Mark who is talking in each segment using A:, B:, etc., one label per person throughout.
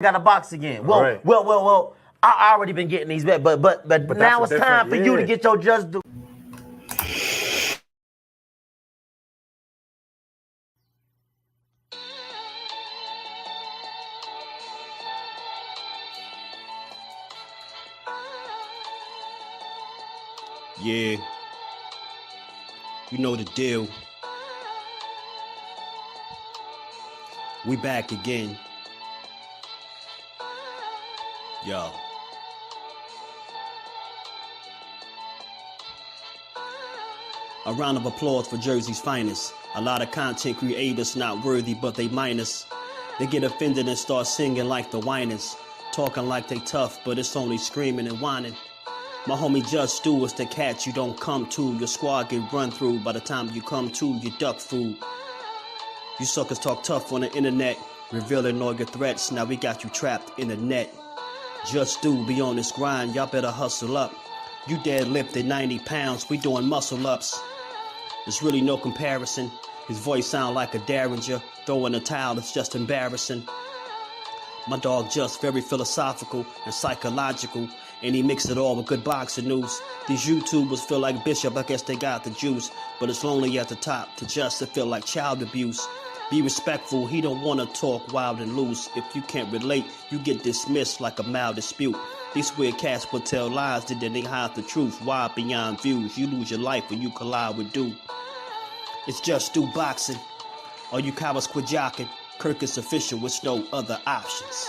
A: got to box again. Well,
B: Right.
A: well. I already been getting these back, but now it's time for you to get your just due.
C: Yeah, you know the deal. We back again. Yo. A round of applause for Jersey's finest. A lot of content creators not worthy, but they minus. They get offended and start singing like the whiners. Talking like they tough, but it's only screaming and whining. My homie Just Do is the cat you don't come to. Your squad get run through. By the time you come to, you duck food. You suckers talk tough on the internet, revealing all your threats. Now we got you trapped in the net. Just Do be on this grind, y'all better hustle up. You deadlifted 90 pounds, we doing muscle ups. There's really no comparison. His voice sound like a derringer. Throwing a towel, it's just embarrassing. My dog Just very philosophical and psychological, and he mixed it all with good boxing news. These YouTubers feel like Bishop, I guess they got the juice, but it's lonely at the top to Just to feel like child abuse. Be respectful, he don't want to talk wild and loose. If you can't relate, you get dismissed like a mild dispute. These weird cats will tell lies that they hide the truth. Why beyond views? You lose your life when you collide with dude. It's Just Do Boxing. All you cowards quit jocking. Kirk is official with no other options.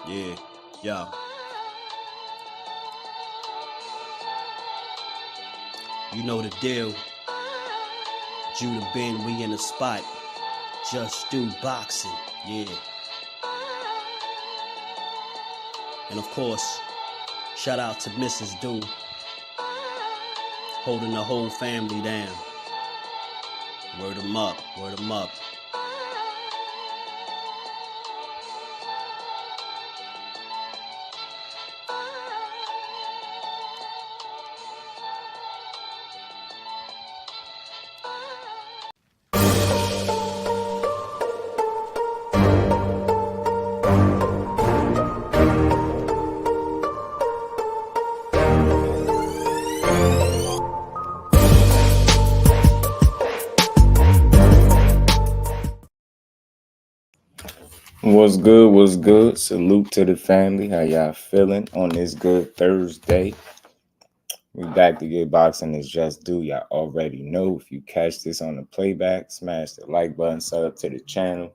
C: Yeah, yo. You know the deal. Judah Ben, we in the spot. Just Do Boxing, yeah. And of course, shout out to Mrs. Do, holding the whole family down. Word 'em up, word 'em up.
D: What's good? What's good? Salute to the family. How y'all feeling on this good Thursday? We back to get boxing. It's Just Do. Y'all already know. If you catch this on the playback, smash the like button, sub up to the channel.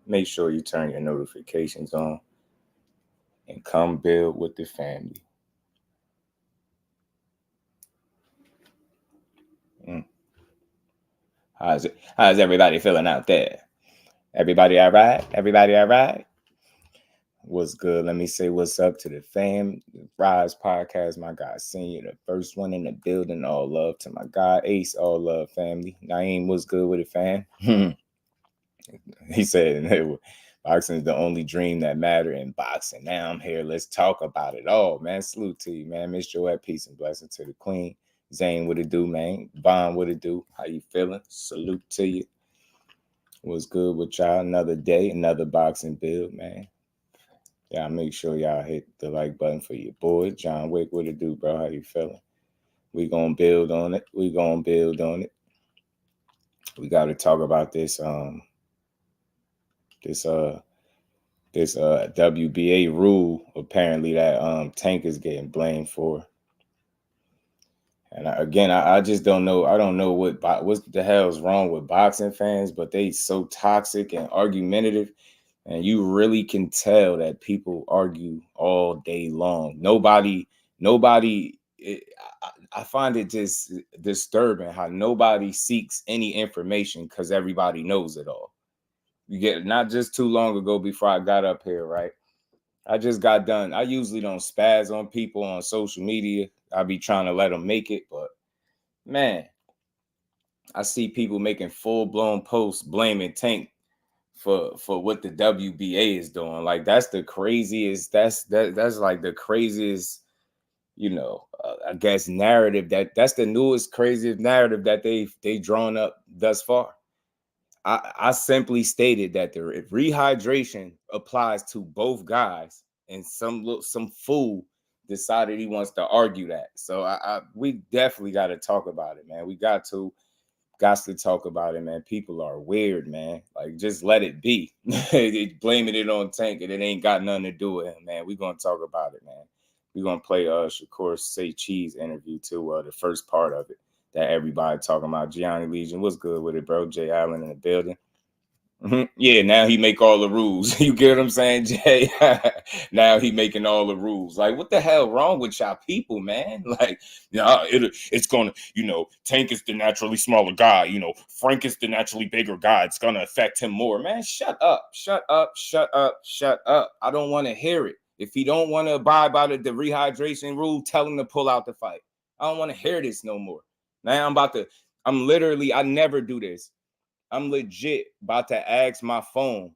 D: Make sure you turn your notifications on and come build with the family. How's everybody feeling out there? Everybody all right? Everybody all right? What's good? Let me say what's up to the fam. Rise Podcast, my guy Senior, the first one in the building. All love to my guy Ace. All love, family. Naeem, what's good with it, fam? He said, boxing is the only dream that matter in boxing. Now I'm here. Let's talk about it all, man. Salute to you, man. Miss Joette, peace and blessing to the queen. Zane, what it do, man? Bond, what it do? How you feeling? Salute to you. What's good with y'all? Another day, another boxing build, man. Y'all make sure y'all hit the like button for your boy. John Wick, what it do, bro? How you feeling? We gonna build on it. We gonna build on it. We gotta talk about this WBA rule apparently that Tank is getting blamed for. And I just don't know. I don't know what the hell is wrong with boxing fans, but they so toxic and argumentative. And you really can tell that people argue all day long. I find it just disturbing how nobody seeks any information because everybody knows it all. You get not just too long ago before I got up here, right? I just got done. I usually don't spaz on people on social media. I be trying to let them make it, but man, I see people making full-blown posts blaming Tank for what the WBA is doing. Like that's the craziest. That's like the craziest. I guess narrative that's the newest craziest narrative that they drawn up thus far. I simply stated that the rehydration applies to both guys, and some fool decided he wants to argue that. So we definitely got to talk about it, man. We got to talk about it, man. People are weird, man. Like, just let it be. Blaming it on Tank, and it ain't got nothing to do with him, man. We gonna talk about it, man. We gonna play Shakur Say Cheese interview too, the first part of it that everybody talking about. Gianni Legion, what's good with it, bro? Jay Allen in the building. Yeah, now he make all the rules. You get what I'm saying, Jay? Now he making all the rules. Like, what the hell wrong with y'all people, man? Like, it's gonna, Tank is the naturally smaller guy. Frank is the naturally bigger guy. It's gonna affect him more. Man, shut up. I don't want to hear it. If he don't want to abide by the rehydration rule, tell him to pull out the fight. I don't want to hear this no more. Now I never do this. I'm legit about to ask my phone.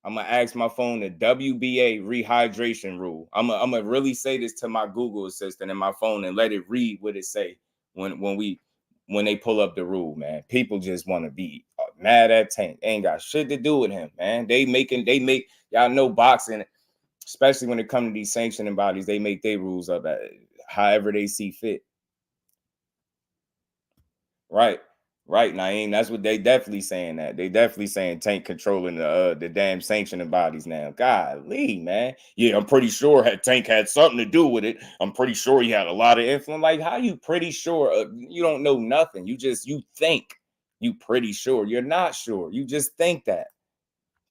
D: I'm going to ask my phone the WBA rehydration rule. I'm going to really say this to my Google assistant in my phone and let it read what it say when they pull up the rule, man. People just want to be mad at Tank. Ain't got shit to do with him, man. They make, y'all know boxing, especially when it comes to these sanctioning bodies, they make their rules up however they see fit. Right, Naeem. That's what they definitely saying. That they definitely saying Tank controlling the damn sanctioning bodies now. Golly, man. Yeah, I'm pretty sure Tank had something to do with it. I'm pretty sure he had a lot of influence. Like, how you pretty sure? You don't know nothing. You think you pretty sure. You're not sure. You just think that.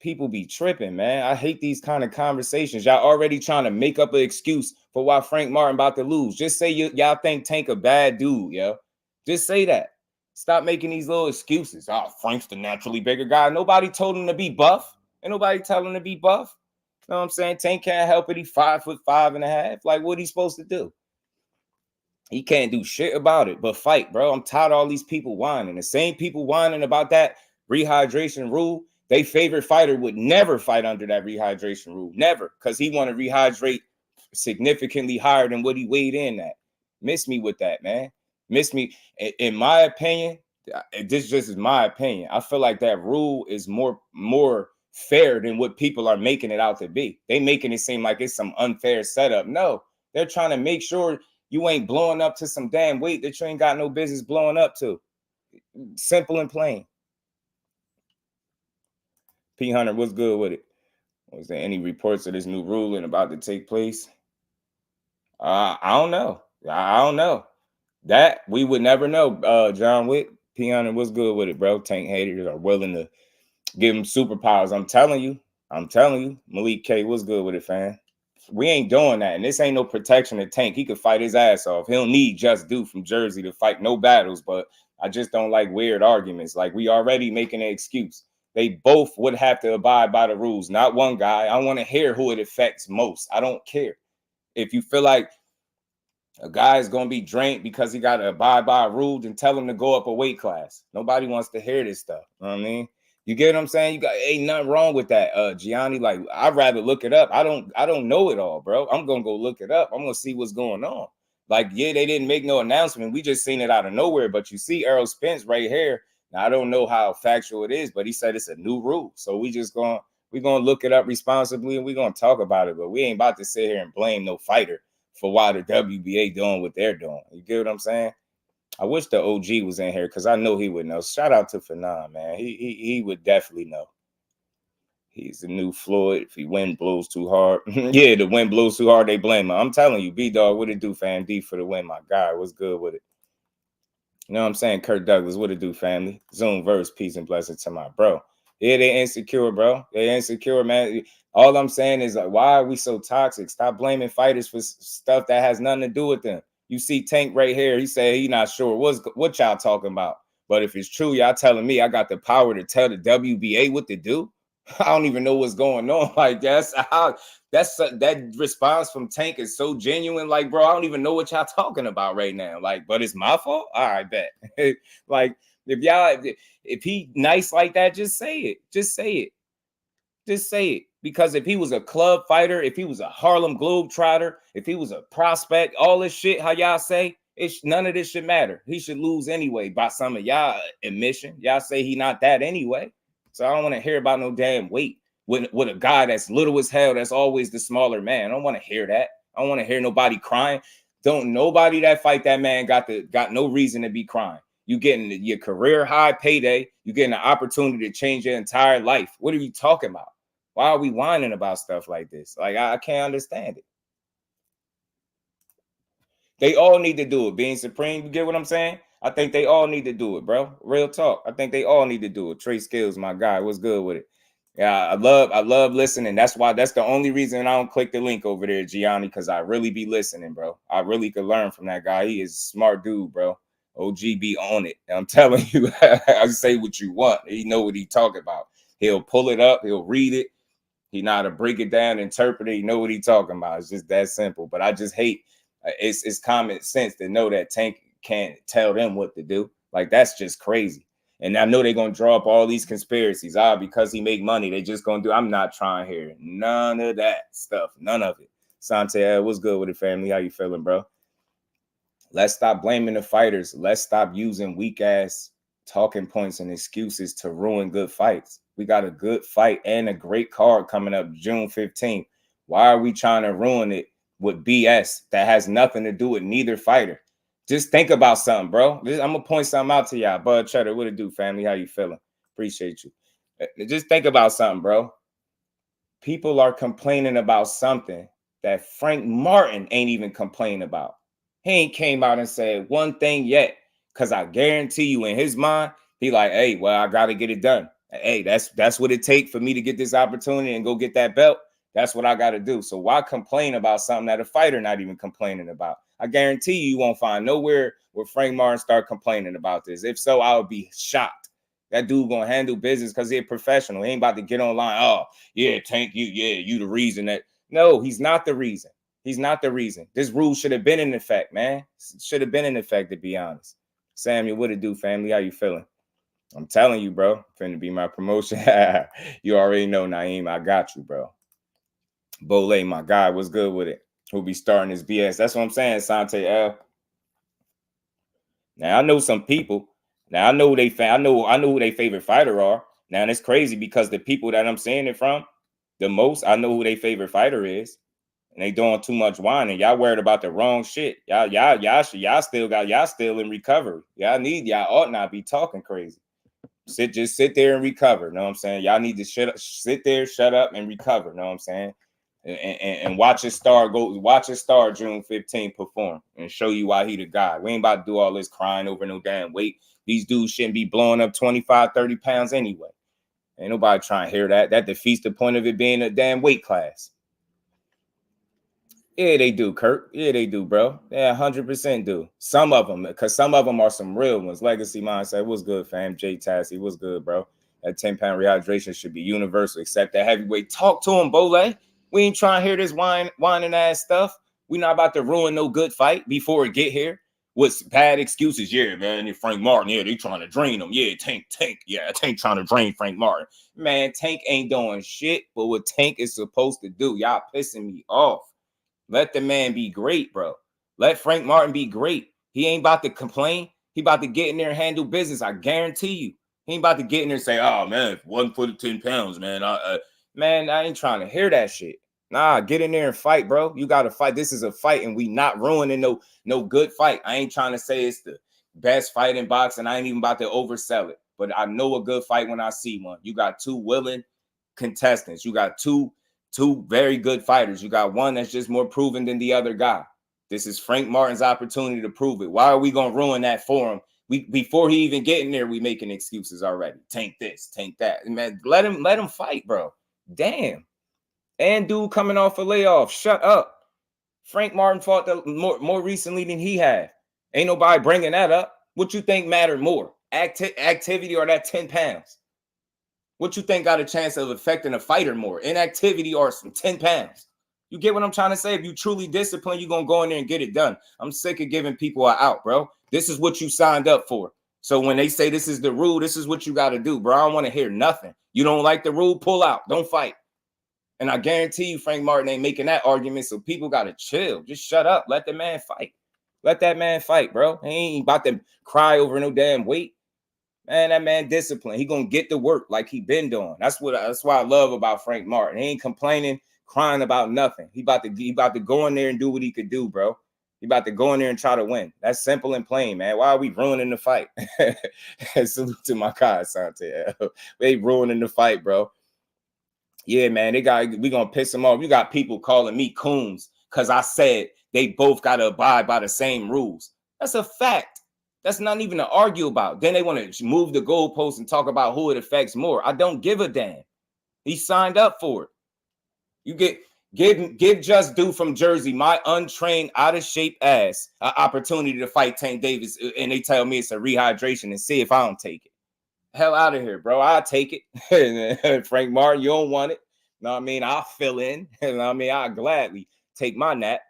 D: People be tripping, man. I hate these kind of conversations. Y'all already trying to make up an excuse for why Frank Martin about to lose. Just say y'all think Tank a bad dude, yo. Just say that. Stop making these little excuses. Oh, Frank's the naturally bigger guy. Nobody told him to be buff. Ain't nobody telling him to be buff. You know what I'm saying? Tank can't help it. He's 5'5.5". Like, what he supposed to do? He can't do shit about it but fight, bro. I'm tired of all these people whining. The same people whining about that rehydration rule, their favorite fighter would never fight under that rehydration rule. Never. Because he want to rehydrate significantly higher than what he weighed in at. Miss me with that, man. Miss me. In my opinion, this just is my opinion. I feel like that rule is more fair than what people are making it out to be. They making it seem like it's some unfair setup. No, they're trying to make sure you ain't blowing up to some damn weight that you ain't got no business blowing up to. Simple and plain. P. Hunter, what's good with it? Was there any reports of this new ruling about to take place? I don't know. I don't know. That we would never know. John Wick, P. Hunter, what's good with it, bro? Tank haters are willing to give him superpowers. I'm telling you. Malik K, what's good with it, fam? We ain't doing that. And this ain't no protection of Tank. He could fight his ass off. He don't need JusDueBoxing from Jersey to fight no battles, but I just don't like weird arguments. Like, we already making an excuse. They both would have to abide by the rules, not one guy. I want to hear who it affects most. I don't care. If you feel like a guy is going to be drained because he got to abide by a rule, then tell him to go up a weight class. Nobody wants to hear this stuff. You know what I mean? You get what I'm saying? Ain't nothing wrong with that, Gianni. Like, I'd rather look it up. I don't know it all, bro. I'm gonna go look it up. I'm gonna see what's going on. Like, yeah, they didn't make no announcement. We just seen it out of nowhere. But you see Errol Spence right here. Now, I don't know how factual it is, but he said it's a new rule. So we're gonna look it up responsibly and we're gonna talk about it. But we ain't about to sit here and blame no fighter for why the WBA doing what they're doing. You get what I'm saying? I wish the OG was in here because I know he would know. Shout out to Fanon, man. He would definitely know. He's the new Floyd. If he wind blows too hard. Yeah, the wind blows too hard, they blame him. I'm telling you, B-Dog, what it do, fam? D for the win, my guy. What's good with it? You know what I'm saying? Kurt Douglas, what it do, family? Zoom verse, peace and blessings to my bro. Yeah, they insecure, bro. They insecure, man. All I'm saying is, like, why are we so toxic? Stop blaming fighters for stuff that has nothing to do with them. You see Tank right here. He said he not sure what y'all talking about. But if it's true, y'all telling me I got the power to tell the WBA what to do. I don't even know what's going on. Like, that response from Tank is so genuine. Like, bro, I don't even know what y'all talking about right now. Like, but it's my fault. All right, bet. Like, if he nice like that, just say it. Just say it. Just say it. Because if he was a club fighter, if he was a Harlem Globetrotter, if he was a prospect, all this shit, how y'all say, none of this should matter. He should lose anyway by some of y'all admission. Y'all say he not that anyway. So I don't want to hear about no damn weight with a guy that's little as hell. That's always the smaller man. I don't want to hear that. I don't want to hear nobody crying. Nobody that fight that man got no reason to be crying. You getting your career high payday. You getting an opportunity to change your entire life. What are you talking about? Why are we whining about stuff like this? Like, I can't understand it. They all need to do it. Being Supreme, you get what I'm saying? I think they all need to do it, bro. Real talk. I think they all need to do it. Trey Skills, my guy. What's good with it? Yeah, I love listening. That's the only reason I don't click the link over there, Gianni, because I really be listening, bro. I really could learn from that guy. He is a smart dude, bro. OG be on it. I'm telling you, I say what you want. He know what he talking about. He'll pull it up. He'll read it. He know how to break it down, interpret it. He know what he talking about. It's just that simple. But I just hate. It's common sense to know that Tank can't tell them what to do. Like, that's just crazy. And I know they're going to draw up all these conspiracies. Because he make money, they just going to do. I'm not trying to hear none of that stuff. None of it. Sante, what's good with it, family? How you feeling, bro? Let's stop blaming the fighters. Let's stop using weak-ass talking points and excuses to ruin good fights. We got a good fight and a great card coming up June 15th. Why are we trying to ruin it with BS that has nothing to do with neither fighter? Just think about something, bro. I'm going to point something out to y'all. Bud Cheddar, what it do, family? How you feeling? Appreciate you. Just think about something, bro. People are complaining about something that Frank Martin ain't even complaining about. He ain't came out and said one thing yet, because I guarantee you in his mind, he like, hey, well, I got to get it done. Hey, that's what it takes for me to get this opportunity and go get that belt. That's what I got to do. So why complain about something that a fighter not even complaining about? I guarantee you won't find nowhere where Frank Martin start complaining about this. If so, I would be shocked. That dude gonna handle business because he's a professional. He ain't about to get online. Oh, yeah, Tank, you the reason that. No, he's not the reason. He's not the reason. This rule should have been in effect, man. Should have been in effect, to be honest. Samuel, what it do, family? How you feeling? I'm telling you, bro. Finna be my promotion. You already know, Naeem. I got you, bro. Bolay, my guy, what's good with it? Who'll be starting his BS? That's what I'm saying, Sante L. Now I know some people. Now I know who I know who their favorite fighter are. Now it's crazy because the people that I'm saying it from, the most, I know who their favorite fighter is, and they doing too much whining. Y'all worried about the wrong shit. Y'all still in recovery. Y'all ought not be talking crazy. Just sit there and recover. Know what I'm saying? Y'all need to sit there, shut up, and recover. Know what I'm saying? And watch his star June 15th perform and show you why he the guy. We ain't about to do all this crying over no damn weight. These dudes shouldn't be blowing up 25, 30 pounds anyway. Ain't nobody trying to hear that. That defeats the point of it being a damn weight class. Yeah, they do, Kurt. Yeah, they do, bro. Yeah, 100% do. Some of them, because some of them are some real ones. Legacy Mindset, what's good, fam? Jay Tassie, what's good, bro? That 10-pound rehydration should be universal, except that heavyweight. Talk to him, Bolay. We ain't trying to hear this whining ass stuff. We not about to ruin no good fight before it get here with bad excuses. Yeah, man, and Frank Martin, yeah, they trying to drain him. Yeah, Tank. Yeah, Tank trying to drain Frank Martin. Man, Tank ain't doing shit, but what Tank is supposed to do. Y'all pissing me off. Let the man be great, bro. Let Frank Martin be great. He ain't about to complain. He about to get in there and handle business. I guarantee you. He ain't about to get in there and say, oh, man, 1 foot of 10 pounds, man. Man, I ain't trying to hear that shit. Nah, get in there and fight, bro. You got to fight. This is a fight, and we not ruining no good fight. I ain't trying to say it's the best fight in boxing. I ain't even about to oversell it. But I know a good fight when I see one. You got two willing contestants. You got two very good fighters. You got one that's just more proven than the other guy. This is Frank Martin's opportunity to prove it. Why are we going to ruin that for him? Before he even get in there, we making excuses already. Tank this, tank that. Man, let him fight, bro. Damn. And dude coming off a layoff. Shut up. Frank Martin fought more recently than he had. Ain't nobody bringing that up. What you think mattered more? Activity or that 10 pounds? What you think got a chance of affecting a fighter more? Inactivity or some 10 pounds? You get what I'm trying to say? If you truly disciplined, you're going to go in there and get it done. I'm sick of giving people an out, bro. This is what you signed up for. So when they say this is the rule, this is what you got to do, bro. I don't want to hear nothing. You don't like the rule? Pull out. Don't fight. And I guarantee you Frank Martin ain't making that argument, so people got to chill. Just shut up. Let the man fight. Let that man fight, bro. He ain't about to cry over no damn weight. Man, that man disciplined. He gonna get to work like he been doing. That's why I love about Frank Martin. He ain't complaining, crying about nothing. He about to go in there and do what he could do, bro. He about to go in there and try to win. That's simple and plain, man. Why are we ruining the fight? Salute to my guy, Sante. They ruining the fight, bro. Yeah, man, we gonna piss him off. You got people calling me coons because I said they both gotta abide by the same rules. That's a fact. That's not even to argue about. Then they want to move the goalposts and talk about who it affects more. I don't give a damn. He signed up for it. You give Just Do from Jersey, my untrained, out of shape ass, an opportunity to fight Tank Davis, and they tell me it's a rehydration, and see if I don't take it. Hell out of here, bro. I'll take it. Frank Martin, you don't want it. Know what I mean? I'll fill in. You know what I mean? I'll gladly take my nap.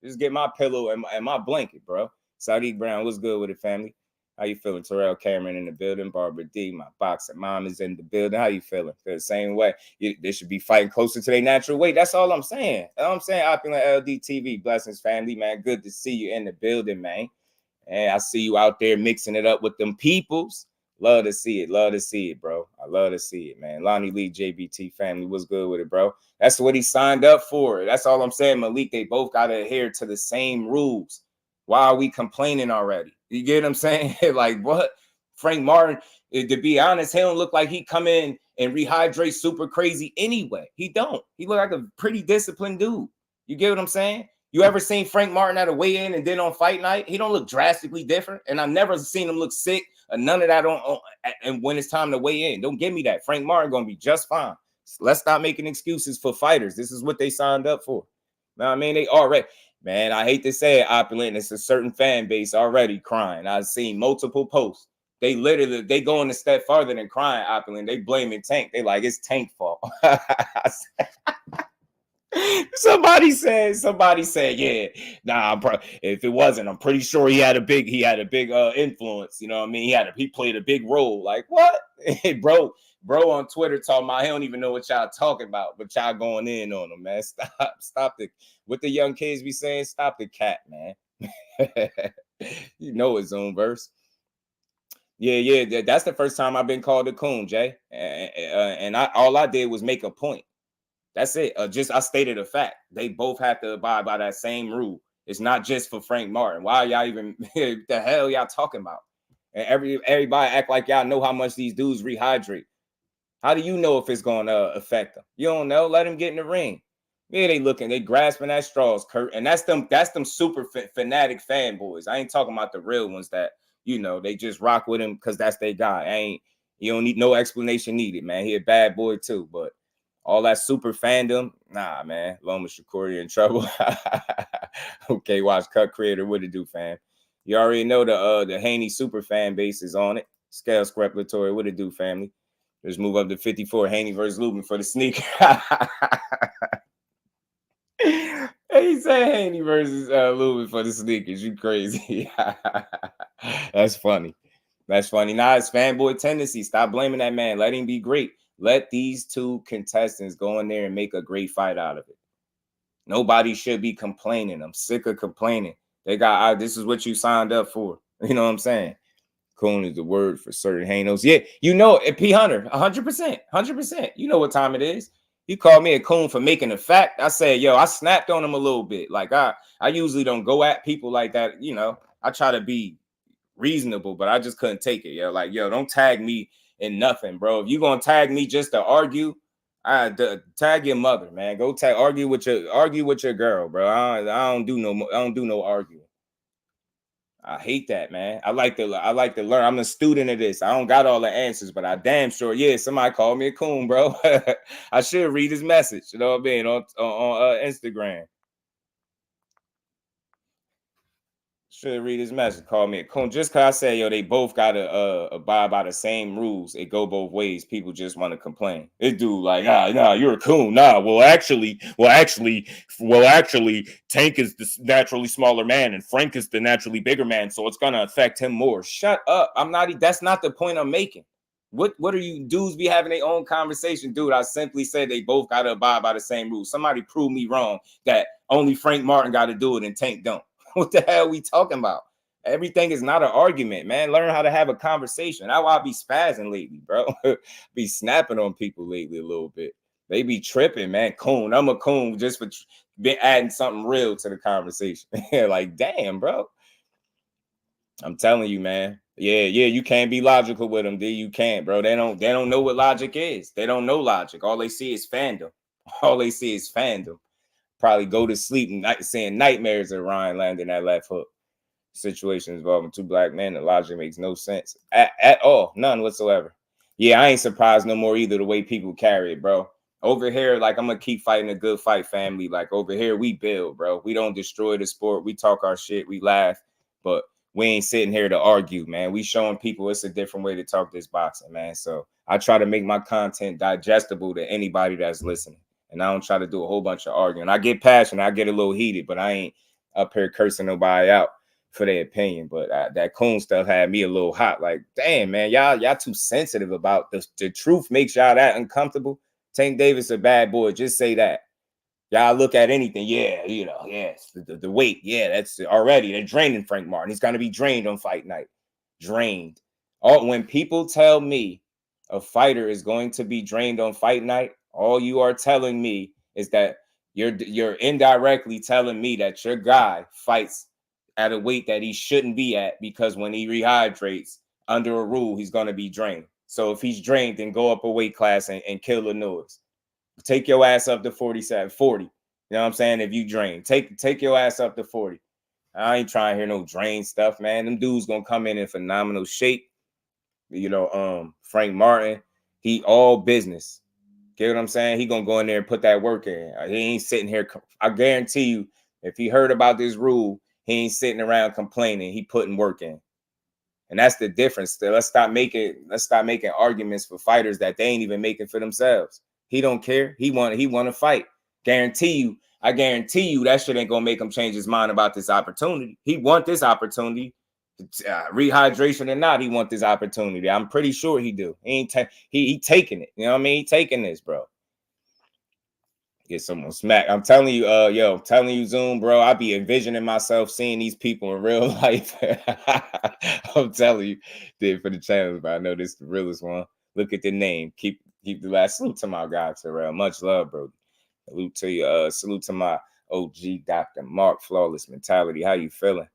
D: Just get my pillow and my blanket, bro. Sadiq Brown, what's good with it, family? How you feeling? Terrell Cameron in the building. Barbara D, my boxing mom is in the building. How you feeling? Feel the same way. They should be fighting closer to their natural weight. That's all I'm saying. I'm saying, Opulent LDTV, blessings, family, man. Good to see you in the building, man. And I see you out there mixing it up with them peoples. Love to see it. Love to see it, bro. I love to see it, man. Lonnie Lee, JBT family, what's good with it, bro? That's what he signed up for. That's all I'm saying, Malik. They both got to adhere to the same rules. Why are we complaining already? You get what I'm saying? Like, what? Frank Martin, to be honest, he don't look like he come in and rehydrate super crazy anyway. He don't. He look like a pretty disciplined dude. You get what I'm saying? You ever seen Frank Martin at a weigh-in and then on fight night? He don't look drastically different. And I've never seen him look sick or none of that and when it's time to weigh in. Don't give me that. Frank Martin going to be just fine. Let's stop making excuses for fighters. This is what they signed up for. Know what I mean? They already, man, I hate to say it, Opulent. It's a certain fan base already crying. I've seen multiple posts. They going a step farther than crying, Opulent. They blaming Tank. They like, it's Tank fault. Somebody said, yeah, nah, if it wasn't, I'm pretty sure he had a big influence. You know what I mean? He played a big role. Like, what? Bro on Twitter talking about he don't even know what y'all talking about, but y'all going in on him, man. Stop what the young kids be saying. Stop the cat, man. You know his own verse. Yeah. That's the first time I've been called a coon, Jay. And all I did was make a point. That's it. I stated a fact. They both have to abide by that same rule. It's not just for Frank Martin. Why y'all even the hell y'all talking about? And everybody act like y'all know how much these dudes rehydrate. How do you know if it's going to affect them? You don't know. Let them get in the ring. Yeah, they grasping at straws, Kurt. And that's them super fanatic fanboys. I ain't talking about the real ones that, you know, they just rock with him because that's their guy. You don't need no explanation needed, man. He a bad boy too, but all that super fandom, nah, man. Loma Shakur, in trouble. Okay, watch Cut Creator. What it do, fam? You already know the Haney super fan base is on it. Scale Screpulatory. What it do, family? Let's move up to 54. Haney versus Lubin for the sneaker. He said Haney versus Lubin for the sneakers. You crazy. That's funny. Nah, it's fanboy tendency. Stop blaming that man. Let him be great. Let these two contestants go in there and make a great fight out of it. Nobody should be complaining. I'm sick of complaining. This is what you signed up for. You know what I'm saying? Coon is the word for certain Hanos. Yeah, you know, P Hunter, 100%. You know what time it is. You called me a coon for making a fact. I said, yo, I snapped on him a little bit. Like, I usually don't go at people like that. You know, I try to be reasonable, but I just couldn't take it. Yo, like, yo, don't tag me in nothing, bro. If you gonna tag me just to argue, tag your mother, man. Go argue with your girl, bro. I don't do no arguing. I hate that, man. I like to learn. I'm a student of this. I don't got all the answers, but I damn sure, yeah, somebody called me a coon, bro. I should read his message, you know what I mean, on Instagram. Should read his message. Call me a coon. Just because I say, yo, they both got to abide by the same rules. It go both ways. People just want to complain. It do like, nah, you're a coon. Nah, well, actually, Tank is the naturally smaller man and Frank is the naturally bigger man, so it's going to affect him more. Shut up. That's not the point I'm making. What are you dudes be having their own conversation? Dude, I simply said they both got to abide by the same rules. Somebody prove me wrong that only Frank Martin got to do it and Tank don't. What the hell are we talking about? Everything is not an argument, man. Learn how to have a conversation. That's why I be spazzing lately, bro. Be snapping on people lately a little bit. They be tripping, man. Coon. I'm a coon just for been adding something real to the conversation. Like, damn, bro. I'm telling you, man. Yeah, you can't be logical with them, D. You can't, bro. They don't know what logic is. They don't know logic. All they see is fandom. All they see is fandom. Probably go to sleep and saying nightmares of Ryan landing that left hook. Situation involving two black men. The logic makes no sense at all. None whatsoever. Yeah, I ain't surprised no more either the way people carry it, bro. Over here, like, I'm going to keep fighting a good fight, family. Like, over here, we build, bro. We don't destroy the sport. We talk our shit. We laugh. But we ain't sitting here to argue, man. We showing people it's a different way to talk this boxing, man. So I try to make my content digestible to anybody that's listening. And I don't try to do a whole bunch of arguing. I get passionate. I get a little heated, but I ain't up here cursing nobody out for their opinion. But that coon stuff had me a little hot. Like, damn, man, y'all too sensitive about this. The truth makes y'all that uncomfortable. Tank Davis a bad boy. Just say that. Y'all look at anything. Yeah, yes. The weight. Yeah, that's already. They're draining Frank Martin. He's going to be drained on fight night. Drained. When people tell me a fighter is going to be drained on fight night, all you are telling me is that you're indirectly telling me that your guy fights at a weight that he shouldn't be at, because when he rehydrates under a rule, he's going to be drained. So if he's drained, then go up a weight class and kill the noise. Take your ass up to 47, 40. You know what I'm saying? If you drain, take your ass up to 40. I ain't trying to hear no drain stuff, man. Them dudes going to come in phenomenal shape. Frank Martin, he all business. Get what I'm saying? He going to go in there and put that work in. He ain't sitting here. I guarantee you, if he heard about this rule, he ain't sitting around complaining. He putting work in. And that's the difference. Let's stop making arguments for fighters that they ain't even making for themselves. He don't care. He want to fight. I guarantee you that shit ain't gonna make him change his mind about this opportunity. He want this opportunity. Rehydration or not, he want this opportunity. I'm pretty sure he do. He taking it. You know what I mean? He taking this, bro. Get someone smack. I'm telling you, Zoom, bro. I be envisioning myself seeing these people in real life. I'm telling you, did for the channel, but I know this is the realest one. Look at the name. Keep the last. Salute to my guy, Terrell. Much love, bro. Salute to you. Salute to my OG Dr. Mark. Flawless mentality. How you feeling?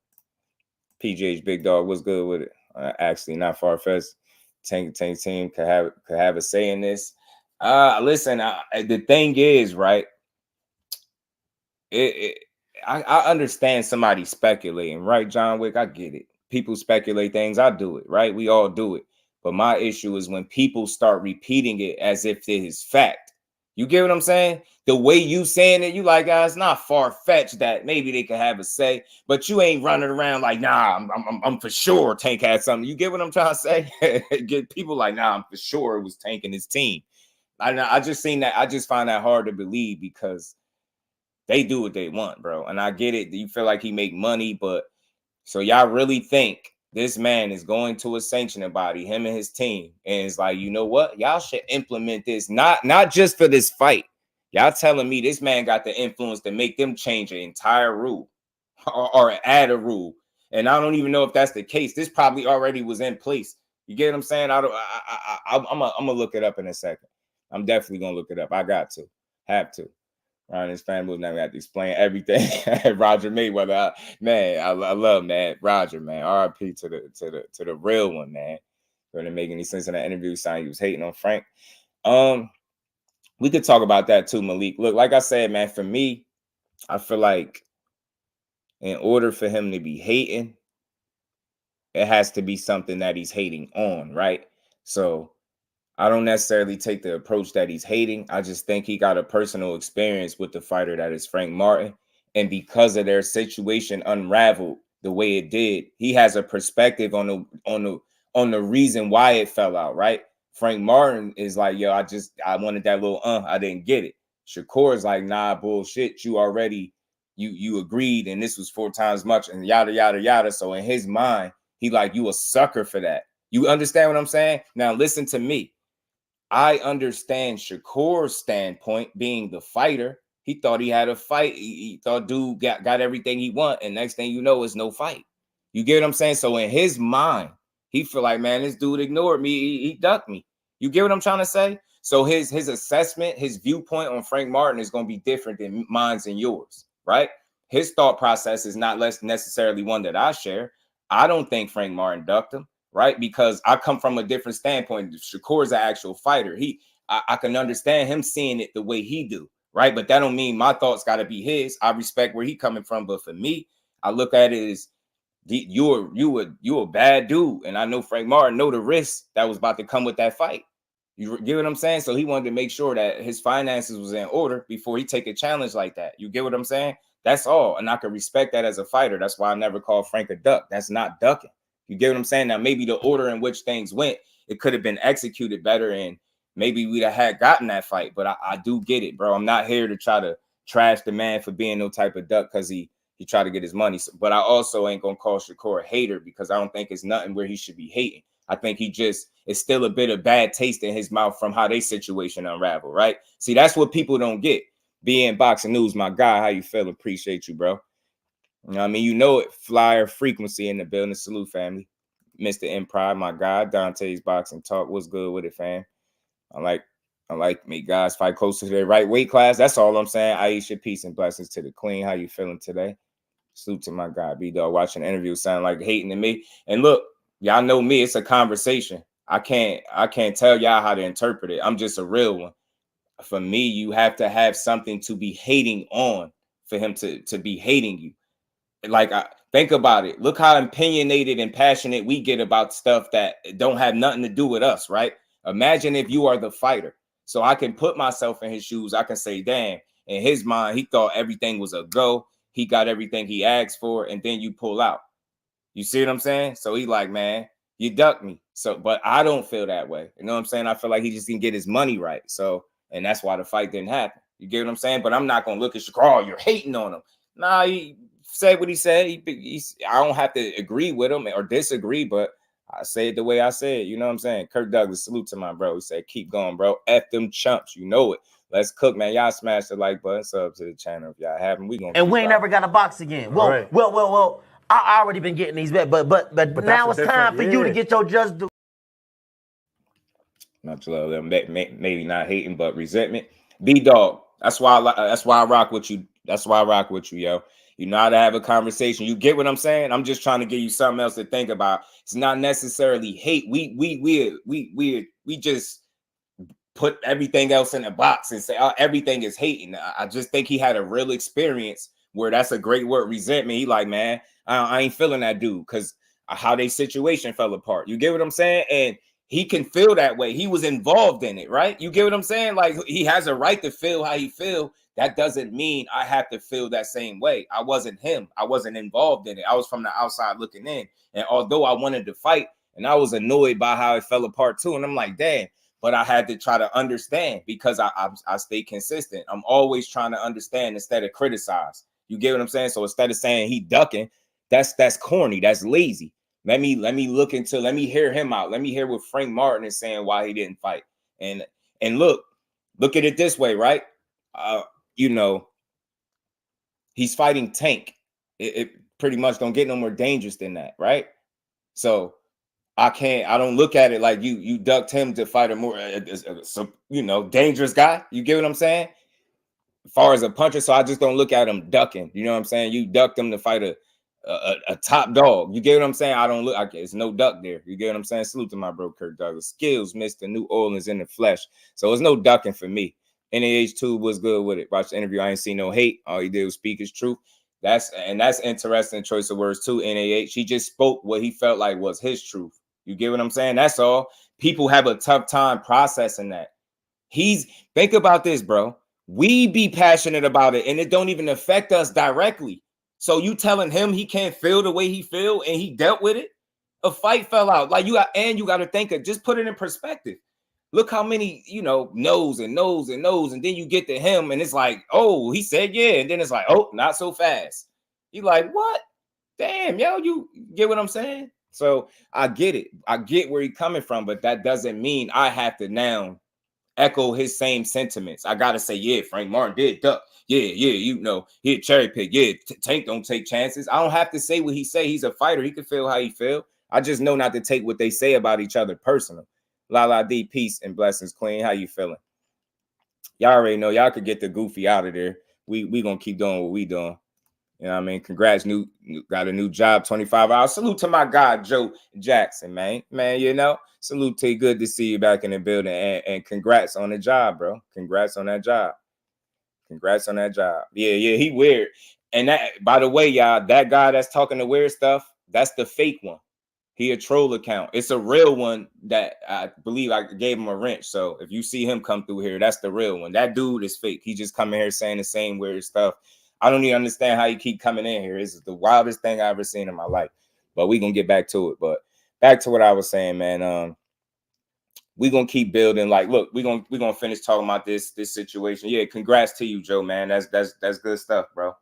D: PJ's big dog. What's good with it? Actually, not far-fetched. Tank team could have a say in this. Listen, the thing is, right? I understand somebody speculating, right, John Wick? I get it. People speculate things. I do it, right? We all do it. But my issue is when people start repeating it as if it is fact. You get what I'm saying? The way you saying it, you like, guys, not far-fetched that maybe they could have a say, but you ain't running around like, nah, I'm for sure Tank had something. You get what I'm trying to say? Get people like, nah, I'm for sure it was Tank and his team. I just seen that. I just find that hard to believe because they do what they want, bro. And I get it. You feel like he make money, but so y'all really think this man is going to a sanctioning body, him and his team, and it's like, you know what? Y'all should implement this, not just for this fight. Y'all telling me this man got the influence to make them change an entire rule or add a rule. And I don't even know if that's the case. This probably already was in place. You get what I'm saying? I'm gonna look it up in a second. I'm definitely gonna look it up. I got to, have to. Ryan, his family now got to explain everything. Roger Mayweather, man, I love man, Roger, man. R.I.P. to the real one, man. Didn't make any sense in that interview saying he was hating on Frank. We could talk about that too, Malik. Look, like I said, man, for me, I feel like in order for him to be hating, it has to be something that he's hating on, right? So I don't necessarily take the approach that he's hating. I just think he got a personal experience with the fighter that is Frank Martin. And because of their situation unraveled the way it did, he has a perspective on the reason why it fell out, right? Frank Martin is like, yo, I wanted that little I didn't get it. Shakur is like, nah, bullshit. You already, you agreed, and this was 4 times much, and yada, yada, yada. So in his mind, he like, you a sucker for that. You understand what I'm saying? Now listen to me. I understand Shakur's standpoint being the fighter. He thought he had a fight. He thought dude got everything he want. And next thing you know, is no fight. You get what I'm saying? So in his mind, he feel like, man, this dude ignored me. He ducked me. You get what I'm trying to say? So his assessment, his viewpoint on Frank Martin is going to be different than mine's and yours, right? His thought process is not less necessarily one that I share. I don't think Frank Martin ducked him, right? Because I come from a different standpoint. Shakur is an actual fighter. I can understand him seeing it the way he do, right? But that don't mean my thoughts got to be his. I respect where he coming from, but for me, I look at it as you a bad dude, and I know Frank Martin know the risk that was about to come with that fight. You get what I'm saying? So he wanted to make sure that his finances was in order before he take a challenge like that. You get what I'm saying? That's all, and I can respect that as a fighter. That's why I never call Frank a duck. That's not ducking. You get what I'm saying? Now maybe the order in which things went, it could have been executed better, and maybe we'd have had gotten that fight. But I do get it, bro. I'm not here to try to trash the man for being no type of duck because he tried to get his money. But I also ain't gonna call Shakur a hater because I don't think it's nothing where he should be hating. I think he just is still a bit of bad taste in his mouth from how they situation unraveled, right? See, that's what people don't get. Being Boxing News, my guy, how you feel? Appreciate you, bro. You know what I mean? You know it. Flyer frequency in the building. Salute, family. Mr. Improv, my guy. Dante's Boxing Talk. What's good with it, fam? I like me guys fight closer to their right weight class. That's all I'm saying. Aisha, peace and blessings to the queen. How you feeling today? Salute to my guy, B-Dog. Watching the interview sound like hating to me. And look, y'all know me. It's a conversation. I can't tell y'all how to interpret it. I'm just a real one. For me, you have to have something to be hating on for him to be hating you. Like, think about it. Look how opinionated and passionate we get about stuff that don't have nothing to do with us, right? Imagine if you are the fighter. So I can put myself in his shoes. I can say, damn, in his mind, he thought everything was a go. He got everything he asked for, and then you pull out. You see what I'm saying? So he like, man, you ducked me. So, but I don't feel that way. You know what I'm saying? I feel like he just didn't get his money right. So, and that's why the fight didn't happen. You get what I'm saying? But I'm not going to look at Shakur, oh, you're hating on him. Nah, he said what he said. I don't have to agree with him or disagree, but I say it the way I say it. You know what I'm saying? Kirk Douglas, salute to my bro. He said, keep going, bro. F them chumps. You know it. Let's cook, man. Y'all smash the like button. Sub to the channel if y'all haven't. We gonna
A: and we ain't never got a box again. Well, right. well. I already been getting these bets, but now it's time for you to get your just do.
D: Much love them. Maybe not hating, but resentment. B-Dog. That's why I rock with you. That's why I rock with you, yo. You know how to have a conversation. You get what I'm saying? I'm just trying to give you something else to think about. It's not necessarily hate. We just put everything else in a box and say, oh, everything is hating. I just think he had a real experience where that's a great word, resentment. He like, man, I ain't feeling that dude because how they situation fell apart. You get what I'm saying? And he can feel that way. He was involved in it, right? You get what I'm saying? Like, he has a right to feel how he feel. That doesn't mean I have to feel that same way. I wasn't him. I wasn't involved in it. I was from the outside looking in. And although I wanted to fight, and I was annoyed by how it fell apart too. And I'm like, damn. But I had to try to understand because I stay consistent. I'm always trying to understand instead of criticize. You get what I'm saying? So instead of saying he ducking, that's corny. That's lazy. Let me hear him out. Let me hear what Frank Martin is saying why he didn't fight. And look at it this way, right? You know, he's fighting Tank. It pretty much don't get no more dangerous than that, right? So I don't look at it like you ducked him to fight a more, dangerous guy. You get what I'm saying? As far as a puncher, so I just don't look at him ducking. You know what I'm saying? You ducked him to fight a top dog. You get what I'm saying? I don't look. It's no duck there. You get what I'm saying? Salute to my bro Kirk Douglas. Skills, Mr. New Orleans in the flesh. So it's no ducking for me. NAH2 was good with it. Watch the interview. I ain't seen no hate. All he did was speak his truth. That's interesting choice of words too. NAH. He just spoke what he felt like was his truth. You get what I'm saying? That's all. People have a tough time processing that. Think about this, bro. We be passionate about it, and it don't even affect us directly. So you telling him he can't feel the way he feel, and he dealt with it? A fight fell out. Like you got to think of, just put it in perspective. Look how many, no's, and then you get to him, and it's like, oh, he said yeah, and then it's like, oh, not so fast. You like, what? Damn, yo, you get what I'm saying? So I get it. I get where he's coming from, but that doesn't mean I have to now echo his same sentiments. I gotta say, yeah, Frank Martin did duck. Yeah, you know, he cherry pick. Yeah, Tank don't take chances. I don't have to say what he say. He's a fighter. He can feel how he feel. I just know not to take what they say about each other personal. Lala D, peace and blessings, Queen. How you feeling? Y'all already know. Y'all could get the goofy out of there. We gonna keep doing what we doing. You know what I mean? Congrats, got a new job, 25 hours. Salute to my guy, Joe Jackson, man. Man, you know, salute to you. Good to see you back in the building. And congrats on the job, bro. Congrats on that job. Congrats on that job. Yeah, he weird. And that, by the way, y'all, that guy that's talking the weird stuff, that's the fake one. He a troll account. It's a real one that I believe I gave him a wrench. So if you see him come through here, that's the real one. That dude is fake. He just coming here saying the same weird stuff. I don't even understand how you keep coming in here. It's the wildest thing I've ever seen in my life. But we gonna get back to it. But back to what I was saying, man. We gonna keep building. Like, look, we gonna finish talking about this situation. Yeah, congrats to you, Joe, man. That's good stuff, bro.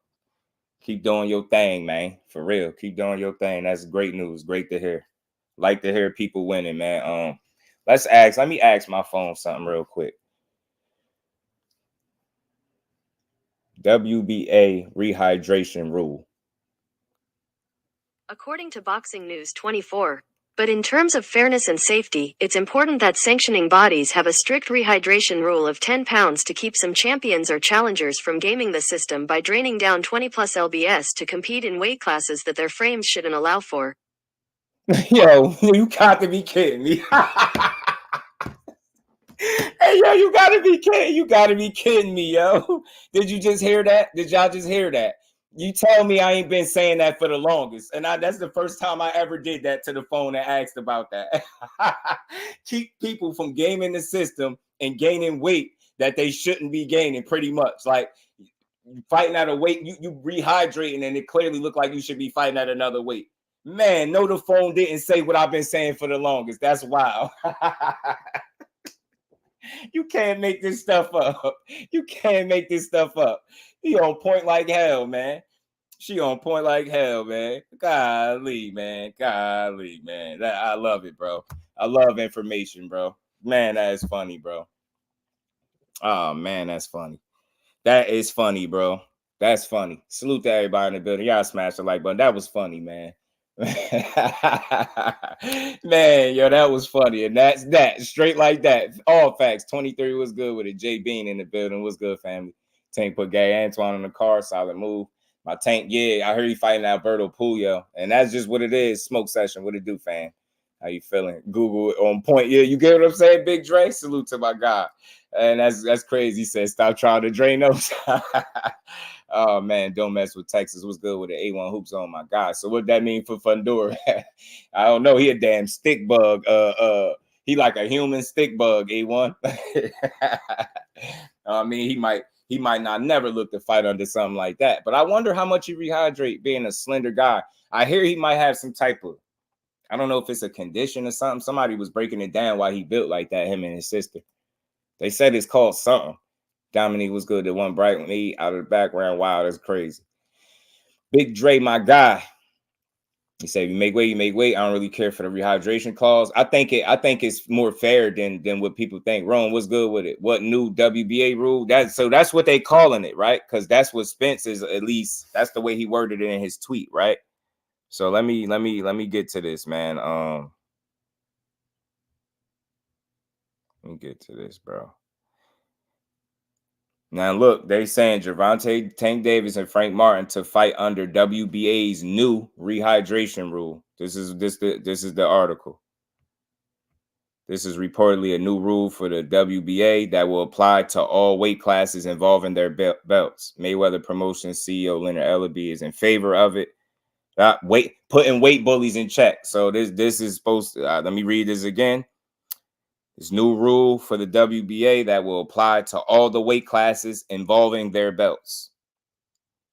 D: Keep doing your thing, man. For real. Keep doing your thing. That's great news. Great to hear. Like to hear people winning, man. Let me ask my phone something real quick. WBA rehydration rule.
B: According to Boxing News 24. But in terms of fairness and safety, it's important that sanctioning bodies have a strict rehydration rule of 10 pounds to keep some champions or challengers from gaming the system by draining down 20 plus lbs to compete in weight classes that their frames shouldn't allow for.
D: Yo, you got to be kidding me. Hey, yo, you got to be kidding. You got to be kidding me, yo. Did you just hear that? Did y'all just hear that? You tell me I ain't been saying that for the longest. And that's the first time I ever did that to the phone and asked about that. Keep people from gaming the system and gaining weight that they shouldn't be gaining, pretty much. Like, fighting at a weight, you rehydrating, and it clearly looked like you should be fighting at another weight. Man, no, the phone didn't say what I've been saying for the longest. That's wild. You can't make this stuff up. You can't make this stuff up. He on point like hell, man. She on point like hell, man. Golly, man. Golly, man. I love it, bro. I love information, bro. Man, that is funny, bro. Oh, man, that's funny. That is funny, bro. That's funny. Salute to everybody in the building. Y'all smash the like button. That was funny, man. Man, yo, that was funny. And that's that. Straight like that. All facts. 23 was good with it. J Bean in the building. Was good, family. Tank put Gay Antoine in the car. Solid move. My Tank, yeah, I heard he fighting Alberto Puyo. And that's just what it is. Smoke session. What it do, fam? How you feeling? Google on point. Yeah, you get what I'm saying, Big Dre? Salute to my guy. And that's crazy. He said, stop trying to drain those. Oh, man, don't mess with Texas. What's good with the A1 hoops on, my God? So what that mean for Fundora? I don't know. He a damn stick bug. He like a human stick bug, A1. I mean, he might not never look to fight under something like that. But I wonder how much he rehydrate being a slender guy. I hear he might have some type of, I don't know if it's a condition or something. Somebody was breaking it down why he built like that, him and his sister. They said it's called something. Dominique was good. The one bright one, he out of the background. Wow, that's crazy. Big Dre, my guy. He said, "You make weight, you make weight. I don't really care for the rehydration clause. I think it's more fair than what people think." Ron, what's good with it? What new WBA rule? That's what they calling it, right? Because that's what Spence is. At least that's the way he worded it in his tweet, right? So let me get to this, man. Let me get to this, bro. Now, look, they saying Gervonta, Tank Davis, and Frank Martin to fight under WBA's new rehydration rule. This is the article. This is reportedly a new rule for the WBA that will apply to all weight classes involving their belts. Mayweather Promotions CEO Leonard Ellaby is in favor of it. Putting weight bullies in check. So this is supposed to. Let me read this again. This new rule for the WBA that will apply to all the weight classes involving their belts.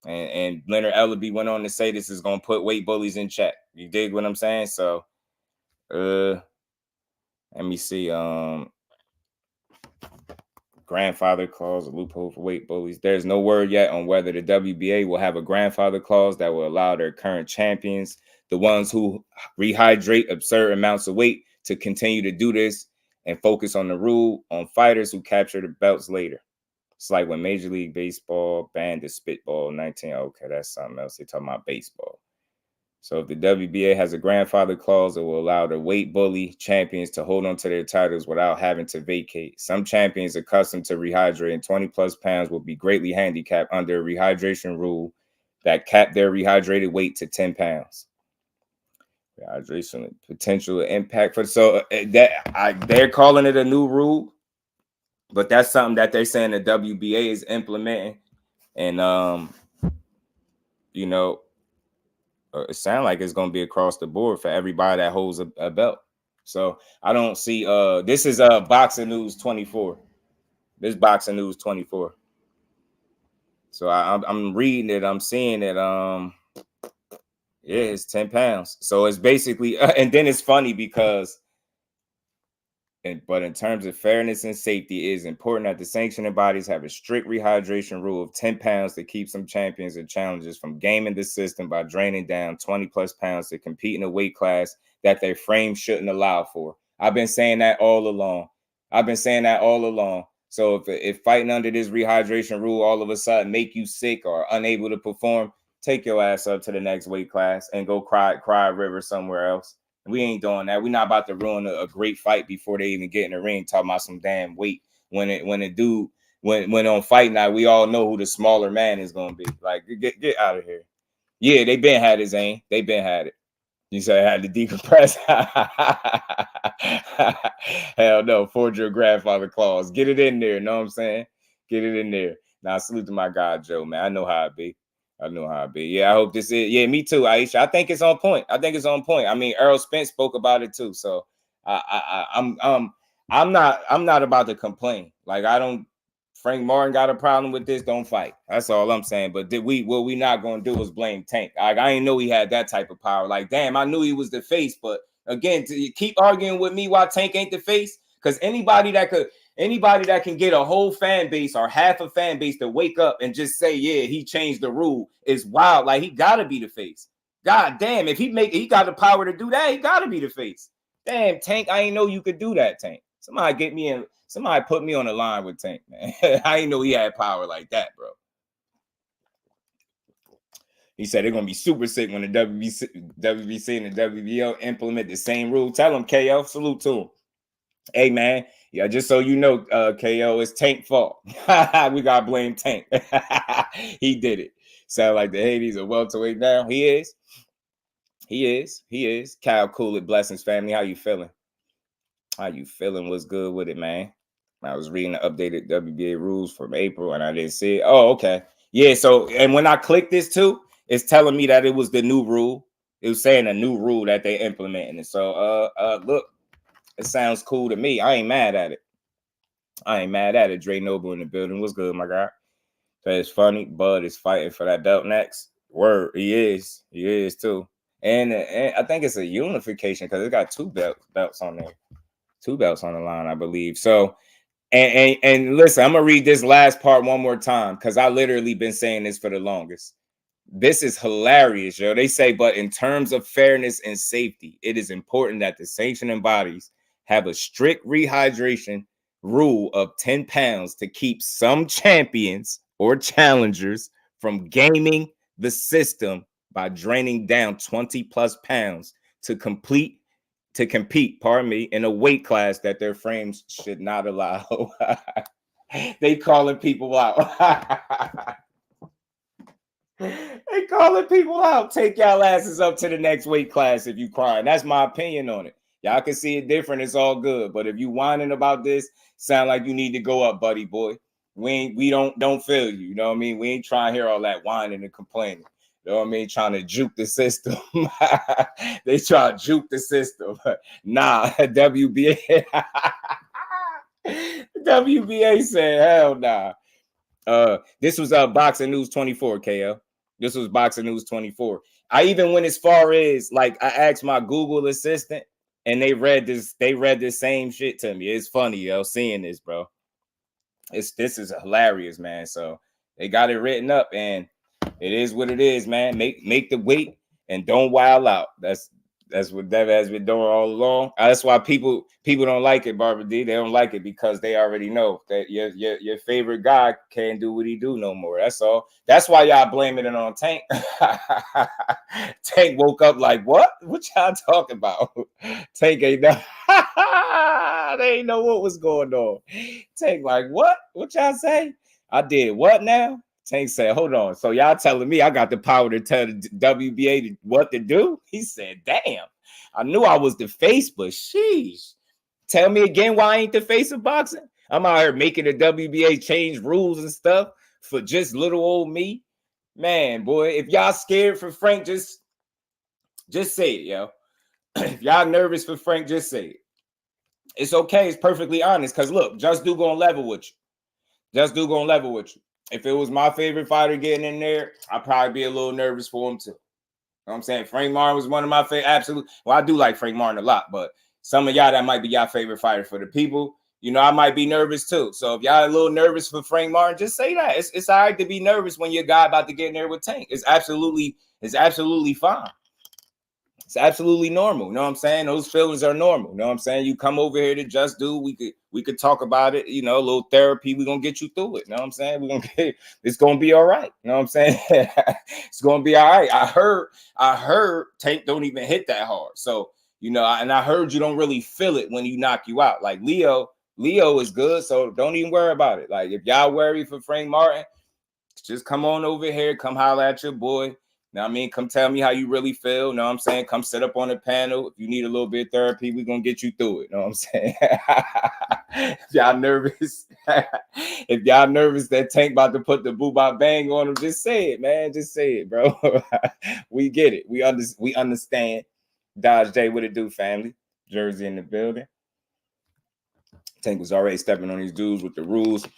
D: And Leonard Ellaby went on to say this is going to put weight bullies in check. You dig what I'm saying? So, let me see. Grandfather clause, a loophole for weight bullies. There's no word yet on whether the WBA will have a grandfather clause that will allow their current champions, the ones who rehydrate absurd amounts of weight, to continue to do this and focus on the rule on fighters who capture the belts later. It's like when Major League Baseball banned the spitball in 19. Okay, that's something else. They're talking about baseball. So if the WBA has a grandfather clause, it will allow the weight bully champions to hold on to their titles without having to vacate. Some champions accustomed to rehydrating 20 plus pounds will be greatly handicapped under a rehydration rule that cap their rehydrated weight to 10 pounds. Rehydration potential impact for they're calling it a new rule, but that's something that they're saying the WBA is implementing, and you know. It sounds like it's going to be across the board for everybody that holds a belt. So I don't see this is Boxing News 24. This Boxing News 24. So I'm reading it, I'm seeing it. Yeah, it's 10 pounds. So it's basically and then it's funny because but in terms of fairness and safety, it is important that the sanctioning bodies have a strict rehydration rule of 10 pounds to keep some champions and challengers from gaming the system by draining down 20 plus pounds to compete in a weight class that their frame shouldn't allow for. I've been saying that all along. So if fighting under this rehydration rule all of a sudden make you sick or unable to perform, take your ass up to the next weight class and go cry a river somewhere else. We ain't doing that. We're not about to ruin a great fight before they even get in the ring talking about some damn weight. When on fight night, we all know who the smaller man is gonna be. Like, get out of here. Yeah, they been had his aim. They been had it. You said I had to decompress. Hell no, forge your grandfather clause. Get it in there. Know what I'm saying? Get it in there. Now salute to my guy Joe, man. I know how it be. Yeah, I hope this is. Yeah, me too, Aisha. I think it's on point. I mean, Errol Spence spoke about it too. So I'm not about to complain. Like, I don't. Frank Martin got a problem with this. Don't fight. That's all I'm saying. But what we not gonna do is blame Tank. Like, I didn't know he had that type of power. Like, damn, I knew he was the face. But again, to keep arguing with me why Tank ain't the face, because anybody that can get a whole fan base or half a fan base to wake up and just say, yeah, he changed the rule is wild. Like, he gotta be the face. God damn, if he got the power to do that, he gotta be the face. Damn, Tank, I ain't know you could do that, Tank. Somebody put me on the line with Tank, man. I didn't know he had power like that, bro. He said they're gonna be super sick when the WBC and the WBO implement the same rule. Tell him, KO. Salute to him. Hey, man. Yeah, just so you know, KO, it's Tank's fault. We gotta blame Tank. He did it. Sound like the Hades a welterweight now. He is. Kyle Coolett, blessings, family. How you feeling? What's good with it, man? I was reading the updated WBA rules from April and I didn't see it. Oh, okay. Yeah, so, and when I clicked this too, it's telling me that it was the new rule. It was saying a new rule that they implemented. And so, look, it sounds cool to me. I ain't mad at it. Dre Noble in the building. What's good, my guy? That's funny. Bud is fighting for that belt next. Word, he is too. And I think it's a unification because it got two belts on there. 2 belts on the line, I believe. So, and listen, I'm gonna read this last part one more time because I literally been saying this for the longest. This is hilarious, yo. They say, but in terms of fairness and safety, it is important that the sanctioning bodies have a strict rehydration rule of 10 pounds to keep some champions or challengers from gaming the system by draining down 20 plus pounds to compete, in a weight class that their frames should not allow. They calling people out. They calling people out. Take y'all asses up to the next weight class if you crying. That's my opinion on it. Y'all can see it different. It's all good. But if you whining about this, sound like you need to go up, buddy boy. We don't feel you. You know what I mean? We ain't trying to hear all that whining and complaining. You know what I mean? Trying to juke the system. They try to juke the system. Nah, WBA. WBA said, hell nah. This was Boxing News 24, KL. This was Boxing News 24. I even went as far as, like, I asked my Google assistant and they read this same shit to me. It's funny, yo, seeing this, bro. This is hilarious, man. So they got it written up and it is what it is, man. Make the weight and don't wild out. That's That's what Dev has been doing all along. That's why people don't like it, Barbara D. They don't like it because they already know that your favorite guy can't do what he do no more. That's all. That's why y'all blaming it on Tank. Tank woke up like, what? What y'all talking about? Tank ain't know. They ain't know what was going on. Tank like, what? What y'all say? I did what now? Tank said, hold on. So y'all telling me I got the power to tell the WBA what to do? He said, damn, I knew I was the face, but sheesh. Tell me again why I ain't the face of boxing? I'm out here making the WBA change rules and stuff for just little old me. Man, boy, if y'all scared for Frank, just say it, yo. If y'all nervous for Frank, just say it. It's okay. It's perfectly honest. Because look, JusDueBoxing gonna level with you. JusDueBoxing gonna level with you. If it was my favorite fighter getting in there, I'd probably be a little nervous for him too. You know what I'm saying? Frank Martin was one of my favorite. Absolutely. Well, I do like Frank Martin a lot, but some of y'all that might be y'all favorite fighter. For the people, you know, I might be nervous too. So if y'all a little nervous for Frank Martin, just say that. It's all right to be nervous when your guy about to get in there with Tank. It's absolutely fine. It's absolutely normal. You know what I'm saying? Those feelings are normal. You know what I'm saying? You come over here to JusDueBoxing. We could talk about it, you know, a little therapy. We're gonna get you through it. You know what I'm saying? It's gonna be all right. You know what I'm saying? It's gonna be all right. I heard Tank don't even hit that hard. So, you know, and I heard you don't really feel it when you knock you out. Like Leo is good, so don't even worry about it. Like if y'all worry for Frank Martin, just come on over here, come holler at your boy. Now, I mean, come tell me how you really feel. You know what I'm saying? Come sit up on the panel. If you need a little bit of therapy, we're going to get you through it. You know what I'm saying? If y'all nervous, that Tank about to put the boo-bop bang on him, just say it, man. Just say it, bro. We get it. We understand. Dodge J, what it do, family? Jersey in the building. Tank was already stepping on these dudes with the rules.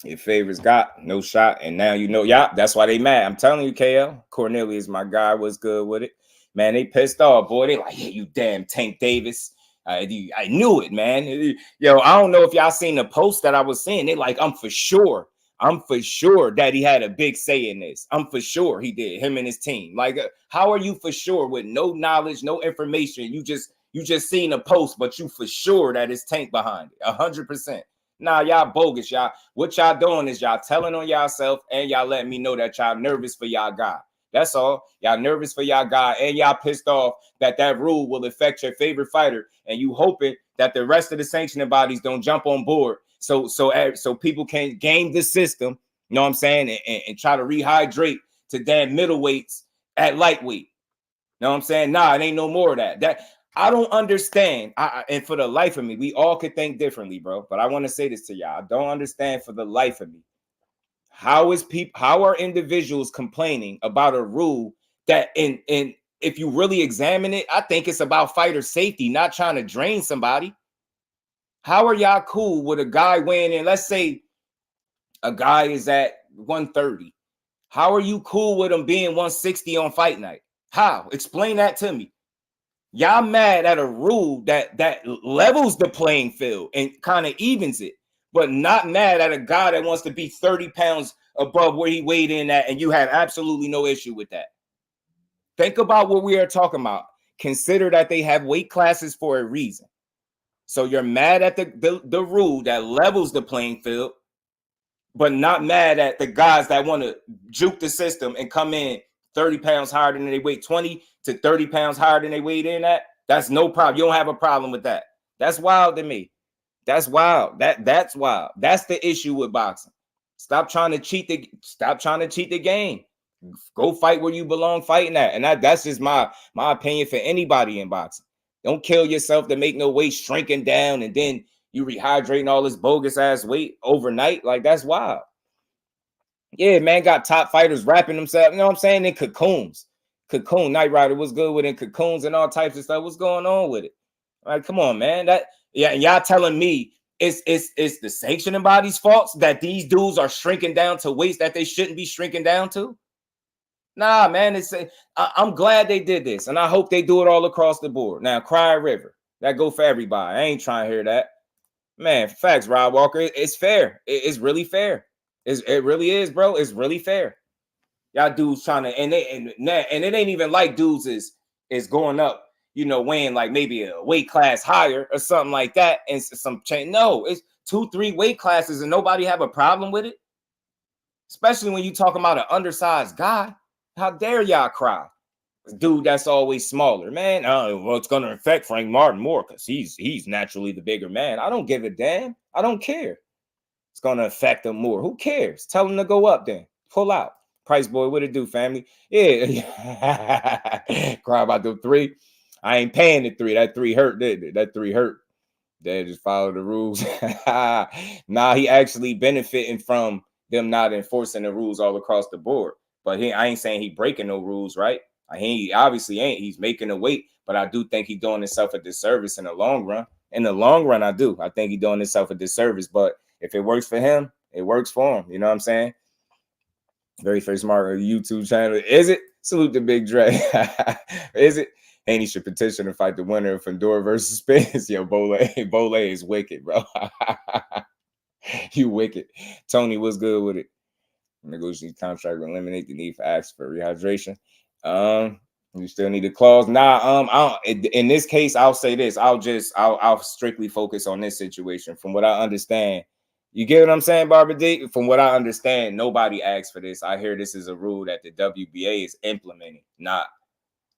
D: Your favorites got no shot, and now you know, yeah, that's why they mad. I'm telling you, KL. Cornelius, my guy, was good with it. Man, they pissed off, boy. They like, yeah, you damn Tank Davis. I knew it, man. Yo, I don't know if y'all seen the post that I was seeing. They like, I'm for sure that he had a big say in this. I'm for sure he did, him and his team. Like, how are you for sure with no knowledge, no information? You just seen a post, but you for sure that it's Tank behind it, 100%. Nah, y'all bogus, y'all. What y'all doing is y'all telling on yourself and y'all letting me know that y'all nervous for y'all guy. That's all. Y'all nervous for y'all guy and y'all pissed off that rule will affect your favorite fighter, and you hoping that the rest of the sanctioning bodies don't jump on board so people can game the system, you know what I'm saying, and try to rehydrate to damn middleweights at lightweight. You know what I'm saying? Nah, it ain't no more of that. I don't understand. And for the life of me, we all could think differently, bro. But I want to say this to y'all. I don't understand for the life of me. How are individuals complaining about a rule that if you really examine it, I think it's about fighter safety, not trying to drain somebody. How are y'all cool with a guy weighing in? Let's say a guy is at 130. How are you cool with him being 160 on fight night? How? Explain that to me. Y'all mad at a rule that levels the playing field and kind of evens it, but not mad at a guy that wants to be 30 pounds above where he weighed in at, and you have absolutely no issue with that. Think about what we are talking about. Consider that they have weight classes for a reason. So you're mad at the rule that levels the playing field, but not mad at the guys that want to juke the system and come in 30 pounds higher than they weigh, 20 to 30 pounds higher than they weighed in at. That's no problem. You don't have a problem with that. That's wild to me. That's wild. That's wild. That's the issue with boxing. Stop trying to cheat the game. Go fight where you belong fighting at. And that's just my opinion for anybody in boxing. Don't kill yourself to make no weight shrinking down and then you rehydrating all this bogus ass weight overnight. Like, that's wild. Yeah, man, got top fighters wrapping themselves, you know what I'm saying, in cocoons. Cocoon, Knight Rider was good with in cocoons and all types of stuff. What's going on with it? Like, come on, man. And y'all telling me it's the sanctioning body's faults that these dudes are shrinking down to weights that they shouldn't be shrinking down to? Nah, man, I'm glad they did this, and I hope they do it all across the board. Now, Cry River, that go for everybody. I ain't trying to hear that. Man, facts, Rod Walker. It's fair. It's really fair. It really is, bro. It's really fair. Y'all dudes trying to, and it ain't even like dudes is going up weighing like maybe a weight class higher or something like that and some change. No, it's 2-3 weight classes and nobody have a problem with it. Especially when you talking about an undersized guy. How dare y'all cry? Dude that's always smaller, man. Well, it's gonna affect Frank Martin more because he's naturally the bigger man. I don't give a damn. I don't care. It's gonna affect him more. Who cares? Tell him to go up then. Pull out. Price boy, what it do, family? Yeah. Cry about the 3. I ain't paying the 3. That 3 hurt, didn't it? That 3 hurt. They just follow the rules. Nah, he actually benefiting from them not enforcing the rules all across the board. But I ain't saying he breaking no rules, right? He obviously ain't. He's making a weight, but I do think he's doing himself a disservice in the long run. In the long run, I do. I think he's doing himself a disservice. But if it works for him, it works for him. You know what I'm saying? Very first smart YouTube channel. Is it? Salute to Big Dre. Is it? And he should petition to fight the winner of Fedor versus Spence. Yo, Bole is wicked, bro. You wicked. Tony, what's good with it? Negotiate contract to eliminate the need for acts for rehydration. You still need a clause. Nah, in this case, I'll say this. I'll strictly focus on this situation. From what I understand, you get what I'm saying, Barbara D? From what I understand, nobody asked for this. I hear this is a rule that the WBA is implementing, not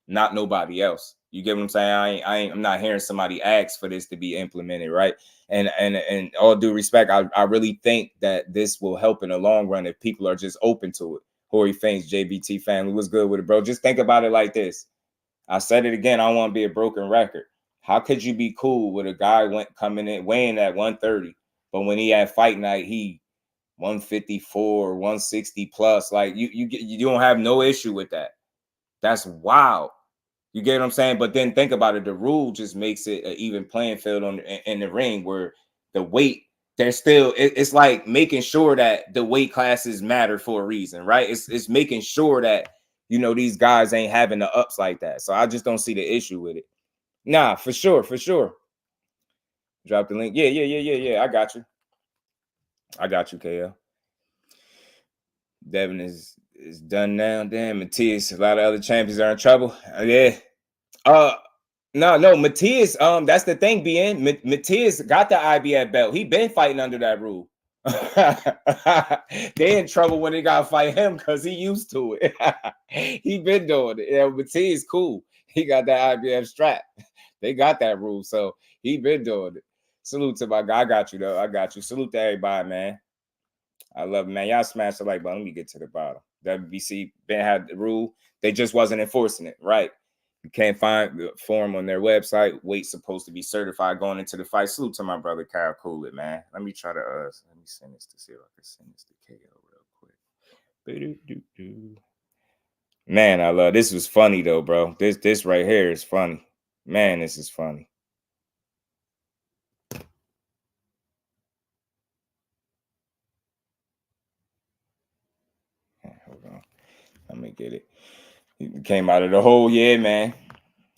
D: nobody else. You get what I'm saying? I'm not hearing somebody ask for this to be implemented, right? And all due respect, I really think that this will help in the long run if people are just open to it. Corey Faints, JBT family, what's good with it, bro? Just think about it like this. I said it again. I don't want to be a broken record. How could you be cool with a guy coming in weighing at 130, but when he had fight night, he 154, 160 plus? Like you don't have no issue with that. That's wild. You get what I'm saying? But then think about it. The rule just makes it an even playing field in the ring where the weight, there's still, it's like making sure that the weight classes matter for a reason, right? It's making sure that, these guys ain't having the ups like that. So I just don't see the issue with it. Nah, for sure. Drop the link. Yeah. I got you, KL. Devin is done now. Damn, Matias, a lot of other champions are in trouble. Yeah. No, Matias, that's the thing, BN. Matias got the IBF belt. He been fighting under that rule. They in trouble when they gotta fight him because he used to it. He been doing it. Yeah, Matias cool. He got that IBF strap. They got that rule, so he been doing it. Salute to my guy. I got you, though. I got you. Salute to everybody, man. I love it, man. Y'all smash the like button. Let me get to the bottom. WBC been had the rule. They just wasn't enforcing it, right? You can't find the form on their website. Weight's supposed to be certified going into the fight. Salute to my brother Kyle Coolett, man. Let me try to let me send this to see if I can send this to KO real quick. Man, I love this. Was funny though, bro. This right here is funny. Man, this is funny. Hold on. Let me get it. It came out of the hole, yeah, man.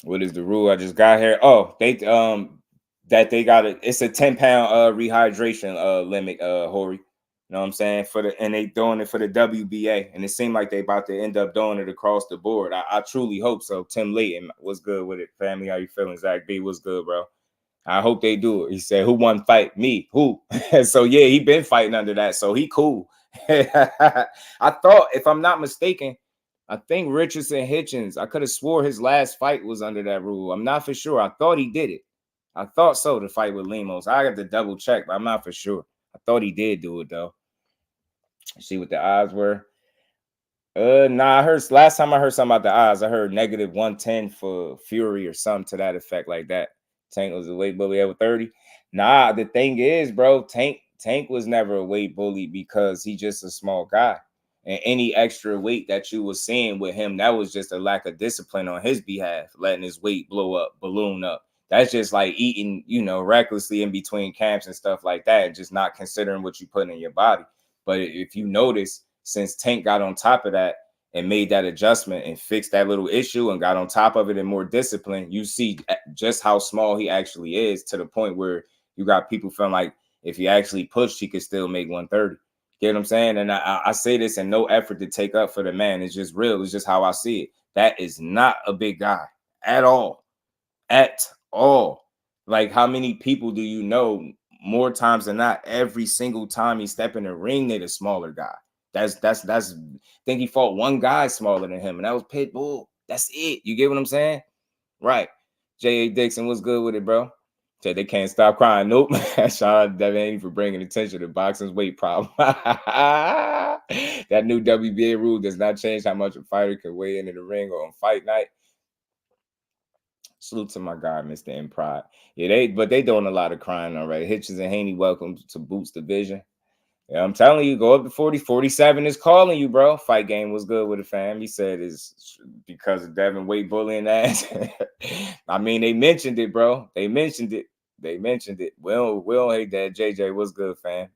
D: What is the rule? I just got here. Oh, they they got it. It's a 10-pound rehydration limit, Hori. You know what I'm saying? And they doing it for the WBA, and it seemed like they about to end up doing it across the board. I truly hope so. Tim Layton, what's good with it, family? How you feeling? Zach B, what's good, bro? I hope they do it. He said, "Who won fight? Me. Who?" So yeah, he been fighting under that, so he cool. I thought, if I'm not mistaken, I think Richardson Hitchens, I could have swore his last fight was under that rule. I'm not for sure. I thought he did it. I thought so, the fight with Lemos. I got to double check, but I'm not for sure. I thought he did do it, though. See what the odds were. Nah, I heard last time I heard something about the odds, I heard -110 for Fury or something to that effect like that. Tank was a weight bully over 30. Nah, the thing is, bro, Tank was never a weight bully because he's just a small guy. And any extra weight that you were seeing with him, that was just a lack of discipline on his behalf, letting his weight blow up, balloon up. That's just like eating, recklessly in between camps and stuff like that, and just not considering what you put in your body. But if you notice, since Tank got on top of that and made that adjustment and fixed that little issue and got on top of it and more discipline, you see just how small he actually is, to the point where you got people feeling like if he actually pushed, he could still make 130. Get what I'm saying? And I say this in no effort to take up for the man. It's just real. It's just how I see it. That is not a big guy at all. at all. Like, how many people do you know more times than not, every single time he step in the ring, they the smaller guy? That's I think he fought one guy smaller than him, and that was Pitbull. That's it. You get what I'm saying? Right. J.A. Dixon, what's good with it, bro? Said they can't stop crying. Nope. Shout out to Devin for bringing attention to boxing's weight problem. That new WBA rule does not change how much a fighter can weigh in the ring or on fight night. Salute to my guy, Mr. M Pride. Yeah, they doing a lot of crying already. Hitchens and Haney, welcome to Boots Division. Yeah, I'm telling you, go up to 40. 47 is calling you, bro. Fight game was good with the fam. He said it's because of Devin weight bullying ass. I mean, they mentioned it, bro. They mentioned it. We don't hate that. JJ, what's good, fam?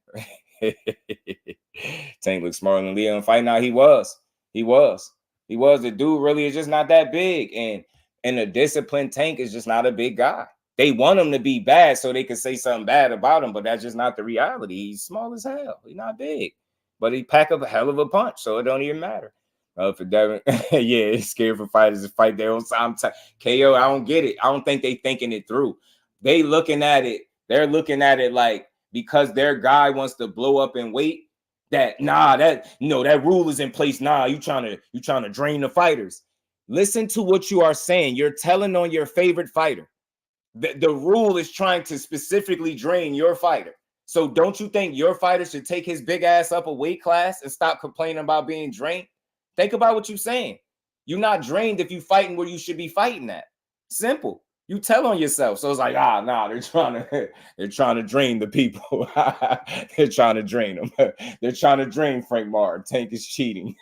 D: Tank looks smarter than Leo in fight now. He was. The dude really is just not that big. And a disciplined Tank is just not a big guy. They want him to be bad so they can say something bad about him, but that's just not the reality. He's small as hell. He's not big, but he pack up a hell of a punch, so it don't even matter. For Devin, yeah, he's scared for fighters to fight their own time. KO, I don't get it. I don't think they thinking it through. They're looking at it like because their guy wants to blow up in weight, that rule is in place. You trying to drain the fighters. Listen to what you are saying. You're telling on your favorite fighter. The rule is trying to specifically drain your fighter. So don't you think your fighter should take his big ass up a weight class and stop complaining about being drained? Think about what you're saying. You're not drained if you're fighting where you should be fighting at. Simple. You tell on yourself. So it's like, they're trying to drain the people. They're trying to drain them. They're trying to drain Frank Martin. Tank is cheating.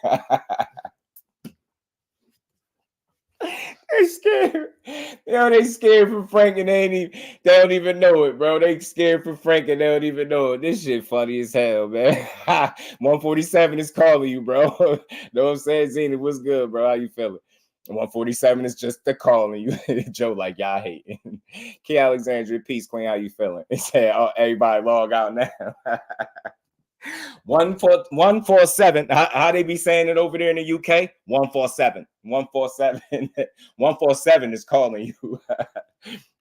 D: They scared. They scared for Frank and they don't even know it, bro. They scared for Frank and they don't even know it. This shit funny as hell, man. 147 is calling you, bro. Know what I'm saying? Zenith, what's good, bro? How you feeling? 147 is just the calling you. Joe, like, y'all hating. Key Alexandria, peace, Queen, how you feeling? It said, everybody log out now. 147. How they be saying it over there in the UK? 147. 147 is calling you.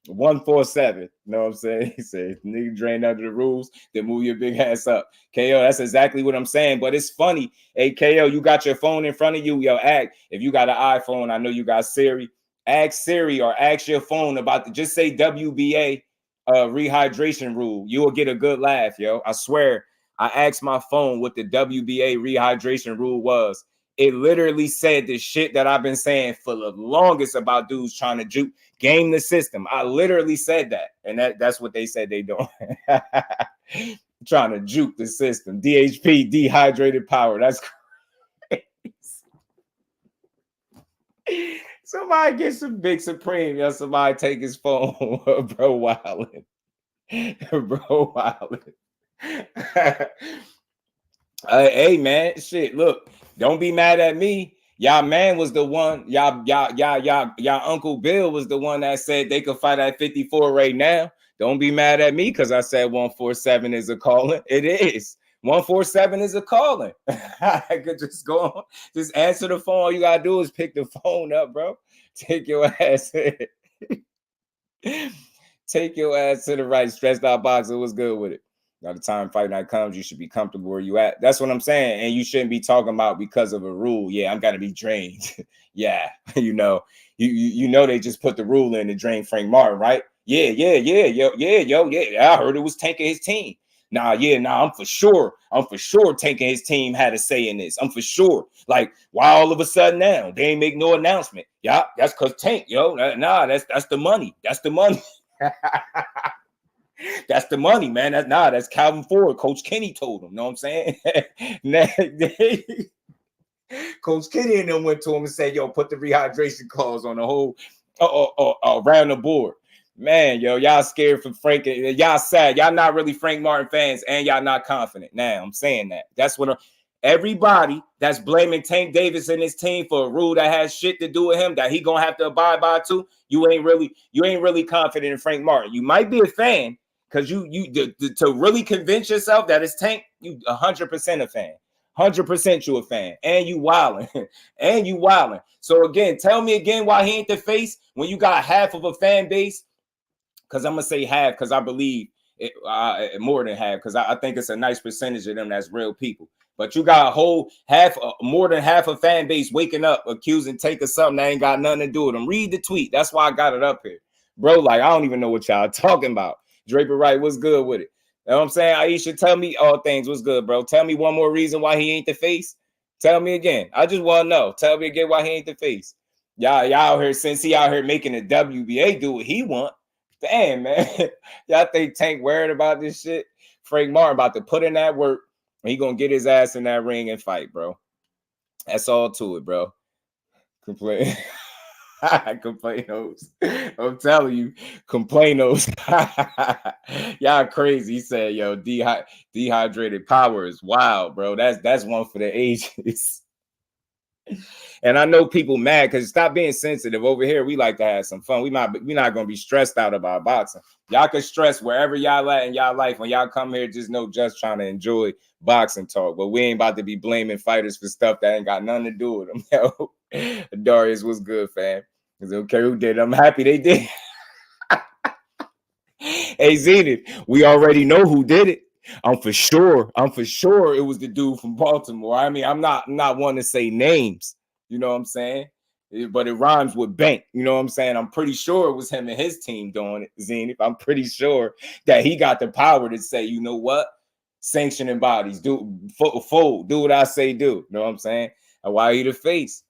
D: 147. Know what I'm saying? He said, nigga drain under the rules, then move your big ass up. KO, that's exactly what I'm saying. But it's funny. Hey, KO, you got your phone in front of you. Yo, if you got an iPhone, I know you got Siri. Ask Siri or ask your phone about just say WBA rehydration rule. You will get a good laugh, yo. I swear. I asked my phone what the WBA rehydration rule was. It literally said the shit that I've been saying for the longest about dudes trying to game the system. I literally said that. And that's what they said they doing. Trying to juke the system. DHP, dehydrated power. That's crazy. Somebody get some big Supreme. Yo, somebody take his phone. Bro, wildin'. Bro, wildin'. Hey man, shit, look, don't be mad at me. Y'all man was the one, y'all Uncle Bill was the one that said they could fight at 54 right now. Don't be mad at me because I said 147 is a calling. It is. 147 is a calling. I could just go on, just answer the phone. All you gotta do is pick the phone up, bro. Take your ass in. Take your ass to the right. Stressed out boxer was good with it. By the time fight night comes, you should be comfortable where you at. That's what I'm saying. And you shouldn't be talking about because of a rule. Yeah, I'm gonna be drained. Yeah, you know they just put the rule in to drain Frank Martin, right? Yeah. I heard it was tanking his team. I'm for sure tanking his team had a say in this. I'm for sure. Like, why all of a sudden now they ain't make no announcement? Yeah, that's because Tank, yo. That's the money. That's the money. That's the money, man. That's Calvin Ford. Coach Kenny told him. Know what I'm saying? Coach Kenny and them went to him and said, yo, put the rehydration clause on the whole around the board. Man, yo, y'all scared for Frank. Y'all sad. Y'all not really Frank Martin fans, and y'all not confident. Now, I'm saying that. That's what everybody that's blaming Tank Davis and his team for a rule that has shit to do with him that he gonna have to abide by too. You ain't really confident in Frank Martin. You might be a fan. Because you to really convince yourself that it's Tank, you 100% a fan. 100% you a fan. And you wilding. And you wilding. So again, tell me again why he ain't the face when you got half of a fan base. Because I'm going to say half because I believe it, more than half, because I think it's a nice percentage of them that's real people. But you got a whole half, more than half a fan base waking up accusing Take of something that ain't got nothing to do with them. Read the tweet. That's why I got it up here. Bro, like, I don't even know what y'all talking about. Draper Wright, what's good with it? You know what I'm saying? Aisha, tell me all things. What's good, bro? Tell me one more reason why he ain't the face. Tell me again. I just want to know. Tell me again why he ain't the face. Y'all out here, since he out here making the WBA do what he want. Damn, man. Y'all think Tank worried about this shit? Frank Martin about to put in that work. He gonna get his ass in that ring and fight, bro. That's all to it, bro. Complain. Complainos. I'm telling you, complainos. Y'all crazy. He said, yo, dehydrated power is wild, bro. That's one for the ages. And I know people mad because stop being sensitive. Over here, we like to have some fun. We're not going to be stressed out about boxing. Y'all can stress wherever y'all at in y'all life. When y'all come here, just know just trying to enjoy boxing talk. But we ain't about to be blaming fighters for stuff that ain't got nothing to do with them. Yo, Darius, what's good, fam? It's okay who did it. I'm happy they did. Hey, Zenith, we already know who did it. I'm for sure it was the dude from Baltimore. I mean, I'm not one to say names. You know what I'm saying? But it rhymes with bank. You know what I'm saying? I'm pretty sure it was him and his team doing it, Zenith. I'm pretty sure that he got the power to say, you know what? Sanctioning bodies, do what I say do. You know what I'm saying? And why he the face?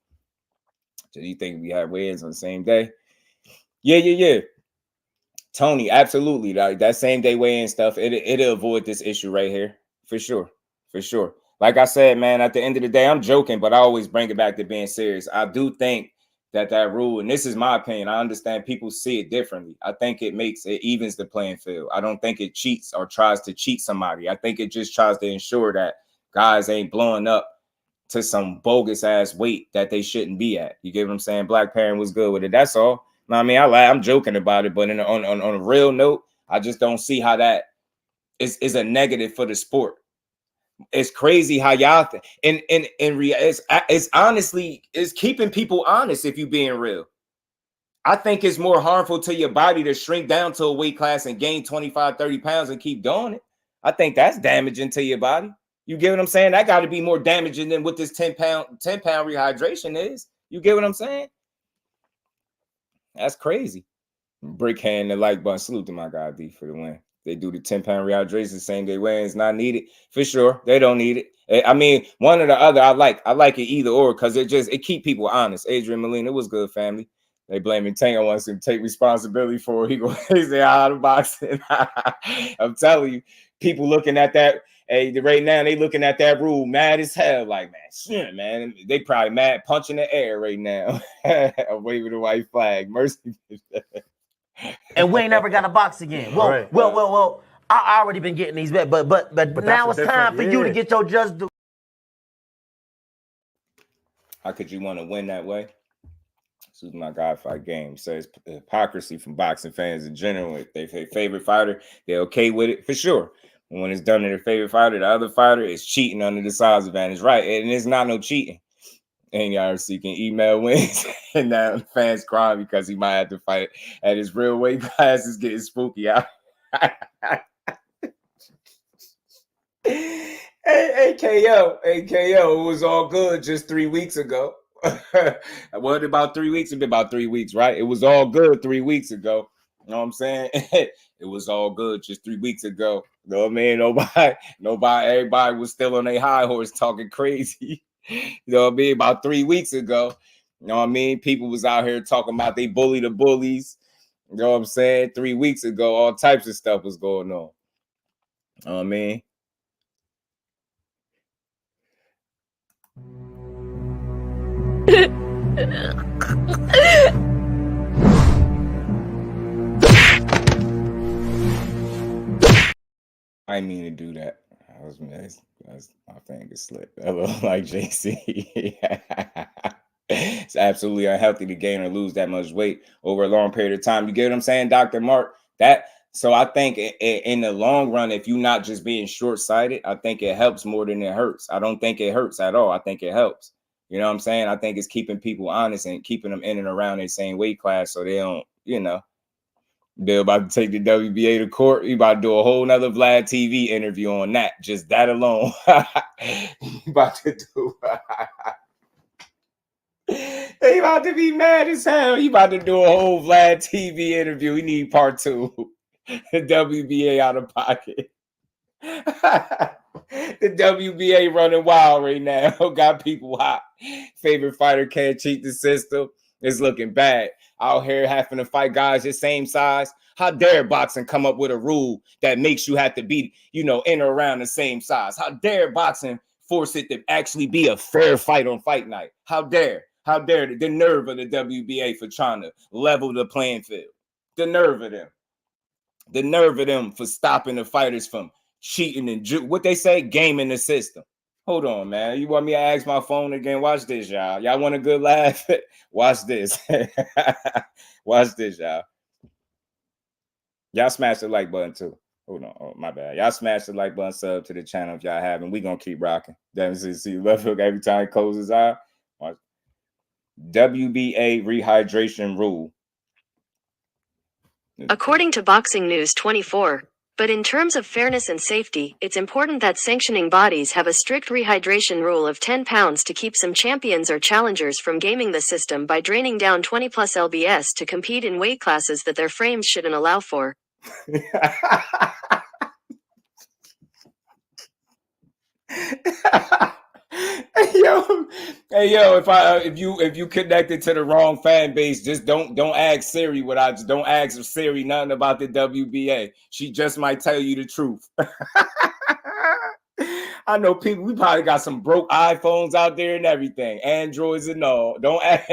D: Do you think we had weigh-ins on the same day? Yeah. Tony, absolutely. Like that same day weigh-in stuff, it'll avoid this issue right here. For sure. Like I said, man, at the end of the day, I'm joking, but I always bring it back to being serious. I do think that rule, and this is my opinion, I understand people see it differently. I think it evens the playing field. I don't think it cheats or tries to cheat somebody. I think it just tries to ensure that guys ain't blowing up to some bogus ass weight that they shouldn't be at. You get what I'm saying? Black Parent was good with it. That's all. I mean, I'm joking about it, but on a real note, I just don't see how that is a negative for the sport. It's crazy how y'all it's honestly it's keeping people honest if you being real. I think it's more harmful to your body to shrink down to a weight class and gain 25, 30 pounds and keep doing it. I think that's damaging to your body. You get what I'm saying? That got to be more damaging than what this 10-pound rehydration is. You get what I'm saying? That's crazy. Brick hand the like button. Salute to my guy D for the win. They do the 10-pound rehydration same day weigh is not needed. For sure. They don't need it. I mean, one or the other, I like it either or because it keep people honest. Adrian Molina, was good, family. They blaming Tango wants him to take responsibility for it. He say out of boxing. I'm telling you, people looking at that. Hey, right now they looking at that rule mad as hell. Like, man, shit, man. They probably mad punching the air right now. Waving the white flag. Mercy.
A: And we ain't never got a box again. Well, I already been getting these bets, but now it's time for you to get your just do.
D: How could you want to win that way? This is my God fight game. Says hypocrisy from boxing fans in general. If they favorite fighter, they're okay with it for sure. And when it's done to their favorite fighter, the other fighter is cheating under the size advantage, right? And it's not no cheating. And y'all are seeking email wins, and now fans crying because he might have to fight at his real weight class. Is getting spooky out. Hey, KO, it was all good just 3 weeks ago. What about 3 weeks? It's been about 3 weeks, right? It was all good 3 weeks ago. You know what I'm saying? It was all good just 3 weeks ago. You know what I mean? Nobody, everybody was still on their high horse talking crazy. You know what I mean? About 3 weeks ago. You know what I mean? People was out here talking about they bully the bullies. You know what I'm saying? 3 weeks ago, all types of stuff was going on. You know what I mean? I didn't mean to do that. That's my finger slipped. I look like JC. It's absolutely unhealthy to gain or lose that much weight over a long period of time. You get what I'm saying, Dr. Mark? So I think in the long run, if you're not just being short-sighted, I think it helps more than it hurts. I don't think it hurts at all. I think it helps. You know what I'm saying? I think it's keeping people honest and keeping them in and around their same weight class so they don't, they're about to take the WBA to court. You about to do a whole nother Vlad TV interview on that. Just that alone. You about to do they about to be mad as hell. You about to do a whole Vlad TV interview. We need part 2. The WBA out of pocket. The WBA running wild right now. Got people hot. Favorite fighter can't cheat the system. It's looking bad. Out here having to fight guys your same size. How dare boxing come up with a rule that makes you have to be, in or around the same size? How dare boxing force it to actually be a fair fight on fight night? How dare? How dare the nerve of the WBA for trying to level the playing field? The nerve of them. The nerve of them for stopping the fighters from cheating and what they say, gaming the system. Hold on, man. You want me to ask my phone again? Watch this, y'all. Y'all want a good laugh? Watch this. Watch this, y'all. Y'all smash the like button too. Hold on. Oh, my bad. Y'all smash the like button, sub to the channel if y'all haven't. We gonna keep rocking. See left hook every time it closes out. Watch. WBA rehydration rule.
B: According to Boxing News 24, but in terms of fairness and safety, it's important that sanctioning bodies have a strict rehydration rule of 10 pounds to keep some champions or challengers from gaming the system by draining down 20 plus lbs to compete in weight classes that their frames shouldn't allow for.
D: Hey yo, if you connected to the wrong fan base, just don't ask Siri don't ask Siri nothing about the WBA. She just might tell you the truth. I know people, we probably got some broke iPhones out there and everything, Androids and all. Don't ask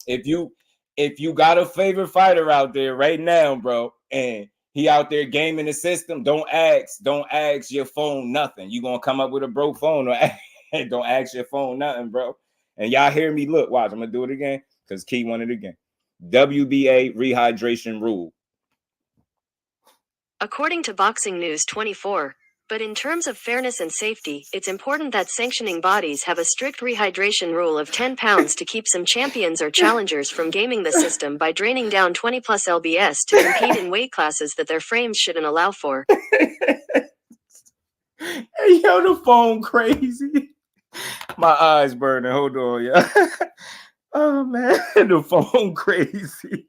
D: if you got a favorite fighter out there right now, bro, and he out there gaming the system, don't ask your phone nothing. You gonna come up with a broke phone or don't ask your phone nothing, bro. And y'all hear me? Look, watch. I'm gonna do it again because Key wanted it again. WBA rehydration rule.
B: According to Boxing News 24, but in terms of fairness and safety, it's important that sanctioning bodies have a strict rehydration rule of 10 pounds to keep some champions or challengers from gaming the system by draining down 20 plus lbs to compete in weight classes that their frames shouldn't allow for.
D: Hey, yo, the phone crazy. My eyes burning. Hold on, yeah. Oh man, the phone crazy.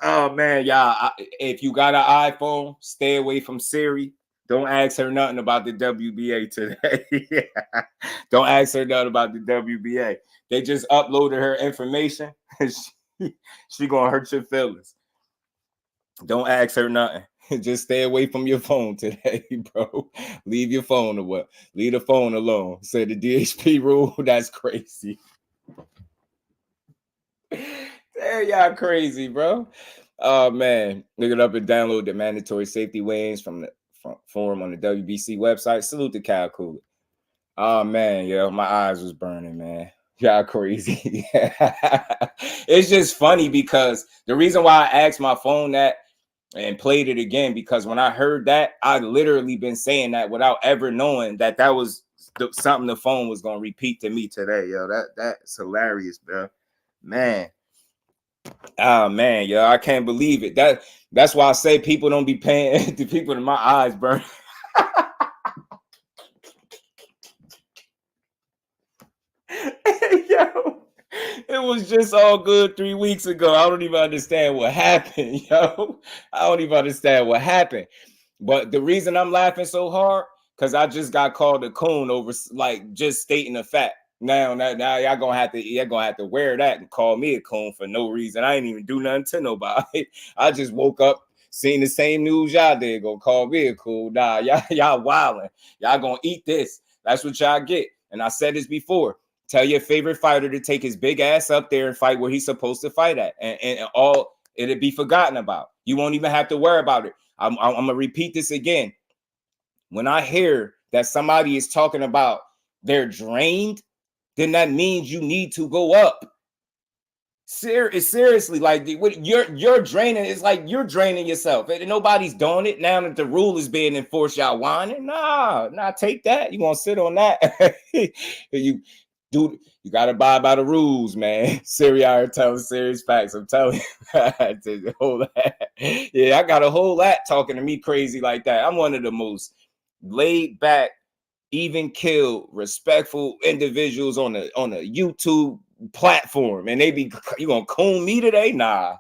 D: Oh man, y'all. If you got an iPhone, stay away from Siri. Don't ask her nothing about the WBA today. Yeah. Don't ask her nothing about the WBA. They just uploaded her information. She gonna hurt your feelings. Don't ask her nothing. Just stay away from your phone today, bro. Leave your phone away. Leave the phone alone. Say the DHP rule. That's crazy. Damn, y'all crazy, bro. Oh man, look it up and download the mandatory safety weigh-ins from the forum on the WBC website. Salute to Cal Cooley. Oh man, yo, my eyes was burning, man. Y'all crazy. It's just funny because the reason why I asked my phone that and played it again, because when I heard that, I literally been saying that without ever knowing that was something the phone was gonna repeat to me today. Yo, that's hilarious, bro. Man. Oh man, yo, I can't believe it. That's why I say people don't be paying to people in my eyes burn. Yo, it was just all good 3 weeks ago. I don't even understand what happened, yo. I don't even understand what happened. But the reason I'm laughing so hard, because I just got called a coon over like just stating a fact. Now y'all gonna have to wear that and call me a coon for no reason. I ain't even do nothing to nobody. I just woke up, seen the same news y'all did, gonna call me a coon. Nah, y'all wilding. Y'all gonna eat this. That's what y'all get. And I said this before. Tell your favorite fighter to take his big ass up there and fight where he's supposed to fight at, and all it'll be forgotten about. You won't even have to worry about it. I'm gonna repeat this again. When I hear that somebody is talking about they're drained, then that means you need to go up. Seriously, like you're draining. It's like you're draining yourself. And nobody's doing it now that the rule is being enforced. Y'all whining? Nah, take that. You gonna sit on that? You gotta abide by the rules, man. Siri out here telling serious facts. I'm telling you, hold that. Yeah, I got a whole lot talking to me crazy like that. I'm one of the most laid back, even killed, respectful individuals on a YouTube platform, and they be, you gonna coon me today? Nah,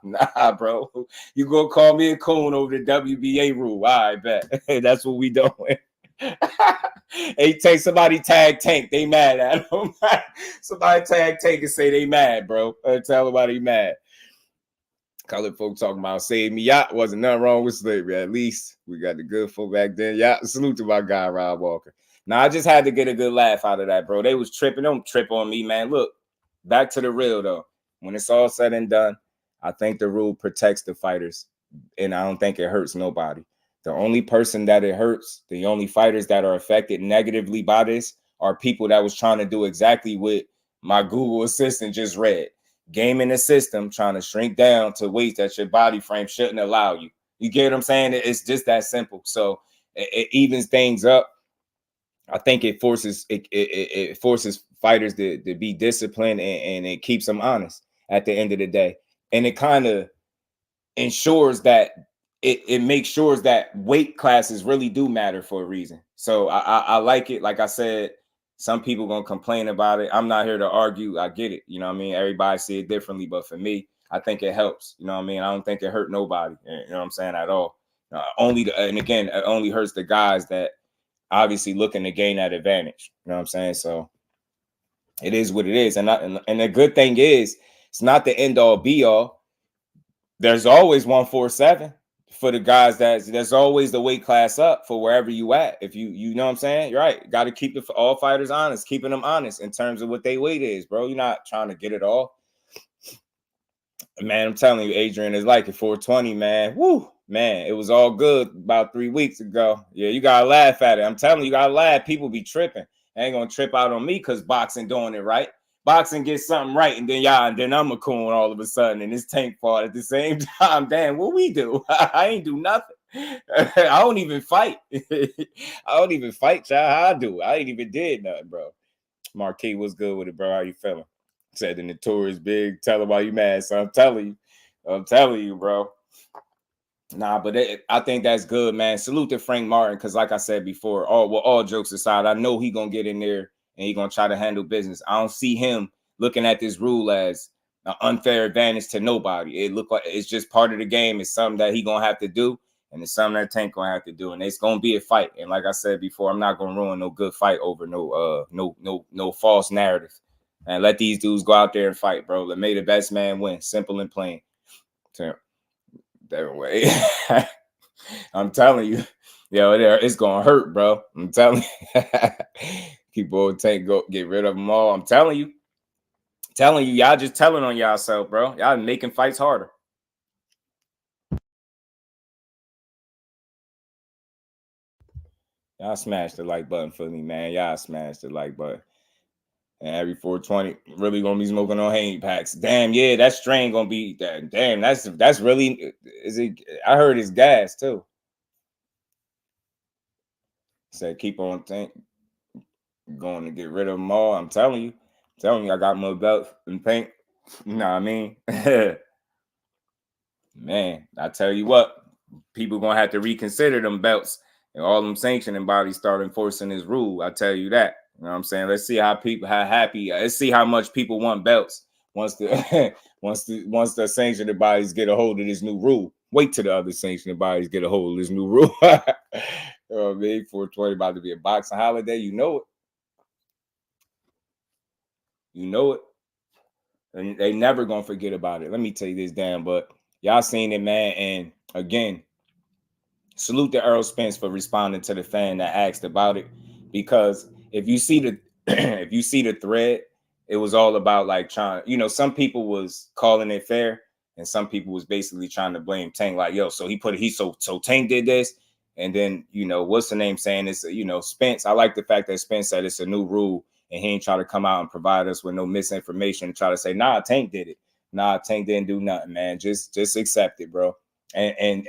D: bro. You gonna call me a coon over the WBA rule? I bet. That's what we doing. Hey, take somebody tag Tank. They mad at him. Somebody tag Tank and say they mad, bro. Tell everybody mad. Colored folk talking about save me. Yacht wasn't nothing wrong with slavery. At least we got the good folk back then. Yeah, salute to my guy Rob Walker. Now I just had to get a good laugh out of that, bro. They was tripping. Don't trip on me, man. Look, back to the real though. When it's all said and done, I think the rule protects the fighters, and I don't think it hurts nobody. The only person that it hurts, the only fighters that are affected negatively by this are people that was trying to do exactly what my Google Assistant just read. Gaming the system, trying to shrink down to weights that your body frame shouldn't allow you. You get what I'm saying? It's just that simple. So it evens things up. I think it forces fighters to be disciplined, and it keeps them honest at the end of the day. And it kind of ensures that it makes sure that weight classes really do matter for a reason. So I like it. Like I said, some people gonna complain about it. I'm not here to argue. I get it. You know what I mean? Everybody see it differently, but for me, I think it helps. You know what I mean? I don't think it hurt nobody. You know what I'm saying? At all. And again, it only hurts the guys that obviously looking to gain that advantage. You know what I'm saying? So it is what it is. And the good thing is, it's not the end all be all. There's always 147 for the guys. There's always the weight class up for wherever you at. If you know what I'm saying? You're right. Got to keep all fighters honest, keeping them honest in terms of what their weight is, bro. You're not trying to get it all. Man, I'm telling you, Adrian is like it 420, man. Woo, man, it was all good about 3 weeks ago. Yeah, you gotta laugh at it. I'm telling you, you gotta laugh. People be tripping. They ain't gonna trip out on me because boxing doing it right. Boxing gets something right, and then I'm a coon all of a sudden, and it's Tank fault at the same time. Damn, what we do? I ain't do nothing. I don't even fight. I don't even fight, child. How I do? I ain't even did nothing, bro. Marquis, what's good with it, bro? How you feeling? Said the notorious big. Tell him why you mad. So I'm telling you, bro. Nah, but I think that's good, man. Salute to Frank Martin, because like I said before, all jokes aside, I know he gonna get in there and he gonna try to handle business. I don't see him looking at this rule as an unfair advantage to nobody. It look like it's just part of the game. It's something that he gonna have to do, and it's something that Tank gonna have to do, and it's gonna be a fight. And like I said before, I'm not gonna ruin no good fight over no false narrative. And let these dudes go out there and fight, bro. May the best man win. Simple and plain. So, that way. I'm telling you, it's gonna hurt, bro. I'm telling you. People go get rid of them all. I'm telling you, y'all just telling on y'allself, bro. Y'all making fights harder. Y'all smash the like button for me, man. Y'all smash the like button. And every 420 really gonna be smoking on Haney packs. Damn, yeah, that strain gonna be that. Damn, that's really is it? I heard it's gas too. Said keep on going to get rid of them all. I'm telling you, I got more belts than Paint. You know what I mean? Man, I tell you what, people gonna have to reconsider them belts, and all them sanctioning bodies start enforcing this rule. I tell you that. You know what I'm saying? Let's see how happy. Let's see how much people want belts once the sanctioning bodies get a hold of this new rule. Wait till the other sanctioning bodies get a hold of this new rule. Oh, man, 420 about to be a boxing holiday. You know it. You know it. And they never gonna forget about it. Let me tell you this, damn. But y'all seen it, man. And again, salute to Earl Spence for responding to the fan that asked about it, because if you see the thread, it was all about like trying, some people was calling it fair and some people was basically trying to blame Tank, like, yo, so so Tank did this. And then, what's the name saying it's, Spence. I like the fact that Spence said it's a new rule and he ain't try to come out and provide us with no misinformation and try to say, nah, Tank did it. Nah, Tank didn't do nothing, man. Just accept it, bro. And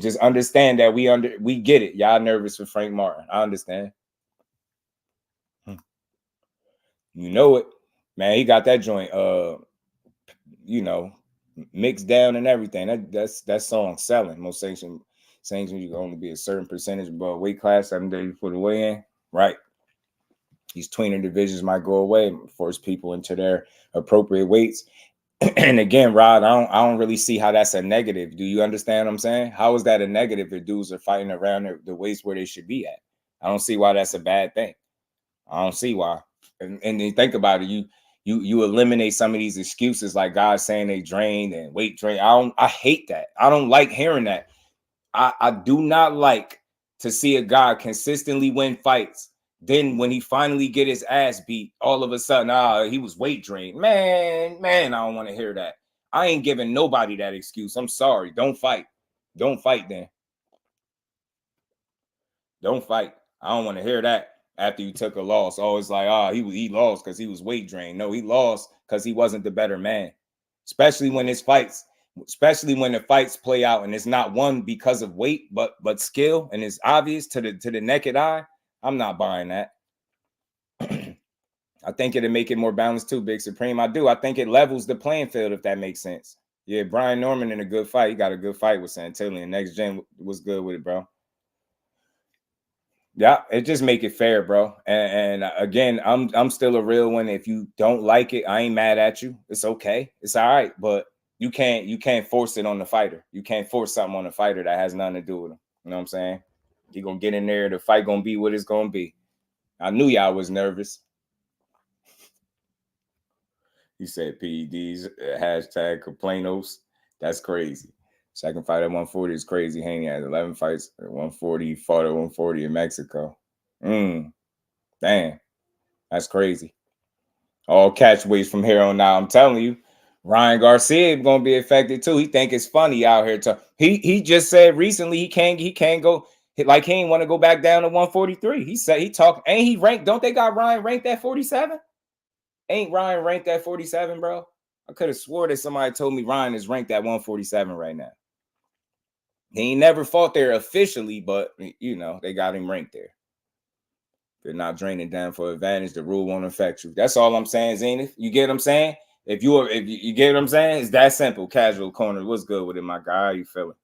D: just understand that we get it. Y'all nervous for Frank Martin. I understand. You know it, man. He got that joint, mixed down and everything. That song selling. Most sanctions you can only be a certain percentage above weight class 7 days before the weigh-in. Right. These tweener divisions might go away, force people into their appropriate weights. And again, Rod, I don't really see how that's a negative. Do you understand what I'm saying? How is that a negative if dudes are fighting around the weights where they should be at? I don't see why that's a bad thing. I don't see why. And then think about it. You eliminate some of these excuses like guys saying they drained and weight drain. I hate that. I don't like hearing that. I do not like to see a guy consistently win fights. Then when he finally get his ass beat, all of a sudden, he was weight drained. Man, I don't want to hear that. I ain't giving nobody that excuse. I'm sorry. Don't fight. Don't fight then. Don't fight. I don't want to hear that after you took a loss. Oh, it's like, he lost because he was weight drained. No, he lost because he wasn't the better man. Especially when the fights play out and it's not won because of weight, but skill, and it's obvious to the naked eye. I'm not buying that. I think it'll make it more balanced too, Big Supreme. I do. I think it levels the playing field, if that makes sense. Yeah, Brian Norman in a good fight. He got a good fight with Santillan. Next Gen was good with it, bro. Yeah, it just make it fair, bro. And again, I'm still a real one. If you don't like it, I ain't mad at you. It's okay. It's all right. But you can't force it on the fighter. You can't force something on the fighter that has nothing to do with him. You know what I'm saying? He gonna get in there. The fight gonna be what it's gonna be. I knew y'all was nervous. He said PEDs, hashtag complainos. That's crazy. Second fight at 140 is crazy. Haney had 11 fights at 140. Fought at 140 in Mexico. Damn. That's crazy. All catch weights from here on out. I'm telling you, Ryan Garcia is gonna be affected too. He think it's funny out here. He just said recently he can't go. Like he ain't want to go back down to 143. He said he talked. Ain't he ranked? Don't they got Ryan ranked at 47? Ain't Ryan ranked at 47, bro? I could have swore that somebody told me Ryan is ranked at 147 right now. He ain't never fought there officially, but they got him ranked there. They're not draining down for advantage. The rule won't affect you. That's all I'm saying, Zenith. You get what I'm saying? If you get what I'm saying, it's that simple. Casual corner. What's good with it, my guy? How you feeling?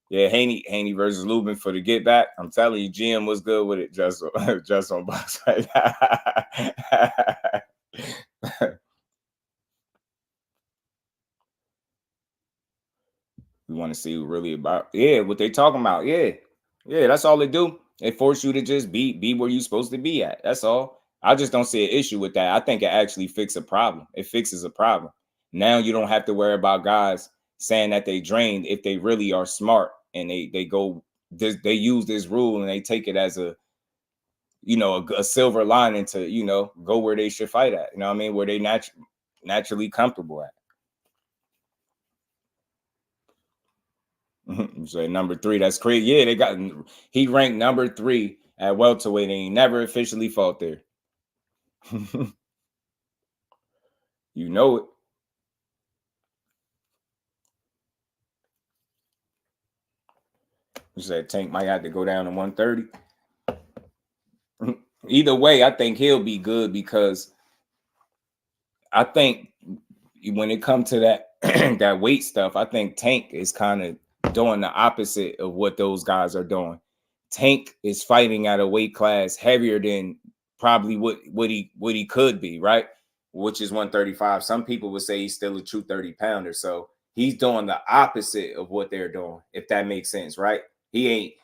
D: Yeah, Haney versus Lubin for the get back. I'm telling you, GM was good with it. Just on box right now. We want to see really about. Yeah, what they talking about. Yeah, that's all they do. They force you to just be where you're supposed to be at. That's all. I just don't see an issue with that. I think it actually fixes a problem. It fixes a problem. Now you don't have to worry about guys saying that they drained if they really are smart and they use this rule and they take it as a silver lining to go where they should fight at. You know what I mean? Where they naturally comfortable at. So number 3, that's crazy. Yeah, he ranked number 3 at welterweight and he never officially fought there. You know it. You said Tank might have to go down to 130. Either way, I think he'll be good because I think when it comes to that that weight stuff, I think Tank is kind of doing the opposite of what those guys are doing. Tank is fighting at a weight class heavier than probably what he could be, right? Which is 135. Some people would say he's still a true 30-pounder. So he's doing the opposite of what they're doing, if that makes sense, right? He ain't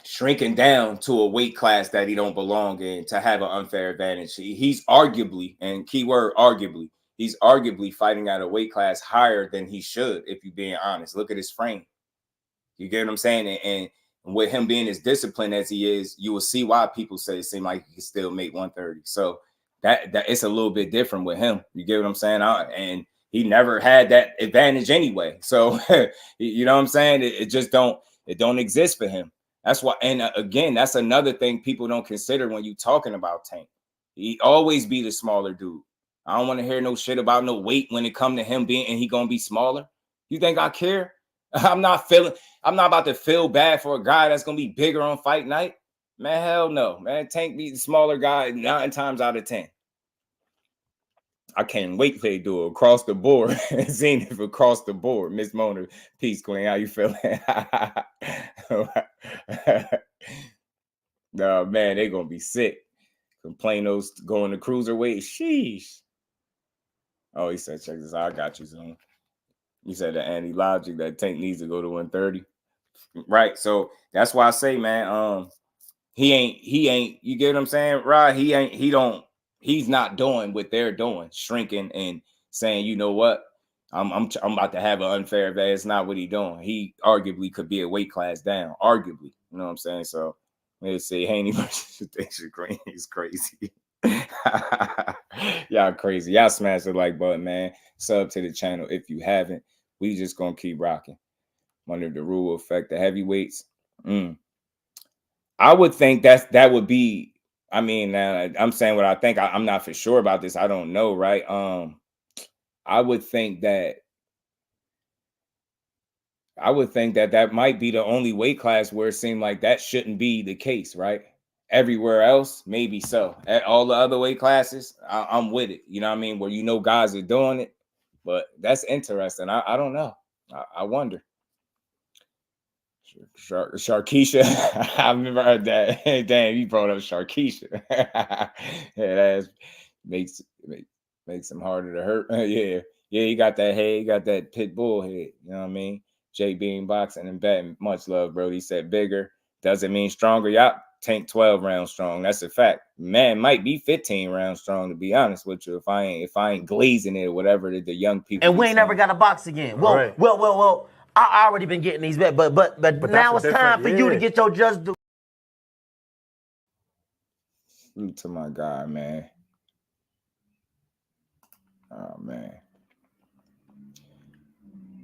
D: shrinking down to a weight class that he don't belong in to have an unfair advantage. He's arguably, and keyword arguably, he's arguably fighting at a weight class higher than he should, if you're being honest. Look at his frame. You get what I'm saying? And with him being as disciplined as he is, you will see why people say it seems like he can still make 130. So that it's a little bit different with him. You get what I'm saying? And he never had that advantage anyway. So you know what I'm saying? It just don't exist for him. That's why. And again, that's another thing people don't consider when you're talking about Tank. He always be the smaller dude. I don't want to hear no shit about no weight when it come to him being and he gonna be smaller. You think I care? I'm not about to feel bad for a guy that's gonna be bigger on fight night. Man, hell no. Man, Tank be the smaller guy 9 times out of 10. I can't wait till they do it across the board. Zenith across the board. Miss Mona, peace, Queen. How you feeling? No, man, they gonna be sick. Complain-O's going to cruiserweight. Sheesh. Oh, he said, check this out. I got you, Zoom. You said the anti-logic that Tank needs to go to 130. Right. So that's why I say, man, he ain't, you get what I'm saying? Right. He's not doing what they're doing, shrinking and saying, you know what? I'm about to have an unfair advantage. It's not what he's doing. He arguably could be a weight class down. Arguably. You know what I'm saying? So let's say Haney versus Deja Green is crazy. Y'all crazy. Y'all smash the like button, man. Sub to the channel if you haven't. We just gonna keep rocking. Under the rule affect the heavyweights. I would think that would be. I mean, I'm saying what I think. I'm not for sure about this. I don't know, right? I would think that that might be the only weight class where it seemed like that shouldn't be the case, right? Everywhere else, maybe so. At all the other weight classes, I'm with it. You know what I mean? Where guys are doing it, but that's interesting. I don't know. I wonder. Sharkeisha, I've never heard that. Damn, you brought up Sharkeisha. Yeah, that makes him harder to hurt. Yeah, he got that head, he got that pit bull head. You know what I mean? J Bean boxing and betting. Much love, bro. He said bigger doesn't mean stronger. Y'all Tank 12 rounds strong. That's a fact. Man, might be 15 rounds strong, to be honest with you. If I ain't glazing it or whatever the young people.
A: And we ain't never got to box again. Well, right. well. I already been getting these bets, but now it's time for you to get your just do.
D: To my guy, man. Oh man.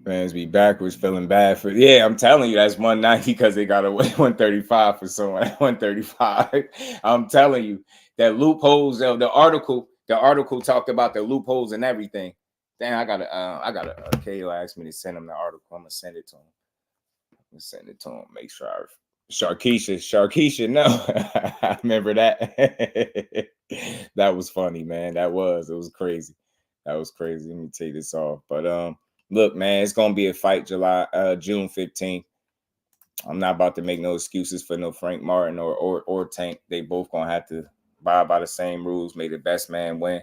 D: Fans be backwards, feeling bad for. Yeah, I'm telling you, that's 190 because they got away 135 for someone. 135. I'm telling you that loopholes of the article. The article talked about the loopholes and everything. Damn, I gotta. KO asked me to send him the article. I'm gonna send it to him. Make sure Sharkeisha, no. I remember that. That was funny, man. It was crazy. That was crazy. Let me take this off. But look, man, it's gonna be a fight June 15th. I'm not about to make no excuses for no Frank Martin or Tank. They both gonna have to abide by the same rules. May the best man win.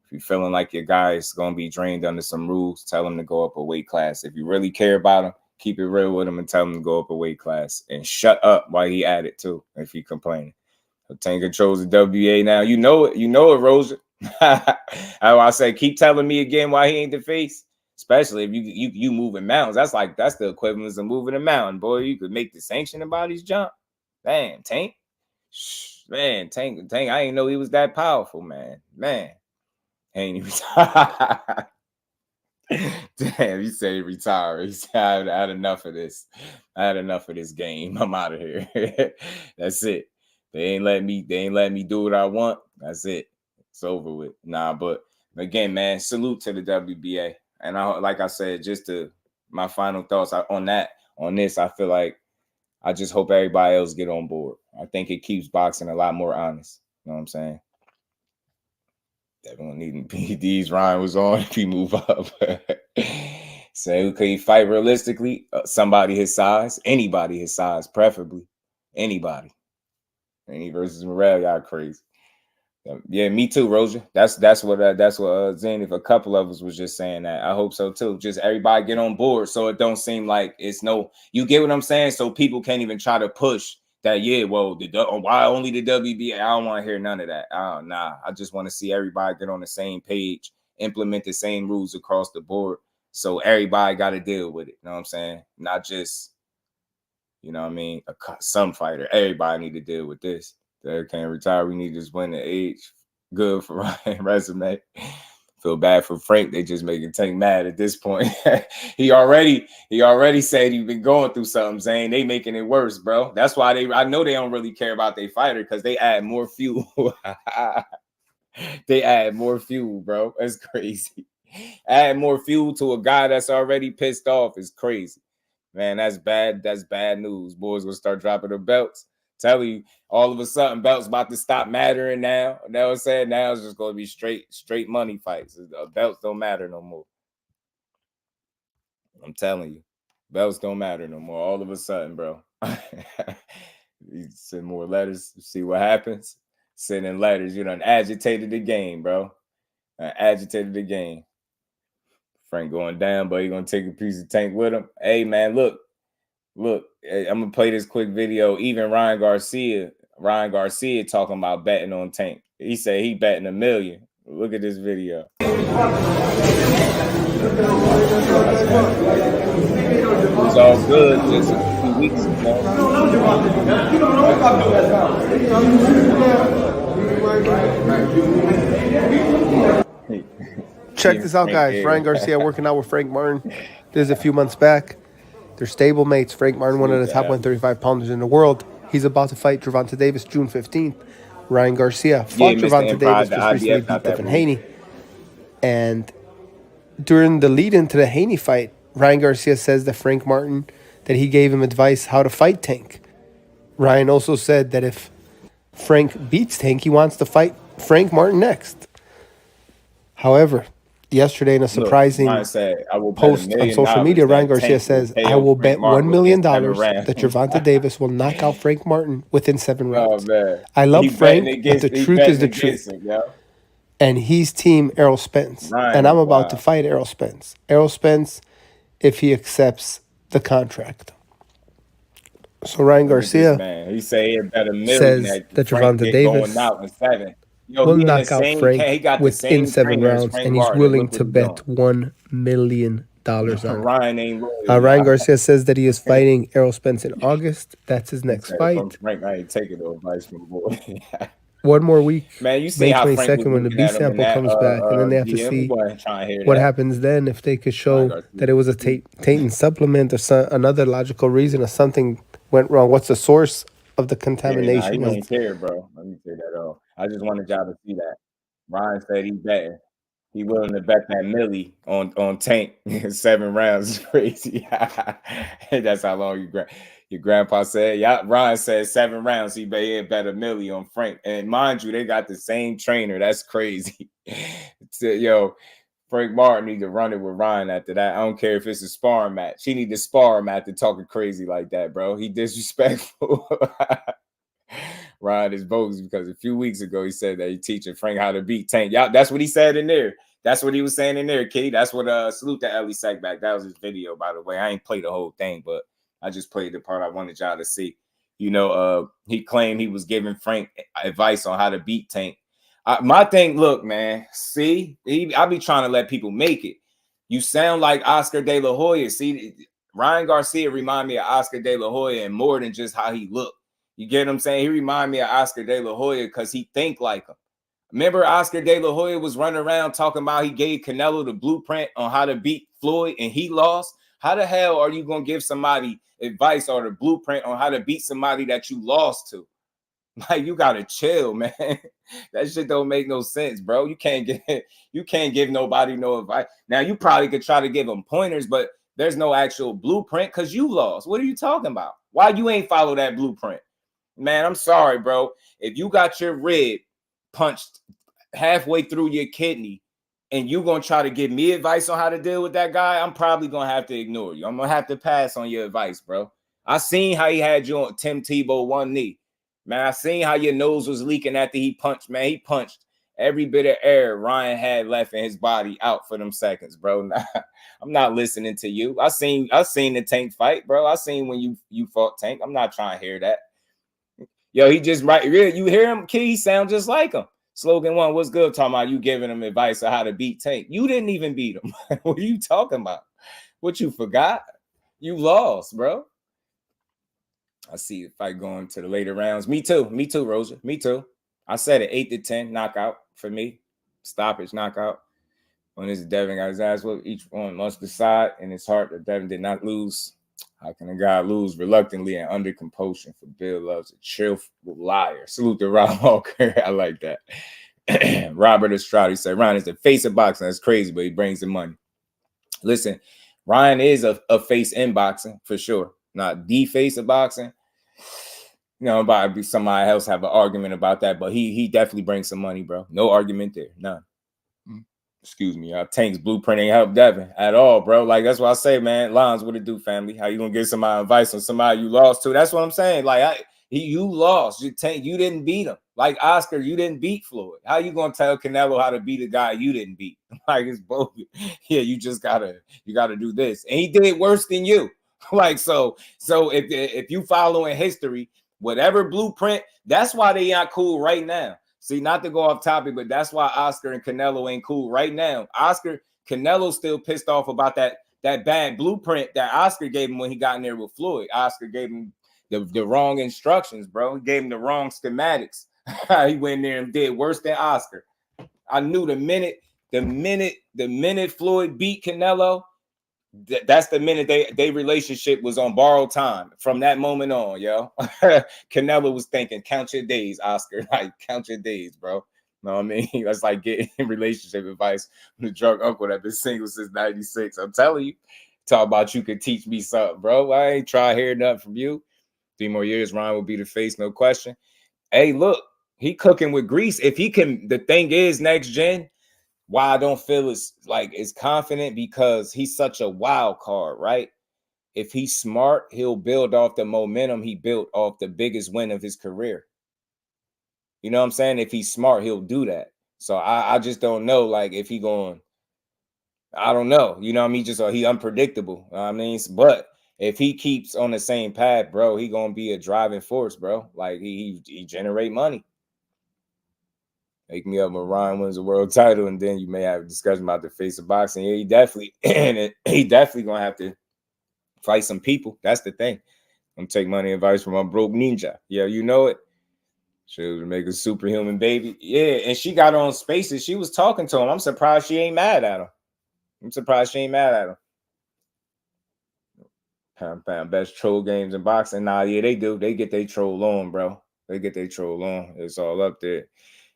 D: If you're feeling like your guy is going to be drained under some rules, tell him to go up a weight class. If you really care about him, keep it real with him and tell him to go up a weight class. And shut up while he at it, too, if he complaining. Tank controls the WBA now. You know it, Rosa. I say, keep telling me again why he ain't the face. Especially if you moving mountains. That's the equivalent of moving a mountain, boy. You could make the sanctioning bodies jump. Damn, Tank. Man, Tank, I didn't know he was that powerful, man. Ain't he retired? Damn, you say retire. He said, I had enough of this. I had enough of this game. I'm out of here. That's it. They ain't let me do what I want. That's it. It's over with. Nah, but again, man, salute to the WBA. And like I said, just my final thoughts on this, I feel like I just hope everybody else get on board. I think it keeps boxing a lot more honest. You know what I'm saying? Everyone needing PDs. Ryan was on if he move up. Say who can he fight realistically? Somebody his size, anybody his size, preferably anybody. Any versus Morrell, y'all crazy. Yeah, me too, Rosia. That's what Zen. If a couple of us was just saying that, I hope so too. Just everybody get on board, so it don't seem like it's no. You get what I'm saying? So people can't even try to push that. Yeah, well, why only the WBA? I don't want to hear none of that. Nah, I just want to see everybody get on the same page, implement the same rules across the board, so everybody got to deal with it. You know what I'm saying? Not just, you know what I mean, some fighter. Everybody need to deal with this. They can't retire. We need to just win the age. Good for Ryan resume. Feel bad for Frank. They just making Tank mad at this point. he already said he's been going through something, Zane. They making it worse, bro. That's why I know they don't really care about their fighter, because they add more fuel. They add more fuel, bro. That's crazy. Add more fuel to a guy that's already pissed off is crazy. Man, that's bad. That's bad news. Boys will start dropping the belts. Tell you, all of a sudden, belts about to stop mattering now. You know what I'm saying? Now it's just going to be straight money fights. Belts don't matter no more. I'm telling you, belts don't matter no more. All of a sudden, bro. You send more letters, see what happens. Sending letters, you done agitated the game, bro. Agitated the game. Frank going down, but he gonna take a piece of Tank with him. Hey, man, look. I'm gonna play this quick video. Even Ryan Garcia talking about betting on Tank. He said he betting $1 million. Look at this video. It was all good just a few weeks ago.
E: Check this out, guys. Ryan Garcia working out with Frank Martin. This is a few months back. They're stable mates. Frank Martin, one of the top 135 pounders in the world. He's about to fight Gervonta Davis June 15th. Ryan Garcia fought Gervonta Davis just recently, beat Devin Haney. And during the lead-in to the Haney fight, Ryan Garcia says that Frank Martin, that he gave him advice how to fight Tank. Ryan also said that if Frank beats Tank, he wants to fight Frank Martin next. However, yesterday in a surprising post on social media, Ryan Garcia says, I will bet $1 million that Gervonta Davis will knock out Frank Martin within 7 rounds. I love Frank, but the truth is the truth. And he's team Errol Spence. And I'm about to fight Errol Spence. Errol Spence, if he accepts the contract. So Ryan Garcia
D: he said he bet $1 million
E: says that Gervonta Davis will knock out Frank within 7 rounds, and he's willing to bet $1 million on it. Ryan Garcia says that he is fighting Errol Spence in August. That's his next fight.
D: Frank, I ain't taking no advice from boy.
E: One more week,
D: man, you see
E: May 22nd, when the B sample comes back, and then they have to see what happens then, if they could show that it was a tainted supplement or another logical reason or something went wrong. What's the source of the contamination?
D: He don't care, bro. Let me say that all. I just wanted y'all to see that. Ryan said he betting. He willing to bet that milli on Tank. 7 rounds is crazy. That's how long your grandpa said. Yeah, Ryan said 7 rounds. He bet $1 million on Frank. And mind you, they got the same trainer. That's crazy. Frank Martin need to run it with Ryan after that. I don't care if it's a sparring match. He need to spar him after talking crazy like that, bro. He disrespectful. Ryan is bogus because a few weeks ago he said that he teaching Frank how to beat Tank. Y'all, that's what he said in there. That's what he was saying in there, Key. That's what salute to Ellie Sackback. That was his video, by the way. I ain't played the whole thing, but I just played the part I wanted y'all to see. He claimed he was giving Frank advice on how to beat Tank. My thing, look, man, see, I be trying to let people make it. You sound like Oscar De La Hoya. See, Ryan Garcia remind me of Oscar De La Hoya, and more than just how he looked. You get what I'm saying? He remind me of Oscar De La Hoya because he think like him. Remember Oscar De La Hoya was running around talking about he gave Canelo the blueprint on how to beat Floyd and he lost? How the hell are you going to give somebody advice or the blueprint on how to beat somebody that you lost to? Like, you got to chill, man. That shit don't make no sense, bro. You can't give nobody no advice. Now, you probably could try to give them pointers, but there's no actual blueprint because you lost. What are you talking about? Why you ain't follow that blueprint? Man, I'm sorry, bro. If you got your rib punched halfway through your kidney and you going to try to give me advice on how to deal with that guy, I'm probably going to have to ignore you. I'm going to have to pass on your advice, bro. I seen how he had you on Tim Tebow one knee. Man, I seen how your nose was leaking after he punched. Man, he punched every bit of air Ryan had left in his body out for them seconds, bro. I'm not listening to you. I seen the Tank fight, bro. I seen when you fought Tank. I'm not trying to hear that. Yo, he just right. You hear him, Key? He sound just like him. Slogan 1, what's good? Talking about you giving him advice on how to beat Tank. You didn't even beat him. What are you talking about? What, you forgot? You lost, bro. I see the fight going to the later rounds. Me too, Rosa. Me too. I said it, 8-10 knockout for me. Stoppage knockout. When this Devin got his ass whooped, each one must decide in his heart that Devin did not lose. How can a guy lose reluctantly and under compulsion? For Bill loves a cheerful liar. Salute to Rob Walker. I like that. Robert Estrada said, Ryan is the face of boxing. That's crazy, but he brings the money. Listen, Ryan is a face in boxing for sure. Not the face of boxing. You know, somebody else have an argument about that, but he definitely brings some money, bro. No argument there. None. Excuse me. Tank's blueprint ain't helped Devin at all, bro. Like, that's what I say, man. Lons, what it do, family? How you gonna get somebody advice on somebody you lost to? That's what I'm saying. Like, you lost. Tank, you didn't beat him. Like Oscar, you didn't beat Floyd. How you gonna tell Canelo how to beat a guy you didn't beat? Like, it's both. Yeah, you gotta do this, and he did it worse than you. Like, so if you following history, whatever blueprint, that's why they not cool right now. See, not to go off topic, but that's why Oscar and Canelo ain't cool right now. Canelo still pissed off about that bad blueprint that Oscar gave him when he got in there with Floyd. Oscar gave him the wrong instructions, bro. He gave him the wrong schematics. He went in there and did worse than Oscar. I knew the minute Floyd beat Canelo, that's the minute they relationship was on borrowed time. From that moment on, yo. Canelo was thinking, count your days, Oscar. Like, count your days, bro. Know what I mean? That's like getting relationship advice from the drunk uncle that been single since 96. I'm telling you. Talk about you could teach me something, bro. I ain't try to hear nothing from you. 3 more years, Ryan will be the face, no question. Hey, look, he cooking with grease. If he can, the thing is, next gen, why I don't feel as confident, because he's such a wild card, right? If he's smart, he'll build off the momentum he built off the biggest win of his career. You know what I'm saying? If he's smart, he'll do that. So I just don't know, like, if he going, I don't know. You know what I mean? He unpredictable. I mean, but if he keeps on the same path, bro, he gonna be a driving force, bro. Like, he generate money. Make me up when Ryan wins the world title, and then you may have a discussion about the face of boxing. Yeah, he definitely gonna have to fight some people. That's the thing. I'm take money advice from a broke ninja. Yeah, you know it. She was make a superhuman baby. Yeah, and she got on Spaces. She was talking to him. I'm surprised she ain't mad at him. Pound best troll games in boxing. Nah, yeah, they do. They get their troll on, bro. It's all up there.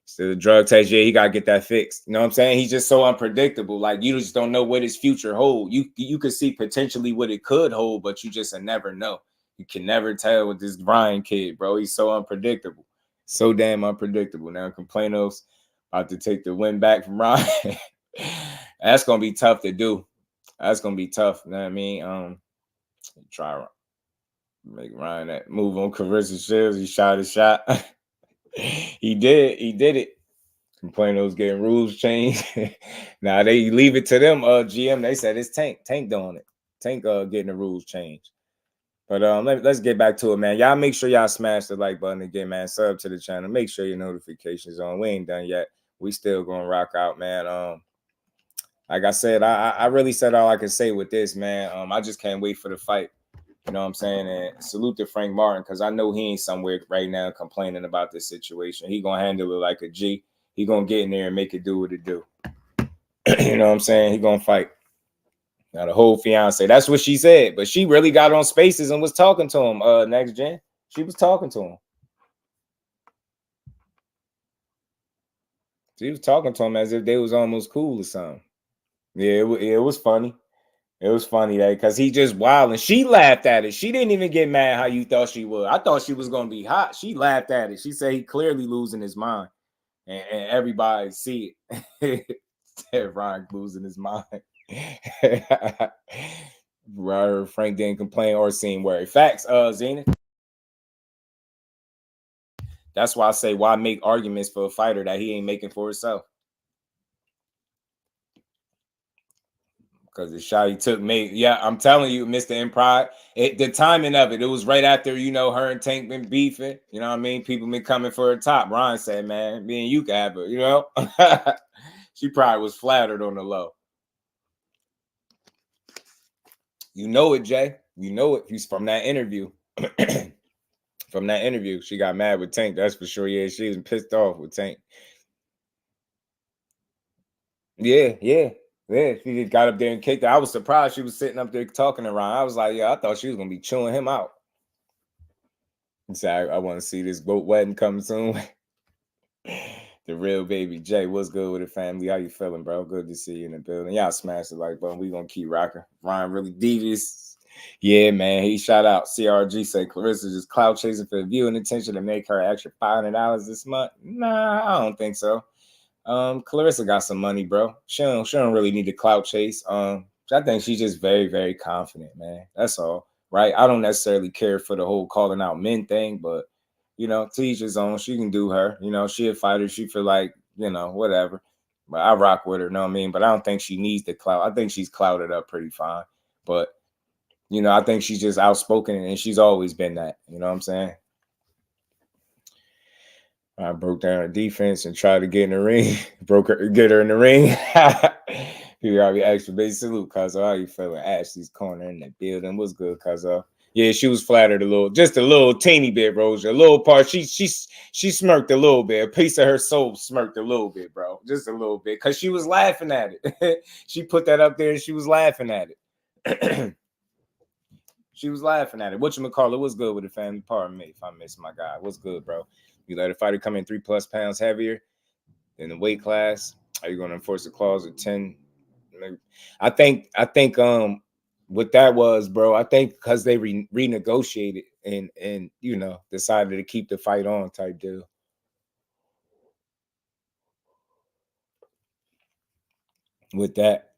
D: So the drug test, yeah, he got to get that fixed. You know what I'm saying? He's just so unpredictable. Like, you just don't know what his future holds. You could see potentially what it could hold, but you just never know. You can never tell with this Ryan kid, bro. He's so unpredictable. So damn unpredictable. Now, Complaino's about to take the win back from Ryan. That's going to be tough to do. That's going to be tough. You know what I mean? Try to make Ryan that move on Claressa Shields. He shot his shot. He did it. Complaino's getting rules changed. Now they leave it to them. GM, they said it's Tank doing it. Tank getting the rules changed. But let's get back to it, man. Y'all make sure y'all smash the like button again, man. Sub to the channel. Make sure your notifications on. We ain't done yet. We still gonna rock out, man. Like I said, I really said all I could say with this, man. I just can't wait for the fight. You know what I'm saying? And salute to Frank Martin, because I know he ain't somewhere right now complaining about this situation. He gonna handle it like a G. He gonna get in there and make it do what it do. You know what I'm saying? He gonna fight. Now the whole fiance, that's what she said, but she really got on Spaces and was talking to him. Next gen, she was talking to him. She was talking to him as if they was almost cool or something. Yeah, it was funny. It was funny that because he just wild, and she laughed at it. She didn't even get mad how you thought she would. I thought she was gonna be hot. She laughed at it. She said he clearly losing his mind, and everybody see it. Ryan losing his mind. Frank didn't complain or seem worried. Facts, Zenith. That's why I say, why make arguments for a fighter that he ain't making for himself? Because the shot he took made, yeah, I'm telling you, Mr. Impride, the timing of it was right after, her and Tank been beefing. You know what I mean? People been coming for her top. Ryan said, man, me and you can have her, She probably was flattered on the low. You know it, Jay. You know it. He's from that interview. From that interview, she got mad with Tank. That's for sure. Yeah, she was pissed off with Tank. Yeah. She just got up there and kicked her. I was surprised she was sitting up there talking to Ryan. I was like, yeah, I thought she was gonna be chewing him out. And so I want to see this goat wedding come soon. The real baby Jay, what's good with the family? How you feeling, bro? Good to see you in the building. Y'all smash the like button. We gonna keep rocking. Ryan really devious. Yeah, man. He shout out CRG say Claressa just clout chasing for the view and attention to make her extra $500 this month. Nah, I don't think so. Claressa got some money, bro. She don't really need to clout chase. I think she's just very, very confident, man. That's all, right? I don't necessarily care for the whole calling out men thing, but you know, to each his own. She can do her. You know, she a fighter. She feel like, you know, whatever. But I rock with her, know what I mean? But I don't think she needs the clout. I think she's clouded up pretty fine. But, you know, I think she's just outspoken, and she's always been that. You know what I'm saying? I broke down her defense and tried to get in the ring. Get her in the ring. People already asked for big salute, Cuzzo. How you feeling? Ashley's corner in the building. What's good, Cuzzo? Yeah, she was flattered just a little teeny bit, Rosia. A little part. She smirked a little bit. A piece of her soul smirked a little bit, bro. Just a little bit. Because she was laughing at it. She put that up there and she was laughing at it. She was laughing at it. Whatchamacallit, what's good with the family? Pardon me if I miss my guy. What's good, bro? You let a fighter come in 3+ pounds heavier than the weight class? Are you going to enforce a clause of 10? I think what that was, bro, I think because they renegotiated and you know, decided to keep the fight on type deal. With that,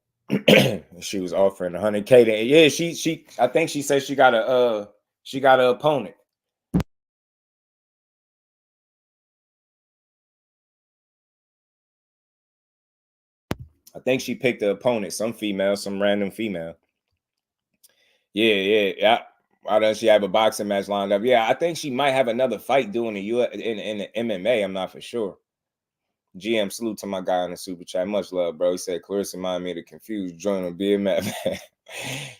D: she was offering 100K to, yeah, she I think she said she got an opponent. I think she picked the opponent, some random female. Yeah. Why does she have a boxing match lined up? Yeah, I think she might have another fight doing in the MMA. I'm not for sure. GM, salute to my guy in the super chat. Much love, bro. He said Claressa reminded me of the confused joint on BMF.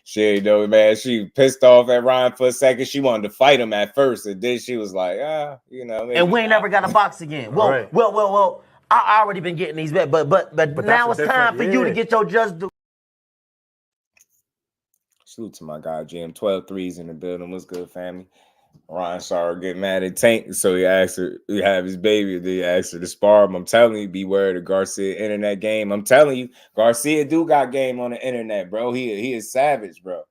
D: She know, man. She pissed off at Ryan for a second. She wanted to fight him at first, and then she was like, you know.
A: And we ain't never got to box again. Well. I already been getting these bets, but now it's time for you to get your JusDueBoxing.
D: Salute to my guy, GM. 12 threes in the building. What's good, family? Ryan saw her get mad at Tank, so he asked her, he have his baby, then he asked her to spar him. I'm telling you, beware of the Garcia internet game. I'm telling you, Garcia do got game on the internet, bro. He is savage, bro.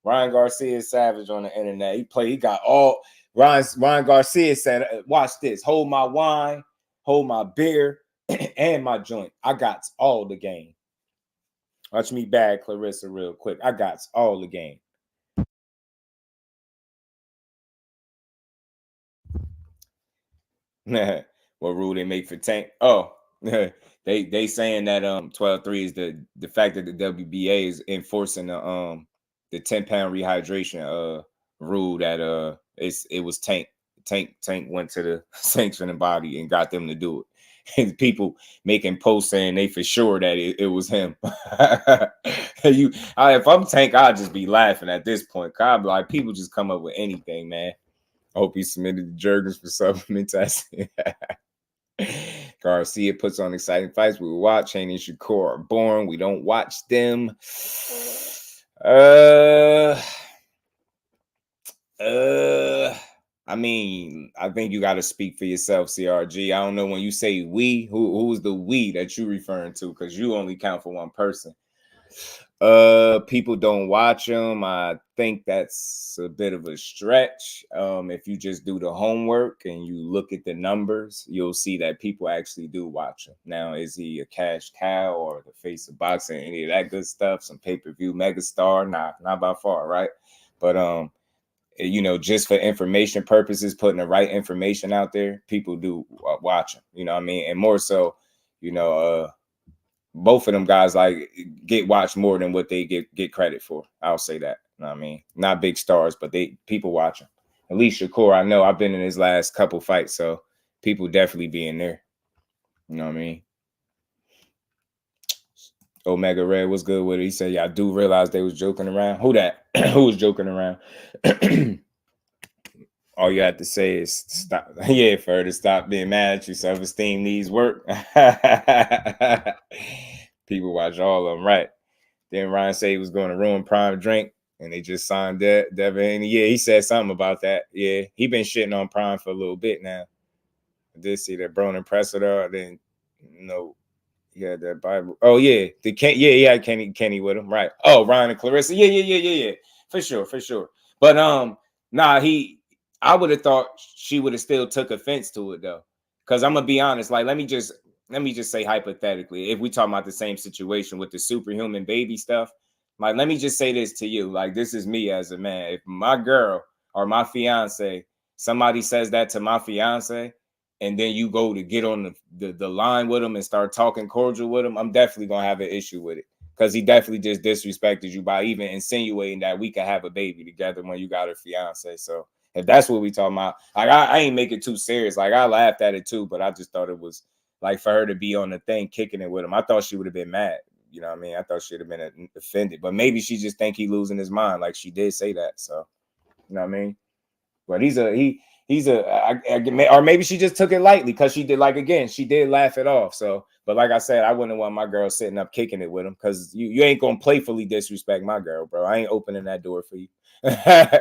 D: Ryan Garcia is savage on the internet. He got all, Ryan Garcia said, watch this, hold my wine, hold my beer, and my joint. I got all the game. Watch me bag Claressa real quick. I got all the game. What rule they make for Tank? Oh, they saying that 12-3 is the fact that the WBA is enforcing the 10-pound rehydration rule that it was Tank went to the sanctioning body and got them to do it. And people making posts saying they for sure that it was him. If I'm Tank, I'd just be laughing at this point. I'd be like, people just come up with anything, man. I hope he submitted the Jergens for supplement testing. Garcia puts on exciting fights. We watch. Haney and Shakur are born. We don't watch them. I mean, I think you got to speak for yourself, CRG. I don't know when you say we, who's the we that you referring to? Because you only count for one person. People don't watch them. I think that's a bit of a stretch. If you just do the homework and you look at the numbers, you'll see that people actually do watch him. Now, is he a cash cow or the face of boxing? Any of that good stuff? Some pay-per-view megastar? Nah, not by far, right? But you know, just for information purposes, putting the right information out there, people do watch him. You know what I mean? And more so, you know, both of them guys like get watched more than what they get credit for. I'll say that. You know what I mean? Not big stars, but people watch him. At least Shakur, I know I've been in his last couple fights, so people definitely be in there. You know what I mean? Omega Red was good with it. He said, yeah, I do realize they was joking around. Who that? Who was joking around? All you have to say is stop. Yeah, for her to stop being mad at you. Self-esteem needs work. People watch all of them, right? Then Ryan said he was going to ruin Prime Drink, and they just signed Devin. Yeah, he said something about that. Yeah, he been shitting on Prime for a little bit now. did see that Broner Pressler. I didn't know. Yeah, that Bible. Oh yeah, Kenny with him, right? Oh, Ryan and Claressa. Yeah. For sure. But nah, I would have thought she would have still took offense to it though, because I'm gonna be honest. Like, let me just say hypothetically, if we talking about the same situation with the superhuman baby stuff, like, let me just say this to you. Like, this is me as a man. If my girl or my fiance, somebody says that to my fiance, and then you go to get on the line with him and start talking cordial with him, I'm definitely going to have an issue with it, because he definitely just disrespected you by even insinuating that we could have a baby together when you got a fiance. So if that's what we talking about, like, I ain't make it too serious. Like, I laughed at it too, but I just thought it was like for her to be on the thing kicking it with him. I thought she would have been mad. You know what I mean? I thought she'd have been offended, but maybe she just think he losing his mind. Like, she did say that. So, you know what I mean? But or maybe she just took it lightly because she did, like, again, she did laugh it off. So, but like I said, I wouldn't want my girl sitting up kicking it with him, because you ain't gonna playfully disrespect my girl, bro. I ain't opening that door for you.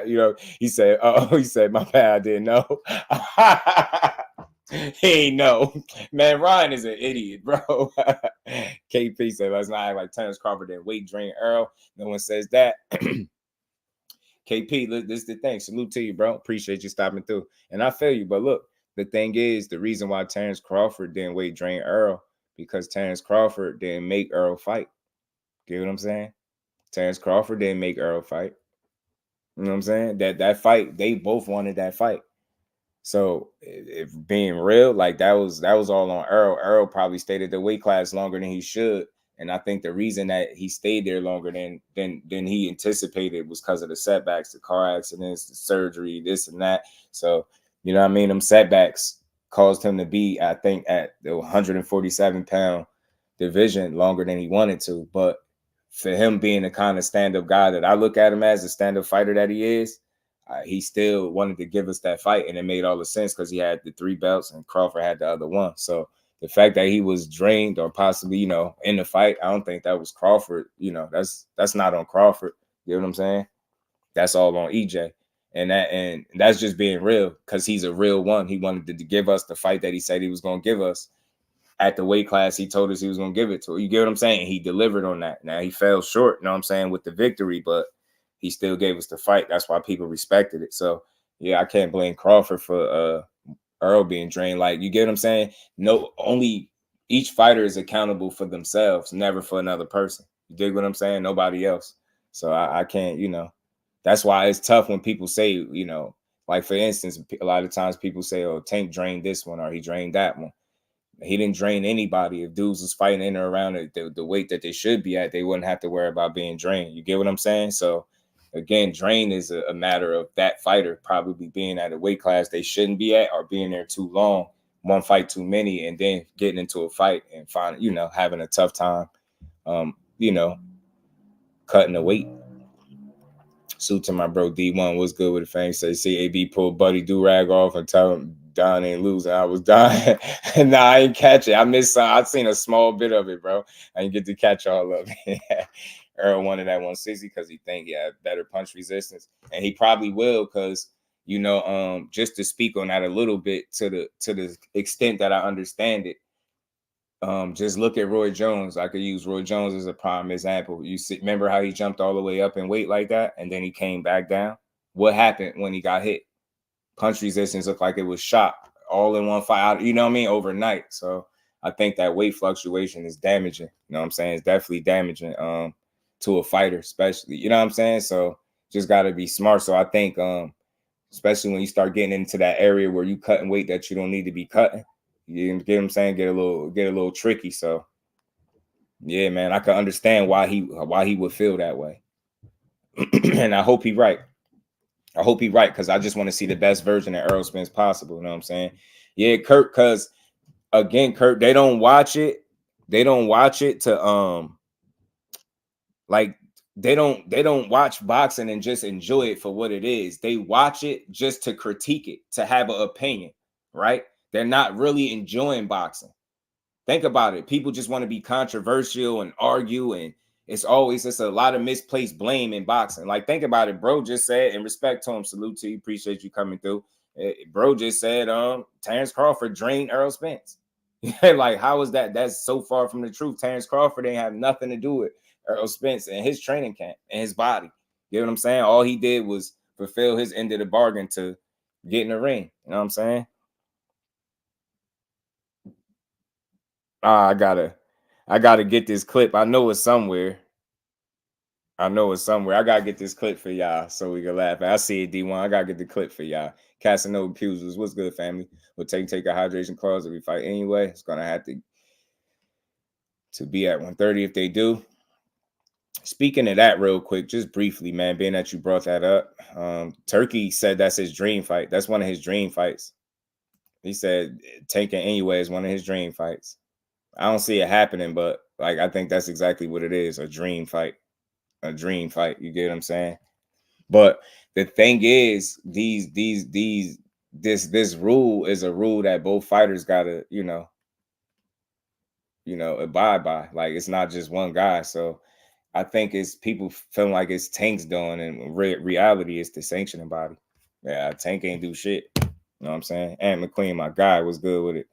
D: You know, he said, my bad, I didn't know. He ain't know. Man, Ryan is an idiot, bro. KP said, let's not act like Terrence Crawford didn't weight drain Earl. No one says that. KP, this is the thing. Salute to you, bro. Appreciate you stopping through. And I feel you. But look, the thing is, the reason why Terrence Crawford didn't weight drain Earl, because Terrence Crawford didn't make Earl fight. Get what I'm saying? Terrence Crawford didn't make Earl fight. You know what I'm saying? That fight, they both wanted that fight. So if being real, like, that was all on Earl. Earl probably stayed at the weight class longer than he should. And I think the reason that he stayed there longer than he anticipated was because of the setbacks, the car accidents, the surgery, this and that. So, you know what I mean? Them setbacks caused him to be, I think, at the 147-pound division longer than he wanted to. But for him being the kind of stand-up guy that I look at him as, a stand-up fighter that he is, he still wanted to give us that fight. And it made all the sense because he had the 3 belts and Crawford had the other one. So the fact that he was drained or possibly, you know, in the fight, I don't think that was Crawford. You know, that's not on Crawford. You know what I'm saying? That's all on EJ. And that's just being real, because he's a real one. He wanted to give us the fight that he said he was going to give us at the weight class he told us he was going to give it to. You get what I'm saying? He delivered on that. Now, he fell short, you know what I'm saying, with the victory, but he still gave us the fight. That's why people respected it. So, yeah, I can't blame Crawford for Earl being drained. Like, you get what I'm saying? No, only each fighter is accountable for themselves, never for another person. You dig what I'm saying? Nobody else. So I can't, you know, that's why it's tough when people say, you know, like, for instance, a lot of times people say, oh, Tank drained this one or he drained that one. He didn't drain anybody. If dudes was fighting in or around the weight that they should be at, they wouldn't have to worry about being drained. You get what I'm saying? So, again, drain is a matter of that fighter probably being at a weight class they shouldn't be at, or being there too long, one fight too many, and then getting into a fight and having a tough time, cutting the weight. Suit to my bro D1. What's good with the fame? Say CAB pulled Buddy Do-Rag off and tell him Don ain't losing. I was dying. Nah, I ain't catch it. I missed some. I seen a small bit of it, bro. I didn't get to catch all of it. Earl wanted that 160 because he think he had better punch resistance, and he probably will, because, you know, just to speak on that a little bit, to the extent that I understand it, just look at Roy Jones. I could use Roy Jones as a prime example. Remember how he jumped all the way up in weight like that, and then he came back down? What happened when he got hit? Punch resistance looked like it was shot all in one fight, you know what I mean, overnight. So I think that weight fluctuation is damaging. You know what I'm saying? It's definitely damaging to a fighter, especially. You know what I'm saying? So just got to be smart. So I think, especially when you start getting into that area where you cutting weight that you don't need to be cutting, you get what I'm saying? Get a little tricky. So yeah, man, I can understand why he would feel that way. And I hope he's right. I hope he's right, because I just want to see the best version of Errol Spence possible. You know what I'm saying? Yeah, Kurt, because again, Kurt, they don't watch it. They don't watch it to like, they don't watch boxing and just enjoy it for what it is. They watch it just to critique it, to have an opinion, right? They're not really enjoying boxing. Think about it. People just want to be controversial and argue, and it's a lot of misplaced blame in boxing. Like, think about it. Bro just said, in respect to him, salute to you, appreciate you coming through. Bro just said Terrence Crawford drained Errol Spence. Like, how is that? That's so far from the truth. Terrence Crawford ain't have nothing to do with Errol Spence and his training camp and his body. You know what I'm saying? All he did was fulfill his end of the bargain to get in the ring. You know what I'm saying? I gotta get this clip. I know it's somewhere. I gotta get this clip for y'all so we can laugh. I see it, D1. I gotta get the clip for y'all. Casanova Pusers, what's good, family? We'll take a hydration clause if we fight anyway. It's gonna have to be at 130 if they do. Speaking of that real quick, just briefly, man, being that you brought that up, Turkey said that's his dream fight. That's one of his dream fights. He said taking anyway is one of his dream fights. I don't see it happening, but like I think that's exactly what it is, a dream fight. A dream fight. You get what I'm saying? But the thing is, this rule is a rule that both fighters gotta, abide by. Like, it's not just one guy. So I think it's people feeling like it's Tank's doing, and reality is the sanctioning body. Yeah, Tank ain't do shit. You know what I'm saying? And McQueen, my guy, was good with it.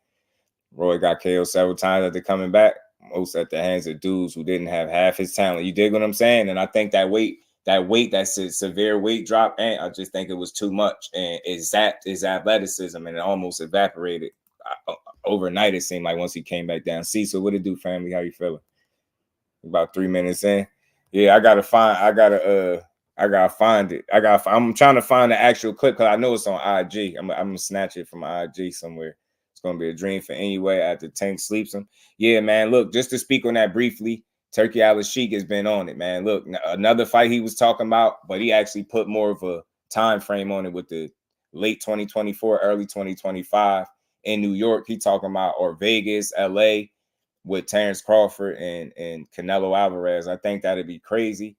D: Roy got KO'd several times after coming back, most at the hands of dudes who didn't have half his talent. You dig what I'm saying? And I think that's a severe weight drop, and I just think it was too much. And it zapped his athleticism, and it almost evaporated overnight, it seemed like, once he came back down. See, so what it do, family? How you feeling? About 3 minutes in. Yeah, I gotta find it. I'm trying to find the actual clip because I know it's on IG. I'm gonna snatch it from IG somewhere. It's gonna be a dream for anyway after Tank sleeps him. Yeah, man. Look, just to speak on that briefly, Turkey Al-Sheikh has been on it, man. Look, another fight he was talking about, but he actually put more of a time frame on it with the late 2024, early 2025 in New York. He talking about, or Vegas, LA, with Terrence Crawford and Canelo Alvarez. I think that'd be crazy.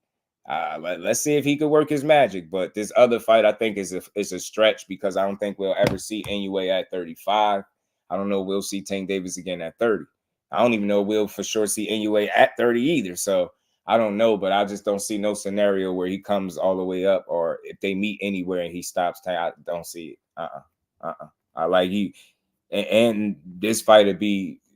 D: Let's see if he could work his magic. But this other fight, I think, is a stretch because I don't think we'll ever see Inoue at 35. I don't know we'll see Tank Davis again at 30. I don't even know we'll for sure see Inoue at 30 either. So I don't know, but I just don't see no scenario where he comes all the way up, or if they meet anywhere and he stops Tank. I don't see it. I like you. And this fight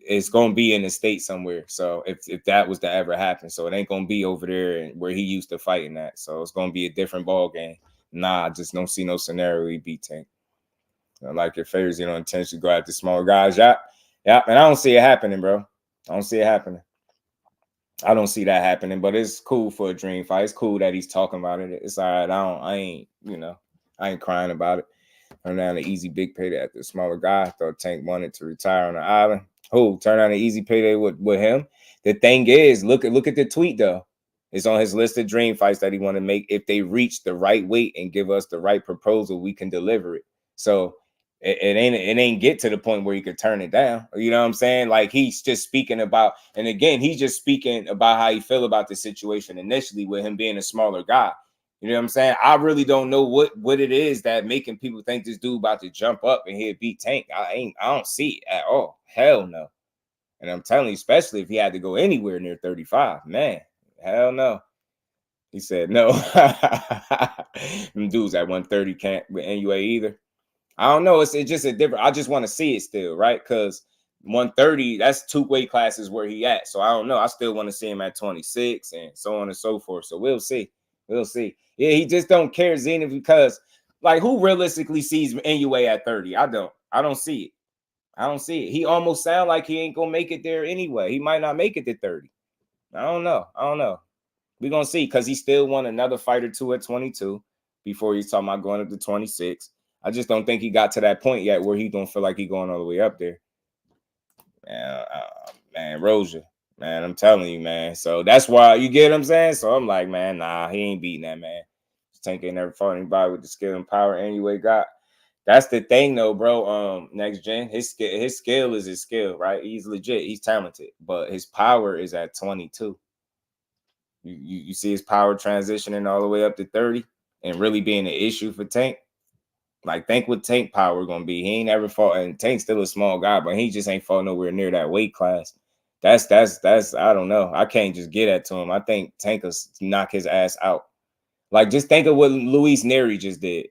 D: it's going to be in the state somewhere. So if that was to ever happen, so it ain't going to be over there where he used to fighting at. So it's going to be a different ball game. Nah, I just don't see no scenario he beat Tank. Like your favorites, intentionally go after smaller guys. Yeah. And I don't see it happening, bro. I don't see it happening. I don't see that happening, but it's cool for a dream fight. It's cool that he's talking about it. It's all right. I ain't crying about it. Turn down an easy big payday at the smaller guy. I thought Tank wanted to retire on the island. Who turn down an easy payday with him? The thing is, look at the tweet though. It's on his list of dream fights that he want to make. If they reach the right weight and give us the right proposal, we can deliver it. So it ain't get to the point where he could turn it down. You know what I'm saying? Like, he's just speaking about, and again, he's just speaking about how he feel about the situation initially with him being a smaller guy. You know what I'm saying? I really don't know what it is that making people think this dude about to jump up and he'll beat Tank. I don't see it at all. Hell no. And I'm telling you, especially if he had to go anywhere near 35, man, hell no. He said no. Them dudes at 130 can't with Inoue either. I don't know. It's just a different. I just want to see it still, right? Because 130, that's 2 weight classes where he at. So I don't know. I still want to see him at 26 and so on and so forth. So we'll see. We'll see. Yeah, he just don't care, Zenith, because, like, who realistically sees Inoue at 30? I don't see it. I don't see it. He almost sound like he ain't gonna make it there anyway. He might not make it to 30. I don't know. We're gonna see, because he still won another fight or two at 22 before he's talking about going up to 26. I just don't think he got to that point yet where he don't feel like he going all the way up there. Man, Rozier. Man, I'm telling you, man. So that's why, you get what I'm saying? So I'm like, man, nah, he ain't beating that, man. Tank ain't never fought anybody with the skill and power Inoue got. That's the thing, though, bro. Next gen, his skill is his skill, right? He's legit. He's talented, but his power is at 22. You see his power transitioning all the way up to 30 and really being an issue for Tank. Like, think what Tank power gonna be. He ain't ever fought, and Tank's still a small guy, but he just ain't fought nowhere near that weight class. That's I don't know. I can't just get that to him. I think Tank will knock his ass out. Like, just think of what Luis Neri just did.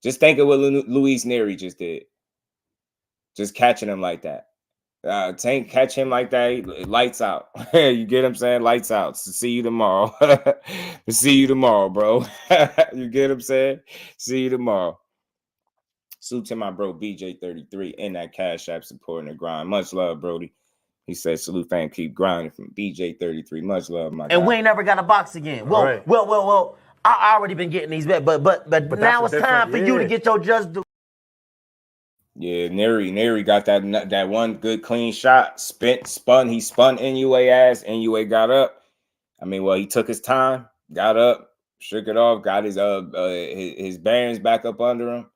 D: Just think of what Luis Nery just did. Just catching him like that. Tank catch him like that, lights out. You get what I'm saying? Lights out. So see you tomorrow. See you tomorrow, bro. You get what I'm saying? See you tomorrow. Salute to my bro BJ33 in that Cash App supporting the grind. Much love, Brody. He said, salute, fam, keep grinding from BJ33. Much love, my guy.
A: And we ain't never got to box again. Well, I already been getting these bets, but now it's time for you to get your just due.
D: Yeah, Nery got that one good clean shot. He spun NUA ass. NUA got up. I mean, well, he took his time, got up, shook it off, got his bearings back up under him,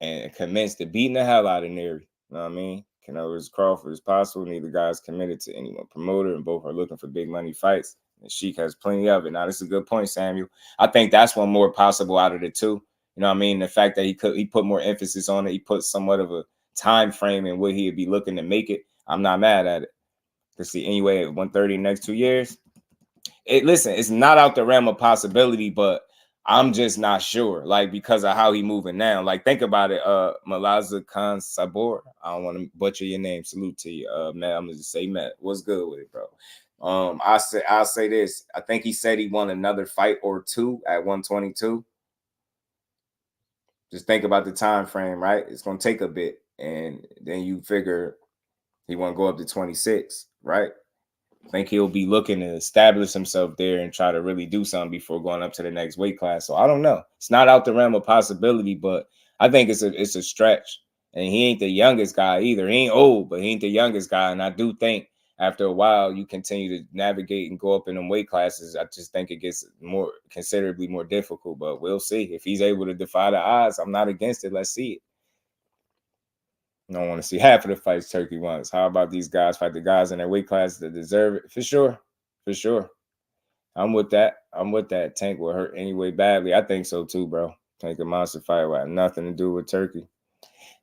D: and commenced to beating the hell out of Nery. You know what I mean? Canelo as Crawford as possible. Neither guy's committed to any one promoter, and both are looking for big money fights. And Sheik has plenty of it. Now, this is a good point, Samuel. I think that's one more possible out of the two. You know what I mean? The fact that he put more emphasis on it, he put somewhat of a time frame in what he'd be looking to make it. I'm not mad at it. To see anyway at 130 next 2 years. Listen, it's not out the realm of possibility, but I'm just not sure, like, because of how he moving now. Like, think about it. Malaza Khan Sabor. I don't want to butcher your name. Salute to you, Matt. I'm gonna just say Matt. What's good with it, bro? I'll say this. I think he said he won another fight or two at 122. Just think about the time frame, right? It's gonna take a bit, and then you figure he want to go up to 26, right? I think he'll be looking to establish himself there and try to really do something before going up to the next weight class. So I don't know. It's not out the realm of possibility, but I think it's a stretch. And he ain't the youngest guy either. He ain't old, but he ain't the youngest guy. And I do think after a while you continue to navigate and go up in them weight classes. I just think it gets considerably more difficult. But we'll see. If he's able to defy the odds, I'm not against it. Let's see it. I don't want to see half of the fights Turkey wants. How about these guys fight the guys in their weight class that deserve it? For sure. For sure. I'm with that. Tank will hurt anyway badly. I think so too, bro. Tank a monster fight will have nothing to do with Turkey.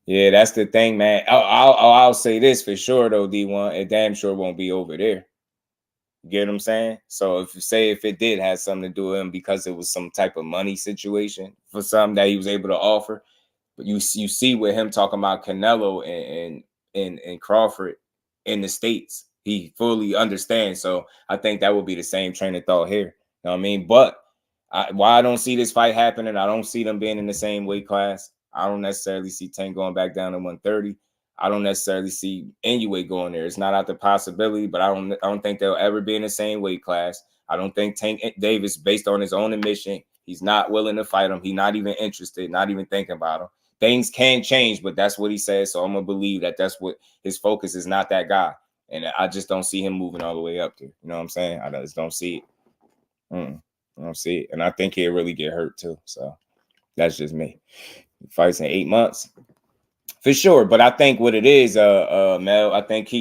D: Yeah, that's the thing, man. I'll say this for sure, though, D1. It damn sure won't be over there. You get what I'm saying? So if it did have something to do with him because it was some type of money situation for something that he was able to offer, but you see with him talking about Canelo and Crawford in the States, he fully understands. So I think that would be the same train of thought here. You know what I mean? But why I don't see this fight happening, I don't see them being in the same weight class. I don't necessarily see Tank going back down to 130. I don't necessarily see NUA going there. It's not out the possibility, but I don't think they'll ever be in the same weight class. I don't think Tank Davis, based on his own admission, he's not willing to fight him. He's not even interested, not even thinking about him. Things can change, but that's what he says. So I'm going to believe that that's what his focus is, not that guy. And I just don't see him moving all the way up there. You know what I'm saying? I just don't see it. I don't see it. And I think he'll really get hurt too. So that's just me. He fights in 8 months for sure. But I think what it is, Mel, I think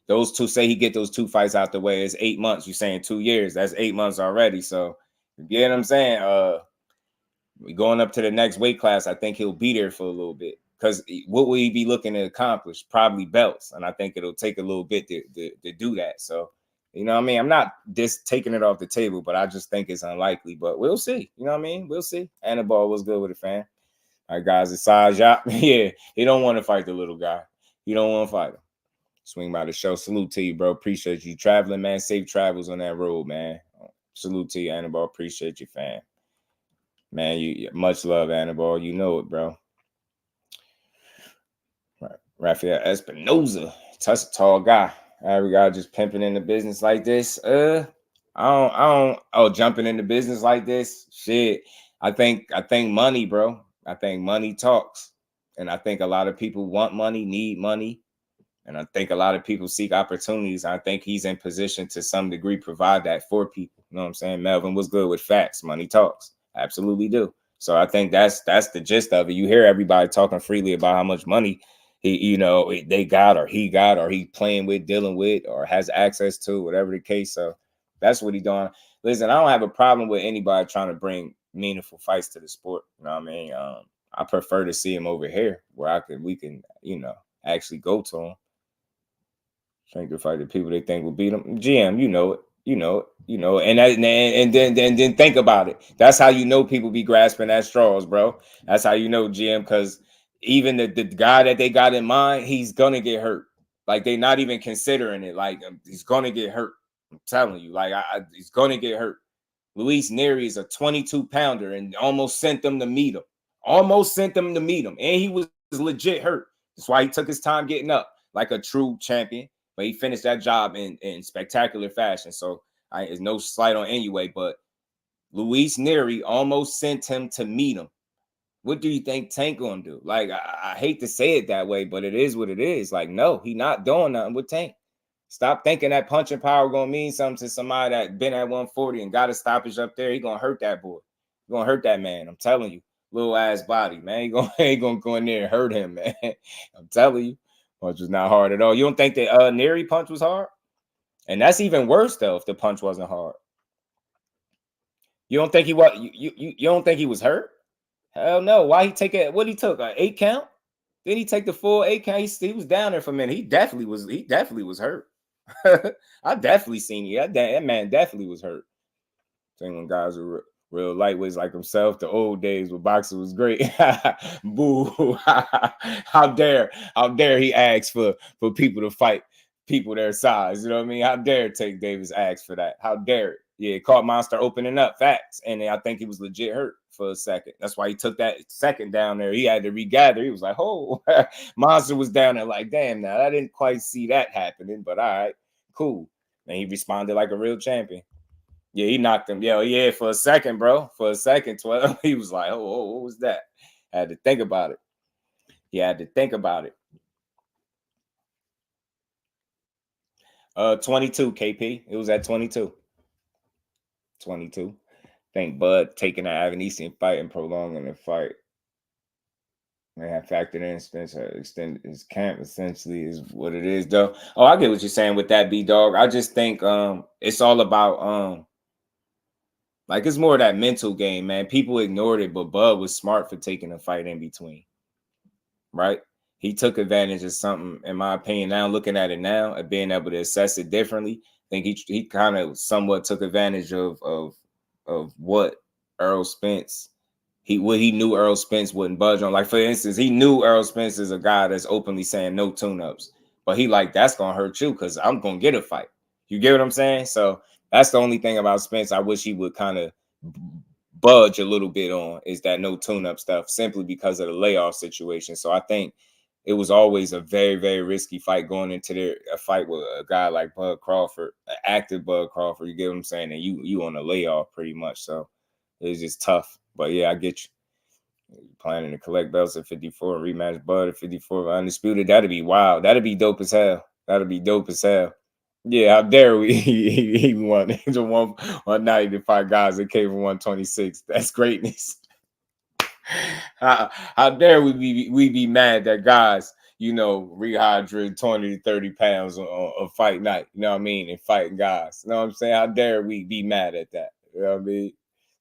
D: those two say he get those two fights out the way. It's 8 months. You're saying 2 years. That's 8 months already. So you get what I'm saying? We're going up to the next weight class. I think he'll be there for a little bit because what will he be looking to accomplish? Probably belts. And I think it'll take a little bit to do that. So, you know what I mean? I'm not just taking it off the table, but I just think it's unlikely. But we'll see. You know what I mean? We'll see. Annabelle was good with it, fam. All right, guys, it's Sajak. Yeah, he don't want to fight the little guy. He don't want to fight him. Swing by the show. Salute to you, bro. Appreciate you traveling, man. Safe travels on that road, man. Salute to you, Annabelle. Appreciate you, fam. Man, you much love, Annabelle. You know it, bro. Right. Rafael Espinoza. Touch a tall guy. Every guy just pimping in the business like this. Jumping into business like this. Shit. I think money, bro. I think money talks. And I think a lot of people want money, need money. And I think a lot of people seek opportunities. I think he's in position to some degree provide that for people. You know what I'm saying? Melvin was good with facts. Money talks. Absolutely do. So I think that's the gist of it. You hear everybody talking freely about how much money they got or he got or he playing with, dealing with, or has access to, whatever the case. So that's what he's doing. Listen, I don't have a problem with anybody trying to bring meaningful fights to the sport. You know what I mean? I prefer to see him over here where we can actually go to him. Trying to fight the people they think will beat him. GM, you know it. and then think about it. That's how you know people be grasping at straws, bro. That's how you know, GM, because even the guy that they got in mind, he's gonna get hurt. Like, they not even considering it. Like, he's gonna get hurt. I'm telling you, like, he's gonna get hurt. Luis Nery is a 22-pounder and almost sent them to meet him. And he was legit hurt. That's why he took his time getting up like a true champion. But he finished that job in spectacular fashion. So there's no slight on anyway. But Luis Nery almost sent him to meet him. What do you think Tank gonna do? Like, I hate to say it that way, but it is what it is. Like, no, he not doing nothing with Tank. Stop thinking that punching power gonna mean something to somebody that been at 140 and got a stoppage up there. He gonna hurt that boy. He gonna hurt that man. I'm telling you, little ass body, man. He gonna go in there and hurt him, man. I'm telling you, punch was not hard at all. You don't think that Nery punch was hard? And that's even worse though if the punch wasn't hard. You don't think he was? You don't think he was hurt? Hell no. Why he take it? What he took? An 8 count? Then he take the full 8 count. He was down there for a minute. He definitely was hurt. I definitely seen you. That man definitely was hurt. Same when guys were real lightweights like himself. The old days where boxing was great. Boo! How dare he ask for people to fight people their size? You know what I mean? How dare Tank Davis ask for that? How dare it? Yeah, caught Monster opening up, facts, and I think he was legit hurt for a second. That's why he took that second down there. He had to regather. He was like, "Oh, Monster was down there." Like, damn, now I didn't quite see that happening, but all right, cool. And he responded like a real champion. Yeah, he knocked him. Yeah, for a second, bro. For a second, 12. He was like, "Oh, what was that?" I had to think about it. He had to think about it. 22, KP. It was at 22. 22. Think Bud taking the Avanesian fight and prolonging the fight. They have factored in Spencer extended his camp, essentially, is what it is, though. Oh, I get what you're saying with that, B-Dog. I just think it's all about like, it's more of that mental game, man. People ignored it, but Bud was smart for taking a fight in between. Right? He took advantage of something, in my opinion. Now looking at it now and being able to assess it differently, I think he kind of somewhat took advantage of what Earl Spence, he knew Earl Spence wouldn't budge on. Like, for instance, he knew Earl Spence is a guy that's openly saying no tune-ups, but he like, that's gonna hurt you because I'm gonna get a fight. You get what I'm saying? So that's the only thing about Spence I wish he would kind of budge a little bit on, is that no tune-up stuff, simply because of the layoff situation. So I think it was always a very, very risky fight going into a fight with a guy like Bud Crawford, an active Bud Crawford. You get what I'm saying? And you on a layoff pretty much. So it was just tough. But yeah, I get you. Planning to collect belts at 54 and rematch Bud at 54 undisputed. That'd be wild. That'd be dope as hell. Yeah, how dare we? He won one night to fight guys that came from 126. That's greatness. How dare we be mad that guys, rehydrate 20 to 30 pounds on a fight night, you know what I mean, and fighting guys. You know what I'm saying? How dare we be mad at that? You know what I mean?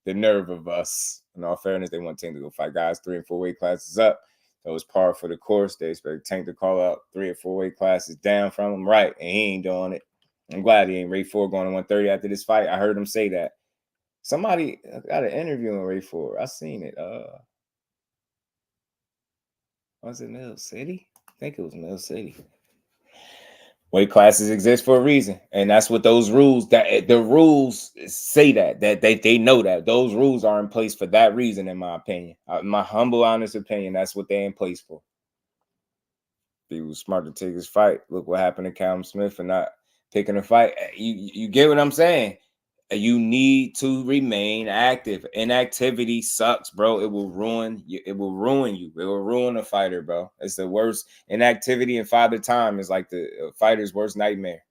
D: The nerve of us. In all fairness, they want Tank to go fight guys 3 and 4 weight classes up. That was par for the course. They expect Tank to call out 3 or 4 weight classes down from him, right? And he ain't doing it. I'm glad he ain't Ray 4 going to 130 after this fight. I heard him say that. Somebody got an interview on Ray 4. I seen it. Was it Mill City? I think it was Mill City. Weight classes exist for a reason, and that's what those rules. That the rules say that they know that those rules are in place for that reason. In my opinion, my humble, honest opinion, that's what they're in place for. He was smart to take his fight. Look what happened to Callum Smith for not picking a fight. You get what I'm saying? You need to remain active. Inactivity sucks, bro. It will ruin you. It will ruin a fighter, bro. It's the worst. Inactivity in Father Time is like the fighter's worst nightmare.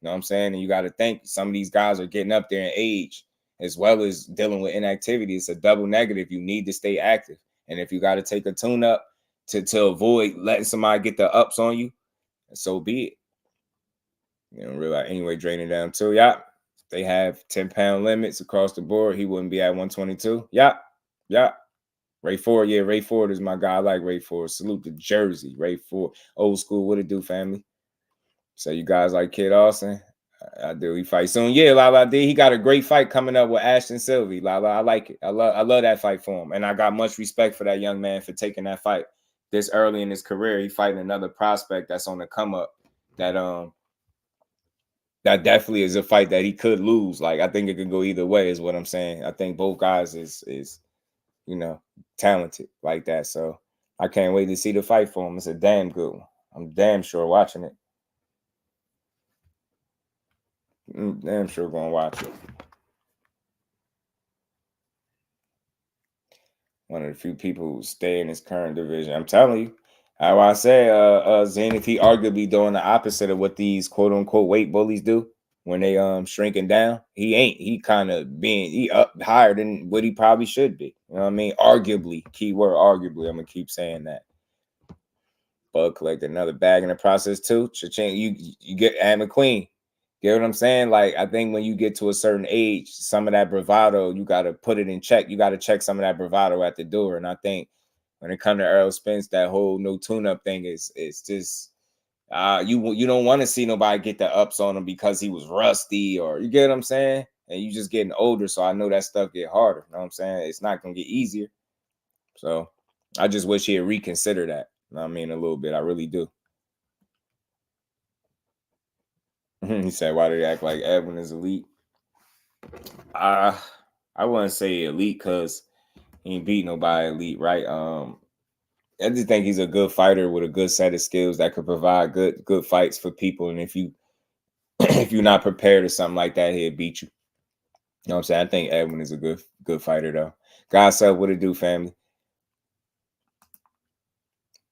D: You know what I'm saying? And you got to think, some of these guys are getting up there in age, as well as dealing with inactivity. It's a double negative. You need to stay active. And if you got to take a tune up to avoid letting somebody get the ups on you, so be it. You know, realize anyway, draining down too. Yeah. They have 10-pound limits across the board. He wouldn't be at 122. Yeah. Ray Ford. Yeah, Ray Ford is my guy. I like Ray Ford. Salute to Jersey. Ray Ford. Old school. What it do, family? So you guys like Kid Austin? I do. He fight soon. Yeah, Lala did. He got a great fight coming up with Ashton Sylvie. Lala, I like it. I love that fight for him. And I got much respect for that young man for taking that fight this early in his career. He fighting another prospect that's on the come up. That definitely is a fight that he could lose. Like, I think it could go either way, is what I'm saying. I think both guys is talented like that. So I can't wait to see the fight for him. It's a damn good one. I'm damn sure watching it. Damn sure gonna watch it. One of the few people who stay in his current division. I'm telling you. How I say, Zenith, he arguably doing the opposite of what these quote unquote weight bullies do when they shrinking down. He ain't. He kind of he up higher than what he probably should be. You know what I mean? Arguably, keyword arguably. I'm gonna keep saying that. Bug collected another bag in the process too. Cha-ching, you get Ann McQueen. Get what I'm saying? Like, I think when you get to a certain age, some of that bravado, you got to put it in check. You got to check some of that bravado at the door. And I think when it comes to Errol Spence, that whole no tune-up thing is just you don't want to see nobody get the ups on him because he was rusty, or you get what I'm saying? And you just getting older, so I know that stuff get harder. You know what I'm saying? It's not gonna get easier. So I just wish he'd reconsider that. You know what I mean? A little bit. I really do. He said, why do they act like Edwin is elite? I wouldn't say elite because he ain't beat nobody elite, right? I just think he's a good fighter with a good set of skills that could provide good fights for people. And if you're not prepared or something like that, he'll beat you. You know what I'm saying? I think Edwin is a good fighter though. God's up, what it do, family?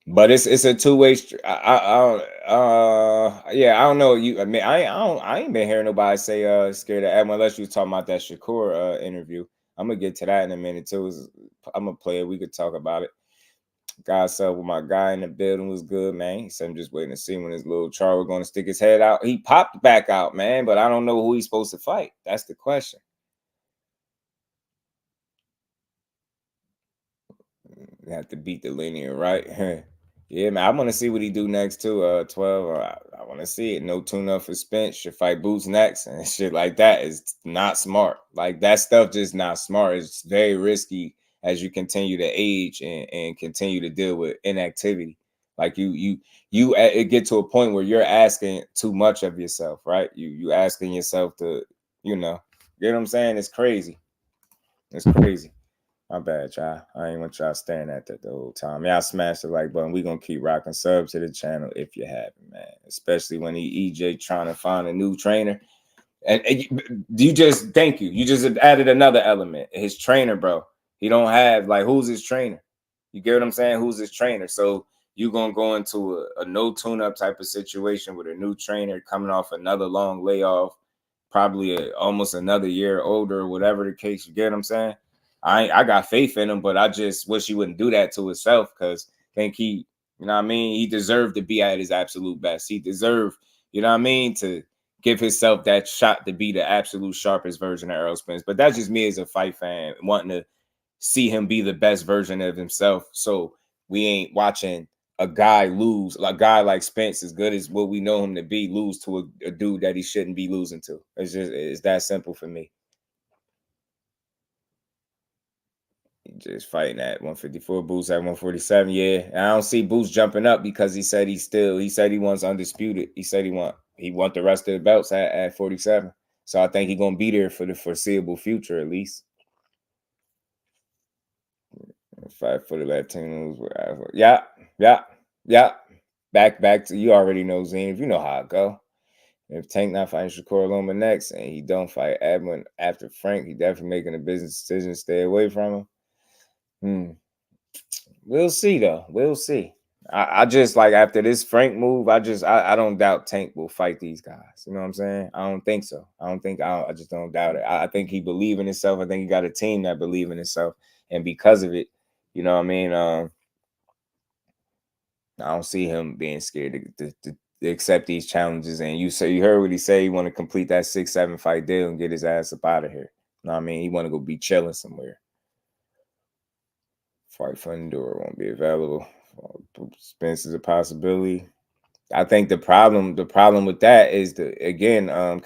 D: But it's a two-way. I don't know. I ain't been hearing nobody say scared of Edwin unless you was talking about that Shakur interview. I'm gonna get to that in a minute too. I'm gonna play it. We could talk about it. God's up with my guy in the building was good, man. He said I'm just waiting to see when his little Char was gonna stick his head out. He popped back out, man, but I don't know who he's supposed to fight. That's the question. You have to beat the linear, right? Yeah, man, I want to see what he do next too. 12. I want to see it. No tune-up for Spence. Should fight Boots next, and shit like that is not smart. Like, that stuff just not smart. It's very risky as you continue to age and continue to deal with inactivity. Like you it get to a point where you're asking too much of yourself, right? You asking yourself to, you know what I'm saying? It's crazy. It's crazy. My bad, y'all. I ain't want y'all staring at that the whole time. Y'all smash the like button. We gonna keep rocking. Sub to the channel if you haven't, man. Especially when EJ trying to find a new trainer. And you just thank you. You just added another element. His trainer, bro. He don't have, like, who's his trainer? You get what I'm saying? Who's his trainer? So you gonna go into a no tune-up type of situation with a new trainer coming off another long layoff, probably almost another year older, whatever the case. You get what I'm saying? I got faith in him, but I just wish he wouldn't do that to himself, because I think he, you know what I mean? He deserved to be at his absolute best. He deserved, you know what I mean, to give himself that shot to be the absolute sharpest version of Errol Spence. But that's just me as a fight fan wanting to see him be the best version of himself. So we ain't watching a guy lose, a guy like Spence, as good as what we know him to be, lose to a dude that he shouldn't be losing to. It's that simple for me. Just fighting at 154, Boots at 147. Yeah, I don't see Boots jumping up because he said he wants undisputed. He said he want the rest of the belts at 47. So I think he's gonna be there for the foreseeable future, at least. 5 foot Latinos. Yeah. Back to, you already know, Zine. If you know how it go. If Tank not fighting Shakur Loma next and he don't fight Edwin after Frank, he definitely making a business decision to stay away from him. We'll see though. We'll see. I just, like, after this Frank move, I don't doubt Tank will fight these guys. You know what I'm saying? I don't think so. I just don't doubt it. I think he believe in himself. I think he got a team that believe in himself, and because of it, you know what I mean? I don't see him being scared to accept these challenges. And you heard what he said. He want to complete that 6-7 fight deal and get his ass up out of here. You know what I mean? He want to go be chilling somewhere. Fight for Enduro won't be available. Spence is a possibility. I think the problem with that is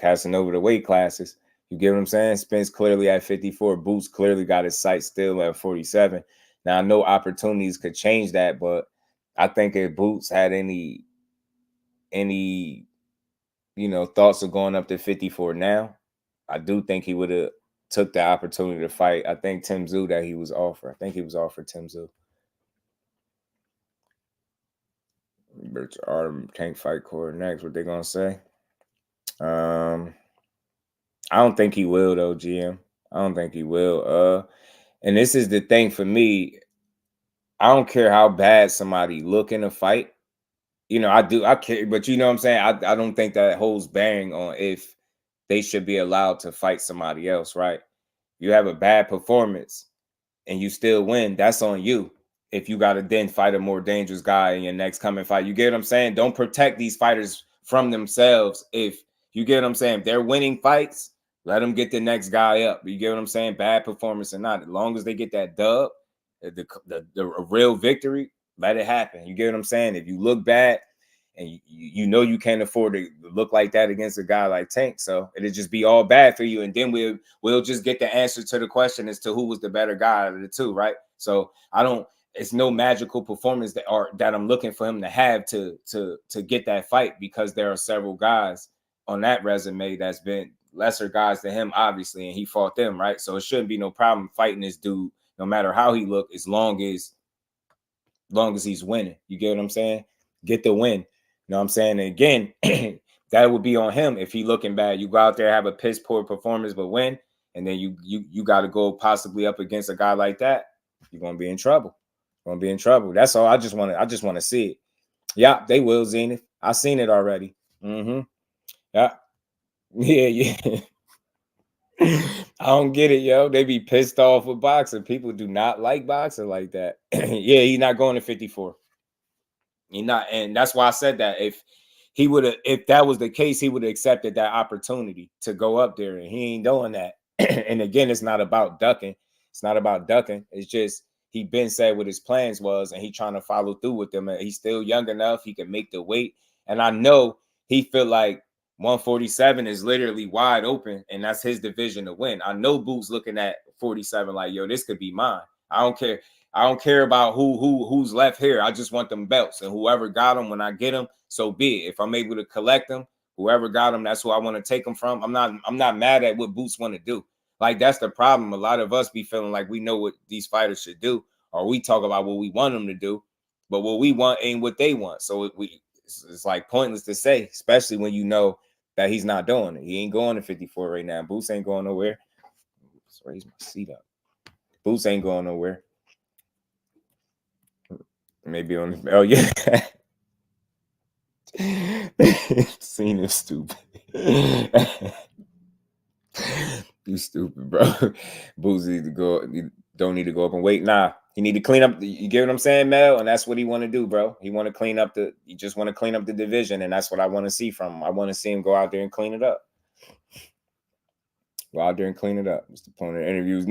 D: casting over the weight classes. You get what I'm saying? Spence clearly at 54. Boots clearly got his sights still at 47. Now I know opportunities could change that, but I think if Boots had any thoughts of going up to 54 now, I do think he would have took the opportunity to fight. I think Tim Tszyu that he was offered. I think he was offered Tim Tszyu. Rich Artem can't fight Corey next. What they gonna say? I don't think he will though, GM. I don't think he will. And this is the thing for me. I don't care how bad somebody look in a fight. I care, but you know what I'm saying? I don't think that holds bearing on if they should be allowed to fight somebody else, right? You have a bad performance and you still win, that's on you. If you got to then fight a more dangerous guy in your next coming fight, you get what I'm saying? Don't protect these fighters from themselves. If you get what I'm saying, if they're winning fights, let them get the next guy up. You get what I'm saying? Bad performance or not, as long as they get that dub, the real victory, let it happen. You get what I'm saying? If you look bad and you know you can't afford to look like that against a guy like Tank, so it'll just be all bad for you. And then we'll just get the answer to the question as to who was the better guy out of the two, right? So it's no magical performance that I'm looking for him to have to get that fight, because there are several guys on that resume that's been lesser guys than him, obviously, and he fought them, right? So it shouldn't be no problem fighting this dude, no matter how he look, as long as he's winning. You get what I'm saying? Get the win. You know what I'm saying? And again, that would be on him if he looking bad. You go out there, have a piss poor performance, but win, and then you got to go possibly up against a guy like that. You're gonna be in trouble. Gonna be in trouble. That's all. I just want to see it. Yeah, they will, Zenith. I seen it already. Yeah. I don't get it, yo. They be pissed off with boxing. People do not like boxing like that. Yeah, he's not going to 54. He not, and that's why I said that. If that was the case, he would have accepted that opportunity to go up there, and he ain't doing that. And again, it's not about ducking. It's not about ducking. It's just he been said what his plans was, and he trying to follow through with them. And he's still young enough; he can make the weight. And I know he feel like 147 is literally wide open, and that's his division to win. I know Boots looking at 47 like, yo, this could be mine. I don't care. I don't care about who's left here. I just want them belts, and whoever got them when I get them, so be it. If I'm able to collect them, whoever got them, that's who I want to take them from. I'm not mad at what Boots want to do. Like, that's the problem. A lot of us be feeling like we know what these fighters should do, or we talk about what we want them to do, but what we want ain't what they want. So it's like pointless to say, especially when you know that he's not doing it. He ain't going to 54 right now. Boots ain't going nowhere. Let's raise my seat up. Boots ain't going nowhere. Maybe on the, oh yeah. Seen him stupid. You stupid, bro. Boots need to go. You don't need to go up and wait. Nah, he need to clean up. You get what I'm saying, Mel? And that's what he want to do, bro. He want to clean up he just want to clean up the division, and that's what I want to see from him. I want to see him go out there and clean it up. Go out there and clean it up. What's the point of the interviews?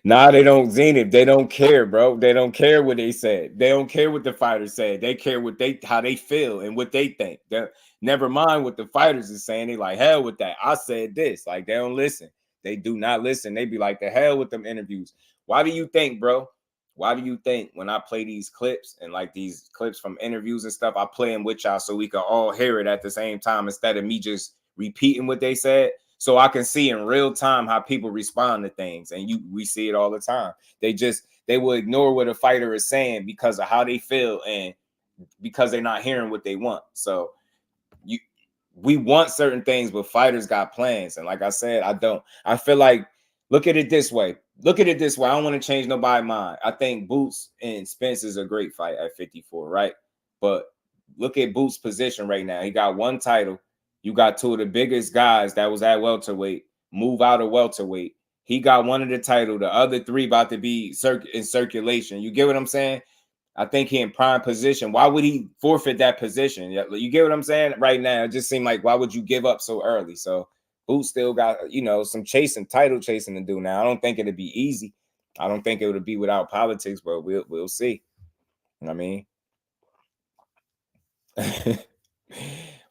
D: Nah, they don't, Zenith. They don't care, bro. They don't care what they said. They don't care what the fighters said. They care how they feel and what they think. Never mind what the fighters are saying. They like, hell with that. I said this. Like, they don't listen. They do not listen. They be like, the hell with them interviews. Why do you think, bro? Why do you think when I play these clips and like these clips from interviews and stuff, I play them with y'all so we can all hear it at the same time instead of me just repeating what they said? So I can see in real time how people respond to things. And we see it all the time. They will ignore what a fighter is saying because of how they feel and because they're not hearing what they want. So we want certain things, but fighters got plans. And like I said, I don't. I feel like, look at it this way. I don't want to change nobody's mind. I think Boots and Spence is a great fight at 54, right? But look at Boots' position right now. He got one title. You got two of the biggest guys that was at welterweight move out of welterweight. He got one of the title. The other three about to be in circulation. You get what I'm saying? I think he in prime position. Why would he forfeit that position? You get what I'm saying? Right now, it just seemed like, why would you give up so early? So Boots still got, some title chasing to do now. I don't think it'll be easy. I don't think it would be without politics, but we'll see. You know what I mean?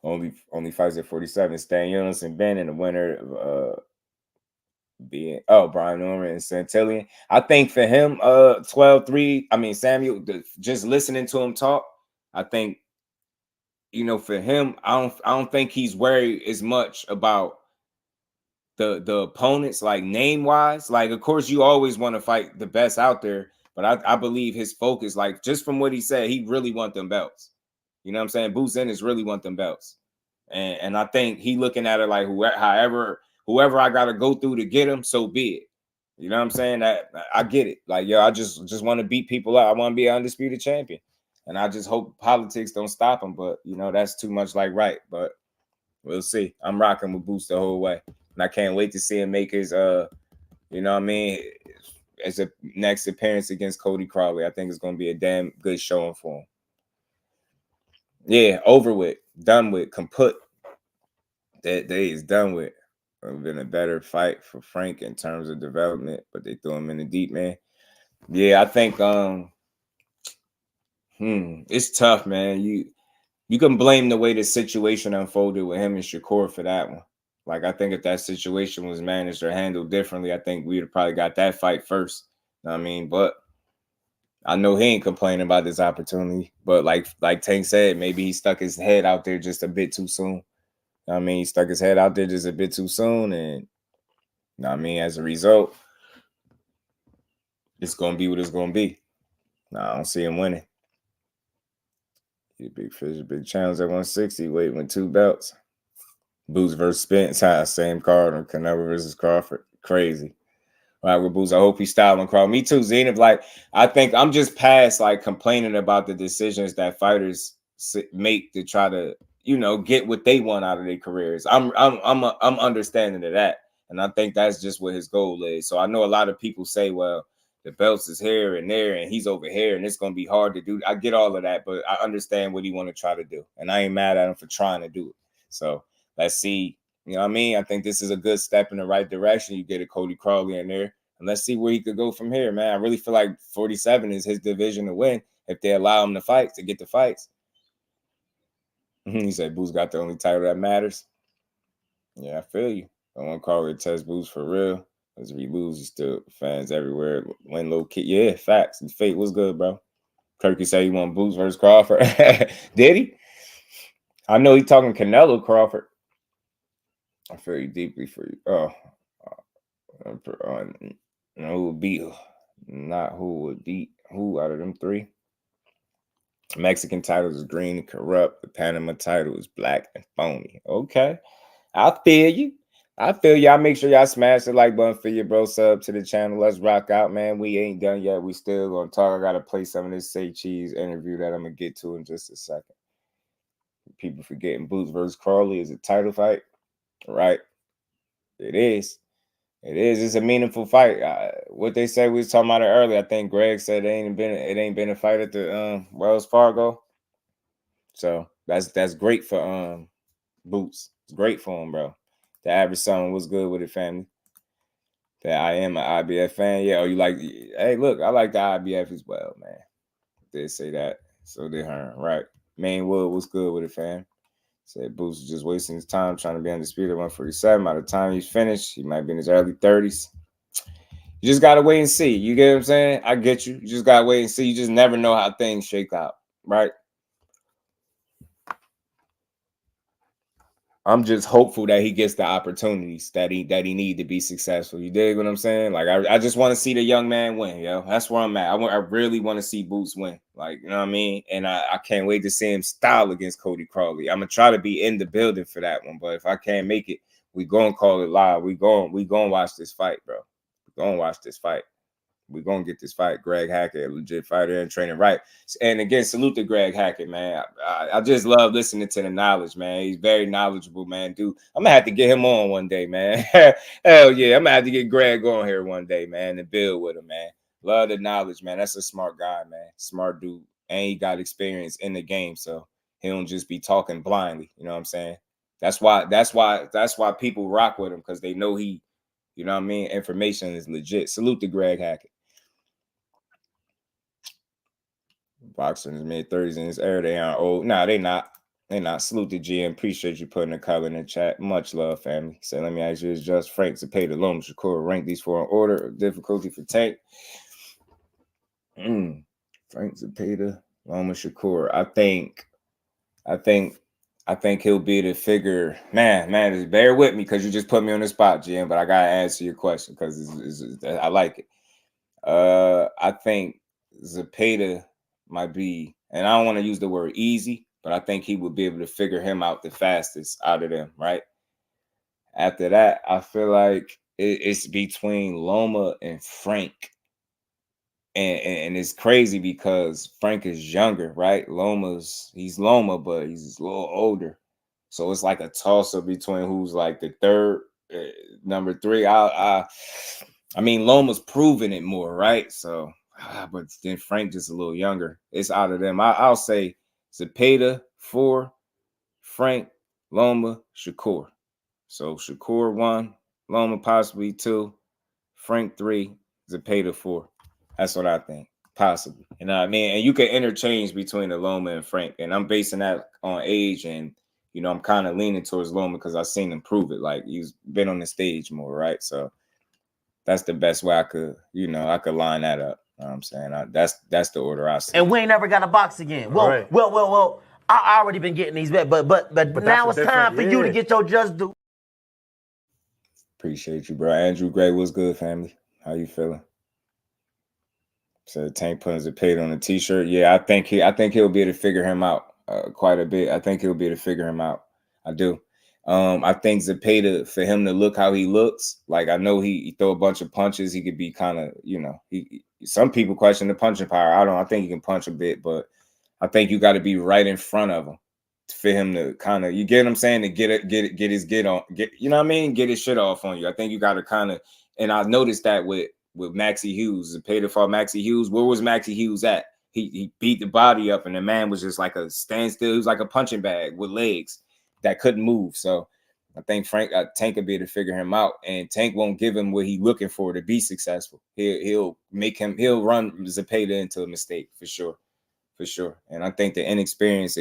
D: only fights at 47. Stan Jonas and Ben, and the winner of Brian Norman and Santillan. I think for him, 12-3. I mean, Samuel, just listening to him talk, I think, you know, for him, I don't think he's worried as much about the opponents, like name wise. Like, of course, you always want to fight the best out there, but I believe his focus, like just from what he said, he really want them belts. You know what I'm saying? Boots Ennis really want them belts, and I think he looking at it like whoever I got to go through to get him, so be it. You know what I'm saying? That I get it. Like, yo, I just want to beat people up. I want to be an undisputed champion, and I just hope politics don't stop him. But you know, that's too much like right. But we'll see. I'm rocking with Boots the whole way, and I can't wait to see him make his you know what I mean, as a next appearance against Cody Crowley. I think it's gonna be a damn good showing for him. Yeah, over with, done with, kaput. That day is done with. It's been a better fight for Frank in terms of development, but they threw him in the deep, man. Yeah, I think it's tough, man. You can blame the way the situation unfolded with him and Shakur for that one. Like, I think if that situation was managed or handled differently, I think we'd have probably got that fight first. You know what I mean? But I know he ain't complaining about this opportunity. But like Tank said, maybe he stuck his head out there just a bit too soon. You know what I mean? He stuck his head out there just a bit too soon. And, you know what I mean? As a result, it's going to be what it's going to be. I don't see him winning. He's a big fish, a big challenge at 160, waiting with 2 belts. Boots versus Spence, same card on Canelo versus Crawford. Crazy. All right, with Boots, I hope he's styling Crawford. Me too, Zenith. Like, I think I'm just past like complaining about the decisions that fighters make to try to, you know, get what they want out of their careers. I'm understanding of that, and I think that's just what his goal is. So I know a lot of people say, well, the belts is here and there, and he's over here, and it's gonna be hard to do. I get all of that, but I understand what he want to try to do, and I ain't mad at him for trying to do it. So let's see. You know what I mean? I think this is a good step in the right direction. You get a Cody Crowley in there, and let's see where he could go from here, man. I really feel like 47 is his division to win if they allow him to fight, to get the fights. He said Boots got the only title that matters. Yeah, I feel you. I want to call it test Boots for real. Because if he loses, still fans everywhere. Win low kid. Yeah, facts. The fate was good, bro. Kirky said he won Boots versus Crawford. Did he? I know he talking Canelo Crawford. I feel you deeply for you. Who would beat? Not who would beat who out of them 3. Mexican title is green and corrupt. The Panama title is black and phony. Okay, I feel you. Y'all make sure y'all smash the like button for your bro. Sub to the channel. Let's rock out, man. We ain't done yet. We still gonna talk. I gotta play some of this Say Cheese interview that I'm gonna get to in just a second. People forgetting Boots versus Crowley is a title fight, right? It is. It is. It's a meaningful fight. What they say, we was talking about it earlier. I think Greg said it ain't been a fight at the Wells Fargo. So that's great for Boots. It's great for him, bro. The average son was good with it, family. That I am an IBF fan. Yeah, you like? Hey, look, I like the IBF as well, man. They say that, so they heard right. Mainwood was good with it, fam. Said Boots is just wasting his time trying to be undisputed 147. By the time he's finished, he might be in his early 30s. You just gotta wait and see. You get what I'm saying? I get you. You just gotta wait and see. You just never know how things shake out, right? I'm just hopeful that he gets the opportunities that he need to be successful. You dig what I'm saying? Like, I just want to see the young man win, yo. That's where I'm at. I really want to see Boots win. Like, you know what I mean? And I can't wait to see him style against Cody Crowley. I'm gonna try to be in the building for that one, but if I can't make it, we gonna call it live. We gonna watch this fight, bro. We gonna watch this fight. We're going to get this fight. Greg Hackett, a legit fighter and training right. And again, salute to Greg Hackett, man. I just love listening to the knowledge, man. He's very knowledgeable, man. Dude, I'm going to have to get him on one day, man. Hell yeah. I'm going to have to get Greg on here one day, man, and build with him, man. Love the knowledge, man. That's a smart guy, man. Smart dude. And he got experience in the game, so he don't just be talking blindly. You know what I'm saying? That's why people rock with him, because they know he, you know what I mean? Information is legit. Salute to Greg Hackett. Boxing is mid-30s in this era. They aren't old. Nah, they not. They not. Salute to GM. Appreciate you putting a color in the chat. Much love, family. So let me ask you, is just Frank Zepeda, Loma, Shakur, rank these four in order of difficulty for Tank? Frank Zepeda, Loma, Shakur. I think he'll be the figure. Man, just bear with me because you just put me on the spot, GM. But I gotta answer your question because I like it. I think Zepeda might be, and I don't want to use the word easy, but I think he would be able to figure him out the fastest out of them, right? After that, I feel like it's between Loma and Frank. And it's crazy because Frank is younger, right? He's Loma, but he's a little older. So it's like a toss-up between who's like the third, number three. I mean, Loma's proven it more, right? So, but then Frank just a little younger. It's out of them. I'll say Zepeda 4, Frank, Loma, Shakur. So Shakur 1, Loma possibly 2, Frank 3, Zepeda 4. That's what I think, possibly. You know what I mean? And you can interchange between the Loma and Frank. And I'm basing that on age. And, you know, I'm kind of leaning towards Loma because I've seen him prove it. Like, he's been on the stage more, right? So that's the best way I could line that up. You know what I'm saying? That's the order I see.
A: And we ain't never got to box again. Well, I already been getting these bets, but now it's time for you to get your just due.
D: Appreciate you, bro. Andrew Gray, what's good, family? How you feeling? So Tank putting Zepeda on a t-shirt. Yeah, I think he'll be able to figure him out quite a bit. I think he'll be able to figure him out. I do. I think Zepeda, for him to look how he looks, like I know he throw a bunch of punches. He could be kind of, some people question the punching power. I think he can punch a bit, but I think you got to be right in front of him for him to kind of, you get what I'm saying, to get his you know what I mean? Get his shit off on you. I think you got to kind of, and I noticed that with Maxie Hughes, Zepeda fought Maxie Hughes. Where was Maxie Hughes at? He beat the body up, and the man was just like a standstill. He was like a punching bag with legs that couldn't move. So I think Tank will be able to figure him out, and Tank won't give him what he's looking for to be successful. He'll run Zepeda into a mistake for sure. And I think the inexperience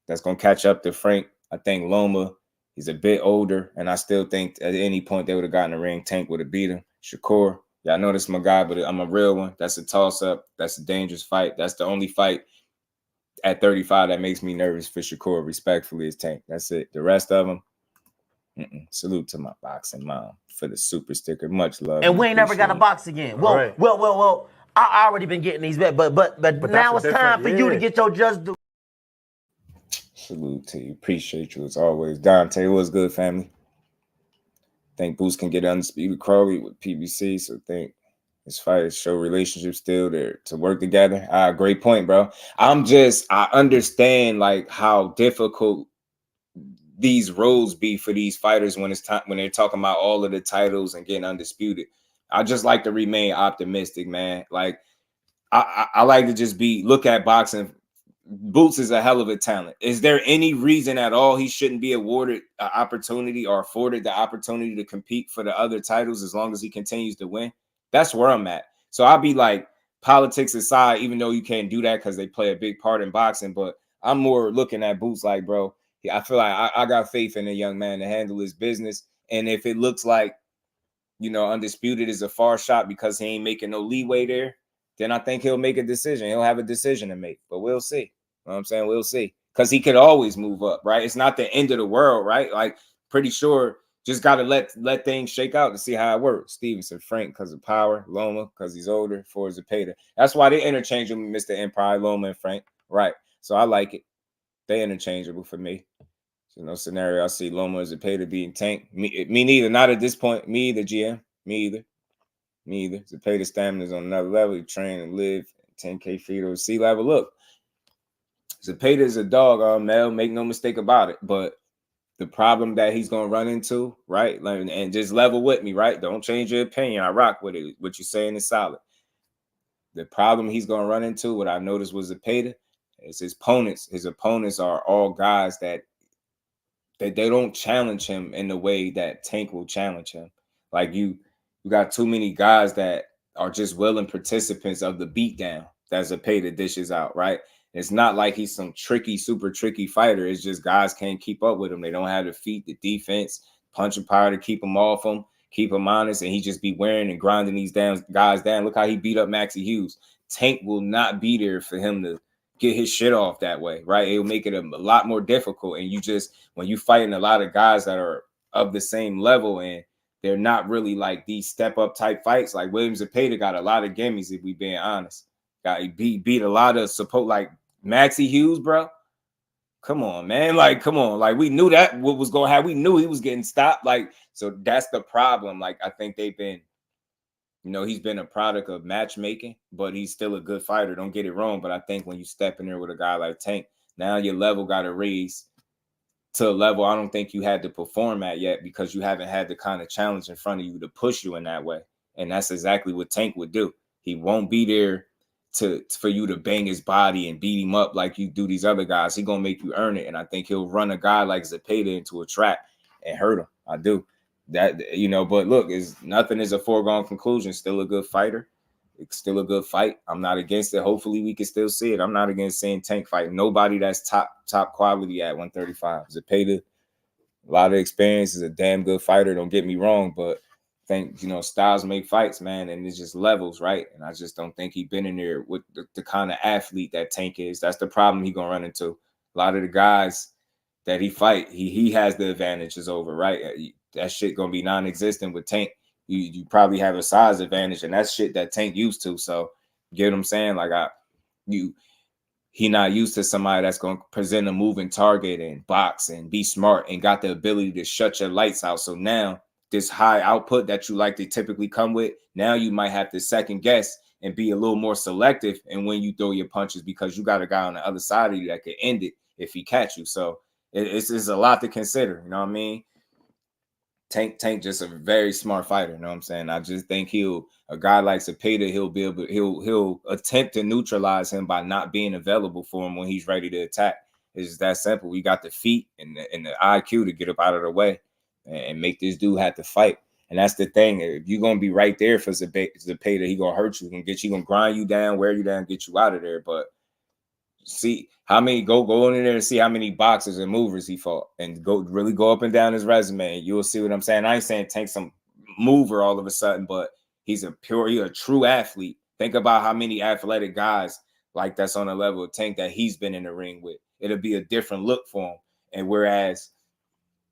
D: that's gonna catch up to Frank. I think Loma, he's a bit older, and I still think at any point they would have gotten the ring, Tank would have beat him. Shakur, yeah, I know this is my guy, but I'm a real one. That's a toss-up. That's a dangerous fight. That's the only fight at 35 that makes me nervous for Shakur, respectfully, is Tank. That's it. The rest of them, salute to my boxing mom for the super sticker. Much love.
A: And we ain't never got to box again. Well, I already been getting these bets, but now it's time for you to get your just due.
D: Salute to you. Appreciate you as always. Dante, what's good, family? Think Boots can get undisputed Crowley with PBC, so think his fighters show relationships still there to work together. Great point, bro. I understand like how difficult these roles be for these fighters when it's time, when they're talking about all of the titles and getting undisputed. I just like to remain optimistic, man. Like I like to just look at boxing. Boots is a hell of a talent. Is there any reason at all he shouldn't be awarded an opportunity or afforded the opportunity to compete for the other titles as long as he continues to win? That's where I'm at. So I'll be like, politics aside, even though you can't do that because they play a big part in boxing, but I'm more looking at Boots like, bro, I feel like I got faith in a young man to handle his business. And if it looks like, undisputed is a far shot because he ain't making no leeway there, then I think he'll make a decision. He'll have a decision to make, but we'll see. You know what I'm saying? We'll see. Because he could always move up, right? It's not the end of the world, right? Like, pretty sure just got to let things shake out to see how it works. Stevenson, Frank, because of power. Loma, because he's older. For Zepeda. That's why they interchangeable, Mr. Empire, Loma and Frank. Right. So I like it. They interchangeable for me. So no scenario I see Loma and Zepeda beating Tank. Me neither. Not at this point. Me either, GM. Me either. Zepeda stamina is on another level. He train and live 10K feet over sea level. Look. Zepeda is a dog, Mel, make no mistake about it. But the problem that he's going to run into, right? And just level with me, right? Don't change your opinion. I rock with it. What you're saying is solid. The problem he's going to run into, what I noticed was Zepeda, is his opponents. His opponents are all guys that they don't challenge him in the way that Tank will challenge him. Like you got too many guys that are just willing participants of the beatdown. that Zepeda dishes out, right? It's not like he's some super tricky fighter. It's just guys can't keep up with him. They don't have the feet, the defense, punching power to keep him off him, keep him honest, and he just be wearing and grinding these guys down. Look how he beat up Maxie Hughes. Tank will not be there for him to get his shit off that way, right? It'll make it a lot more difficult. And you just, when you fighting a lot of guys that are of the same level and they're not really like these step-up type fights, like William Zepeda got a lot of gimmies, if we being honest. He beat a lot of support, like Maxie Hughes, bro. Come on, man. Like, come on. Like, we knew that what was going to happen. We knew he was getting stopped. Like, so that's the problem. Like, I think they've been, you know, he's been a product of matchmaking, but he's still a good fighter. Don't get it wrong. But I think when you step in there with a guy like Tank, now your level got to raise to a level I don't think you had to perform at yet, because you haven't had the kind of challenge in front of you to push you in that way. And that's exactly what Tank would do. He won't be there for you to bang his body and beat him up like you do these other guys. He's going to make you earn it. And I think he'll run a guy like Zepeda into a trap and hurt him. I do. That, you know, but look, nothing is a foregone conclusion. Still a good fighter. It's still a good fight. I'm not against it. Hopefully we can still see it. I'm not against seeing Tank fight nobody that's top quality at 135. Zepeda, a lot of experience, is a damn good fighter. Don't get me wrong, but I think, you know, styles make fights, man, and it's just levels, right? And I just don't think he's been in there with the kind of athlete that Tank is. That's the problem he's gonna run into. A lot of the guys that he fight, he has the advantages over, right? That shit gonna be non-existent with Tank. You probably have a size advantage, and that's shit that Tank used to. So, you get what I'm saying? Like, he not used to somebody that's going to present a moving target and box and be smart and got the ability to shut your lights out. So now this high output that you like to typically come with, now you might have to second guess and be a little more selective and when you throw your punches, because you got a guy on the other side of you that could end it if he catch you. So it's a lot to consider. You know what I mean? Tank just a very smart fighter. You know what I'm saying? I just think a guy like Zepeda, he'll attempt to neutralize him by not being available for him when he's ready to attack. It's just that simple. We got the feet and the IQ to get up out of the way and make this dude have to fight. And that's the thing. If you're gonna be right there for Zepeda, he gonna hurt you, he gonna grind you down, wear you down, get you out of there. But see how many go in there and see how many boxers and movers he fought, and really go up and down his resume, and you'll see what I'm saying. I ain't saying Tank some mover all of a sudden, but he's a true athlete. Think about how many athletic guys like that's on the level of Tank that he's been in the ring with. It'll be a different look for him. And whereas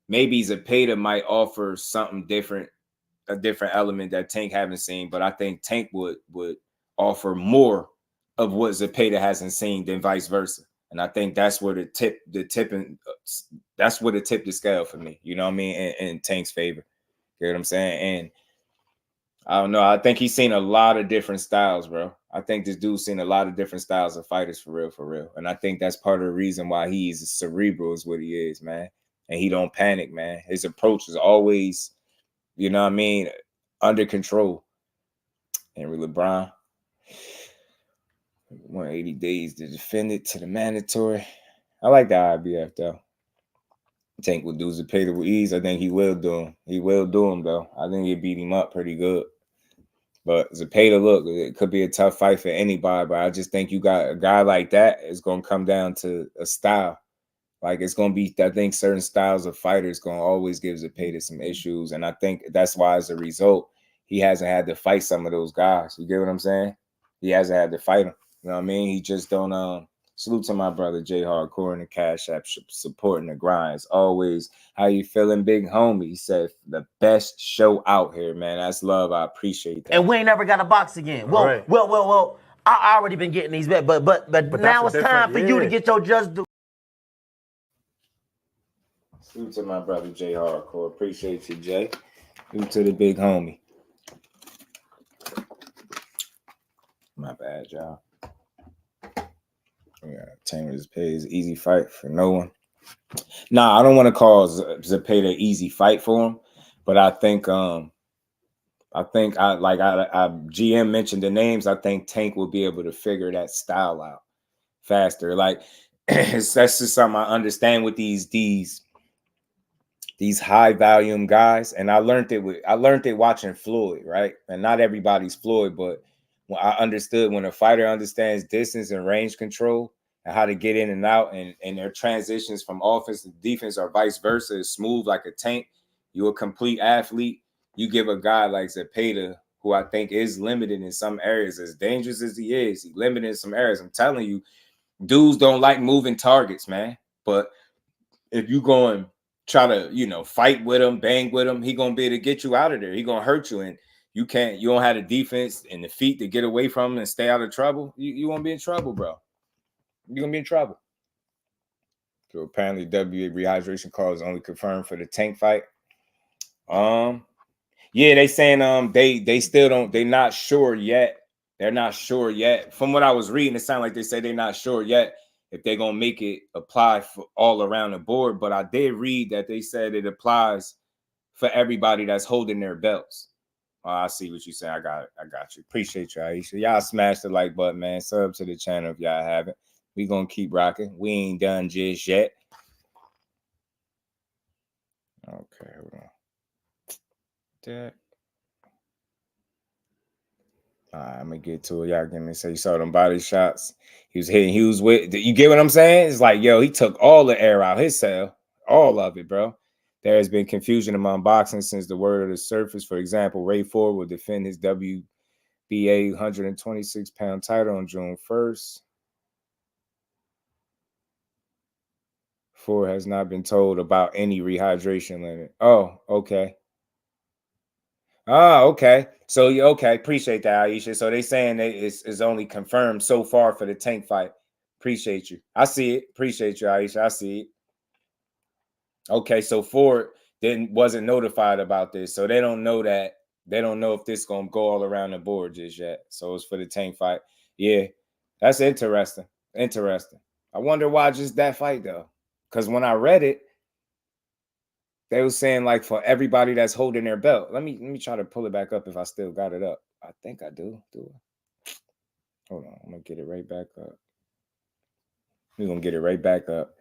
D: maybe Zepeda might offer something different, a different element that Tank haven't seen, but I think Tank would offer more of what Zepeda hasn't seen than vice versa. And I think that's where that's where it tipped the scale for me. You know what I mean? In Tank's favor. You know what I'm saying? And I don't know. I think he's seen a lot of different styles, bro. I think this dude's seen a lot of different styles of fighters for real. And I think that's part of the reason why he's as cerebral as what he is, man. And he don't panic, man. His approach is always, you know what I mean, under control. Henry LeBron. 180 days to defend it to the mandatory. I like the IBF though. Tank will do Zepeda with ease. I think he will do him. He will do him though. I think he'll beat him up pretty good. But Zepeda, look, it could be a tough fight for anybody, but I just think you got a guy like that. It's going to come down to a style. Like, it's going to be, I think certain styles of fighters going to always give Zepeda some issues. And I think that's why, as a result, he hasn't had to fight some of those guys. You get what I'm saying? He hasn't had to fight them. You know what I mean? He just don't. Salute to my brother Jay Hardcore in the Cash App, supporting the grind. As always, how you feeling, big homie? He said the best show out here, man. That's love. I appreciate that.
A: And we ain't never got to box again. Well, right. well. I already been getting these bets, but now it's time for you to get your just due.
D: Salute to my brother Jay Hardcore. Appreciate you, Jay. Salute to the big homie. My bad, y'all. Yeah, Tamer's pays easy fight for no one. Nah, I don't want to call Zepeda easy fight for him, but I think GM mentioned the names. I think Tank will be able to figure that style out faster. Like that's just something I understand with these high volume guys, and I learned it watching Floyd, right? And not everybody's Floyd, but when I understood when a fighter understands distance and range control and how to get in and out, and their transitions from offense to defense or vice versa is smooth like a tank. You're a complete athlete. You give a guy like Zepeda, who I think is limited in some areas, as dangerous as he is, he's limited in some areas. I'm telling you, dudes don't like moving targets, man. But if you go and try to, fight with him, bang with him, he gonna be able to get you out of there. He gonna hurt you, and you don't have the defense and the feet to get away from him and stay out of trouble. You won't be in trouble, bro. You're gonna be in trouble. So apparently WBA rehydration call is only confirmed for the Tank fight. Yeah, they saying they still don't, they're not sure yet. They're not sure yet. From what I was reading, it sounded like they say they're not sure yet if they're gonna make it apply for all around the board. But I did read that they said it applies for everybody that's holding their belts. I see what you're saying. I got you. Appreciate you, Aisha. Y'all smash the like button, man. Sub to the channel if y'all haven't. We gonna keep rocking. We ain't done just yet. Okay, hold on. That. All right, I'm gonna get to it. Y'all give me say you saw them body shots. He was hitting. He was with. You get what I'm saying? It's like, yo, he took all the air out his cell, all of it, bro. There has been confusion among boxing since the word of the surface. For example, Ray Ford will defend his WBA 126-pound title on June 1st. Ford has not been told about any rehydration limit. Oh, okay. Oh, okay. So, okay. Appreciate that, Aisha. So they saying that it's only confirmed so far for the Tank fight. Appreciate you. I see it. Appreciate you, Aisha. I see it. Okay, so Ford wasn't notified about this. So they don't know that. They don't know if this is going to go all around the board just yet. So it's for the Tank fight. Yeah, that's interesting. Interesting. I wonder why just that fight, though. Because when I read it, they were saying like for everybody that's holding their belt. Let me try to pull it back up if I still got it up. I think I do. Hold on, I'm gonna get it right back up. We're gonna get it right back up.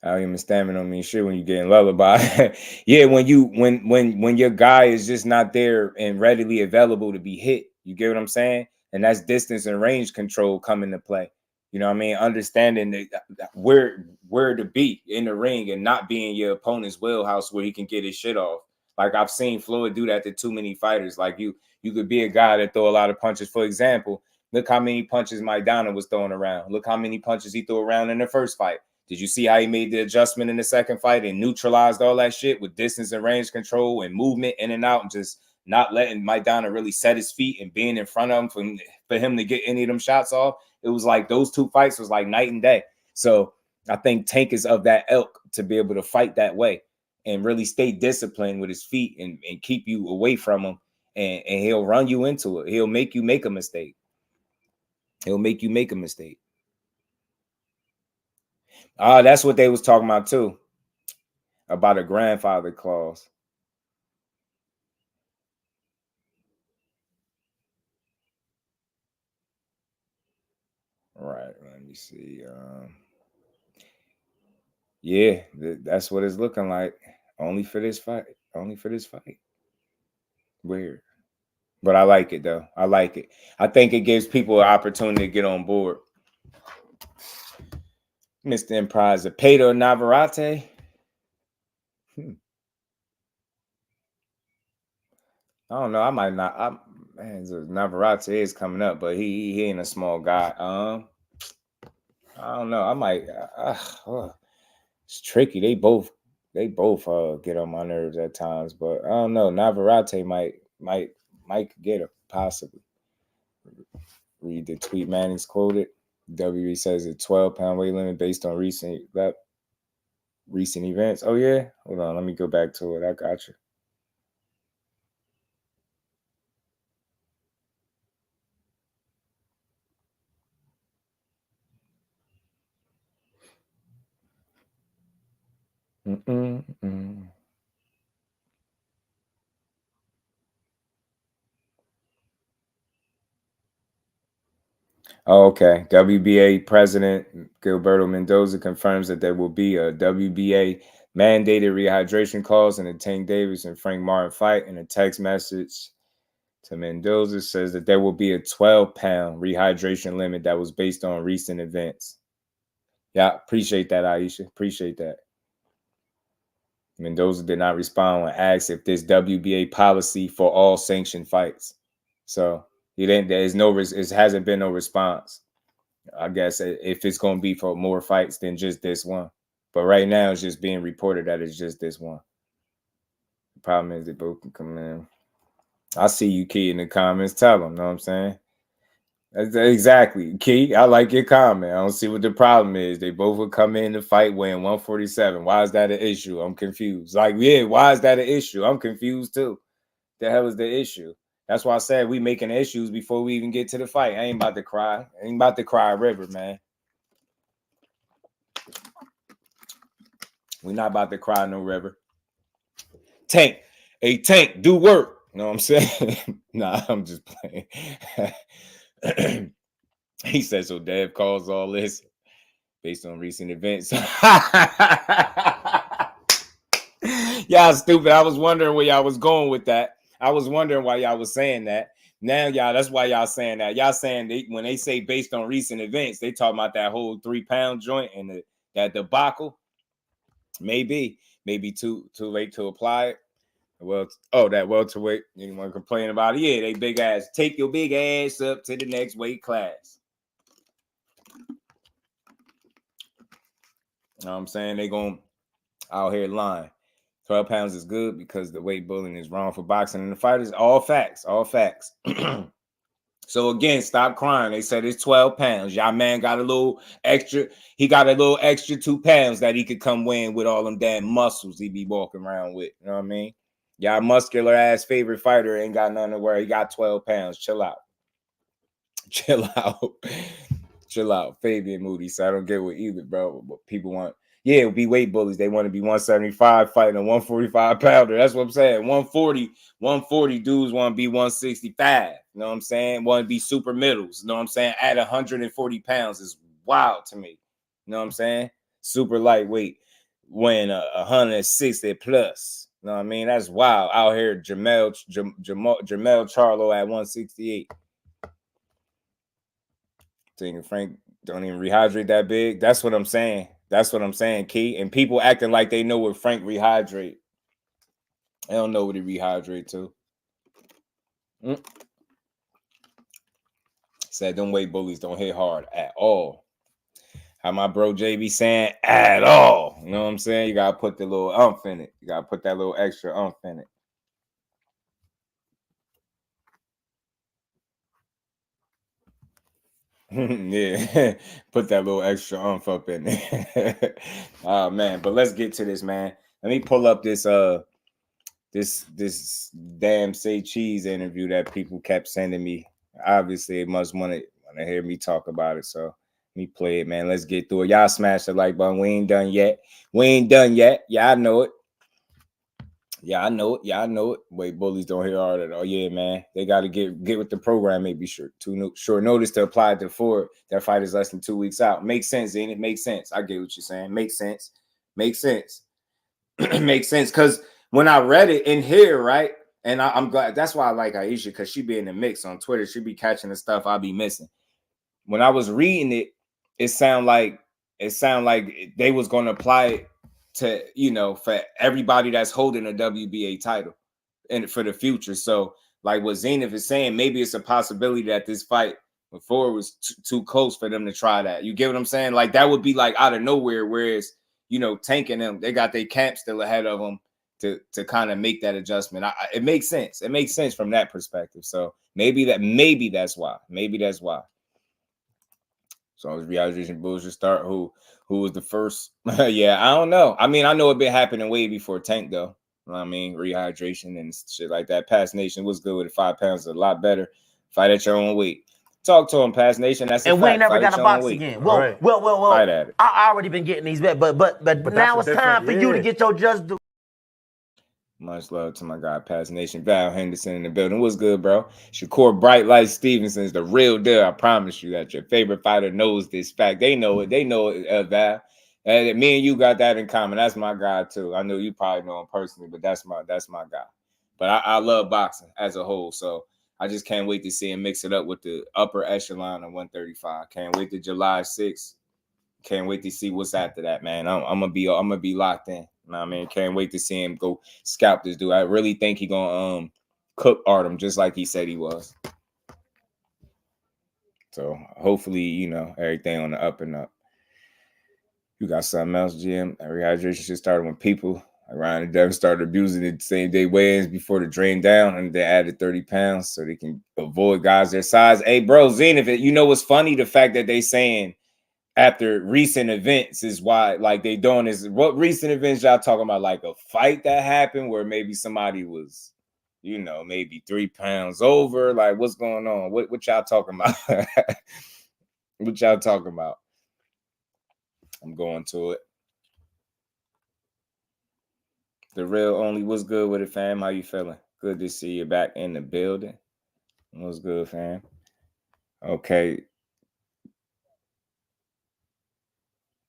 D: I don't even stammering on me shit when you getting lullaby. Yeah, when your guy is just not there and readily available to be hit. You get what I'm saying? And that's distance and range control come into play. You know what I mean? Understanding where to be in the ring and not be in your opponent's wheelhouse where he can get his shit off. Like I've seen Floyd do that to too many fighters. Like you could be a guy that throw a lot of punches. For example, look how many punches Maidana was throwing around. Look how many punches he threw around in the first fight. Did you see how he made the adjustment in the second fight and neutralized all that shit with distance and range control and movement in and out and just not letting Maidana really set his feet and being in front of him for him to get any of them shots off? It was like those two fights was like night and day. So I think Tank is of that ilk to be able to fight that way and really stay disciplined with his feet and keep you away from him. And he'll run you into it. He'll make you make a mistake. He'll make you make a mistake. That's what they was talking about too. About a grandfather clause. Right. Let me see. Yeah, that's what it's looking like. Only for this fight. Only for this fight. Weird. But I like it, though. I like it. I think it gives people an opportunity to get on board. Mr. Emprise, Zepeda or Navarrete? I don't know. I might not. Navarrete is coming up, but he ain't a small guy. I don't know. I might. It's tricky. They both get on my nerves at times, but I don't know. Navarrete might get her possibly. Read the tweet Manning's quoted. WWE says a 12-pound weight limit based on recent events. Oh yeah, hold on. Let me go back to it. I got you. Oh, okay. WBA President Gilberto Mendoza confirms that there will be a WBA mandated rehydration clause in the Tank Davis and Frank Martin fight. In a text message To Mendoza says that there will be a 12-pound rehydration limit that was based on recent events. Yeah, appreciate that, Aisha. Appreciate that. Mendoza did not respond when asked if this WBA policy for all sanctioned fights. So he didn't. It hasn't been no response. I guess if it's going to be for more fights than just this one, but right now it's just being reported that it's just this one. The problem is they both can come in. I see you, Key, in the comments. Tell them. Know what I'm saying? Exactly, Key. I like your comment. I don't see what the problem is. They both would come in the fight weighing 147. Why is that an issue? I'm confused. Like, yeah, why is that an issue? I'm confused too. The hell is the issue? That's why I said we making issues before we even get to the fight. I ain't about to cry. I ain't about to cry a river, man. We're not about to cry no river. Tank. Hey, Tank, do work. You know what I'm saying? Nah, I'm just playing. He said, so Dev calls all this based on recent events. Y'all stupid. I was wondering where y'all was going with that. I was wondering why y'all was saying that. Now, y'all, that's why y'all saying that. Y'all saying when they say based on recent events, they talking about that whole 3-pound joint and that debacle. Maybe too late to apply it. Well, that welterweight. Anyone complain about it? Yeah, they big ass. Take your big ass up to the next weight class. You know what I'm saying? They going out here lying. 12 pounds is good because the weight bullying is wrong for boxing and the fighters. All facts. So again, stop crying. They said it's 12 pounds. Y'all man got a little extra. He got a little extra 2 pounds that he could come weighing with all them damn muscles he be walking around with. You know what I mean? Y'all muscular ass favorite fighter ain't got nothing to worry. He got 12 pounds. Chill out. Chill out. Fabian Moody. So I don't get what either, bro. But people want, yeah, it'll be weight bullies. They want to be 175 fighting a 145 pounder. That's what I'm saying. 140 dudes want to be 165. You know what I'm saying? Want to be super middles. You know what I'm saying? At 140 pounds is wild to me. You know what I'm saying? Super lightweight. Weighing 160 plus. You know what I mean? That's wild. Out here, Jamel Charlo at 168. Thinking Frank don't even rehydrate that big. That's what I'm saying. Key. And people acting like they know what Frank rehydrate. They don't know what he rehydrate to. Said them weight bullies don't hit hard at all. How my bro JB saying at all. You know what I'm saying? You gotta put the little umph in it. You gotta put that little extra umph in it. Yeah, put that little extra umph up in there. Oh man, but let's get to this, man. Let me pull up this this damn Say Cheese interview that people kept sending me. Obviously, it must want to hear me talk about it. So let me play it, man. Let's get through it. Y'all smash the like button. We ain't done yet. Yeah, I know it. Yeah, I know it. Wait, bullies don't hear all that. Oh yeah, man. They got to get with the program. Maybe short notice to apply to Ford. That fight is less than 2 weeks out. Makes sense, ain't it? Makes sense. I get what you're saying. Makes sense. Makes sense. Because when I read it in here, right, and I'm glad. That's why I like Aisha, because she be in the mix on Twitter. She be catching the stuff I be missing. When I was reading it, it sound like they was going to apply it to, for everybody that's holding a WBA title and for the future. So like what Zenith is saying, maybe it's a possibility that this fight before it was too close for them to try that. You get what I'm saying? Like that would be like out of nowhere. Whereas, tanking them, they got their camp still ahead of them to kind of make that adjustment. It makes sense. It makes sense from that perspective. So maybe that's why. So rehydration bullshit start. Who was the first? Yeah, I don't know. I mean, I know it been happening way before Tank though. You know what I mean, rehydration and shit like that. Past Nation was good with it. 5 pounds is a lot better. Fight at your own weight. Talk to him, Past Nation. That's
A: and we ain't never got to box again. Well.
D: Fight at it.
A: I already been getting these bet, but now it's time for you to get your just do.
D: Much love to my guy, Past Nation. Val Henderson in the building. What's good, bro? Shakur Bright Light Stevenson is the real deal. I promise you that your favorite fighter knows this fact. They know it. Val. And me and you got that in common. That's my guy too. I know you probably know him personally, but that's my guy. But I love boxing as a whole. So I just can't wait to see him mix it up with the upper echelon of 135. Can't wait to July 6th. Can't wait to see what's after that, man. I'm gonna be locked in. You know what I mean? Can't wait to see him go scalp this dude. I really think he gonna cook Artem just like he said he was. So hopefully, you know, everything on the up and up. You got something else, Jim? Rehydration should start when people around the Devin started abusing the same day weigh-ins before the drain down, and they added 30 pounds so they can avoid guys their size. Hey, bro, Zenith, you know what's funny? The fact that they saying after recent events is why, like, they doing this. What recent events y'all talking about? Like a fight that happened where maybe somebody was, you know, maybe 3 pounds over. Like, what's going on? What y'all talking about? What y'all talking about? I'm going to it. The real only, what's good with it, fam? How you feeling? Good to see you back in the building. What's good, fam? Okay.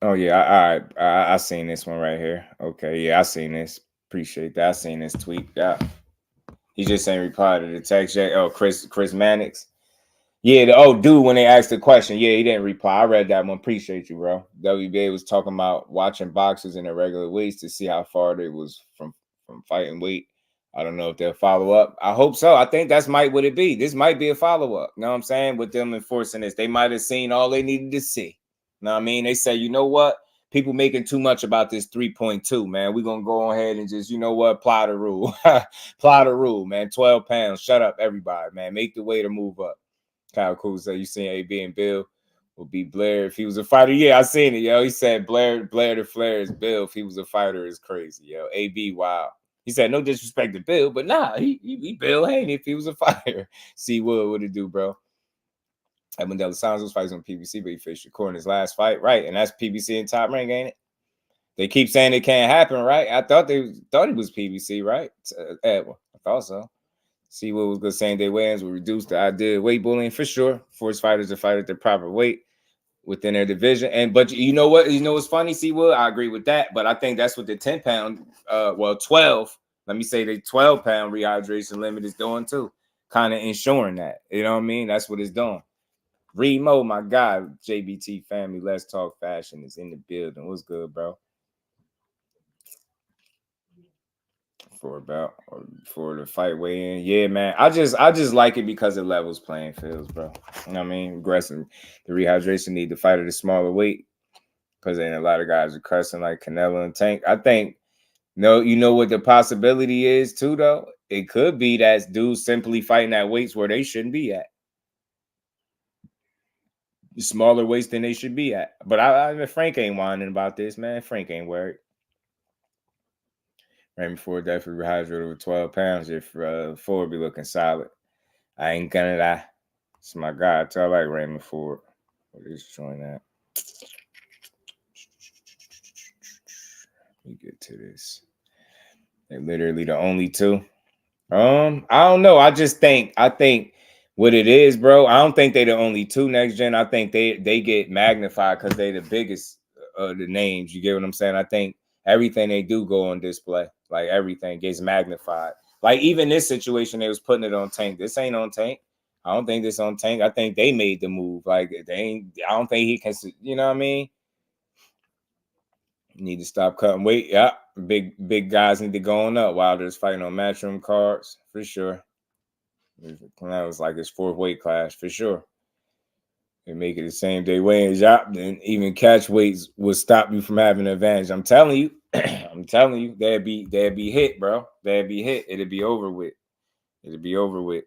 D: Oh, yeah. All right. I seen this one right here. Okay. Yeah, I seen this. Appreciate that. I seen this tweet. Yeah. He just ain't replied to the text yet. Oh, Chris Mannix. Yeah, dude, when they asked the question, yeah, he didn't reply. I read that one. Appreciate you, bro. WBA was talking about watching boxers in their regular weights to see how far they was from fighting weight. I don't know if they'll follow up. I hope so. I think that's what it be. This might be a follow-up. You know what I'm saying? With them enforcing this. They might have seen all they needed to see. You know what I mean? They say, you know what? People making too much about this 3.2, man. We're going to go ahead and just, you know what? Apply the rule. Apply the rule, man. 12 pounds. Shut up, everybody, man. Make the way to move up. Kyle Cool said, you seen AB and Bill would be Blair if he was a fighter. Yeah, I seen it, yo. He said Blair to Flair is Bill if he was a fighter is crazy, yo. AB, wow. He said, no disrespect to Bill, but nah, he Bill Haney if he was a fighter. See what it do, bro. Edmund De Los Santos fights on PBC, but he faced Shakur in his last fight. Right, and that's PBC and Top Rank, ain't it? They keep saying it can't happen, right? I thought he was PBC, right? Edwin, I thought so. See what was good same day weigh-ins will reduce the idea of weight bullying for sure. Force fighters to fight at their proper weight within their division. But you know what? You know what's funny, see Will? I agree with that. But I think that's what the 10-pound, 12, let me say the 12-pound rehydration limit is doing too. Kind of ensuring that. You know what I mean? That's what it's doing. Remo, my guy, JBT family, Let's Talk Fashion is in the building. What's good, bro? For the fight weigh in. Yeah, man. I just like it because it levels playing fields, bro. You know what I mean? Aggressive. The rehydration need to fight at a smaller weight because then a lot of guys are cussing like Canelo and Tank. I think, no, you know what the possibility is too, though? It could be that dudes simply fighting at weights where they shouldn't be at. Smaller weights than they should be at. But Frank ain't whining about this, man. Frank ain't worried. Raymond Ford definitely rehydrated over 12 pounds if Ford be looking solid. I ain't gonna lie. It's my guy. I tell like Raymond Ford. What is showing that? Let me get to this. They're literally the only two. I don't know. I think what it is, bro. I don't think they the only two next gen. I think they get magnified because they the biggest of the names. You get what I'm saying? I think everything they do go on display. Like everything gets magnified. Like even this situation, they was putting it on Tank. This ain't on Tank. I don't think this on Tank. I think they made the move. Like they ain't. I don't think he can. You know what I mean? Need to stop cutting weight. Yeah, big guys need to go on up. Wilder's fighting on matchroom cards for sure. That was like his fourth weight class for sure. They make it the same day weigh-ins. Then even catch weights will stop you from having an advantage. I'm telling you, they'd be hit, bro. They'd be hit. It'd be over with. It'd be over with.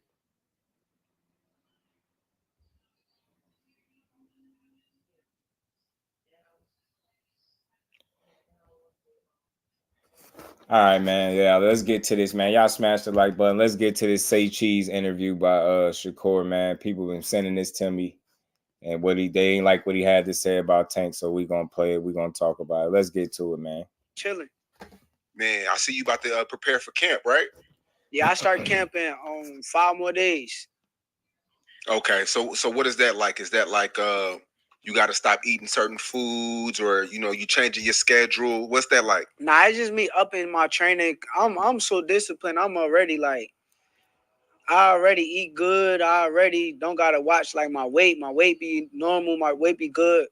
D: All right, man. Yeah, let's get to this, man. Y'all smash the like button. Let's get to this Say Cheese interview by Shakur, man. People been sending this to me. And they ain't like what he had to say about Tank, so we gonna play it. We gonna talk about it. Let's get to it, man.
F: Chilling.
G: Man, I see you about to prepare for camp, right?
F: Yeah, I start camping on 5 more days.
G: Okay, so what is that like? Is that like you got to stop eating certain foods, or you changing your schedule? What's that like?
F: Nah, it's just me upping my training. I'm so disciplined. I'm already like I already eat good. I already don't gotta watch like my weight. My weight be normal. My weight be good.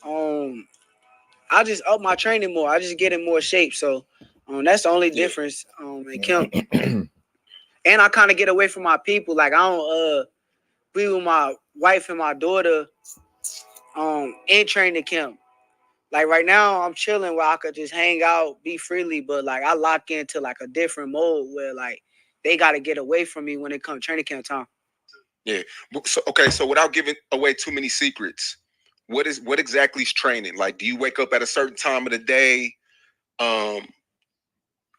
F: I just up my training more. I just get in more shape. So that's the only difference in camp. And I kind of get away from my people. Like I don't be with my wife and my daughter in training camp. Like right now I'm chilling where I could just hang out, be freely, but like I lock into like a different mode where like they gotta get away from me when it comes training camp time.
G: Yeah. So okay, so without giving away too many secrets, what exactly is training? Like, do you wake up at a certain time of the day?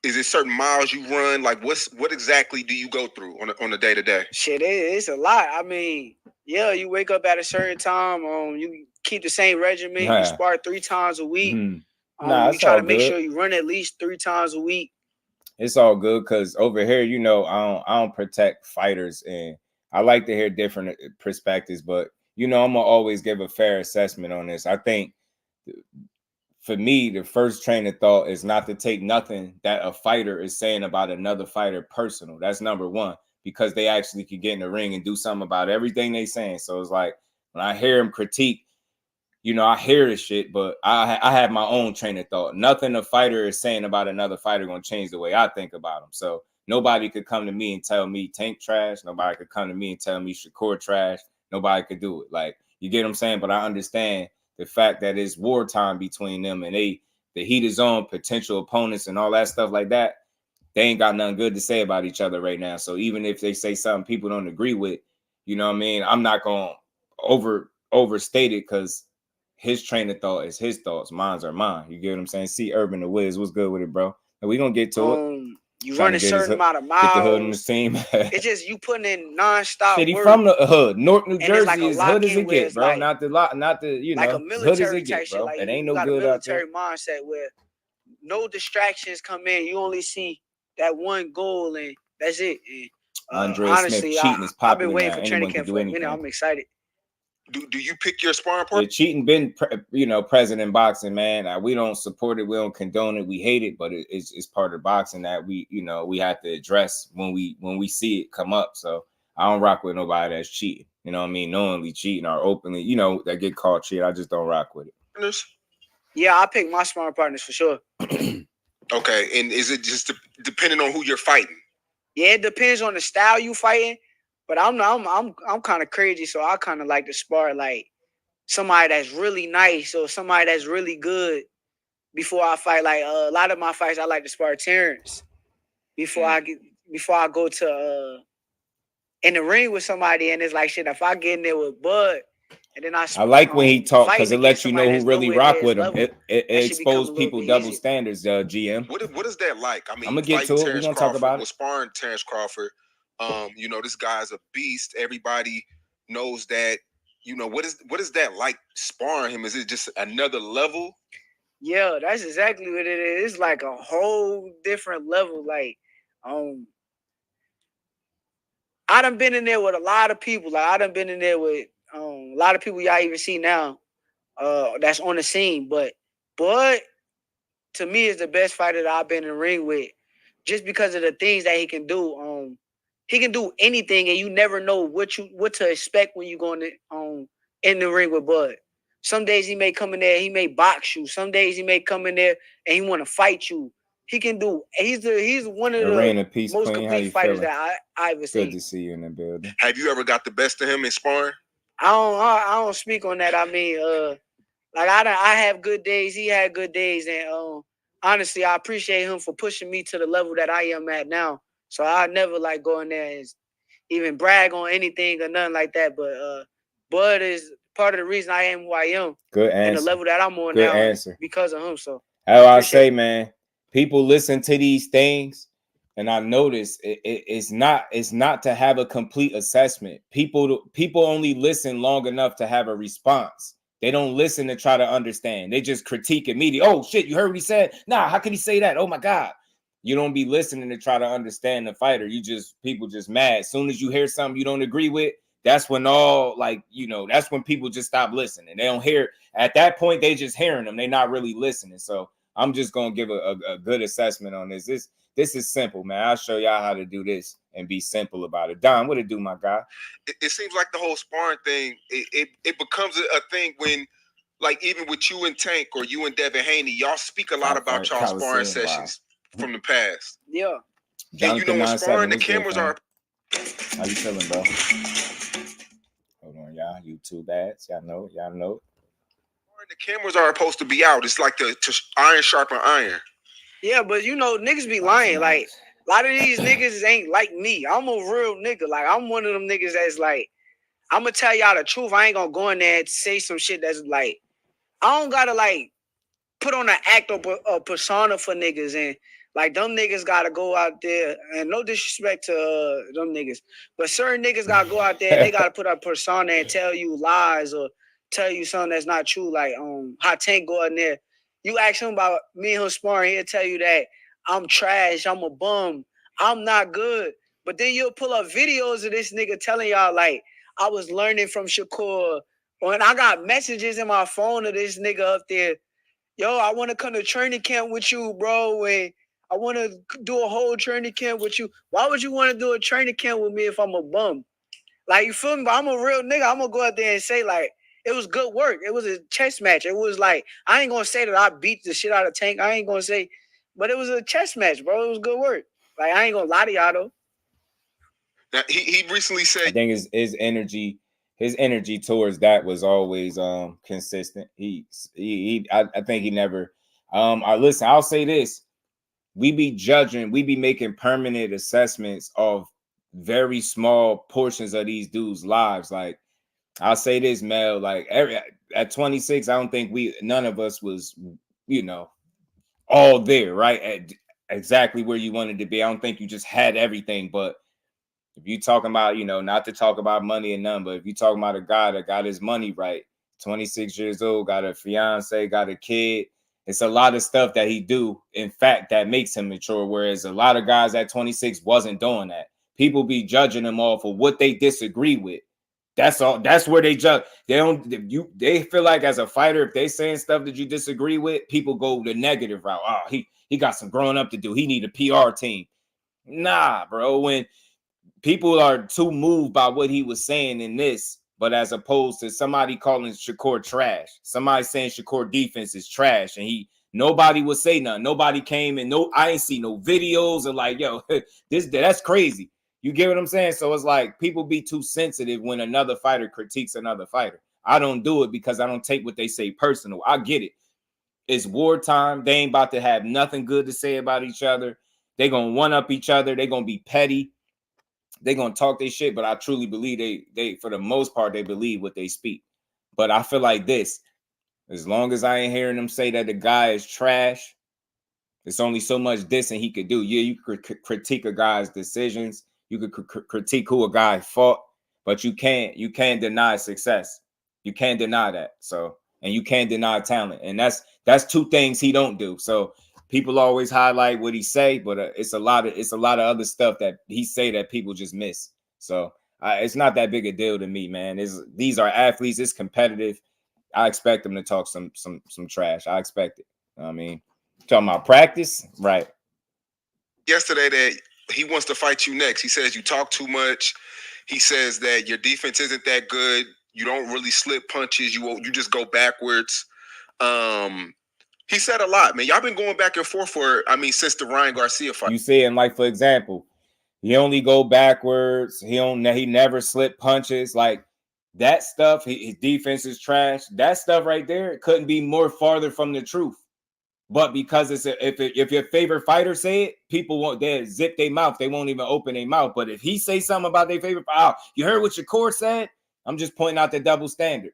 G: Is it certain miles you run? Like, what exactly do you go through on a day to day?
F: Shit, it's a lot. I mean, yeah, you wake up at a certain time. You keep the same regimen. You spar 3 times a week.
D: Mm-hmm.
F: You try to make sure you run at least 3 times a week.
D: It's all good because over here, you know, I don't protect fighters, and I like to hear different perspectives. But you know, I'm gonna always give a fair assessment on this. I think for me, the first train of thought is not to take nothing that a fighter is saying about another fighter personal. That's number one, because they actually could get in the ring and do something about everything they saying. So it's like when I hear them critique, you know, I hear this shit, but I have my own train of thought. Nothing a fighter is saying about another fighter going to change the way I think about them. So nobody could come to me and tell me Tank trash. Nobody could come to me and tell me Shakur trash. Nobody could do it. Like, you get what I'm saying? But I understand the fact that it's wartime between them, and the heat is on, potential opponents and all that stuff like that. They ain't got nothing good to say about each other right now. So even if they say something people don't agree with, you know what I mean? I'm not going to overstate it, because his train of thought is his thoughts. Mine's are mine. You get what I'm saying? See Urban the Wiz. What's good with it, bro? And we gonna get to it.
F: You run a certain amount of miles.
D: Get the hood in the team.
F: It's just you putting in nonstop.
D: Shit, he
F: work.
D: From the hood, North New Jersey,
F: like
D: as hood as it get, bro.
F: Like,
D: not the you know,
F: like a military
D: hood as it get, bro.
F: Like,
D: it ain't no
F: got
D: good
F: a
D: out there.
F: military mindset where no distractions come in. You only see that one goal, and that's it. And,
D: Andre
F: honestly,
D: Smith cheating is popular.
F: I've been waiting for
D: Anyone
F: training camp for a minute. I'm excited.
G: Do you pick your sparring partner?
D: Yeah, cheating been present in boxing, man. We don't support it, we don't condone it, we hate it, but it's part of boxing that we have to address when we see it come up. So I don't rock with nobody that's cheating. You know what I mean? Knowingly cheating or openly, that get caught cheating. I just don't rock with it.
F: Yeah, I pick my sparring partners for sure.
G: Okay, and is it just depending on who you're fighting? Yeah,
F: it depends on the style you fighting. But I'm kind of crazy, so I kind of like to spar like somebody that's really nice or somebody that's really good before I fight. Like a lot of my fights, I like to spar Terrence before I go to in the ring with somebody. And it's like, shit, if I get in there with Bud, and then I
D: like when he talk, because it lets you know who really rock with him. It exposes people double standards. GM.
G: What is that like? I mean,
D: I'm gonna get to it. We're gonna talk about it.
G: Sparring Terrence Crawford. This guy's a beast. Everybody knows that. What is that like sparring him? Is it just another level?
F: Yeah, that's exactly what it is. It's like a whole different level. Like, I done been in there with a lot of people. Like, I done been in there with a lot of people y'all even see now that's on the scene. But to me is the best fighter that I've been in the ring with, just because of the things that he can do. He can do anything, and you never know what to expect when you're going in the ring with Bud. Some days he may come in there, he may box you. Some days he may come in there and he want to fight you. He can do. He's one of the most complete fighters that I ever seen.
D: Good to see you in the building.
G: Have you ever got the best of him in sparring?
F: I don't speak on that. I mean, like I have good days. He had good days, and honestly, I appreciate him for pushing me to the level that I am at now. So I never like go in there and even brag on anything or nothing like that. But Bud is part of the reason I am who I am.
D: Good answer.
F: And the level that I'm on
D: Good
F: now
D: answer.
F: Because of him. So
D: how I say, man, people listen to these things, and I notice it's not to have a complete assessment. People only listen long enough to have a response. They don't listen to try to understand. They just critique immediately. Oh shit, you heard what he said? Nah, how can he say that? Oh my God. You don't be listening to try to understand the fighter. People just mad. As soon as you hear something you don't agree with, that's when that's when people just stop listening. They don't hear. At that point, they just hearing them. They're not really listening. So I'm just gonna give a good assessment on this. This This is simple, man. I'll show y'all how to do this and be simple about it. Don, what it do, my guy?
G: It seems like the whole sparring thing, it becomes a thing when, like, even with you and Tank or you and Devin Haney, y'all speak a lot about y'all sparring sessions from the past.
F: Yeah.
G: And you know, when sparring, the cameras are...
D: How you feeling, bro? Hold on, y'all. YouTube ads. Y'all know.
G: The cameras are supposed to be out. It's like to iron sharpen iron.
F: Yeah, but you know, niggas be lying. Like, a lot of these niggas ain't like me. I'm a real nigga. Like, I'm one of them niggas that's like, I'm gonna tell y'all the truth. I ain't gonna go in there and say some shit that's like, I don't gotta like put on an act or a persona for niggas, and like them niggas gotta go out there, and no disrespect to them niggas, but certain niggas gotta go out there and they gotta put a persona and tell you lies or tell you something that's not true. Like how Tank go in there, you ask him about me and him sparring, he'll tell you that I'm trash, I'm a bum, I'm not good. But then you'll pull up videos of this nigga telling y'all like I was learning from Shakur, and I got messages in my phone of this nigga up there. Yo, I want to come to training camp with you, bro. And I want to do a whole training camp with you. Why would you want to do a training camp with me if I'm a bum? Like, you feel me? But I'm a real nigga. I'm going to go out there and say, like, it was good work. It was a chess match. It was like, I ain't going to say that I beat the shit out of Tank. I ain't going to say, but it was a chess match, bro. It was good work. Like, I ain't going to lie to y'all, though.
G: Now, he recently said...
D: I think his energy towards that was always consistent. I think he never listen, I'll say this. We be making permanent assessments of very small portions of these dudes' lives. Like, I'll say this, Mel, like at 26, I don't think none of us was, all there, right? At exactly where you wanted to be. I don't think you just had everything, but if you talking about, not to talk about money and none, but if you talking about a guy that got his money right, 26 years old, got a fiance, got a kid, it's a lot of stuff that he do, in fact, that makes him mature, whereas a lot of guys at 26 wasn't doing that. People be judging them off of what they disagree with. That's all. That's where they judge. They feel like as a fighter, if they saying stuff that you disagree with, people go the negative route. Oh, he got some growing up to do. He need a PR team. Nah, bro. When people are too moved by what he was saying in this, but as opposed to somebody calling Shakur trash, somebody saying Shakur defense is trash, and nobody would say nothing. Nobody came and I ain't see no videos of like, yo, that's crazy. You get what I'm saying? So it's like people be too sensitive when another fighter critiques another fighter. I don't do it because I don't take what they say personal. I get it. It's wartime. They ain't about to have nothing good to say about each other. They gonna one up each other. They gonna be petty. They gonna talk their shit, but I truly believe they for the most part they believe what they speak. But I feel like this, as long as I ain't hearing them say that the guy is trash, it's only so much dissing he could do. Yeah, you could critique a guy's decisions, you could critique who a guy fought, but you can't deny success. You can't deny that. So, and you can't deny talent, and that's two things he don't do. So people always highlight what he say, but it's a lot of other stuff that he say that people just miss. So it's not that big a deal to me, man. These are athletes. It's competitive. I expect them to talk some trash. I expect it. I mean, talking about practice, right?
G: Yesterday that he wants to fight you next. He says you talk too much. He says that your defense isn't that good. You don't really slip punches. You just go backwards. He said a lot, man. Y'all been going back and forth since the Ryan Garcia fight.
D: You saying, like, for example, he only go backwards. He never slip punches. Like that stuff, his defense is trash. That stuff right there couldn't be more farther from the truth. But because if your favorite fighter say it, people won't zip their mouth. They won't even open their mouth. But if he say something about their favorite, you heard what Shakur said? I'm just pointing out the double standard.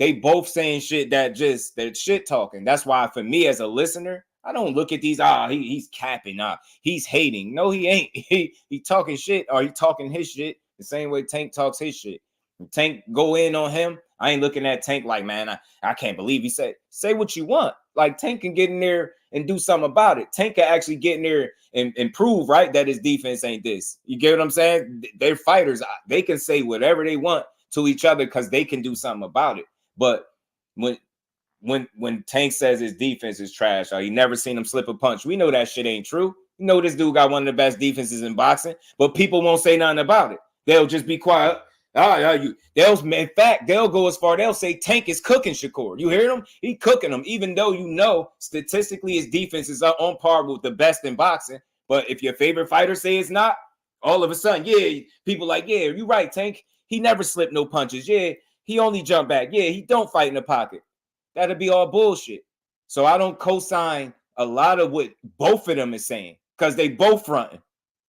D: They both saying shit they're shit talking. That's why for me as a listener, I don't look at these, he's capping, he's hating. No, he ain't. He talking shit, or he talking his shit the same way Tank talks his shit. When Tank go in on him, I ain't looking at Tank like, man, I can't believe he said, say what you want. Like Tank can get in there and do something about it. Tank can actually get in there and prove, right, that his defense ain't this. You get what I'm saying? They're fighters. They can say whatever they want to each other because they can do something about it. But when Tank says his defense is trash, or he never seen him slip a punch, we know that shit ain't true. You know this dude got one of the best defenses in boxing, but people won't say nothing about it. They'll just be quiet. In fact, they'll go as far, they'll say Tank is cooking Shakur. You hear them? He cooking them, even though you know statistically his defense is on par with the best in boxing. But if your favorite fighter say it's not, all of a sudden, yeah, people like, yeah, you're right, Tank. He never slipped no punches. Yeah, he only jumped back. Yeah, he don't fight in the pocket. That'll be all bullshit. So I don't co-sign a lot of what both of them is saying because they both fronting.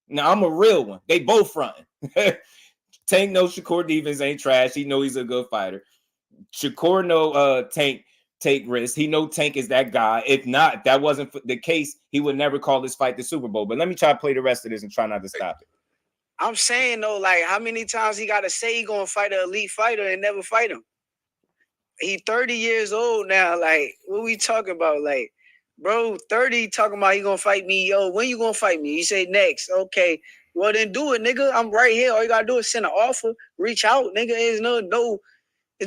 D: Now, I'm a real one. They both fronting. Tank knows Shakur defense ain't trash. He know he's a good fighter. Shakur know Tank take risks. He know Tank is that guy. If not, if that wasn't the case, he would never call this fight the Super Bowl. But let me try to play the rest of this and try not to stop it.
F: I'm saying, though, like, how many times he got to say he going to fight an elite fighter and never fight him? He 30 years old now. Like, what we talking about? Like, bro, 30 talking about he going to fight me. Yo, when you going to fight me? He say next. Okay. Well, then do it, nigga. I'm right here. All you got to do is send an offer. Reach out, nigga. There's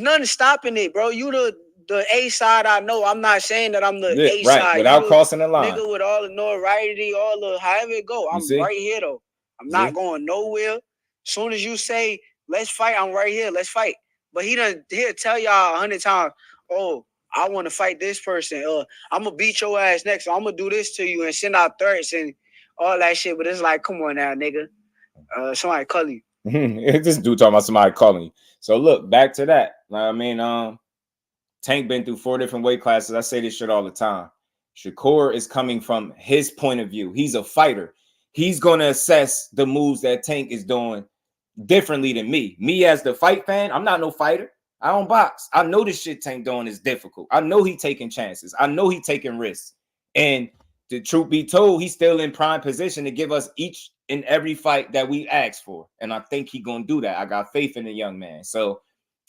F: nothing stopping it, bro. You the A side, I know. I'm not saying that I'm the A
D: right,
F: side.
D: without crossing the line.
F: Nigga with all the notoriety, all the however it go. I'm right here, though. I'm not going nowhere. As soon as you say, let's fight, I'm right here. Let's fight. But he'll tell y'all 100 times, oh, I want to fight this person. I'm going to beat your ass next. I'm going to do this to you and send out threats and all that shit. But it's like, come on now, nigga. Somebody call you.
D: This dude talking about somebody calling you. So look, back to that. I mean, Tank been through 4 different weight classes. I say this shit all the time. Shakur is coming from his point of view. He's a fighter. He's going to assess the moves that Tank is doing differently than me. Me as the fight fan, I'm not no fighter. I don't box. I know this shit Tank doing is difficult. I know he taking chances. I know he taking risks. And the truth be told, he's still in prime position to give us each and every fight that we ask for. And I think he going to do that. I got faith in the young man. So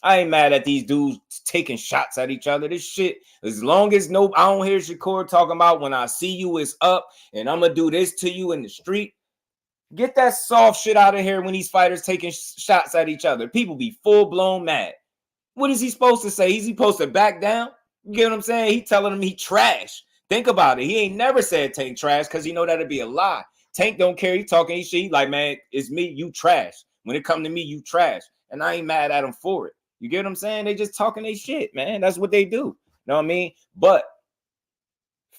D: I ain't mad at these dudes taking shots at each other. This shit, as long as I don't hear Shakur talking about when I see you, it's up and I'm going to do this to you in the street. Get that soft shit out of here when these fighters taking shots at each other. People be full-blown mad. What is he supposed to say? Is he supposed to back down? You get what I'm saying? He telling him he trash. Think about it. He ain't never said Tank trash because he know that'd be a lie. Tank don't care. He talking his shit. He like, man, it's me. You trash. When it come to me, you trash. And I ain't mad at him for it. You get what I'm saying? They just talking their shit, man. That's what they do. You know what I mean? But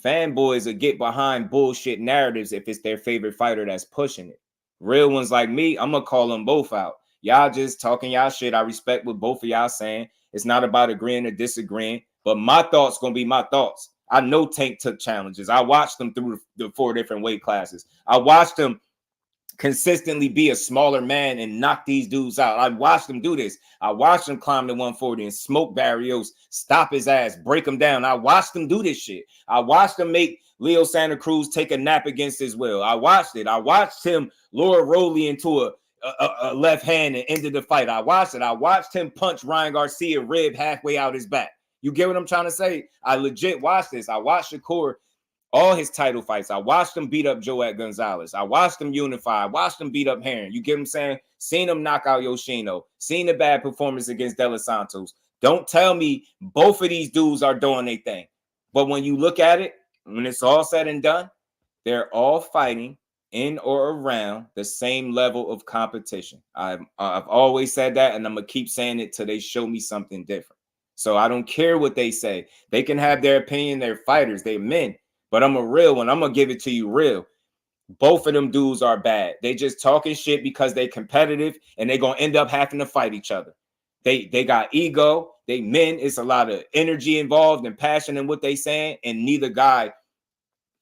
D: fanboys will get behind bullshit narratives if it's their favorite fighter that's pushing it. Real ones like me, I'm going to call them both out. Y'all just talking y'all shit. I respect what both of y'all saying. It's not about agreeing or disagreeing, but my thoughts going to be my thoughts. I know Tank took challenges. I watched them through the 4 different weight classes. I watched him consistently be a smaller man and knock these dudes out. I watched him do this. I watched him climb to 140 and smoke Barrios, stop his ass, break him down. I watched him do this shit. I watched him make Leo Santa Cruz take a nap against his will. I watched it. I watched him lure Rolly into a left hand and ended the fight. I watched it. I watched him punch Ryan Garcia rib halfway out his back. You get what I'm trying to say? I legit watched this. I watched Shakur all his title fights. I watched him beat up Joet Gonzalez. I watched him unify. I watched him beat up Heron. You get what I'm saying? Seen him knock out Yoshino. Seen the bad performance against De Los Santos. Don't tell me both of these dudes are doing their thing. But when you look at it, when it's all said and done, they're all fighting in or around the same level of competition. I've always said that, and I'm going to keep saying it till they show me something different. So I don't care what they say. They can have their opinion. They're fighters. They're men. But I'm a real one. I'm going to give it to you real. Both of them dudes are bad. They just talking shit because they competitive, and they're going to end up having to fight each other. They got ego. They men. It's a lot of energy involved and passion in what they saying, and neither guy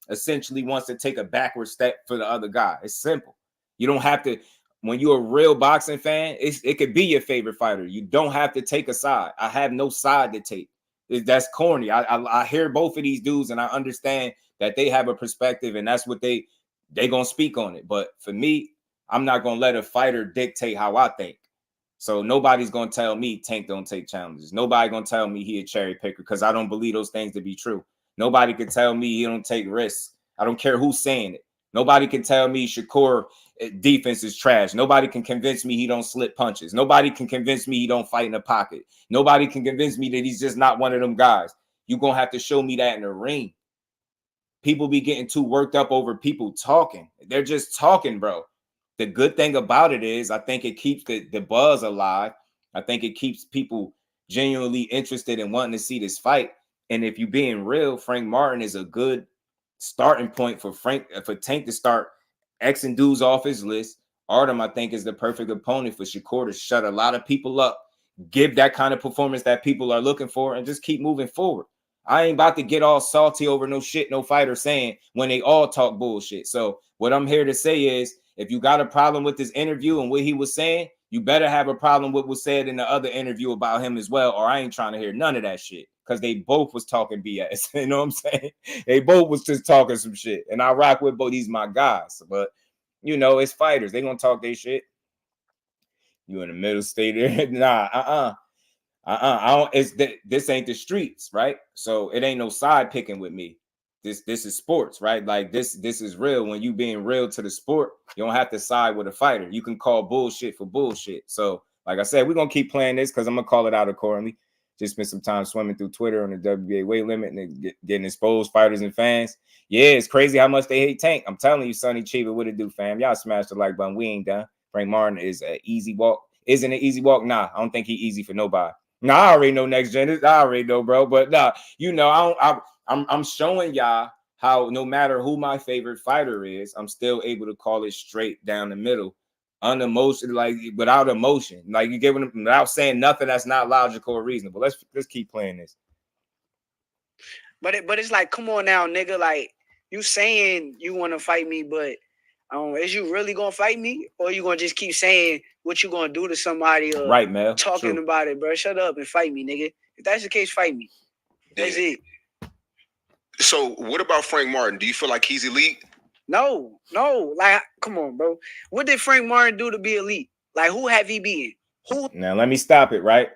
D: essentially wants to take a backward step for the other guy. It's simple. You don't have to. When you're a real boxing fan, it could be your favorite fighter. You don't have to take a side. I have no side to take. That's corny. I hear both of these dudes, and I understand that they have a perspective, and that's what they gonna speak on it. But for me, I'm not gonna let a fighter dictate how I think. So nobody's gonna tell me Tank don't take challenges. Nobody gonna tell me he a cherry picker because I don't believe those things to be true. Nobody can tell me he don't take risks. I don't care who's saying it. Nobody can tell me Shakur defense is trash. Nobody can convince me he don't slip punches. Nobody can convince me he don't fight in the pocket. Nobody can convince me that he's just not one of them guys. You're going to have to show me that in the ring. people be getting too worked up over people talking. They're just talking, bro. The good thing about it is I think it keeps the buzz alive. I think it keeps people genuinely interested in wanting to see this fight. And if you're being real, Frank Martin is a good starting point for Tank to start Xing dudes off his list. Artem, I think, is the perfect opponent for Shakur to shut a lot of people up, give that kind of performance that people are looking for, and just keep moving forward. I ain't about to get all salty over no shit no fighter saying when they all talk bullshit. So what I'm here to say is, if you got a problem with this interview and what he was saying, you better have a problem with what was said in the other interview about him as well, or I ain't trying to hear none of that shit, because they both was talking BS. You know what I'm saying? They both was just talking some shit. And I rock with both. These my guys. But, you know, it's fighters. They going to talk their shit. You in the middle state there? Nah, I don't. This ain't the streets, right? So it ain't no side picking with me. This is sports, right? Like this is real. When you being real to the sport, you don't have to side with a fighter. You can call bullshit for bullshit. So, like I said, we're gonna keep playing this because I'm gonna call it out accordingly. Just spent some time swimming through Twitter on the WBA weight limit and getting exposed fighters and fans. Yeah, it's crazy how much they hate Tank. I'm telling you, Sonny Chiba, what it do, fam? Y'all smash the like button. We ain't done. Frank Martin is an easy walk. Isn't it easy walk? Nah, I don't think he easy for nobody. Nah, I already know next gen. I already know, bro. But nah, you know, I'm showing y'all how no matter who my favorite fighter is, I'm still able to call it straight down the middle, unemotional, like without emotion. Like you giving them without saying nothing that's not logical or reasonable. Let's keep playing this.
F: But it's like, come on now, nigga. Like you saying you want to fight me, but is you really gonna fight me, or you gonna just keep saying what you gonna do to somebody?
D: Right, man.
F: Talking about it, bro. Shut up and fight me, nigga. If that's the case, fight me. That's it.
G: So what about Frank Martin? Do you feel like he's elite?
F: No. Like, come on, bro. What did Frank Martin do to be elite? Like, who have he been? Who?
D: Now let me stop it, right?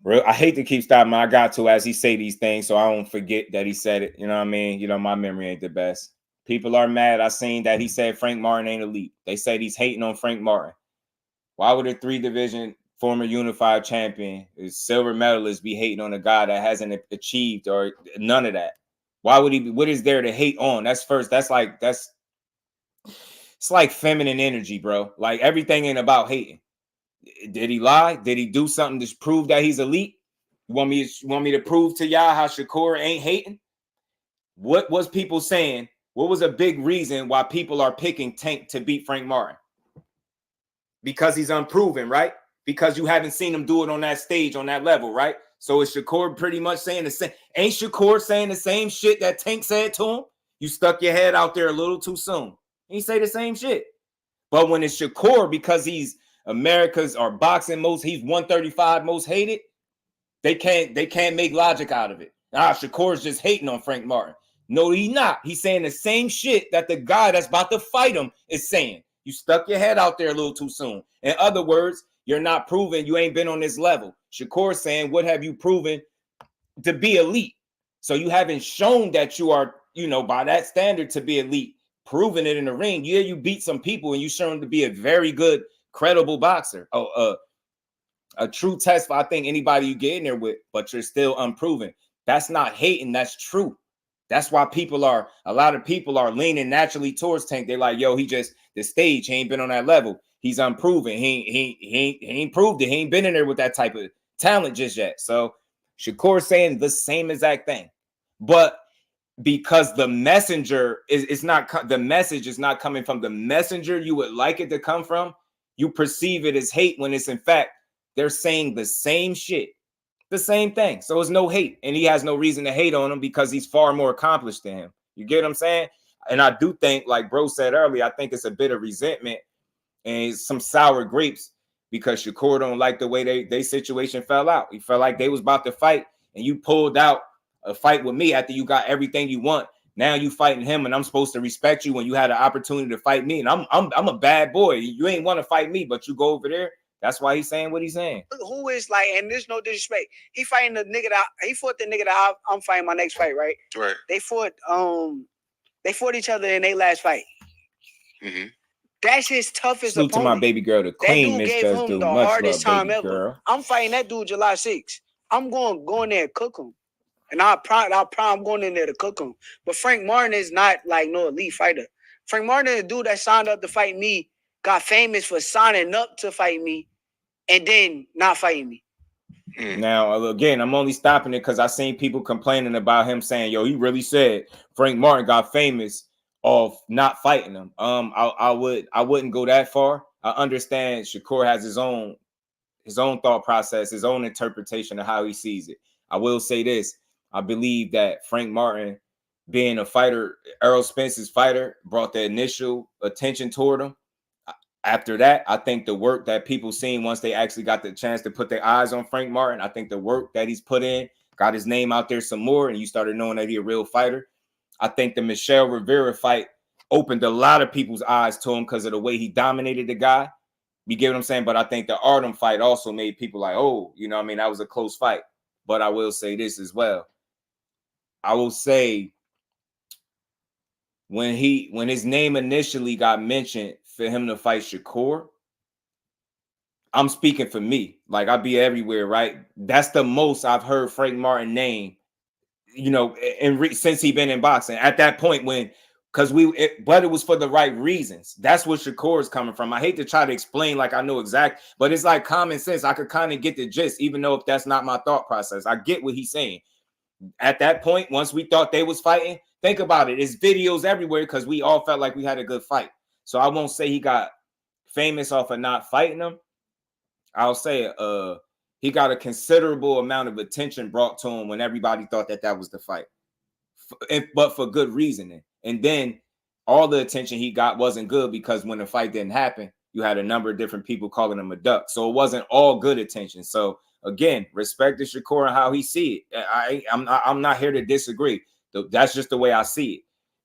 D: I hate to keep stopping. I got to as he say these things, so I don't forget that he said it. You know what I mean? You know, my memory ain't the best. People are mad. I seen that he said Frank Martin ain't elite. They said he's hating on Frank Martin. Why would a 3-division former unified champion, silver medalist, be hating on a guy that hasn't achieved or none of that? Why would he be? What is there to hate on? It's like feminine energy, bro. Like everything ain't about hating. Did he lie? Did he do something to prove that he's elite? You want me to prove to y'all how Shakur ain't hating? What was people saying? What was a big reason why people are picking Tank to beat Frank Martin? Because he's unproven, right? Because you haven't seen him do it on that stage, on that level, right? So is Shakur pretty much saying the same? Ain't Shakur saying the same shit that Tank said to him? You stuck your head out there a little too soon. He say the same shit. But when it's Shakur, because he's America's or boxing he's 135 most hated, they can't make logic out of it. Shakur's just hating on Frank Martin. No, he's not. He's saying the same shit that the guy that's about to fight him is saying. You stuck your head out there a little too soon. In other words, you're not proving you ain't been on this level. Shakur's saying, what have you proven to be elite? So you haven't shown that you are, by that standard to be elite, proving it in the ring. Yeah, you beat some people and you shown to be a very good, credible boxer. A true test for, I think, anybody you get in there with, but you're still unproven. That's not hating. That's true. That's why a lot of people are leaning naturally towards Tank. They're like, yo, the stage, he ain't been on that level. He's unproven. He ain't proved it. He ain't been in there with that type of talent just yet. So Shakur saying the same exact thing. But because the messenger the message is not coming from the messenger you would like it to come from, you perceive it as hate when it's in fact, they're saying the same shit. The same thing. So it's no hate. And he has no reason to hate on him because he's far more accomplished than him. You get what I'm saying? And I do think, like bro said earlier, I think it's a bit of resentment and some sour grapes because Shakur don't like the way they situation fell out. He felt like they was about to fight and you pulled out a fight with me after you got everything you want. Now you fighting him and I'm supposed to respect you when you had an opportunity to fight me. And I'm a bad boy. You ain't want to fight me, but you go over there. That's why he's saying what he's saying.
F: Who is like, and there's no disrespect. He fighting the nigga that he fought the nigga that I'm fighting my next fight, right?
G: Right.
F: They fought each other in their last fight.
G: Mm-hmm.
F: That's his toughest
D: Salute
F: opponent.
D: to my baby girl, the queen.
F: That dude gave him the
D: much
F: hardest
D: love,
F: time ever.
D: Girl.
F: I'm fighting that dude July 6th. I'm going there and cook him. And I'm going in there to cook him. But Frank Martin is not like no elite fighter. Frank Martin is a dude that signed up to fight me, got famous for signing up to fight me, and then not fighting me.
D: Now, again, I'm only stopping it because I seen people complaining about him saying, yo, he really said Frank Martin got famous off not fighting him. I wouldn't go that far. I understand Shakur has his own thought process, his own interpretation of how he sees it. I will say this. I believe that Frank Martin, being a fighter, Errol Spence's fighter, brought the initial attention toward him. After that, I think the work that people seen once they actually got the chance to put their eyes on Frank Martin, I think the work that he's put in got his name out there some more, and you started knowing that he's a real fighter. I think the Michelle Rivera fight opened a lot of people's eyes to him because of the way he dominated the guy. You get what I'm saying? But I think the Artem fight also made people like, oh, you know what I mean? That was a close fight. But I will say this as well. I will say when his name initially got mentioned for him to fight Shakur, I'm speaking for me. Like, I be everywhere, right? That's the most I've heard Frank Martin name, you know, since he been in boxing. At that point when, but it was for the right reasons. That's where Shakur is coming from. I hate to try to explain like I know exact, but it's like common sense. I could kind of get the gist, even though if that's not my thought process. I get what he's saying. At that point, once we thought they was fighting, think about it. It's videos everywhere because we all felt like we had a good fight. So I won't say he got famous off of not fighting him. I'll say he got a considerable amount of attention brought to him when everybody thought that was the fight, but for good reasoning. And then all the attention he got wasn't good because when the fight didn't happen, you had a number of different people calling him a duck. So it wasn't all good attention. So again, respect to Shakur and how he see it. I'm not here to disagree. That's just the way I see it.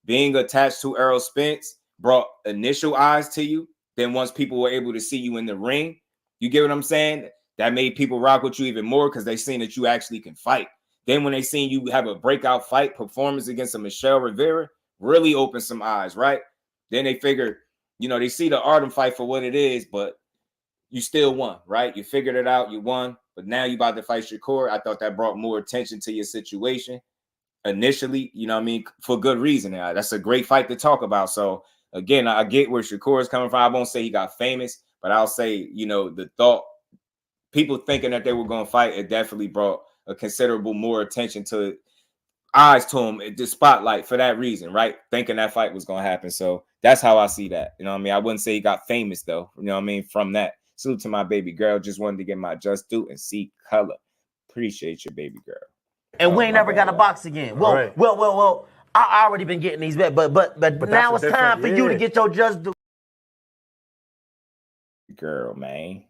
D: Being attached to Errol Spence brought initial eyes to you. Then once people were able to see you in the ring, you get what I'm saying? That made people rock with you even more because they seen that you actually can fight. Then when they seen you have a breakout fight performance against a Michelle Rivera, really opened some eyes, right? Then they figured, you know, they see the Artem fight for what it is, but you still won, right? You figured it out, you won, but now you about to fight Shakur. I thought that brought more attention to your situation initially, you know what I mean, for good reason. That's a great fight to talk about. So again, I get where Shakur is coming from. I won't say he got famous, but I'll say, you know, the thought, people thinking that they were going to fight, it definitely brought a considerable more attention to eyes to him, the spotlight for that reason, right? Thinking that fight was going to happen. So that's how I see that. You know what I mean? I wouldn't say he got famous though. You know what I mean? From that. Salute to my baby girl. Just wanted to get my just due and see color. Appreciate your baby girl.
A: And we ain't never got to box again. Well, I already been getting these bets, but now it's time for you to get your just due.
D: Girl, man.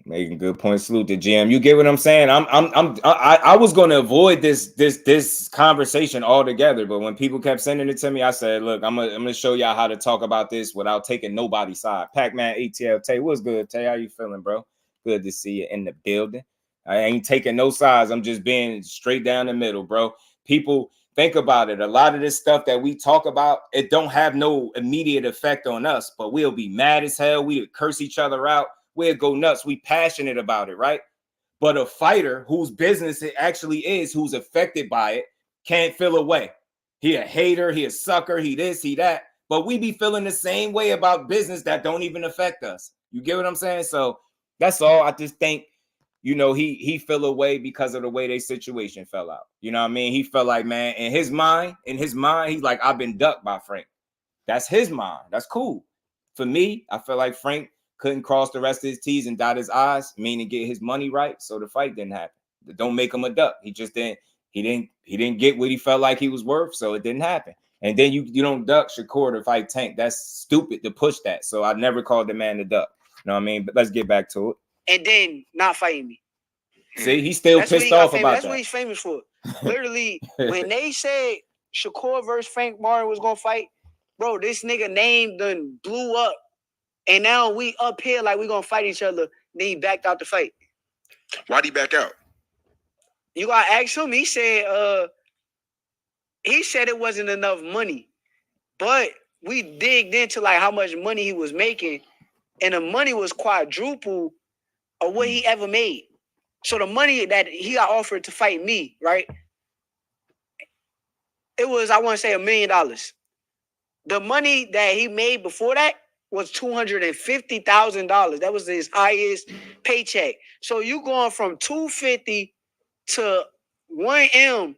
D: Making good points. Salute to Jim. You get what I'm saying? I was going to avoid this conversation altogether, but when people kept sending it to me, I said, look, I'm gonna show y'all how to talk about this without taking nobody's side. Pac-Man ATL Tay, what's good, Tay? How you feeling, bro? Good to see you in the building. I ain't taking no sides. I'm just being straight down the middle, bro. People, think about it. A lot of this stuff that we talk about, it don't have no immediate effect on us, but we'll be mad as hell. We'll curse each other out. We'll go nuts. We passionate about it, right? But a fighter whose business it actually is, who's affected by it, can't feel away. He a hater, he a sucker, he this, he that. But we be feeling the same way about business that don't even affect us. You get what I'm saying? So that's all. I just think, you know, he fell away because of the way their situation fell out. You know what I mean? He felt like, man, in his mind, he's like, I've been ducked by Frank. That's his mind. That's cool. For me, I feel like Frank couldn't cross the rest of his T's and dot his I's, meaning get his money right. So the fight didn't happen. Don't make him a duck. He just didn't. He didn't get what he felt like he was worth, so it didn't happen. And then you don't duck Shakur to fight Tank. That's stupid to push that. So I never called the man a duck. You know what I mean? But let's get back to it.
F: And then not fighting me.
D: See, he's still pissed off about that.
F: That's what he's famous for. Literally, when they said Shakur versus Frank Martin was gonna fight, bro, this nigga name done blew up. And now we up here like we gonna fight each other. Then he backed out the fight.
G: Why'd he back out?
F: You gotta ask him. He said it wasn't enough money. But we digged into like how much money he was making, and the money was quadruple of what he ever made. So the money that he got offered to fight me, right? it was, I want to say, $1 million. The money that he made before that was $250,000. That was his highest paycheck. So you going from 250 to 1M,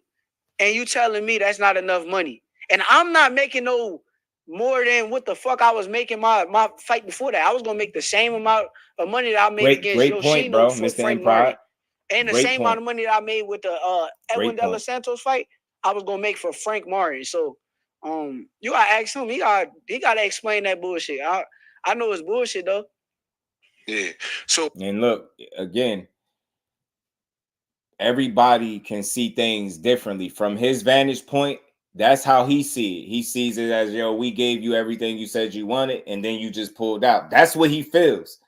F: and you telling me that's not enough money. And I'm not making no more than what the fuck I was making my fight before that. I was gonna make the same amount of money that I made against Yoshino for Frank Martin. And the same amount of money that I made with the Edwin De Los Santos fight, I was gonna make for Frank Martin. So you gotta ask him. He gotta explain that bullshit. I know it's bullshit though.
G: Yeah. So
D: and look again, everybody can see things differently from his vantage point. That's how he sees it. He sees it as, yo, we gave you everything you said you wanted, and then you just pulled out. That's what he feels.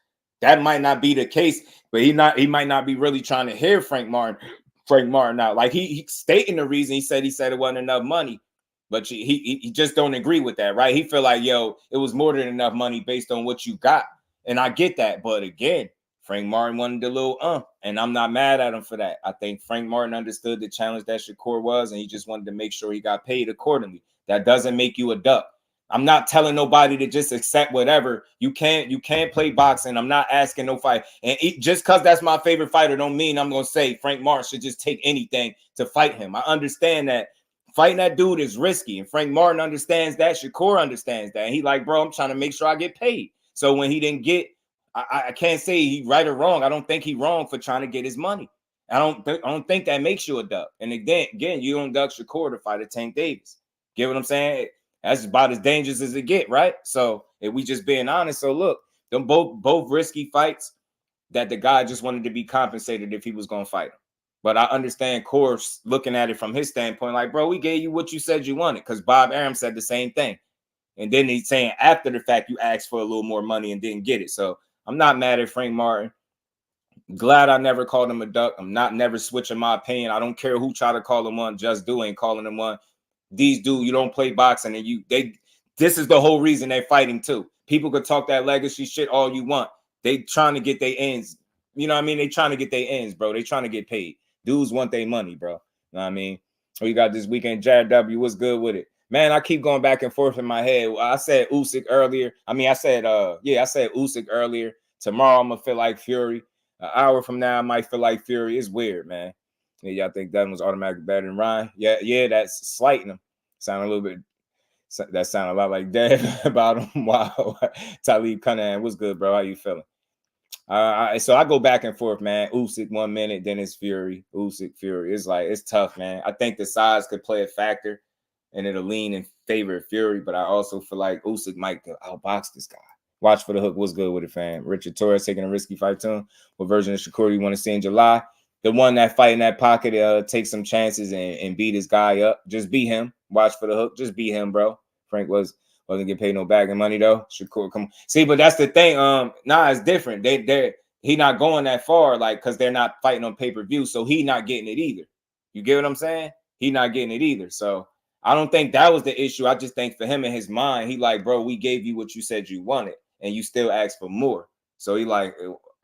D: That might not be the case, but he might not be really trying to hear Frank Martin out. Like he stating the reason he said it wasn't enough money, but he just don't agree with that, right? He feel like, yo, it was more than enough money based on what you got. And I get that. But again, Frank Martin wanted a little and I'm not mad at him for that. I think Frank Martin understood the challenge that Shakur was, and he just wanted to make sure he got paid accordingly. That doesn't make you a duck. I'm not telling nobody to just accept whatever. You can't play boxing. I'm not asking no fight. And just because that's my favorite fighter don't mean I'm going to say Frank Martin should just take anything to fight him. I understand that fighting that dude is risky, and Frank Martin understands that. Shakur understands that. And he like, bro, I'm trying to make sure I get paid. So when he didn't get, I can't say he right or wrong. I don't think he wrong for trying to get his money. I don't think that makes you a duck. And again, you don't duck Shakur to fight a Tank Davis. Get what I'm saying? That's about as dangerous as it get, right? So if we just being honest, so look, them both risky fights that the guy just wanted to be compensated if he was gonna fight him. But I understand Course looking at it from his standpoint, like, bro, we gave you what you said you wanted, because Bob Arum said the same thing. And then he's saying after the fact you asked for a little more money and didn't get it. So I'm not mad at Frank Martin. Glad I never called him a duck. I'm not never switching my opinion. I don't care who try to call him one. Just Do ain't calling him one. These dudes, you don't play boxing, and this is the whole reason they're fighting too. People could talk that legacy shit all you want. They trying to get their ends. You know what I mean? They trying to get their ends, bro. They trying to get paid. Dudes want their money, bro. You know what I mean? We got this weekend. Jared W. What's good with it? Man, I keep going back and forth in my head. I said Usyk earlier. I said Usyk earlier. Tomorrow I'm gonna feel like Fury. An hour from now I might feel like Fury. It's weird, man. Yeah, y'all think that was automatically better than Ryan? Yeah, that's slighting him. Sound a little bit. That sound a lot like Dave about him. Wow, Talib Cunningham, what's good, bro? How you feeling? So I go back and forth, man. Usyk 1 minute, then it's Fury. Usyk, Fury. It's tough, man. I think the size could play a factor, and it'll lean in favor of Fury. But I also feel like Usyk might outbox this guy. Watch for the hook. What's good with it, fam? Richard Torres taking a risky fight to him. What version of Shakur do you want to see in July? The one that fight in that pocket, take some chances and beat his guy up. Just beat him. Watch for the hook. Just beat him, bro. Frank wasn't getting paid no bag of money though. Shakur, come on. See, but that's the thing. It's different. He not going that far, like, because they're not fighting on pay-per-view, so he not getting it either. You get what I'm saying? He not getting it either. So I don't think that was the issue. I just think for him in his mind, he like, bro, we gave you what you said you wanted, and you still asked for more. So he like,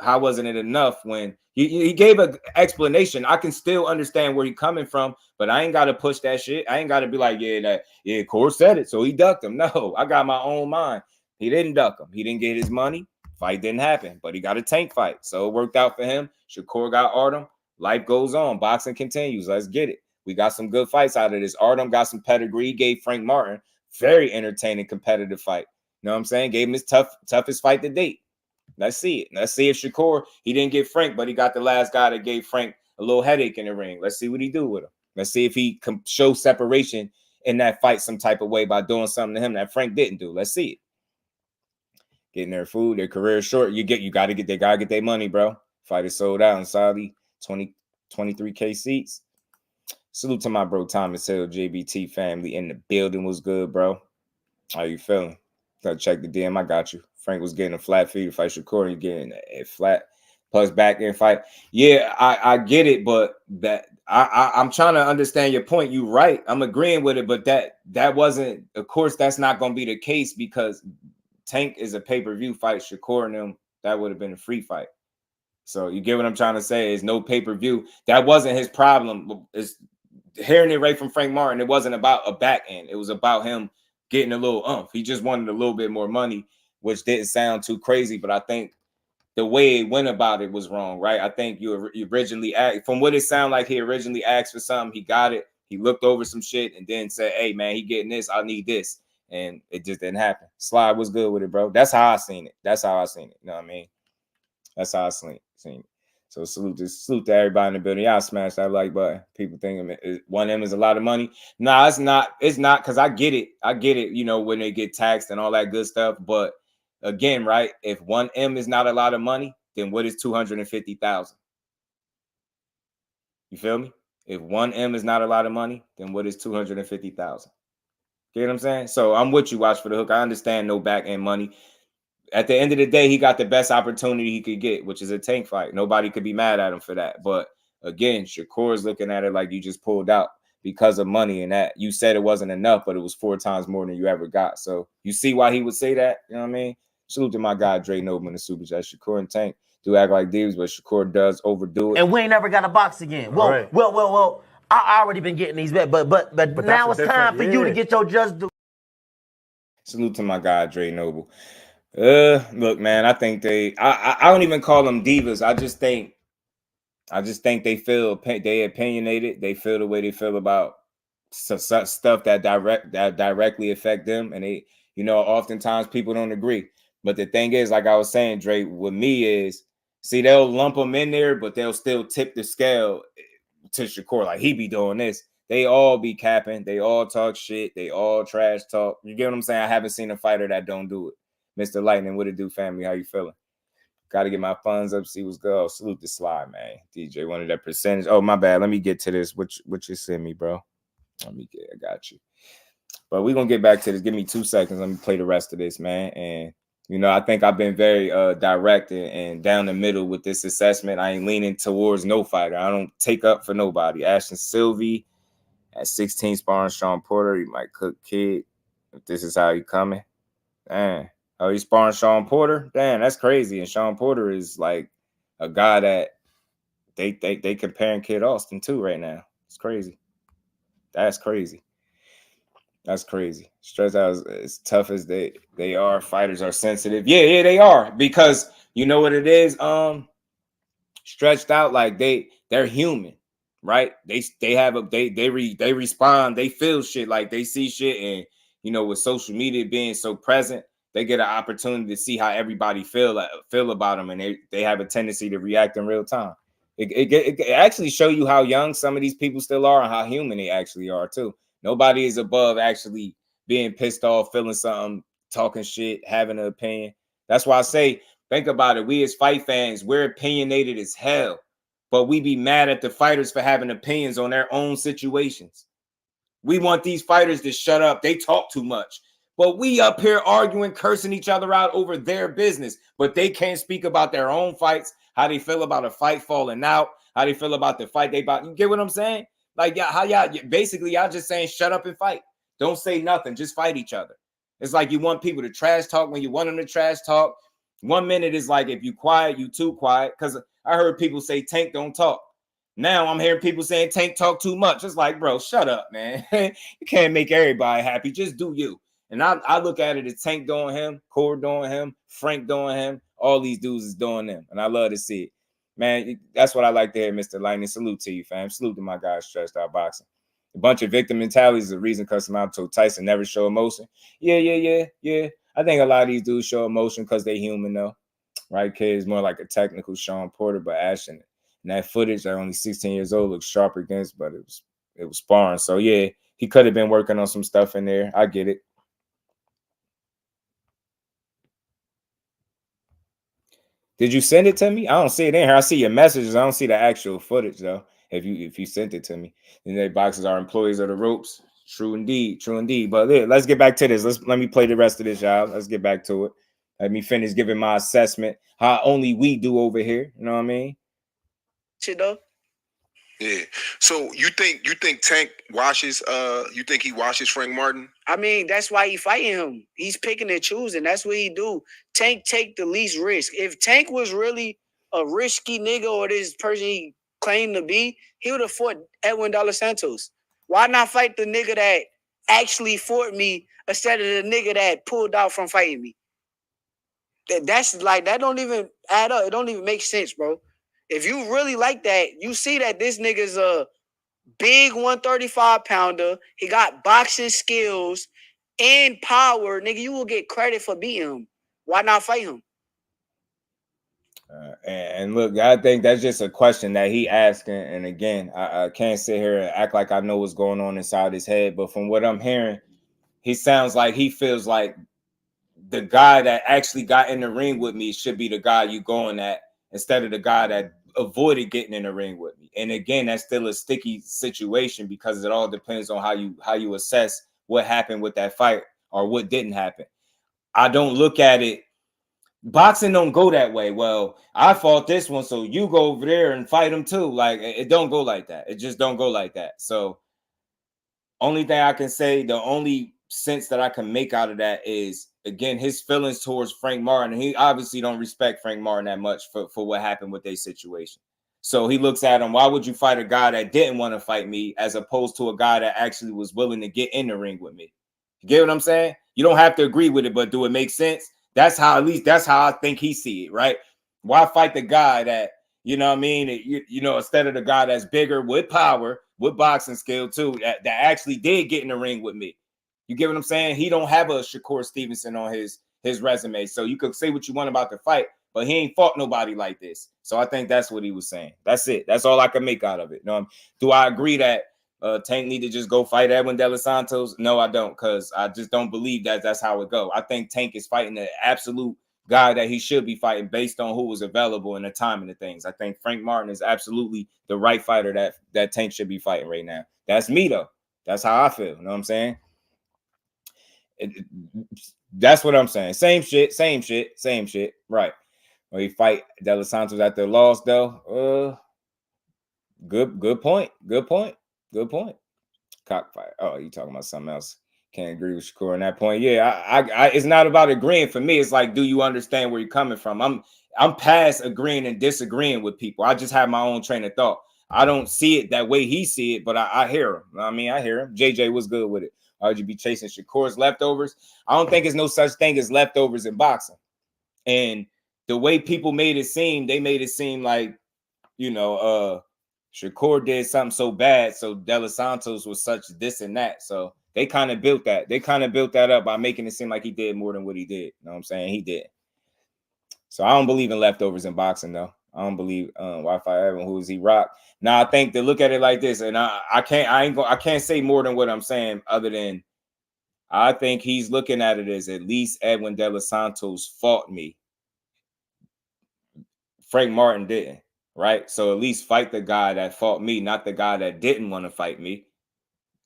D: how wasn't it enough when he gave an explanation? I can still understand where he's coming from, but I ain't got to push that shit. I ain't got to be like, Core said it, so he ducked him. No, I got my own mind. He didn't duck him. He didn't get his money. Fight didn't happen, but he got a Tank fight. So it worked out for him. Shakur got Artem. Life goes on. Boxing continues. Let's get it. We got some good fights out of this. Artem got some pedigree. He gave Frank Martin very entertaining, competitive fight. You know what I'm saying? Gave him his toughest fight to date. Let's see it. Let's see if Shakur, he didn't get Frank, but he got the last guy that gave Frank a little headache in the ring. Let's see what he do with him. Let's see if he can show separation in that fight some type of way by doing something to him that Frank didn't do. Let's see it. Getting their food, their career is short. They gotta get their money, bro. Fight is sold out in Saudi, 23K seats. Salute to my bro Thomas Hill, JBT family in the building. Was good, bro. How you feeling? Gotta check the DM. I got you. Frank was getting a flat fee to fight Shakur. He's getting a flat plus back end fight. Yeah, I get it, but that I'm trying to understand your point. You right. I'm agreeing with it, but that wasn't. Of course, that's not going to be the case because Tank is a pay-per-view fight. Shakur and him, that would have been a free fight. So you get what I'm trying to say? Is no pay-per-view. That wasn't his problem. hearing it right from Frank Martin, it wasn't about a back end. It was about him getting a little umph. He just wanted a little bit more money, which didn't sound too crazy, but I think the way it went about it was wrong, right? I think you originally asked, from what it sounded like, he originally asked for something, he got it, he looked over some shit, and then said, hey, man, he getting this, I need this. And it just didn't happen. Slide was good with it, bro. That's how I seen it. That's how I seen it. You know what I mean? That's how I seen it. So salute to everybody in the building. Y'all smash that like button. People thinking 1M is a lot of money. Nah, it's not. It's not, because I get it. You know, when they get taxed and all that good stuff. But again, right? If 1M is not a lot of money, then what is 250,000? You feel me? If 1M is not a lot of money, then what is 250,000? You know what I'm saying? So I'm with you, Watch for the Hook. I understand no back end money. At the end of the day, he got the best opportunity he could get, which is a tank fight. Nobody could be mad at him for that. But again, Shakur is looking at it like you just pulled out because of money, and that you said it wasn't enough, but it was 4 times more than you ever got. So you see why he would say that. You know what I mean? Salute to my guy Dre Noble in the super chat. Shakur and Tank do act like divas, but Shakur does overdo it.
A: And we ain't never got a box again. Well. I already been getting these bets, but now it's time for you to get your just do.
D: Salute to my guy Dre Noble. Look, man, I think I don't even call them divas. I just think they opinionated. They feel the way they feel about stuff that directly affect them, and they, you know, oftentimes people don't agree. But the thing is, like I was saying, Dre, with me is, see, they'll lump them in there, but they'll still tip the scale to Shakur, like he be doing this. They all be capping. They all talk shit. They all trash talk. You get what I'm saying? I haven't seen a fighter that don't do it. Mr. Lightning, what it do, family? How you feeling? Got to get my funds up, see what's good. Oh, salute the slide, man. DJ wanted that percentage. Oh, my bad. Let me get to this. What you send me, bro? I got you. But we're going to get back to this. Give me 2 seconds. Let me play the rest of this, man. And, you know, I think I've been very direct and down the middle with this assessment. I ain't leaning towards no fighter. I don't take up for nobody. Ashton Sylvie at 16 sparring Sean Porter. He might cook kid if this is how he coming. Damn. Oh, he's sparring Sean Porter? Damn, that's crazy. And Sean Porter is like a guy that they comparing Kid Austin to right now. It's crazy. That's crazy. That's crazy. Stress out as tough as they are. Fighters are sensitive. Yeah, they are, because you know what it is. Stretched out, like they're human, right? They respond. They feel shit, like they see shit, and you know, with social media being so present, they get an opportunity to see how everybody feel about them, and they have a tendency to react in real time. It actually show you how young some of these people still are and how human they actually are too. Nobody is above actually being pissed off, feeling something, talking shit, having an opinion. That's why I say, think about it. We as fight fans, we're opinionated as hell, but we be mad at the fighters for having opinions on their own situations. We want these fighters to shut up. They talk too much. But we up here arguing, cursing each other out over their business, but they can't speak about their own fights, how they feel about a fight falling out, how they feel about the fight they about. You get what I'm saying? Like, how y'all basically y'all just saying shut up and fight. Don't say nothing. Just fight each other. It's like you want people to trash talk when you want them to trash talk. 1 minute is like, if you quiet, you too quiet. Because I heard people say Tank don't talk. Now I'm hearing people saying Tank talk too much. It's like, bro, shut up, man. You can't make everybody happy. Just do you. And I look at it as Tank doing him, Core doing him, Frank doing him. All these dudes is doing them. And I love to see it. Man, that's what I like to hear, Mr. Lightning. Salute to you, fam. Salute to my guy, Stressed Out Boxing. A bunch of victim mentalities is the reason Customato Tyson never show emotion. Yeah. I think a lot of these dudes show emotion because they human, though. Right? Kid is more like a technical Sean Porter, but Ashton, and that footage, they're only 16 years old, looks sharp against, but it was sparring. So, yeah, he could have been working on some stuff in there. I get it. Did you send it to me? I don't see it in here. I see your messages. I don't see the actual footage, though. If you sent it to me. And they boxers are employees of the ropes. True indeed. But yeah, let's get back to this. Let me play the rest of this, y'all. Let's get back to it. Let me finish giving my assessment. How only we do over here. You know what I mean?
F: Shit though.
G: Yeah. So you think Tank washes you think he washes Frank Martin?
F: I mean, that's why he fighting him. He's picking and choosing. That's what he do. Tank take the least risk. If Tank was really a risky nigga, or this person he claimed to be, he would have fought Edwin De Los Santos. Why not fight the nigga that actually fought me instead of the nigga that pulled out from fighting me? That's like, that don't even add up. It don't even make sense, bro. If you really like that, you see that this nigga's a big 135-pounder. He got boxing skills and power. Nigga, you will get credit for beating him. Why not fight him?
D: And look, I think that's just a question that he asking. And again, I can't sit here and act like I know what's going on inside his head. But from what I'm hearing, he sounds like he feels like the guy that actually got in the ring with me should be the guy you going at instead of the guy that avoided getting in the ring with me. And again, that's still a sticky situation because it all depends on how you assess what happened with that fight or what didn't happen. I don't look at it. Boxing don't go that way. Well, I fought this one, so you go over there and fight him too. Like, it don't go like that. It just don't go like that. So only thing I can say, the only sense that I can make out of that is, again, his feelings towards Frank Martin. He obviously don't respect Frank Martin that much for what happened with their situation. So he looks at him, why would you fight a guy that didn't want to fight me as opposed to a guy that actually was willing to get in the ring with me? You get what I'm saying? You don't have to agree with it, but do it make sense? That's how, at least that's how I think he see it, right? Why fight the guy that, you know what I mean? You know, instead of the guy that's bigger with power, with boxing skill too, that actually did get in the ring with me. You get what I'm saying? He don't have a Shakur Stevenson on his resume. So you could say what you want about the fight, but he ain't fought nobody like this. So I think that's what he was saying. That's it. That's all I can make out of it. Do I agree that Tank need to just go fight Edwin De Los Santos? No, I don't, because I just don't believe that that's how it go. I think Tank is fighting the absolute guy that he should be fighting based on who was available and the timing of things. I think Frank Martin is absolutely the right fighter that Tank should be fighting right now. That's me, though. That's how I feel. You know what I'm saying? That's what I'm saying. Same shit. Right. When he fight De Los Santos after the loss, though. Good point. Cockfight. Oh, you talking about something else? Can't agree with Shakur on that point. Yeah, I it's not about agreeing for me. It's like, do you understand where you're coming from? I'm past agreeing and disagreeing with people. I just have my own train of thought. I don't see it that way he see it, but I hear him. I mean, I hear him. JJ was good with it. Would you be chasing Shakur's leftovers? I don't think there's no such thing as leftovers in boxing. And the way people made it seem, they made it seem like, you know, Shakur did something so bad, so De Los Santos was such this and that. So they kind of built that. They kind of built that up by making it seem like he did more than what he did. You know what I'm saying? He did. So I don't believe in leftovers in boxing, though. I don't believe Wi-Fi Evan, who is he rock. Now I think to look at it like this, and I can't say more than what I'm saying, other than I think he's looking at it as at least Edwin De Los Santos fought me. Frank Martin didn't, right? So at least fight the guy that fought me, not the guy that didn't want to fight me.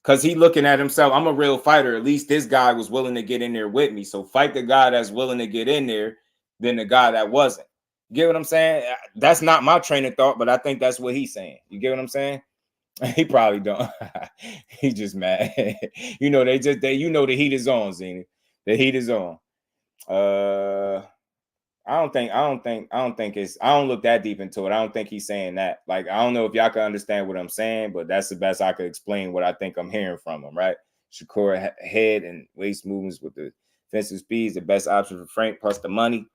D: Because he looking at himself, I'm a real fighter. At least this guy was willing to get in there with me. So fight the guy that's willing to get in there than the guy that wasn't. You get what I'm saying? That's not my train of thought, but I think that's what he's saying. You get what I'm saying? He probably don't. He's just mad. You know, you know the heat is on, Zenith. The heat is on. I don't look that deep into it. I don't think he's saying that. Like, I don't know if y'all can understand what I'm saying, but that's the best I could explain what I think I'm hearing from him, right? Shakur head and waist movements with the defensive speeds, the best option for Frank plus the money.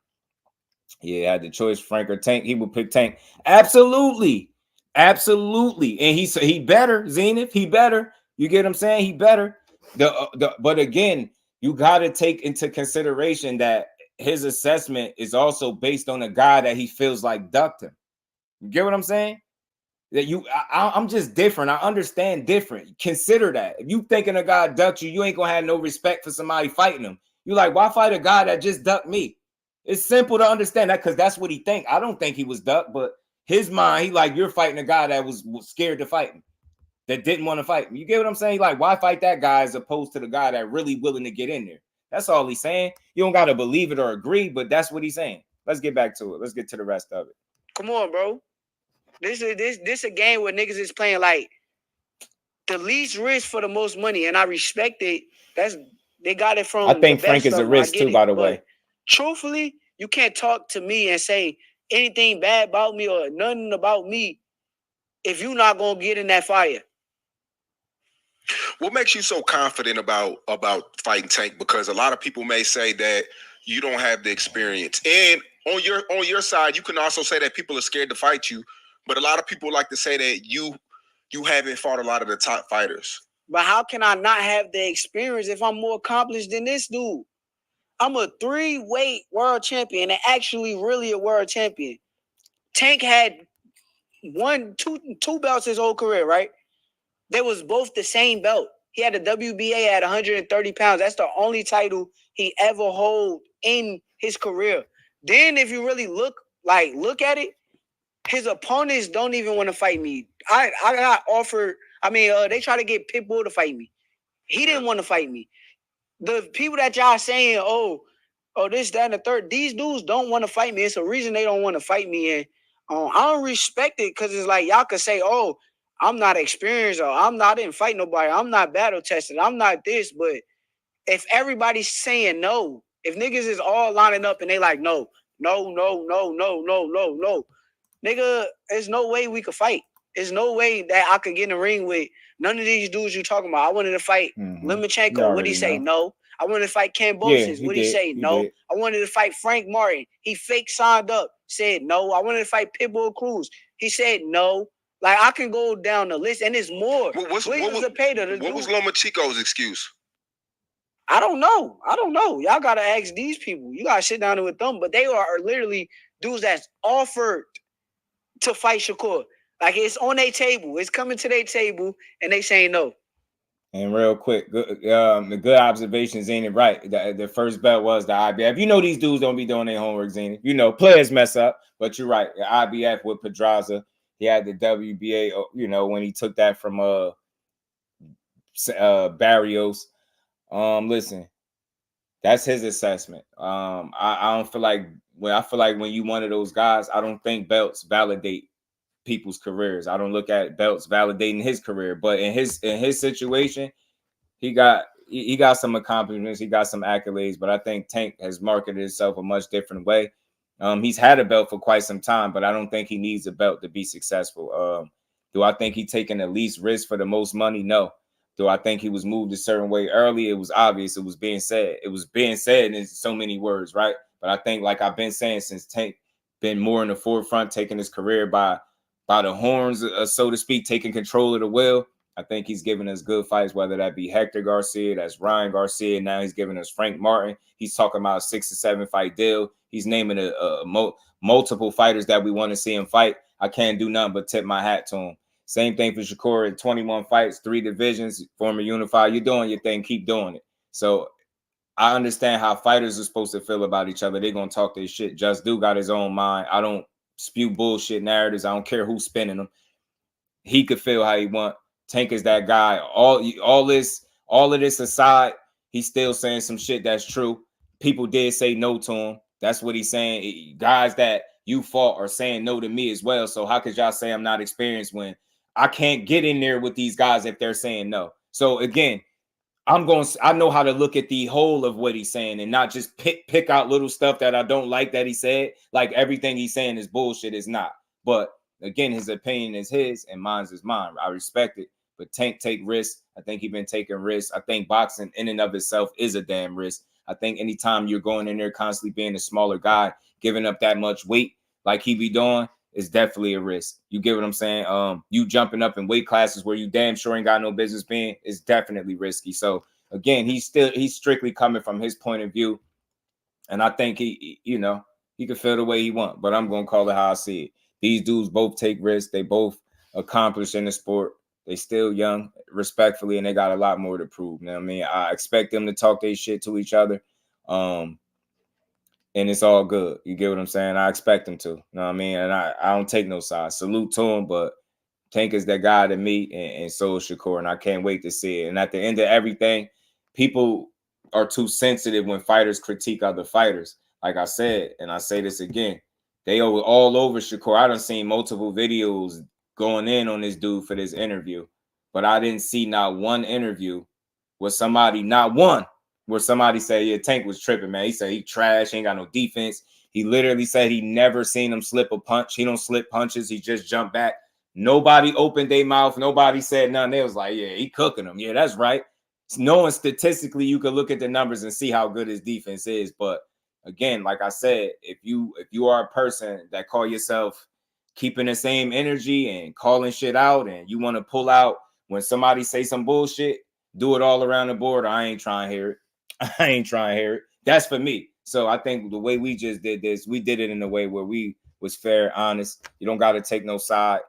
D: Yeah, I had the choice, Frank or Tank. He would pick Tank. Absolutely. And he better, Zenith. He better. You get what I'm saying? He better. But again, you got to take into consideration that his assessment is also based on a guy that he feels like ducked him. You get what I'm saying? That I'm just different. I understand different. Consider that. If you thinking a guy ducked you, you ain't gonna have no respect for somebody fighting him. You like, why fight a guy that just ducked me? It's simple to understand that because that's what he think. I don't think he was ducked, but his mind, he like, you're fighting a guy that was scared to fight him, that didn't want to fight him. You get what I'm saying? Like, why fight that guy as opposed to the guy that really willing to get in there? That's all he's saying. You don't got to believe it or agree, but that's what he's saying. Let's get back to it. Let's get to the rest of it.
F: Come on, bro. This a game where niggas is playing like the least risk for the most money, and I respect it. They got it from.
D: I think Frank is a risk too, by the way.
F: Truthfully, you can't talk to me and say anything bad about me or nothing about me if you're not gonna get in that fire.
G: What makes you so confident about fighting Tank? Because a lot of people may say that you don't have the experience, and on your side, you can also say that people are scared to fight you. But a lot of people like to say that you haven't fought a lot of the top fighters.
F: But how can I not have the experience if I'm more accomplished than this dude? I'm a 3-weight world champion and actually really a world champion. Tank had two belts his whole career, right? They was both the same belt. He had a WBA at 130 pounds. That's the only title he ever hold in his career. Then if you really look at it, his opponents don't even want to fight me. I got offered, they try to get Pitbull to fight me. He didn't want to fight me. The people that y'all saying, oh, this, that, and the third, these dudes don't want to fight me. It's a reason they don't want to fight me. And I don't respect it because it's like y'all could say, oh, I'm not experienced or I didn't fight nobody. I'm not battle tested. I'm not this. But if everybody's saying no, if niggas is all lining up and they like, no, nigga, there's no way we could fight. There's no way that I could get in the ring with none of these dudes you talking about. I wanted to fight Lomachenko. What'd he say? No. I wanted to fight Kambosos. What'd he say? No. I wanted to fight Frank Martin. He fake signed up, said no. I wanted to fight Pitbull Cruz. He said no. Like, I can go down the list, and it's more.
G: What was Lomachenko's excuse?
F: I don't know. Y'all got to ask these people. You got to sit down with them. But they are literally dudes that's offered to fight Shakur. Like, it's on their table. It's coming to their table, and they saying no.
D: And real quick, the good observations, ain't it right? The first bet was the IBF. You know these dudes don't be doing their homework, Zenith. You know, players mess up, but you're right. The IBF with Pedraza. He had the WBA, when he took that from Barrios. Listen, that's his assessment. I don't feel like when you one of those guys, I don't think belts validate people's careers. I don't look at belts validating his career, but in his situation, he got some accomplishments, he got some accolades, but I think Tank has marketed himself a much different way. He's had a belt for quite some time, but I don't think he needs a belt to be successful. Do I think he's taking the least risk for the most money? No. Do I think he was moved a certain way early? It was obvious. It was being said. It was being said in so many words, right? But I think, like I've been saying, since Tank been more in the forefront, taking his career by the horns, so to speak, taking control of the wheel, I think he's giving us good fights, whether that be Hector Garcia, that's Ryan Garcia. Now he's giving us Frank Martin. He's talking about a 6 to 7 fight deal. He's naming multiple fighters that we want to see him fight. I can't do nothing but tip my hat to him. Same thing for Shakur at 21 fights, 3 divisions, former unified. You're doing your thing. Keep doing it. So I understand how fighters are supposed to feel about each other. They're going to talk their shit. Just Do got his own mind. I don't spew bullshit narratives. I don't care who's spinning them. He could feel how he want. Tank is that guy. All of this aside, he's still saying some shit that's true. People did say no to him. That's what he's saying. Guys that you fought are saying no to me as well. So how could y'all say I'm not experienced when I can't get in there with these guys if they're saying no? So again, I know how to look at the whole of what he's saying and not just pick out little stuff that I don't like that he said. Like everything he's saying is bullshit. Is not. But again, his opinion is his and mine's is mine. I respect it. But Tank take risks. I think he's been taking risks. I think boxing in and of itself is a damn risk. I think anytime you're going in there constantly being a smaller guy, giving up that much weight like he be doing is definitely a risk. You get what I'm saying? You jumping up in weight classes where you damn sure ain't got no business being is definitely risky. So again, he's strictly coming from his point of view. And I think he can feel the way he want, but I'm going to call it how I see it. These dudes both take risks. They both accomplish in the sport. They still young, respectfully, and they got a lot more to prove. You know what I mean? I expect them to talk their shit to each other. And it's all good. You get what I'm saying? I expect them to. You know what I mean? And I don't take no sides. Salute to him, but Tank is that guy to me, and so is Shakur, and I can't wait to see it. And at the end of everything, people are too sensitive when fighters critique other fighters. Like I said, and I say this again, they are all over Shakur. I done seen multiple videos going in on this dude for this interview, but I didn't see not one interview where somebody say, yeah, Tank was tripping, man. He said he trash, ain't got no defense. He literally said he never seen him slip a punch. He don't slip punches. He just jumped back. Nobody opened their mouth. Nobody said nothing. They was like, yeah, he cooking them. Yeah, that's right. Knowing statistically, you could look at the numbers and see how good his defense is. But again, like I said, if you are a person that call yourself keeping the same energy and calling shit out, and you want to pull out when somebody say some bullshit, do it all around the board. I ain't trying to hear it. I ain't trying to hear it. That's for me. So I think the way we just did this, we did it in a way where we was fair, honest. You don't got to take no side.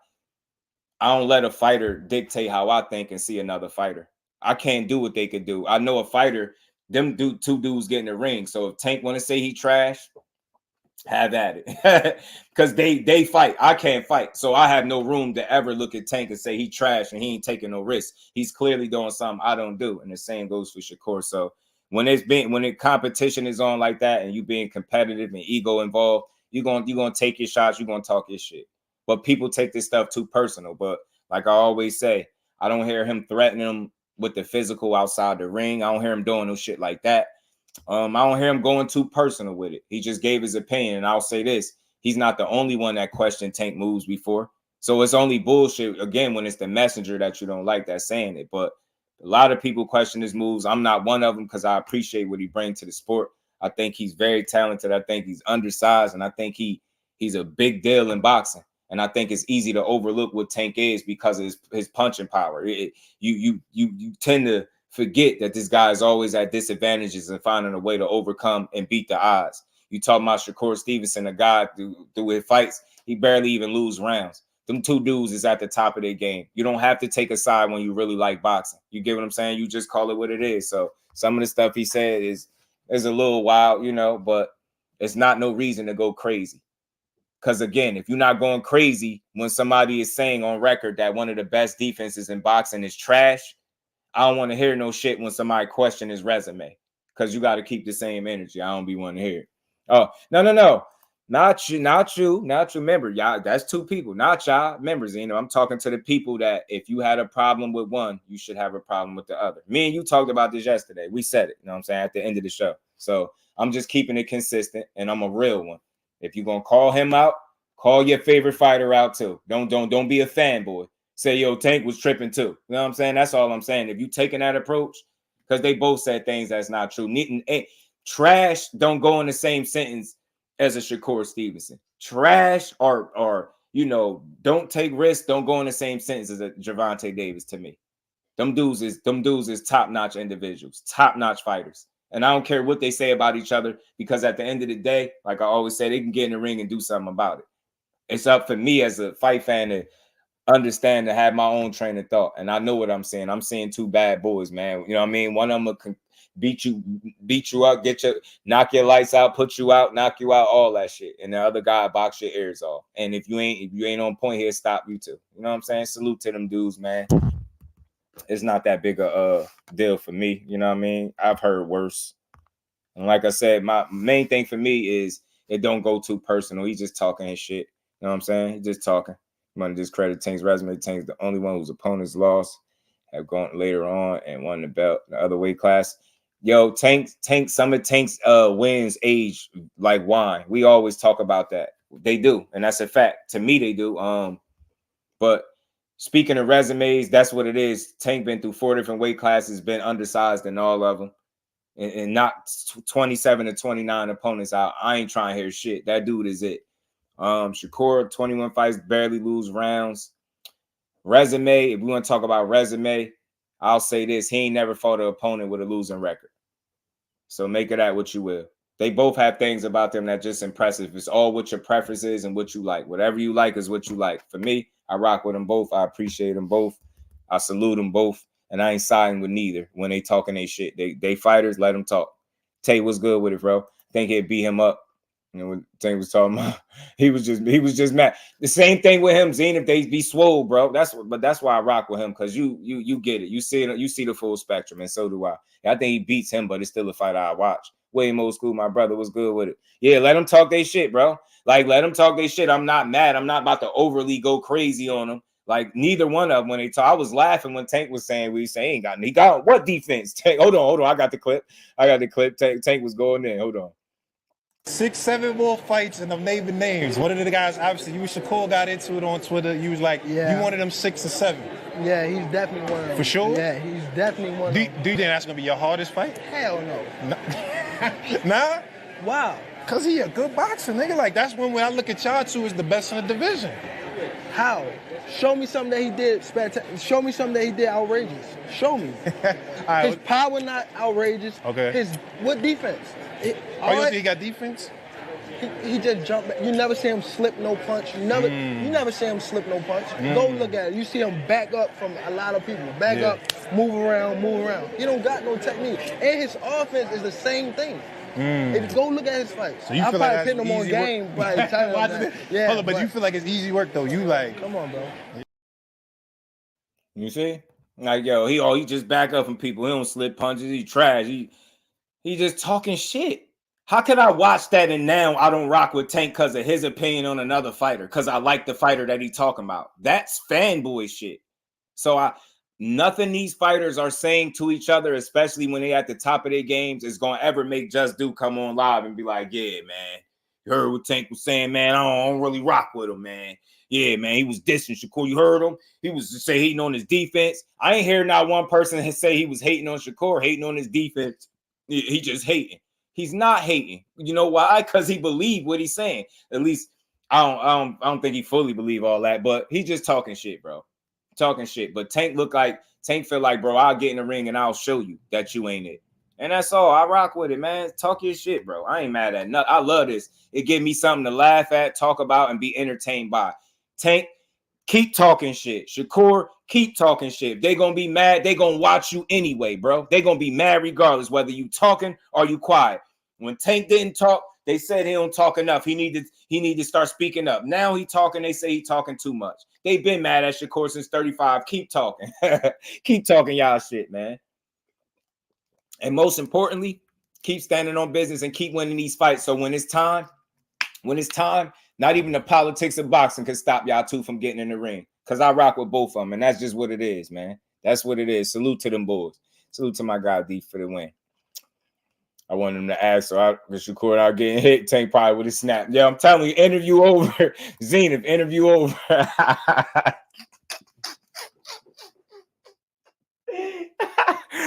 D: I don't let a fighter dictate how I think and see another fighter. I can't do what they could do. I know a fighter, two dudes get in the ring. So if Tank want to say he trash, have at it. Because they fight. I can't fight. So I have no room to ever look at Tank and say he trash and he ain't taking no risk. He's clearly doing something I don't do. And the same goes for Shakur. So when the competition is on like that and you being competitive and ego involved, you're gonna take your shots, you're gonna talk your shit. But people take this stuff too personal. But like I always say, I don't hear him threatening them with the physical outside the ring. I don't hear him doing no shit like that. I don't hear him going too personal with it. He just gave his opinion. And I'll say this, he's not the only one that questioned Tank moves before. So it's only bullshit, again, when it's the messenger that you don't like that's saying it. But a lot of people question his moves. I'm not one of them because I appreciate what he brings to the sport. I think he's very talented. I think he's undersized. And I think he's a big deal in boxing. And I think it's easy to overlook what Tank is because of his punching power. You tend to forget that this guy is always at disadvantages and finding a way to overcome and beat the odds. You talk about Shakur Stevenson, a guy through his fights, he barely even lose rounds. Them two dudes is at the top of their game. You don't have to take a side when you really like boxing. You get what I'm saying? You just call it what it is. So some of the stuff he said is a little wild, but it's not no reason to go crazy. Because, again, if you're not going crazy when somebody is saying on record that one of the best defenses in boxing is trash, I don't want to hear no shit when somebody question his resume. Because you got to keep the same energy. I don't be wanting to hear it. Oh, no. Not you. Remember, y'all, that's two people. Not y'all members. I'm talking to the people that if you had a problem with one, you should have a problem with the other. Me and you talked about this yesterday. We said it, what I'm saying, at the end of the show. So I'm just keeping it consistent, and I'm a real one. If you're going to call him out, call your favorite fighter out too. Don't be a fanboy. Say, yo, Tank was tripping too. You know what I'm saying? That's all I'm saying. If you taking that approach, because they both said things that's not true. Trash don't go in the same sentence as a Shakur Stevenson. Trash or don't take risks, don't go in the same sentence as a Gervonta Davis to me. Them dudes is top-notch individuals, top-notch fighters. And I don't care what they say about each other, because at the end of the day, like I always say, they can get in the ring and do something about it. It's up for me as a fight fan to understand, to have my own train of thought. And I know what I'm saying. I'm seeing two bad boys, man. You know what I mean? One of them will beat you up, knock your lights out, put you out, knock you out, all that shit. And the other guy box your ears off. And if you ain't on point, he'll stop you too. You know what I'm saying? Salute to them dudes, man. It's not that big a deal for me. You know what I mean? I've heard worse. And like I said, my main thing for me is it don't go too personal. He's just talking his shit. You know what I'm saying? He's just talking. I'm going to discredit Tank's resume. Tank's the only one whose opponents lost, have gone later on and won the belt in the other weight class. Yo, Tank, some of Tank's wins age like wine. We always talk about that. They do, and that's a fact. To me, they do. But speaking of resumes, that's what it is. Tank been through 4 different weight classes, been undersized in all of them, and not 27 to 29 opponents out. I ain't trying to hear shit. That dude is it. Shakur, 21 fights, barely lose rounds. Resume, if we want to talk about resume, I'll say this. He ain't never fought an opponent with a losing record. So make of that what you will. They both have things about them that just impressive. It's all what your preference is and what you like. Whatever you like is what you like. For me, I rock with them both. I appreciate them both. I salute them both. And I ain't siding with neither when they talking they shit. They fighters, let them talk. Tate was good with it, bro. Think he'd beat him up. When Tank was talking about, he was just mad. The same thing with him, Zine, if they be swole, bro. That's why I rock with him, because you get it. You see the full spectrum, and so do I. I think he beats him, but it's still a fight I watch. Way old school, my brother was good with it. Yeah, let them talk their shit, bro. Like, let them talk their shit. I'm not mad. I'm not about to overly go crazy on them. Like, neither one of them when they talk. I was laughing when Tank was saying he got what defense? Tank, hold on. I got the clip. Tank was going in. Hold on.
H: 6, 7 more fights, and I'm naming names. One of the guys, obviously, you and Shakur got into it on Twitter. You was like, you wanted them 6 or 7.
E: Yeah, he's definitely one of them.
H: For sure?
E: Yeah, he's definitely one of them.
H: Do you think that's going to be your hardest fight?
E: Hell no.
H: Nah?
E: Wow.
H: Because he a good boxer, nigga. Like, that's when I look at y'all two as the best in the division.
E: How? Show me something that he did spectacular. Show me something that he did outrageous. Show me.
H: Right,
E: his power not outrageous. Okay. What defense?
H: You don't think he got defense?
E: He just jumped back. You never see him slip no punch. You never see him slip no punch. Go look at it. You see him back up from a lot of people. Back up, move around. He don't got no technique. And his offense is the same thing. If go look at his fights.
H: So you
E: I
H: feel
E: probably
H: like
E: put him on game.
H: Yeah, hold on, but you feel like it's easy work though. You like,
E: come on, bro.
D: You see, like he just back up from people. He don't slip punches. He trash. He just talking shit. How can I watch that and now I don't rock with Tank because of his opinion on another fighter? Because I like the fighter that he talking about. That's fanboy shit. So nothing these fighters are saying to each other, especially when they at the top of their games, is going to ever make Just Do come on live and be like, yeah, man, you heard what Tank was saying, man. I don't really rock with him, man. Yeah, man, he was dissing Shakur. You heard him? He was just hating on his defense. I ain't hear not one person say he was hating on Shakur, hating on his defense. He just hating. He's not hating. You know why? Because he believed what he's saying. At least I don't think he fully believe all that, but he just talking shit, bro. Talking shit. But Tank feel like, bro, I'll get in the ring and I'll show you that you ain't it. And that's all. I rock with it, man. Talk your shit, bro. I ain't mad at nothing. I love this. It give me something to laugh at, talk about, and be entertained by. Tank, keep talking shit. Shakur, keep talking shit. If they gonna be mad, they gonna watch you anyway, bro. They gonna be mad regardless whether you talking or you quiet. When Tank didn't talk, they said he don't talk enough. He need to start speaking up. Now he talking. They say he talking too much. They've been mad at Shakur since 35. Keep talking. Keep talking y'all shit, man. And most importantly, keep standing on business and keep winning these fights. So when it's time, not even the politics of boxing can stop y'all two from getting in the ring. Because I rock with both of them. And that's just what it is, man. That's what it is. Salute to them boys. Salute to my guy D for the win. I want him to ask, so Shakur out getting hit. Tank probably would have snapped. Yeah, I'm telling you, interview over. Zenith, interview over.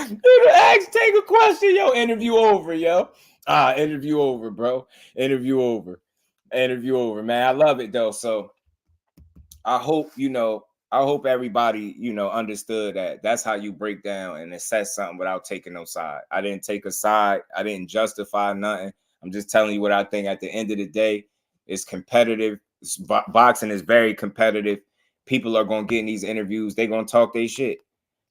D: Dude, ask, take a question, yo. Interview over, yo. Interview over, bro. Interview over, man. I love it though. So I hope everybody, understood that that's how you break down and assess something without taking no side. I didn't take a side. I didn't justify nothing. I'm just telling you what I think. At the end of the day, it's competitive. Boxing is very competitive. People are going to get in these interviews. They're going to talk their shit.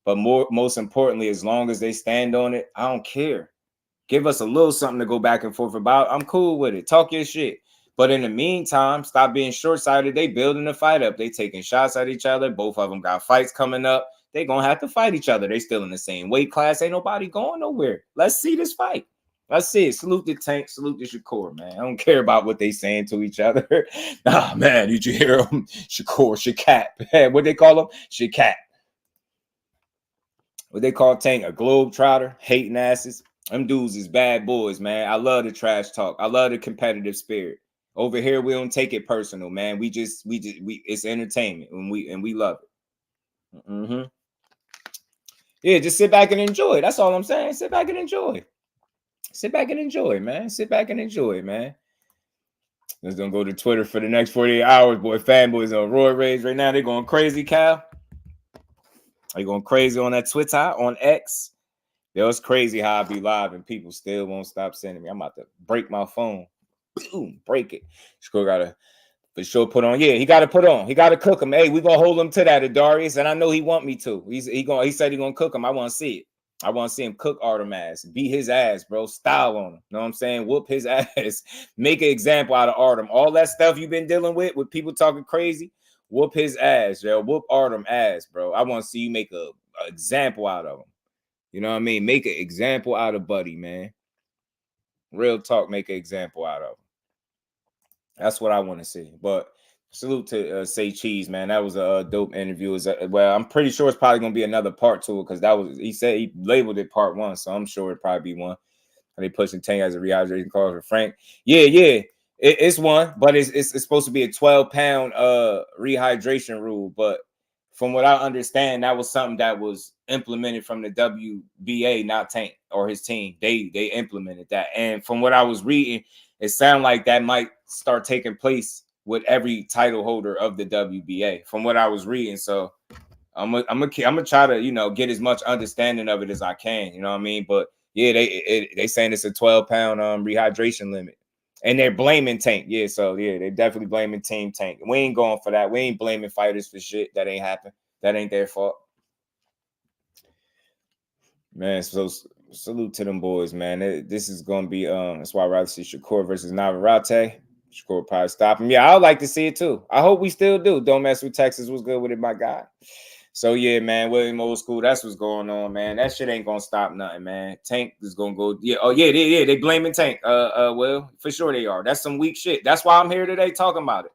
D: But most importantly, as long as they stand on it, I don't care. Give us a little something to go back and forth about. I'm cool with it. Talk your shit. But in the meantime, stop being short-sighted. They building the fight up. They taking shots at each other. Both of them got fights coming up. They going to have to fight each other. They still in the same weight class. Ain't nobody going nowhere. Let's see this fight. Let's see it. Salute the Tank. Salute the Shakur, man. I don't care about what they saying to each other. Man, did you hear him? Shakur, Shakat. What they call him? Shakat. What they call Tank? A globetrotter. Hating asses. Them dudes is bad boys, man. I love the trash talk. I love the competitive spirit. Over here, we don't take it personal, man. We it's entertainment and we love it. Mm-hmm. Yeah, just sit back and enjoy. That's all I'm saying. Sit back and enjoy. Sit back and enjoy, man. Sit back and enjoy, man. Let's don't go to Twitter for the next 48 hours, boy. Fanboys on roid rage right now. They're going crazy, Cal. They going crazy on that Twitter, on X. It was crazy how I be live and people still won't stop sending me. I'm about to break my phone. Boom, break it. Shakur gotta for sure put on. Yeah, he gotta put on. He gotta cook him. Hey, we gonna hold him to that, Adarius, and I know he want me to. He said he gonna cook him. I want to see it. I want to see him cook Artem ass, beat his ass, bro. Style on him. Know what I'm saying? Whoop his ass. Make an example out of Artem. All that stuff you've been dealing with people talking crazy. Whoop his ass, yo. Whoop Artem ass, bro. I want to see you make a example out of him. You know what I mean? Make an example out of Buddy, man. Real talk. Make an example out of him. That's what I want to see. But salute to Say Cheese, man. That was a dope interview. Well, I'm pretty sure it's probably going to be another part to it because he said he labeled it part 1. So I'm sure it'll probably be one. Are they pushing Tank as a rehydration cause for Frank? Yeah. It's one, but it's supposed to be a 12-pound rehydration rule. But from what I understand, that was something that was implemented from the WBA, not Tank or his team. They implemented that. And from what I was reading, it sounded like that might start taking place with every title holder of the WBA, from what I was reading. So I'm gonna try to, get as much understanding of it as I can. You know what I mean? But yeah, they saying it's a 12-pound rehydration limit. And they're blaming Tank. Yeah, so yeah, they're definitely blaming Team Tank. We ain't going for that. We ain't blaming fighters for shit that ain't happened. That ain't their fault. Man, so salute to them boys, man. This is gonna be that's why I'd rather see Shakur versus Navarrete. Shakur probably stop him. Yeah, I would like to see it too. I hope we still do. Don't mess with Texas. Was good with it, my guy. So yeah, man, William Old School, that's what's going on, man. That shit ain't gonna stop nothing, man. Tank is gonna go. Yeah, they blaming Tank. Well, for sure they are. That's some weak shit. That's why I'm here today talking about it.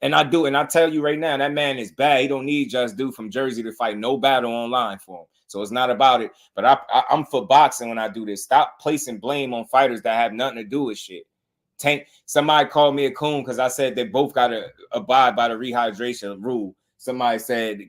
D: And I tell you right now, that man is bad. He don't need JusDueBoxing from Jersey to fight no battle online for him. So it's not about it. But I'm for boxing when I do this. Stop placing blame on fighters that have nothing to do with shit. Tank, somebody called me a coon because I said they both got to abide by the rehydration rule. Somebody said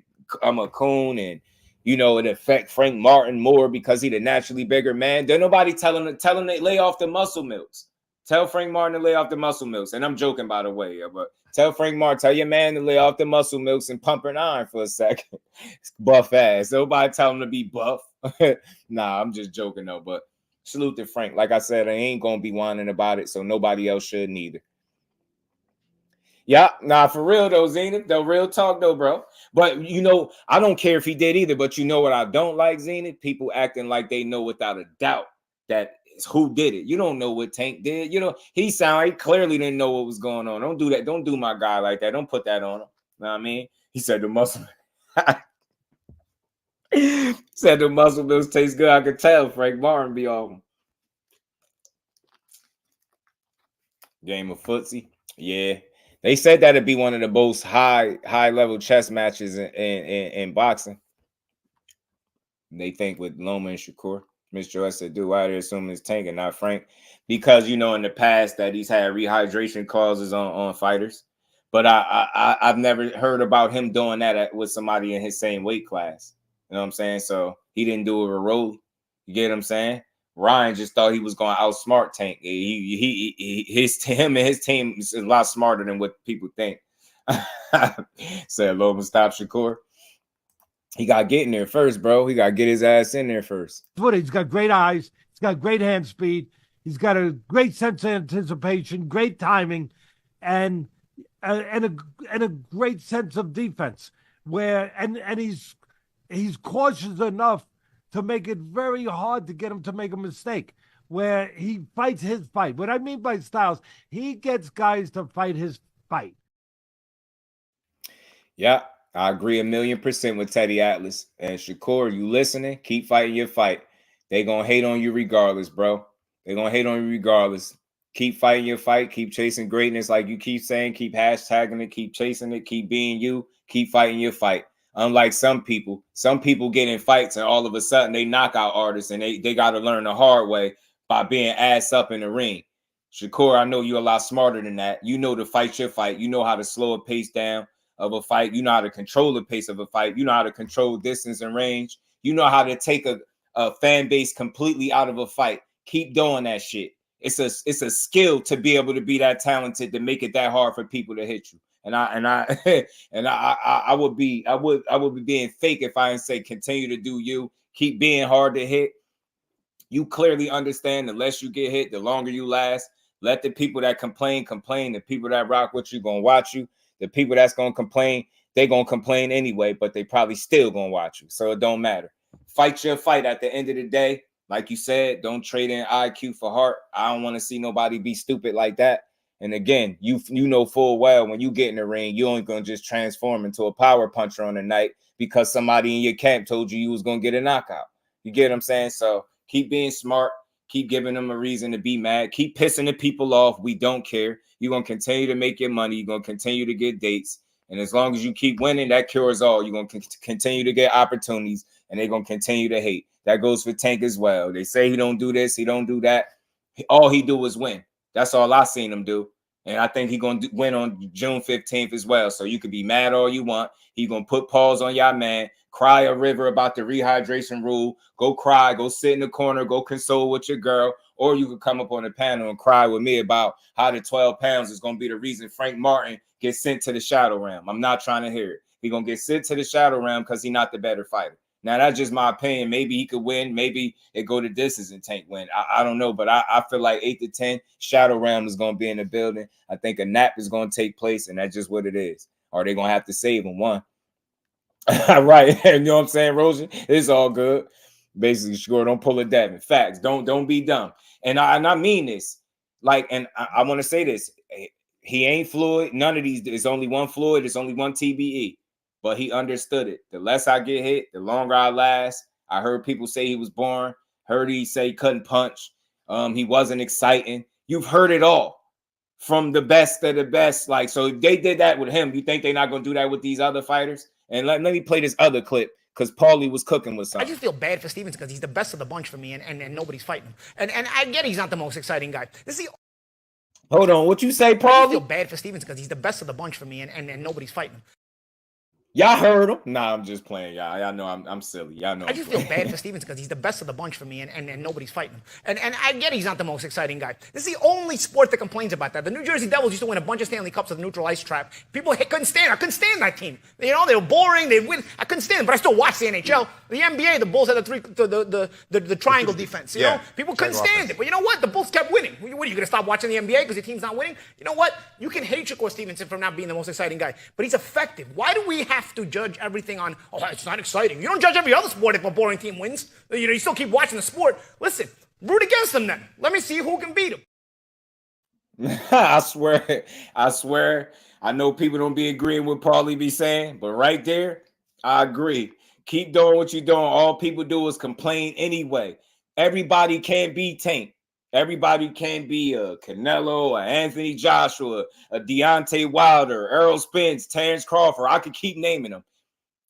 D: I'm a coon and it affect Frank Martin more because he the naturally bigger man. There's nobody telling them to lay off the muscle milks. Tell Frank Martin to lay off the muscle milks. And I'm joking, by the way, but tell Frank Martin, tell your man to lay off the muscle milks and pump an iron for a second. Buff ass. Nobody tell him to be buff. Nah, I'm just joking though. But salute to Frank. Like I said, I ain't gonna be whining about it, so nobody else should neither. Yeah, nah, for real though, Zenith. The real talk though, bro. But I don't care if he did either. But you know what I don't like, Zenith? People acting like they know without a doubt that is who did it. You don't know what Tank did. He clearly didn't know what was going on. Don't do that. Don't do my guy like that. Don't put that on him. Know what I mean? He said the muscle. Said the muscle bills taste good. I could tell Frank Martin be off him. Game of footsie. Yeah. They said that'd be one of the most high level chess matches in boxing. They think with Loma and Shakur. Mr. S said, dude, why they assuming it's Tank and not Frank? Because in the past that he's had rehydration clauses on fighters. But I've never heard about him doing that with somebody in his same weight class. You know what I'm saying? So he didn't do it with Rolly. You get what I'm saying? Ryan just thought he was going to outsmart Tank. Him and his team is a lot smarter than what people think. Said Loma stop Shakur. He got to get in there first, bro. He got to get his ass in there first.
I: He's got great eyes. He's got great hand speed. He's got a great sense of anticipation, great timing, and a great sense of defense. And he's cautious enough to make it very hard to get him to make a mistake. Where he fights his fight. What I mean by styles, he gets guys to fight his fight.
D: Yeah. I agree 1,000,000% with Teddy Atlas. And Shakur, you listening? Keep fighting your fight. They gonna hate on you regardless, bro. They gonna hate on you regardless. Keep fighting your fight. Keep chasing greatness, like you keep saying. Keep hashtagging it. Keep chasing it. Keep being you. Keep fighting your fight. Unlike some people get in fights and all of a sudden they knock out artists and they got to learn the hard way by being ass up in the ring. Shakur, I know you're a lot smarter than that. You know to fight your fight. You know how to slow a pace down of a fight. You know how to control the pace of a fight. You know how to control distance and range. You know how to take a fan base completely out of a fight. Keep doing that shit. It's a skill to be able to be that talented, to make it that hard for people to hit you. And I would be being fake if I didn't say continue to do you. Keep being hard to hit. You clearly understand the less you get hit, the longer you last. Let the people that complain. The people that rock with you gonna watch you. The people that's gonna complain, they gonna complain anyway, but they probably still gonna watch you. So it don't matter. Fight your fight at the end of the day. Like you said, don't trade in IQ for heart. I don't want to see nobody be stupid like that. And again, you know full well when you get in the ring, you ain't gonna just transform into a power puncher on the night because somebody in your camp told you was gonna get a knockout. You get what I'm saying? So keep being smart. Keep giving them a reason to be mad. Keep pissing the people off. We don't care. You're going to continue to make your money. You're going to continue to get dates. And as long as you keep winning, that cures all. You're going to continue to get opportunities, and they're going to continue to hate. That goes for Tank as well. They say he don't do this, he don't do that. All he do is win. That's all I seen him do. And I think he's going to win on June 15th as well. So you could be mad all you want. He's going to put pause on y'all, man. Cry a river about the rehydration rule. Go cry. Go sit in the corner. Go console with your girl. Or you could come up on the panel and cry with me about how the 12 pounds is going to be the reason Frank Martin gets sent to the shadow realm. I'm not trying to hear it. He's going to get sent to the shadow realm because he's not the better fighter. Now, that's just my opinion. Maybe he could win. Maybe it go to distance and Tank win. I don't know, but I feel like 8 to 10, Shadow Realm is going to be in the building. I think a nap is going to take place, and that's just what it is. Or they're going to have to save him one. Right. You know what I'm saying, Rosen? It's all good. Basically, sure, don't pull a Devin. Facts. Don't be dumb. And I mean this. Like, and I want to say this. He ain't Floyd. None of these. It's only one Floyd. It's only one TBE. But he understood it. The less I get hit, the longer I last. I heard people say he was boring. Heard he say he couldn't punch. He wasn't exciting. You've heard it all from the best of the best. Like, so if they did that with him, you think they're not going to do that with these other fighters? And let me play this other clip because Paulie was cooking with something.
J: I just feel bad for Stevenson because he's the best of the bunch for me, and nobody's fighting him. And I get he's not the most exciting guy. This is the
D: Hold on. What you say, Paulie?
J: I feel bad for Stevenson because he's the best of the bunch for me, and nobody's fighting him.
D: Y'all heard him? Nah, I'm just playing, y'all. Y'all know I'm silly. Y'all know.
J: I just feel bad for Stevenson because he's the best of the bunch for me, and nobody's fighting him. And I get he's not the most exciting guy. This is the only sport that complains about that. The New Jersey Devils used to win a bunch of Stanley Cups with a neutral ice trap. People couldn't stand. I couldn't stand that team. You know, they were boring. They'd win. I couldn't stand them, but I still watched the NHL. The NBA, the Bulls had the triangle defense. You know, people couldn't stand it. But you know what? The Bulls kept winning. What are you going to stop watching the NBA because your team's not winning? You know what? You can hate Shakur Stevenson for not being the most exciting guy, but he's effective. Why do we have to judge everything on, oh, it's not exciting? You don't judge every other sport if a boring team wins. You know, you still keep watching the sport. Listen, root against them then. Let me see who can beat them.
D: I swear. I know people don't be agreeing with Paulie be saying, but right there, I agree. Keep doing what you're doing. All people do is complain anyway. Everybody can't be Tank. Everybody can be a Canelo, a Anthony Joshua, a Deontay Wilder, Errol Spence, Terrence Crawford. I could keep naming them.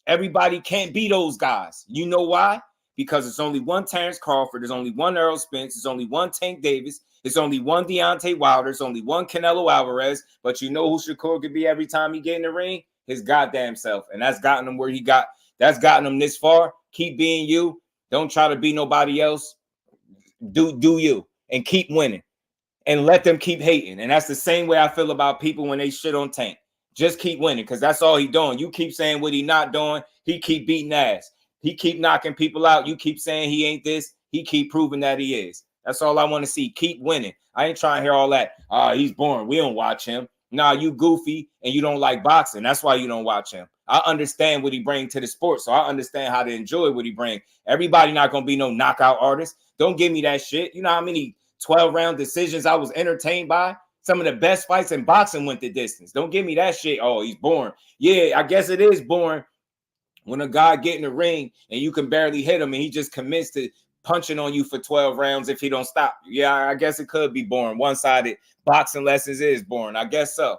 D: Everybody can't be those guys. You know why? Because it's only one Terrence Crawford. There's only one Errol Spence. There's only one Tank Davis. There's only one Deontay Wilder. There's only one Canelo Alvarez. But you know who Shakur could be every time he get in the ring? His goddamn self. And that's gotten him where he got. That's gotten him this far. Keep being you. Don't try to be nobody else. Do you. And keep winning. And let them keep hating. And that's the same way I feel about people when they shit on Tank. Just keep winning because that's all he doing. You keep saying what he not doing. He keep beating ass. He keep knocking people out. You keep saying he ain't this. He keep proving that he is. That's all I want to see. Keep winning. I ain't trying to hear all that. He's boring. We don't watch him. Nah, you goofy and you don't like boxing. That's why you don't watch him. I understand what he brings to the sport, so I understand how to enjoy what he brings. Everybody not going to be no knockout artist. Don't give me that shit. You know how many 12-round decisions I was entertained by? Some of the best fights in boxing went the distance. Don't give me that shit. Oh, he's boring. Yeah, I guess it is boring when a guy get in the ring and you can barely hit him and he just commits to punching on you for 12 rounds if he don't stop. Yeah, I guess it could be boring. One-sided boxing lessons is boring. I guess so.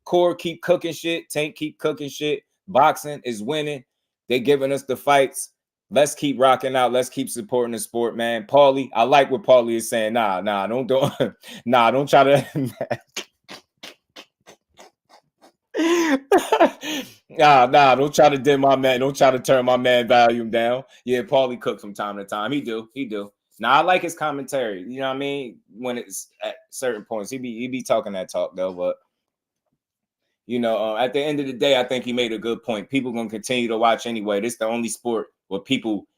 D: Core keep cooking shit. Tank keep cooking shit. Boxing is winning. They giving us the fights. Let's keep rocking out. Let's keep supporting the sport, man. Paulie, I like what Paulie is saying. Nah, don't try to. Don't try to dim my man. Don't try to turn my man volume down. Yeah, Paulie cooks from time to time. He do. Now I like his commentary. You know what I mean? When it's at certain points, he be talking that talk though. But you know, at the end of the day, I think he made a good point. People gonna continue to watch anyway. This is the only sport where people,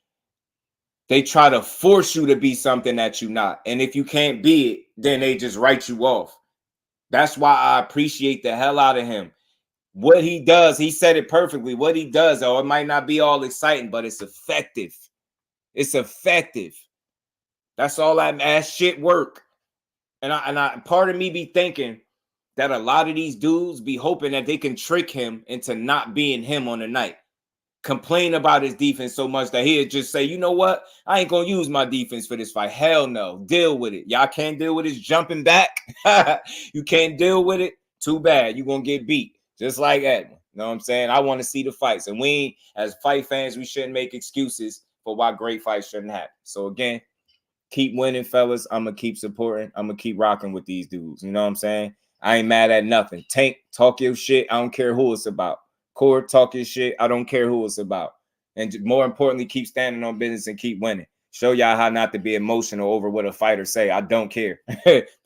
D: they try to force you to be something that you're not. And if you can't be it, then they just write you off. That's why I appreciate the hell out of him. What he does, he said it perfectly. What he does, it might not be all exciting, but it's effective. It's effective. That's all I ask. Shit work. And I part of me be thinking that a lot of these dudes be hoping that they can trick him into not being him on the night. Complain about his defense so much that he'll just say, you know what? I ain't going to use my defense for this fight. Hell no. Deal with it. Y'all can't deal with his jumping back. You can't deal with it. Too bad. You're going to get beat. Just like Edwin. You know what I'm saying? I want to see the fights. And we, as fight fans, we shouldn't make excuses for why great fights shouldn't happen. So again, Keep winning, fellas. I'm gonna keep supporting. I'm gonna keep rocking with these dudes. You know what I'm saying? I ain't mad at nothing. Tank, talk your shit. I don't care who it's about. Cord, talk your shit. I don't care who it's about. And more importantly, keep standing on business and keep winning. Show y'all how not to be emotional over what a fighter say. I don't care.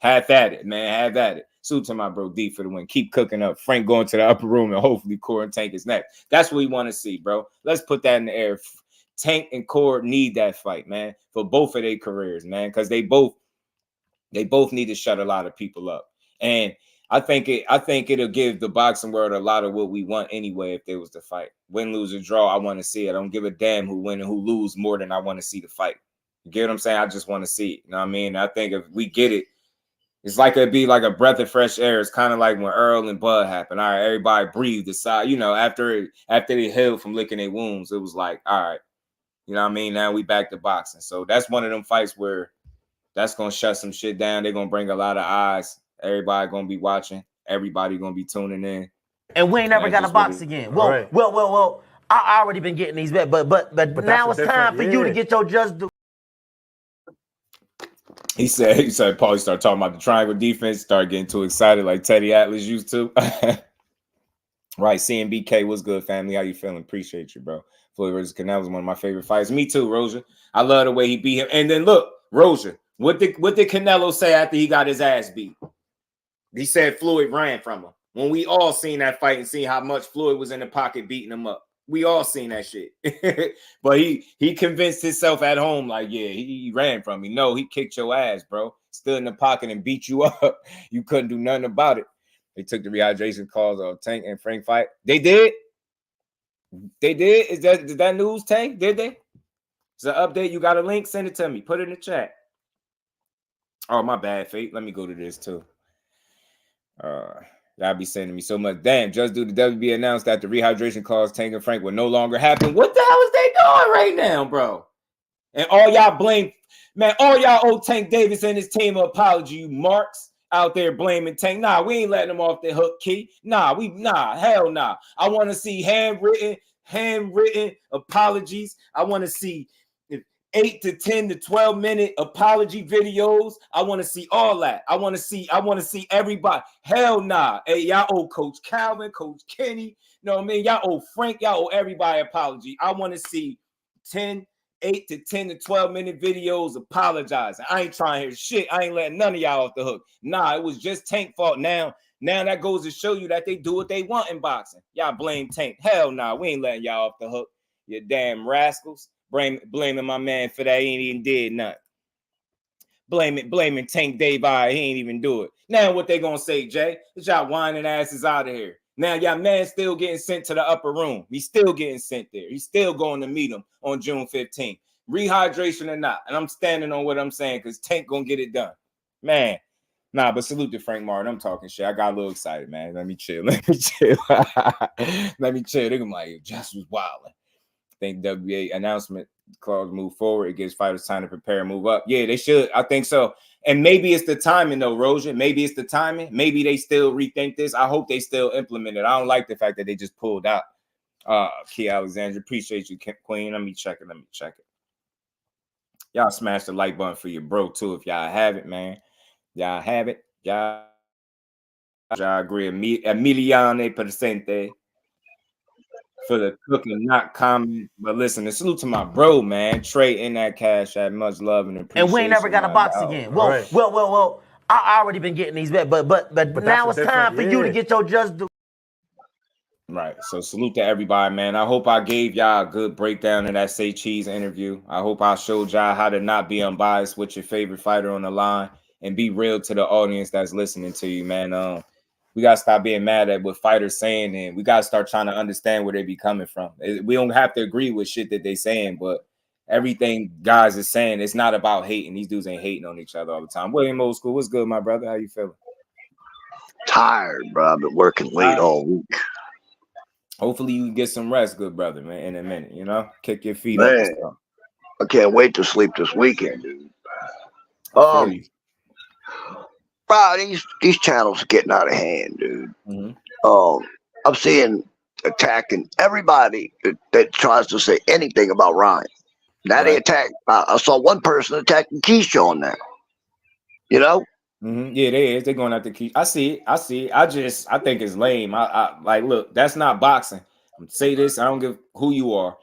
D: Have at it, man. Have at it. Salute to my bro D for the win. Keep cooking up. Frank going to the upper room, and hopefully Cord and Tank is next. That's what we want to see, bro. Let's put that in the air. Tank and Cord need that fight, man, for both of their careers, man, because they both need to shut a lot of people up. And I think it'll give the boxing world a lot of what we want anyway if there was to fight. Win, lose, or draw, I want to see it. I don't give a damn who win and who lose more than I want to see the fight. You get what I'm saying? I just want to see it. You know what I mean? I think if we get it, it's like it'd be like a breath of fresh air. It's kind of like when Earl and Bud happened. All right, everybody breathed aside. You know, after they healed from licking their wounds, it was like, all right, you know what I mean? Now we back to boxing. So that's one of them fights where that's going to shut some shit down. They're going to bring a lot of eyes. Everybody going to be watching. Everybody going to be tuning in.
A: And we ain't never got to box again. Well, I already been getting these bets, but now it's time for you to get your just do.
D: He said, Paulie started talking about the triangle defense, started getting too excited like Teddy Atlas used to. Right, CNBK, what's good, family? How you feeling? Appreciate you, bro. Floyd versus Canal was one of my favorite fights. Me too, Roja. I love the way he beat him. And then look, Roja, what did Canelo say after he got his ass beat? He said Floyd ran from him. When we all seen that fight and seen how much Floyd was in the pocket beating him up. We all seen that shit. But he convinced himself at home, like, yeah, he ran from me. No, he kicked your ass, bro. Stood in the pocket and beat you up. You couldn't do nothing about it. They took the rehydration calls of Tank and Frank fight. They did? They did? Is that news, Tank? Did they? It's an update. You got a link? Send it to me. Put it in the chat. Oh, my bad, Fate. Let me go to this, too. Y'all be sending me so much. Damn, Just Do the WBA announced that the rehydration clause Tank and Frank will no longer happen. What the hell is they doing right now, bro? And all y'all blame, man, all y'all owe Tank Davis and his team an apology, you marks out there blaming Tank. Nah, we ain't letting them off the hook, Key. Nah, hell nah. I want to see handwritten apologies. I want to see 8 to 10 to 12 minute apology videos. I want to see all that. I want to see everybody. Hell nah. Hey, y'all owe Coach Calvin, Coach Kenny. You know what I mean? Y'all owe Frank. Y'all owe everybody apology. I want to see 8 to 10 to 12 minute videos apologizing. I ain't trying to hear shit. I ain't letting none of y'all off the hook. Nah, it was just Tank fault. Now that goes to show you that they do what they want in boxing. Y'all blame Tank. Hell nah, we ain't letting y'all off the hook. You damn rascals. Blaming my man for that. He ain't even did nothing. Blaming Tank Dave. He ain't even do it. Now what they gonna say, Jay? Is y'all whining asses out of here. Now y'all man still getting sent to the upper room. He's still getting sent there. He's still going to meet him on June 15th. Rehydration or not. And I'm standing on what I'm saying because Tank gonna get it done. Man. Nah, but salute to Frank Martin. I'm talking shit. I got a little excited, man. Let me chill. Let me chill. They're gonna be like, Just was wilding. I think WBA announcement clause move forward. It gives fighters time to prepare and move up. Yeah, they should. I think so. And maybe it's the timing, though, Roja. Maybe it's the timing. Maybe they still rethink this. I hope they still implement it. I don't like the fact that they just pulled out. Key Alexandra, appreciate you, Queen. Let me check it. Y'all smash the like button for your bro, too, if y'all have it, man. Y'all have it. Y'all agree. Emiliane Presente. For the cooking, not comment, but listen, a salute to my bro, man. Trey in that cash. I much love and appreciation.
A: And we ain't never got to box again. Well, I already been getting these bets, but now it's time for you to get your just do.
D: Right. So salute to everybody, man. I hope I gave y'all a good breakdown of that Say Cheese interview. I hope I showed y'all how to not be unbiased with your favorite fighter on the line and be real to the audience that's listening to you, man. We got to stop being mad at what fighters saying, and we got to start trying to understand where they be coming from. We don't have to agree with shit that they saying, but everything guys is saying, it's not about hating. These dudes ain't hating on each other all the time. William Old School, what's good, my brother? How you feeling?
K: Tired, bro. I've been working late all week.
D: Hopefully you can get some rest, good brother, man, in a minute, you know? Kick your feet
K: up.
D: And stuff.
K: I can't wait to sleep this weekend, dude. Bro, these channels are getting out of hand, dude. Mm-hmm. I'm seeing attacking everybody that tries to say anything about Ryan. Now they attack. I saw one person attacking Keisha on that. You know?
D: Yeah, they is. They're going after Keisha. I see it. I think it's lame. I like, look, that's not boxing. I'm say this. I don't give who you are.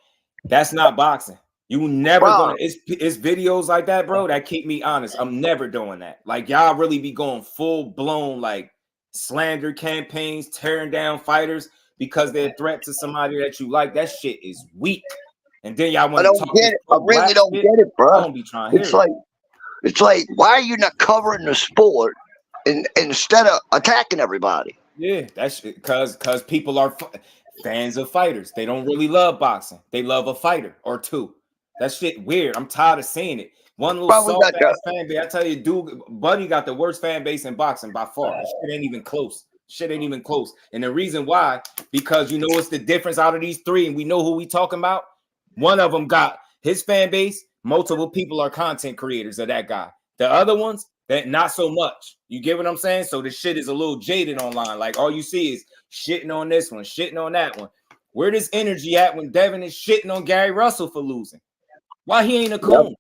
D: That's not boxing. You never gonna. It's videos like that, bro, that keep me honest. I'm never doing that. Like, y'all really be going full blown like slander campaigns, tearing down fighters because they're a threat to somebody that you like. That shit is weak. And then y'all want to talk.
K: Get it. I really don't get it, bro.
D: I don't be trying to hear
K: it's like, why are you not covering the sport instead of attacking everybody?
D: Yeah, that's because people are fans of fighters. They don't really love boxing. They love a fighter or two. That shit weird. I'm tired of seeing it. One little soft ass fan base. I tell you, dude, Buddy got the worst fan base in boxing by far. That shit ain't even close. Shit ain't even close. And the reason why, because you know what's the difference out of these three, and we know who we talking about. One of them got his fan base. Multiple people are content creators of that guy. The other ones, that not so much. You get what I'm saying? So the shit is a little jaded online. Like, all you see is shitting on this one, shitting on that one. Where does energy at when Devin is shitting on Gary Russell for losing? Why he ain't a coon? Yep.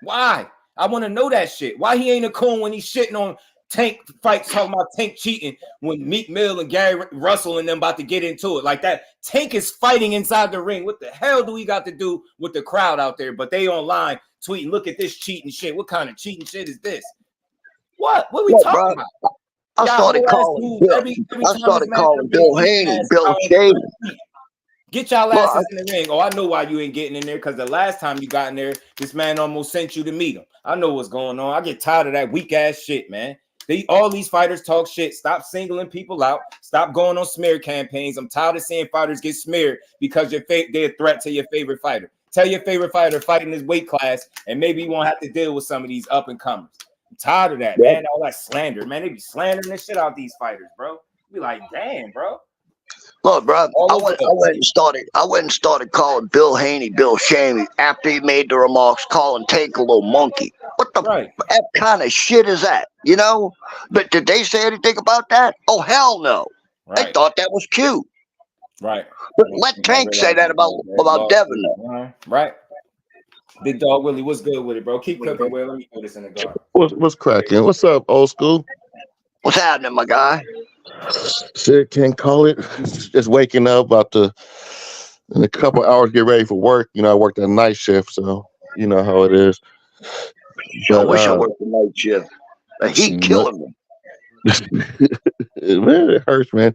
D: Why? I want to know that shit. Why he ain't a coon when he's shitting on Tank fights, talking about Tank cheating when Meek Mill and Gary Russell and them about to get into it like that? Tank is fighting inside the ring. What the hell do we got to do with the crowd out there? But they online tweeting, look at this cheating shit. What kind of cheating shit is this? What are we talking about?
K: I started calling Bill Haney, Bill Shavin.
D: Get y'all asses in the ring. Oh, I know why you ain't getting in there, because the last time you got in there, this man almost sent you to meet him. I know what's going on. I get tired of that weak ass shit, man. All these fighters talk shit. Stop singling people out. Stop going on smear campaigns. I'm tired of seeing fighters get smeared because they're a threat to your favorite fighter. Tell your favorite fighter fight in this weight class, and maybe you won't have to deal with some of these up and comers. I'm tired of that, man. All that slander, man. They be slandering the shit out these fighters, bro. Be like, damn, bro.
K: Look, bro, I went and started calling Bill Haney, Bill Shamey after he made the remarks calling Tank a little monkey. What the F kind of shit is that? You know? But did they say anything about that? Oh, hell no. They thought that was cute.
D: Right.
K: But let Tank say that about Devin.
D: Right. Big Dog Willie, what's good with it, bro? Keep cooking, Will. Let me put this in the guard.
L: What's cracking? What's up, old school?
K: What's happening, my guy?
L: Shit, can't call it. Just waking up, about to in a couple hours get ready for work. You know, I work that night shift, so you know how it is.
K: But, I wish I worked the night shift. The heat killing me.
L: Man, it hurts, man.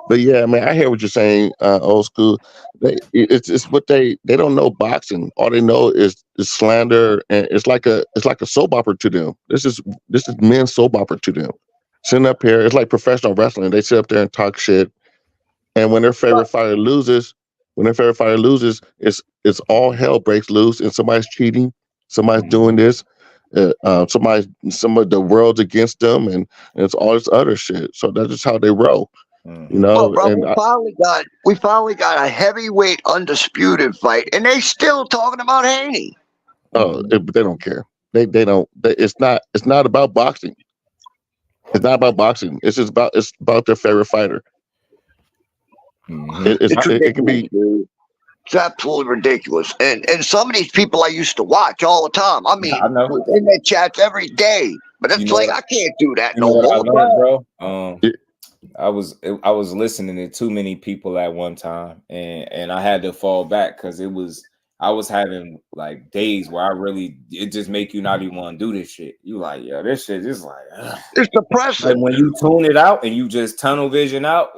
L: But yeah, man, I hear what you're saying, old school. It's what they don't know boxing. All they know is slander, and it's like a soap opera to them. This is men's soap opera to them. Sitting up here, it's like professional wrestling. They sit up there and talk shit, and when their favorite fighter loses, it's all hell breaks loose, and somebody's cheating, somebody's doing this, some of the world's against them, and it's all this other shit. So that's just how they roll, you know.
K: Bro, and we finally got a heavyweight undisputed fight, and they still talking about Haney.
L: Oh, they don't care. They don't. It's not about boxing. It's not about boxing. It's about their favorite fighter. It can be.
K: It's absolutely ridiculous. And some of these people I used to watch all the time. I mean, in their chats every day. But it's like I can't do that no more,
D: bro. I was listening to too many people at one time, and I had to fall back because I was having like days where it just make you not even want to do this shit. You like, yeah, this shit just like,
K: it's depressing.
D: And when you tune it out and you just tunnel vision out,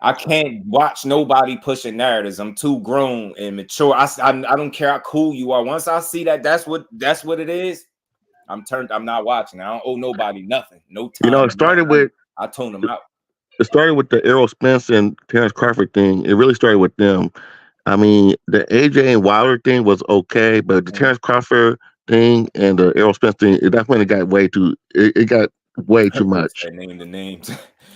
D: I can't watch nobody pushing narratives. I'm too grown and mature. I don't care how cool you are. Once I see that that's what it is, I'm not watching. I don't owe nobody nothing. No time.
L: You know, it started with
D: I tune them out.
L: It started with the Errol Spence and Terrence Crawford thing. It really started with them. I mean, the AJ and Wilder thing was okay, but the Terrence Crawford thing and the Errol Spence thing, that's when it got way too. It got way too much.
D: Name the names.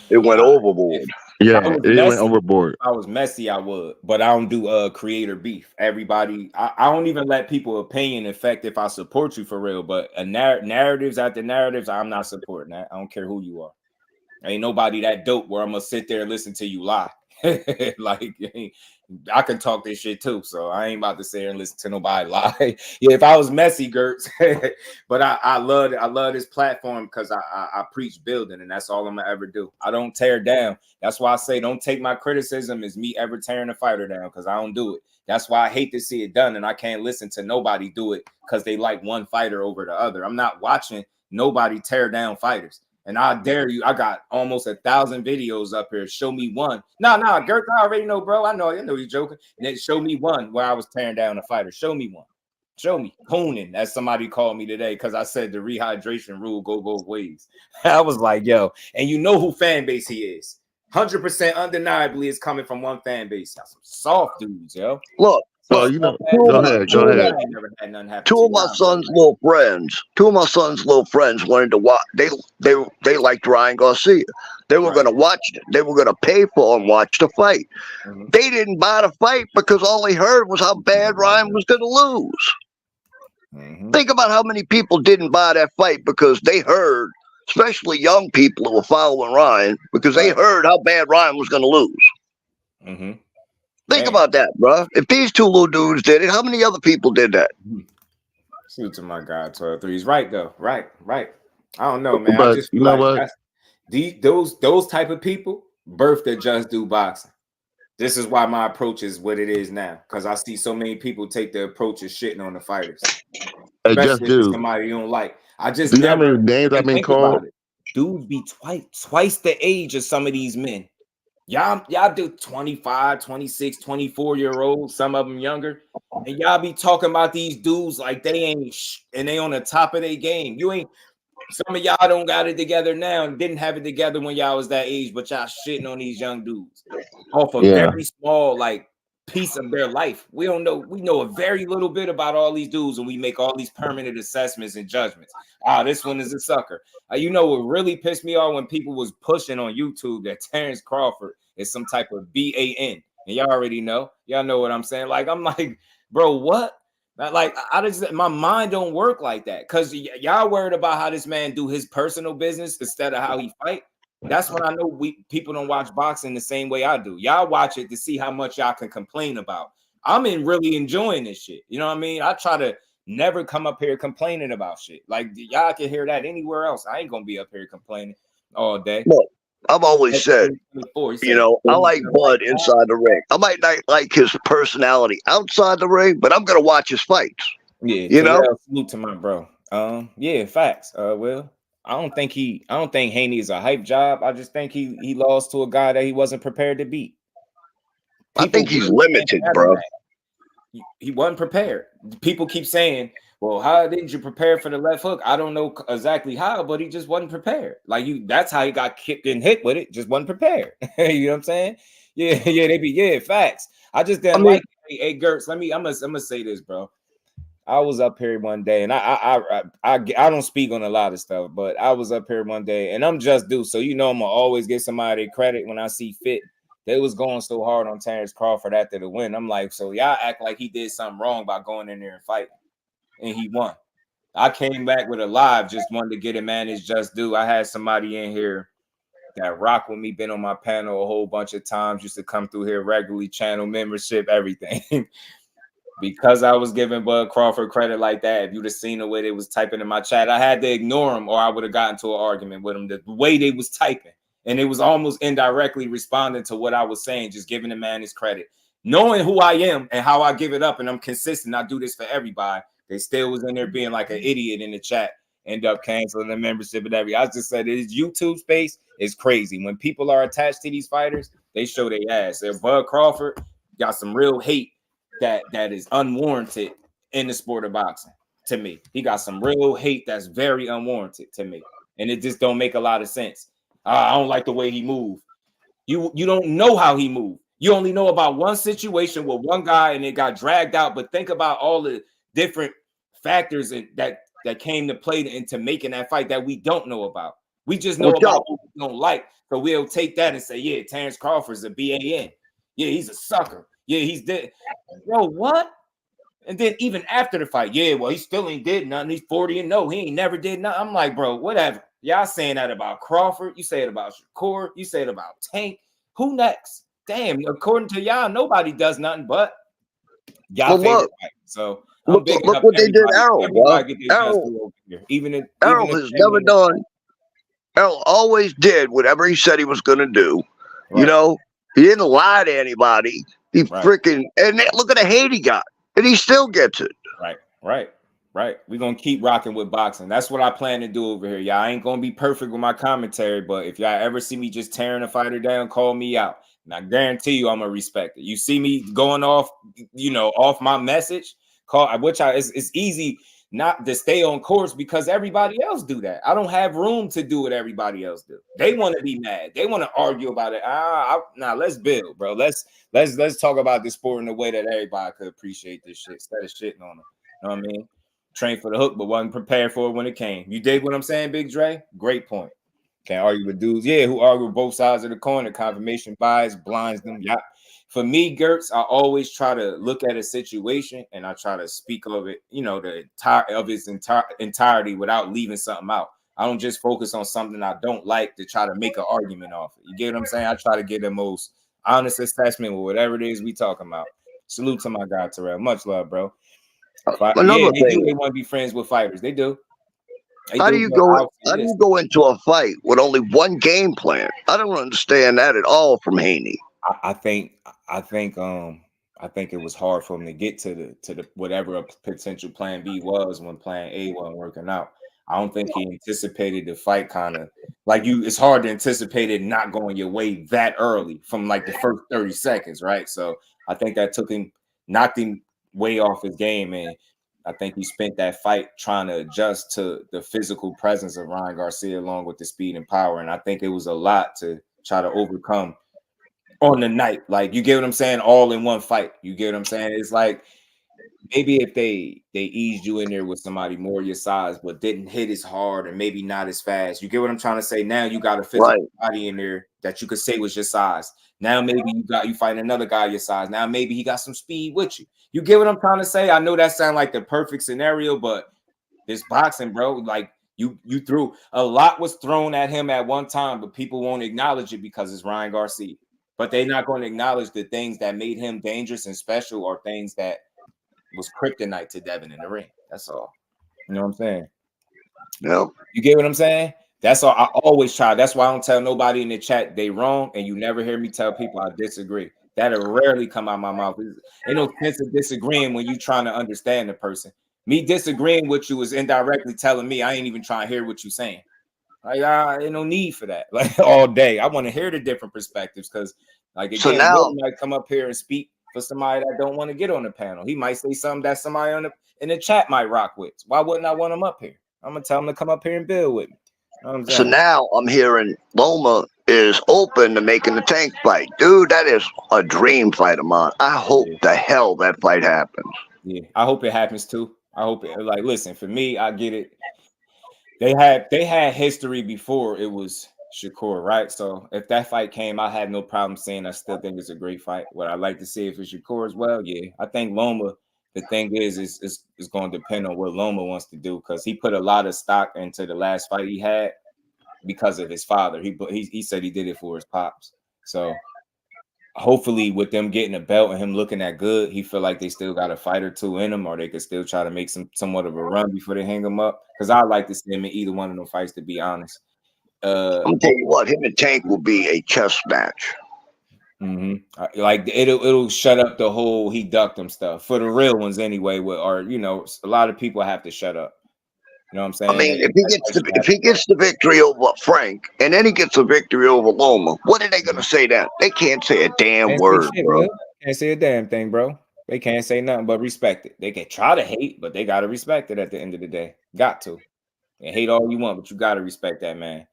K: It went overboard.
L: Yeah, it went overboard.
D: If I was messy, I would, but I don't do creator beef. Everybody, I don't even let people opinion affect if I support you for real. But narratives after narratives, I'm not supporting that. I don't care who you are. Ain't nobody that dope where I'm gonna sit there and listen to you lie. Like, I can talk this shit too, so I ain't about to sit here and listen to nobody lie. Yeah, if I was messy, Gertz, but I love this platform because I preach building, and that's all I'm gonna ever do. I don't tear down. That's why I say don't take my criticism as me ever tearing a fighter down, because I don't do it. That's why I hate to see it done, and I can't listen to nobody do it because they like one fighter over the other. I'm not watching nobody tear down fighters. And I dare you, I got almost 1,000 videos up here. Show me one. No, Gert, I already know, bro. I know you're joking. And then show me one where I was tearing down a fighter. Show me one. Show me. Cooning, as somebody called me today, because I said the rehydration rule go both ways. I was like, yo, and you know who fan base he is. 100% undeniably is coming from one fan base. Some soft dudes, yo.
K: Look.
L: Well, you know, go ahead.
K: Two of my son's little friends wanted to watch. They liked Ryan Garcia. They were going to watch it. They were going to pay for and watch the fight. Mm-hmm. They didn't buy the fight because all they heard was how bad Ryan was going to lose. Mm-hmm. Think about how many people didn't buy that fight because they heard, especially young people who were following Ryan, because they heard how bad Ryan was going to lose. Mm-hmm. Think about that, bro. If these two little dudes did it, how many other people did that?
D: Salute to my God, 12-3. He's right, though. Right. I don't know, man.
L: But
D: I just
L: you know what?
D: Those type of people birthed at Just Do Boxing. This is why my approach is what it is now, because I see so many people take the approach of shitting on the fighters.
L: Just do
D: somebody you don't like. I just
L: do you know how many names I've been called?
D: Dudes be twice the age of some of these men. Y'all do 25, 26, 24-year-olds, some of them younger, and y'all be talking about these dudes like they ain't and they on the top of their game. Some of y'all don't got it together now and didn't have it together when y'all was that age, but y'all shitting on these young dudes off a very small piece of their life. We know a very little bit about all these dudes, and we make all these permanent assessments and judgments. This one is a sucker. What really pissed me off when people was pushing on YouTube that Terrence Crawford is some type of BAN, and y'all already know. Y'all know what I'm saying. I'm like, bro, what? My mind don't work like that, because y'all worried about how this man do his personal business instead of how he fight. That's when I know people don't watch boxing the same way I do. Y'all watch it to see how much y'all can complain about. I'm really enjoying this shit. You know what I mean? I try to never come up here complaining about shit. Y'all can hear that anywhere else. I ain't gonna be up here complaining all day.
K: Look, I've always said, I like Bud inside the ring. I might not like his personality outside the ring, but I'm gonna watch his fights.
D: Yeah, salute to my bro. Facts. I don't think Haney is a hype job. I just think he lost to a guy that he wasn't prepared to beat.
K: I think he's limited, bro.
D: He wasn't prepared. People keep saying, well, how didn't you prepare for the left hook? I don't know exactly how, but he just wasn't prepared. That's how he got kicked and hit with it. Just wasn't prepared. You know what I'm saying? Yeah, facts. I just didn't hey, Gertz, I'm gonna say this, bro. I was up here one day, and I don't speak on a lot of stuff, but I was up here one day, and I'm just due, so I'm gonna always give somebody credit when I see fit. They was going so hard on Terrence Crawford after the win. I'm like, so y'all act like he did something wrong by going in there and fighting, and he won. I came back with a live, just wanted to get a man his just due. I had somebody in here that rock with me, been on my panel a whole bunch of times, used to come through here regularly, channel membership, everything. Because I was giving Bud Crawford credit like that, if you'd have seen the way they was typing in my chat, I had to ignore him or I would have gotten to an argument with him. The way they was typing, and it was almost indirectly responding to what I was saying, just giving the man his credit. Knowing who I am and how I give it up, and I'm consistent, I do this for everybody. They still was in there being like an idiot in the chat, end up canceling the membership and everything. I just said this YouTube space is crazy. When people are attached to these fighters, they show their ass. If Bud Crawford got some real hate that is unwarranted in the sport of boxing. To me, he got some real hate that's very unwarranted to me, and it just don't make a lot of sense. I don't like the way he moved. You don't know how he moved. You only know about one situation with one guy, and it got dragged out. But think about all the different factors that came to play into making that fight that we don't know about. We just know about what we don't like, so we'll take that and say, yeah, Terrence Crawford's a BAN. Yeah, he's a sucker. Yeah, he's dead. Bro, what? And then even after the fight, he still ain't did nothing. He's 40-0. He ain't never did nothing. I'm like, bro, whatever. Y'all saying that about Crawford. You say it about Shakur. You say it about Tank. Who next? damn, according to y'all, nobody does nothing but y'all favorite fight. So
K: look what they did, Errol.
D: Everybody get their just
K: Errol,
D: due over here. Even
K: Errol has never done. Errol always did whatever he said he was going to do. Right. You know, he didn't lie to anybody. He freaking look at the hate he got, and he still gets it.
D: Right. We're gonna keep rocking with boxing. That's what I plan to do over here. Y'all ain't gonna be perfect with my commentary, but if y'all ever see me just tearing a fighter down, call me out. And I guarantee you I'm gonna respect it. You see me going off, off my message, it's easy not to stay on course because everybody else do that. I don't have room to do what everybody else do. They want to be mad. They want to argue about it. Now let's build, bro. Let's talk about this sport in a way that everybody could appreciate this shit instead of shitting on them. You know what I mean? Trained for the hook, but wasn't prepared for it when it came. You dig what I'm saying, Big Dre? Great point. Can't argue with dudes, who argue with both sides of the coin. The confirmation bias blinds them. Yeah. For me, Gertz, I always try to look at a situation and I try to speak of it, its entirety without leaving something out. I don't just focus on something I don't like to try to make an argument off it. You get what I'm saying? I try to get the most honest assessment with whatever it is we talking about. Salute to my guy, Terrell. Much love, bro. They want to be friends with fighters. They do.
K: How do you go into a fight with only one game plan? I don't understand that at all from Haney.
D: I think it was hard for him to get to the whatever a potential plan B was when plan A wasn't working out. I don't think he anticipated the fight kind of like you. It's hard to anticipate it not going your way that early from like the first 30 seconds, right? So I think that knocked him way off his game, and I think he spent that fight trying to adjust to the physical presence of Ryan Garcia along with the speed and power. And I think it was a lot to try to overcome on the night. Like, you get what I'm saying? All in one fight. You get what I'm saying? It's like maybe if they eased you in there with somebody more your size, but didn't hit as hard and maybe not as fast. You get what I'm trying to say? Now you got a physical body in there that you could say was your size. Now maybe you fight another guy your size. Now maybe he got some speed with you. You get what I'm trying to say? I know that sounds like the perfect scenario, but this boxing, bro, like you threw a lot was thrown at him at one time, but people won't acknowledge it because it's Ryan Garcia. But they're not going to acknowledge the things that made him dangerous and special or things that was kryptonite to Devin in the ring. That's all. You know what I'm saying?
K: No.
D: You get what I'm saying? That's all. I always try. That's why I don't tell nobody in the chat they wrong, and you never hear me tell people I disagree. That'll rarely come out of my mouth. Ain't no sense of disagreeing when you trying to understand the person. Me disagreeing with you is indirectly telling me I ain't even trying to hear what you're saying. Like, ain't no need for that. Like all day, I want to hear the different perspectives because, like, again, Will might come up here and speak for somebody that don't want to get on the panel. He might say something that somebody in the chat might rock with. Why wouldn't I want him up here? I'm gonna tell him to come up here and build with me.
K: So now I'm hearing Loma is open to making the Tank fight. Dude, that is a dream fight of mine. I hope the hell that fight happens.
D: Yeah, I hope it happens too. I hope it, like, listen, for me, I get it. They had history before it was Shakur, right? So if that fight came, I had no problem saying I still think it's a great fight. What I'd like to see if it's Shakur as well, yeah. I think Loma, the thing is going to depend on what Loma wants to do because he put a lot of stock into the last fight he had because of his father. He said he did it for his pops. So hopefully with them getting a belt and him looking that good, he feel like they still got a fight or two in him, or they could still try to make somewhat of a run before they hang him up. Because I like to see him in either one of them fights, to be honest.
K: I'm gonna tell you what, him and Tank will be a chess match.
D: Like it'll shut up the whole he ducked him stuff for the real ones anyway. A lot of people have to shut up. You know what I'm saying?
K: I mean, if he gets the victory over Frank and then he gets the victory over Loma, what are they gonna say then? They can't say a damn word, bro.
D: Can't say a damn thing, bro. They can't say nothing but respect it. They can try to hate, but they gotta respect it at the end of the day. Got to. And hate all you want, but you gotta respect that, man.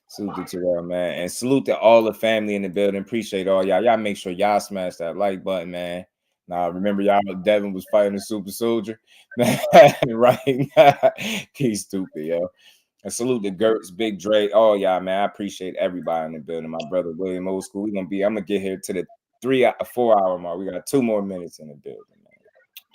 D: Salute to Terrell, man. And salute to all the family in the building. Appreciate all y'all. Y'all make sure y'all smash that like button, man. Now, remember y'all, Devin was fighting a super soldier. Right? He's stupid, yo. And salute to Gertz, Big Dre, all y'all, man. I appreciate everybody in the building. My brother William Old School. I'm gonna get here to the 4 hour mark. We got 2 more minutes in the building, man.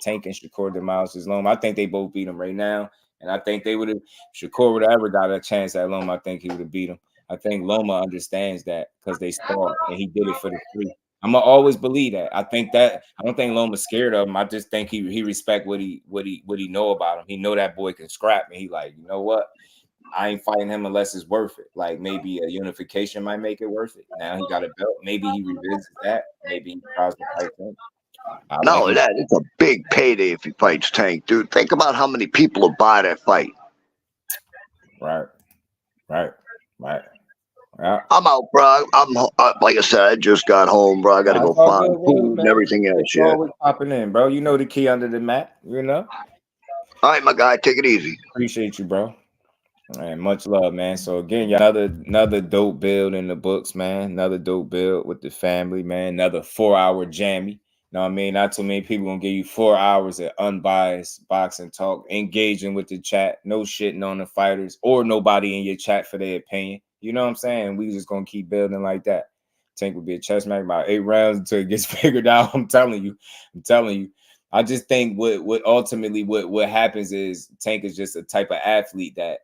D: Tank and Shakur demolishes Loma. I think they both beat him right now. And I think they would have, Shakur would have ever got a chance at Loma, I think he would have beat him. I think Loma understands that because they sparred and he did it for the free. I'm gonna always believe that. I don't think Loma's scared of him. I just think he respect what he know about him. He know that boy can scrap, and he like, you know what? I ain't fighting him unless it's worth it. Like maybe a unification might make it worth it. Now he got a belt. Maybe he revisits that. Maybe he tries to fight him.
K: Not only that, it's a big payday if he fights Tank, dude. Think about how many people will buy that fight.
D: Right.
K: Yeah. I'm out, bro. I'm like I said, I just got home, bro. I gotta go find food and everything else. Yeah.
D: Always popping in, bro. You know the key under the mat. You know.
K: All right, my guy. Take it easy.
D: Appreciate you, bro. And much love, man. So again, another dope build in the books, man. Another dope build with the family, man. Another 4-hour jammy. You know what I mean? Not too many people gonna give you 4 hours of unbiased boxing talk, engaging with the chat, no shitting on the fighters or nobody in your chat for their opinion. You know what I'm saying? We just gonna keep building like that. Tank will be a chess match about 8 rounds until it gets figured out. I'm telling you. I just think what ultimately happens is Tank is just a type of athlete that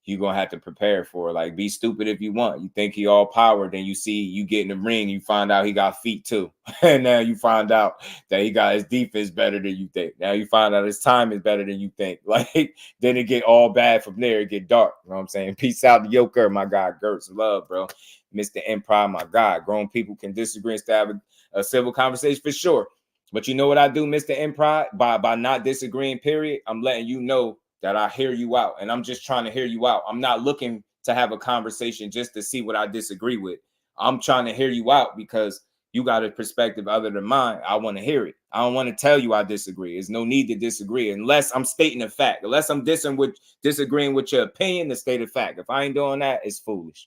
D: you're gonna have to prepare for. Like, be stupid if you want. You think he all power, then you see you get in the ring, you find out he got feet too. And now you find out that he got his defense better than you think. Now you find out his time is better than you think. Like, then it get all bad from there. It get dark. You know what I'm saying? Peace out to Joker, my guy. Gertz, love, bro. Mr. Improv, my guy. Grown people can disagree and still have a civil conversation for sure. But you know what I do, Mr. Improv? By not disagreeing, period, I'm letting you know that I hear you out, and I'm just trying to hear you out. I'm not looking to have a conversation just to see what I disagree with. I'm trying to hear you out because you got a perspective other than mine. I want to hear it. I don't want to tell you I disagree. There's no need to disagree unless I'm stating a fact. Unless I'm disagreeing with your opinion to state a fact. If I ain't doing that, it's foolish.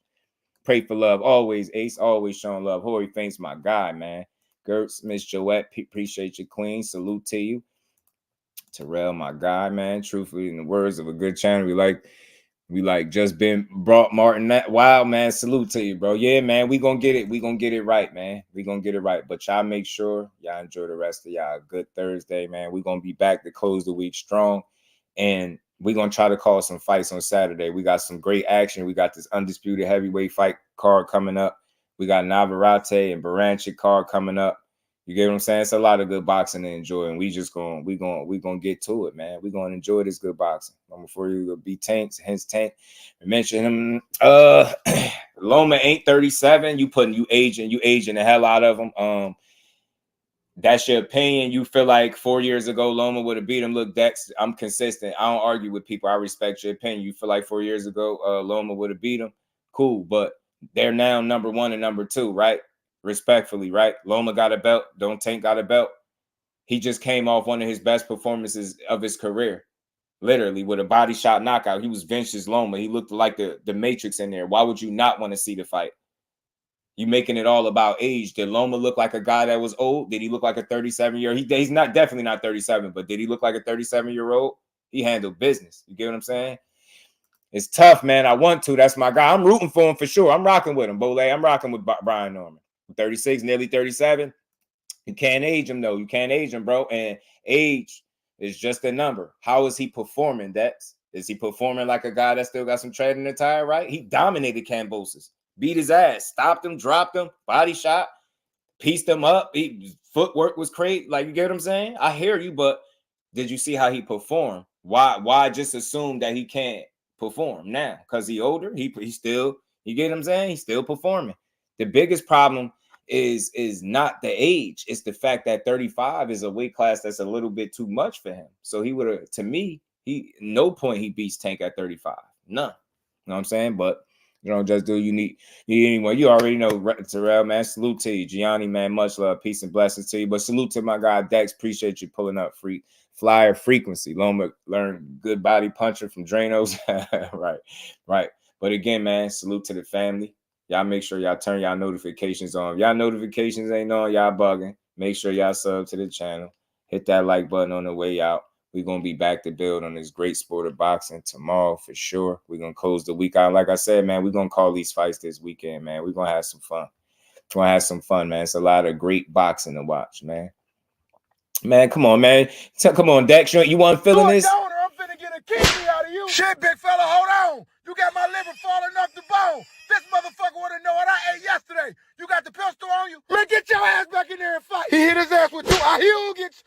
D: Pray for love. Always, Ace. Always showing love. Horry Faint's my guy, man. Gertz, Miss Joette, appreciate you, Queen. Salute to you. Terrell, my guy, man. Truthfully, in the words of a good channel, we like just been brought Martin. That wow, man. Salute to you, bro. Yeah, man. We gonna get it. We gonna get it right, man. We gonna get it right. But y'all make sure y'all enjoy the rest of y'all good Thursday, man. We gonna be back to close the week strong, and we gonna try to call some fights on Saturday. We got some great action. We got this undisputed heavyweight fight card coming up. We got Navarrete and Baranchik card coming up. You get what I'm saying? It's a lot of good boxing to enjoy, and we gonna get to it, man. We gonna enjoy this good boxing. Before you be Tanks, hence Tank. Mention him. Loma ain't 37. You aging the hell out of him. That's your opinion. You feel like 4 years ago Loma would have beat him. Look, Dex, I'm consistent. I don't argue with people. I respect your opinion. You feel like 4 years ago Loma would have beat him. Cool, but they're now number 1 and number 2, right? Respectfully, right? Loma got a belt. Don't Tank got a belt. He just came off one of his best performances of his career, literally with a body shot knockout. He was vintage Loma. He looked like the Matrix in there. Why would you not want to see the fight? You making it all about age. Did Loma look like a guy that was old? Did he look like a 37-year-old? He's not definitely not 37, but did he look like a 37-year-old? He handled business. You get what I'm saying? It's tough, man. I want to. That's my guy. I'm rooting for him for sure. I'm rocking with him, Bole. I'm rocking with Brian Norman. 36, nearly 37. You can't age him, though. You can't age him, bro. And age is just a number. How is he performing, Dex? Is he performing like a guy that still got some tread in the tire, right? He dominated Kambosos. Beat his ass. Stopped him, dropped him, body shot, pieced him up. Footwork was crazy. Like, you get what I'm saying? I hear you, but did you see how he performed? Why just assume that he can't perform now? Because he older? He still, you get what I'm saying? He's still performing. The biggest problem is not the age. It's the fact that 35 is a weight class that's a little bit too much for him. So he would have, to me, no point he beats Tank at 35. None. You know what I'm saying? But you know, just do you need anyone. You already know Terrell, man. Salute to you. Gianni, man. Much love, peace and blessings to you. But salute to my guy Dex. Appreciate you pulling up flyer frequency. Loma learned good body puncher from Dranos. Right. But again, man, salute to the family. Y'all make sure y'all turn y'all notifications on. If y'all notifications ain't on, y'all bugging. Make sure y'all sub to the channel. Hit that like button on the way out. We're going to be back to build on this great sport of boxing tomorrow for sure. We're going to close the week out. Like I said, man, we're going to call these fights this weekend, man. We're going to have some fun. We're going to have some fun, man. It's a lot of great boxing to watch, man. Man, come on, man. Come on, Dex. You want feeling this?
M: Donor, I'm finna get a kidney out of you. Shit, big fella, hold on. You got my liver falling off the bone. This motherfucker wanna know what I ate yesterday. You got the pistol on you? Man, get your ass back in there and fight. He hit his ass with 2 Ahyugins.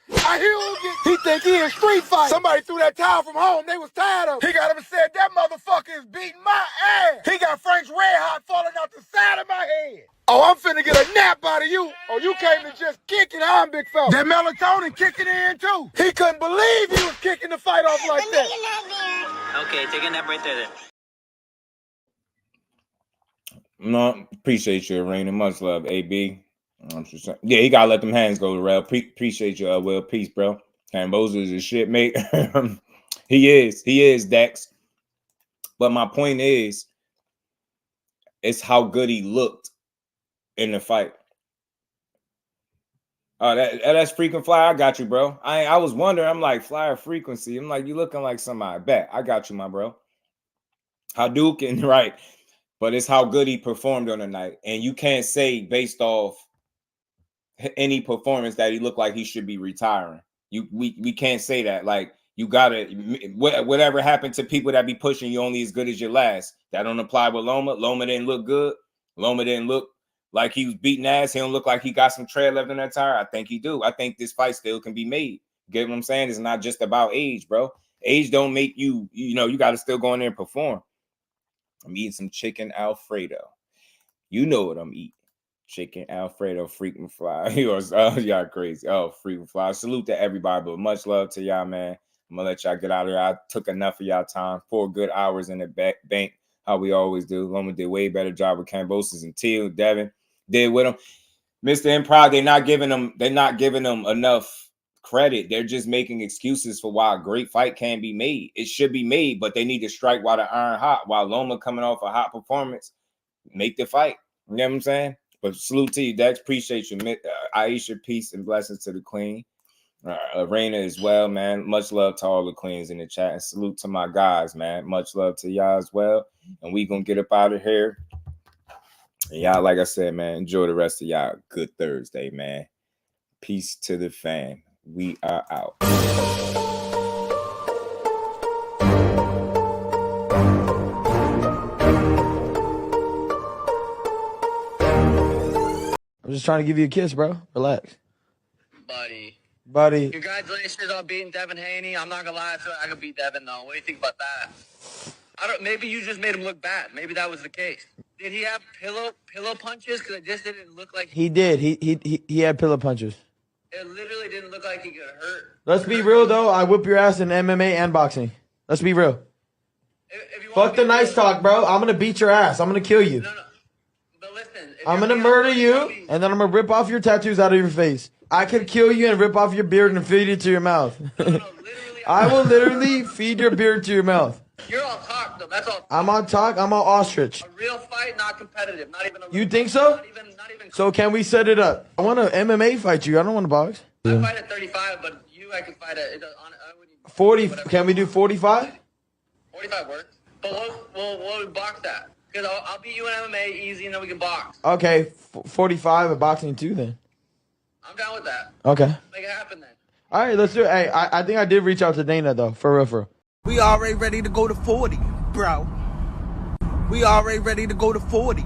M: He think he in street fight. Somebody threw that towel from home. They was tired of him. He got him and said, that motherfucker is beating my ass. He got Frank's red hot falling out the side of my head. Oh, I'm finna get a nap out of you. Oh, you came to just kick it, huh, big fella? That melatonin kicking in, too. He couldn't believe he was kicking the fight off like that.
N: Okay, take a nap right there then.
D: No, appreciate you, Arena. Much love, AB. Yeah, he gotta let them hands go, Rel. Appreciate you, Will. Peace, bro. Camboza is a shit, mate. He is, Dex. But my point is, it's how good he looked in the fight. That's frequent Fly. I got you, bro. I was wondering. I'm like, Flyer frequency. I'm like, you looking like somebody. Bet I got you, my bro. Hadouken, right? But it's how good he performed on the night, and you can't say based off any performance that he looked like he should be retiring. We can't say that. Like, you gotta, whatever happened to people that be pushing you only as good as your last. That don't apply with Loma. Loma didn't look good. Loma didn't look like he was beating ass. He don't look like he got some tread left in that tire. I think he do. I think this fight still can be made. Get what I'm saying? It's not just about age, bro. Age don't make you, you got to still go in there and perform. I'm eating some chicken Alfredo. You know what I'm eating. Chicken Alfredo, freaking Fly. Y'all crazy. Oh, freaking Fly. Salute to everybody, but much love to y'all, man. I'm going to let y'all get out of here. I took enough of y'all time. 4 good hours in the bank, how we always do. Loma did way better job with Cambosis and Teal. Devin did with him. Mr. Improv, they're not giving them enough credit. They're just making excuses for why a great fight can be made. It should be made, but they need to strike while the iron hot. While Loma coming off a hot performance, make the fight. You know what I'm saying? But salute to you, Dex. Appreciate you. Aisha, peace and blessings to the queen. Arena as well, man. Much love to all the queens in the chat. And salute to my guys, man. Much love to y'all as well. And we going to get up out of here. And y'all, like I said, man, enjoy the rest of y'all. Good Thursday, man. Peace to the fam. We are out.
O: I'm just trying to give you a kiss, bro. Relax. Buddy.
N: Congratulations on beating Devin Haney. I'm not gonna lie, I feel like I could beat Devin though. What do you think about that? Maybe you just made him look bad. Maybe that was the case. Did he have pillow punches? Because it just didn't look like
O: He did. He had pillow punches.
N: It literally didn't look like he could hurt.
O: Let's be real though. I whip your ass in MMA and boxing. Let's be real. Fuck the nice talk, bro. I'm gonna beat your ass. I'm gonna kill you.
N: No. But listen,
O: I'm gonna murder you, and then I'm gonna rip off your tattoos out of your face. I could kill you and rip off your beard and feed it to your mouth. I will literally feed your beard to your mouth.
N: You're all talk though. That's all.
O: I'm on talk. I'm on ostrich.
N: A real fight, not competitive. Not even.
O: You think so?
N: Not even.
O: So can we set it up? I want to MMA fight you. I don't want to box.
N: I fight at 35, but I can fight at
O: 40. Can we do 45?
N: 45 works. But we'll box that. Because I'll beat you in MMA easy, and then we can box.
O: Okay, 45 at boxing too then.
N: I'm down with that.
O: Okay.
N: Make it happen then.
O: All right, let's do it. Hey, I think I did reach out to Dana though, for real.
P: We already ready to go to 40, bro. We already ready to go to 40.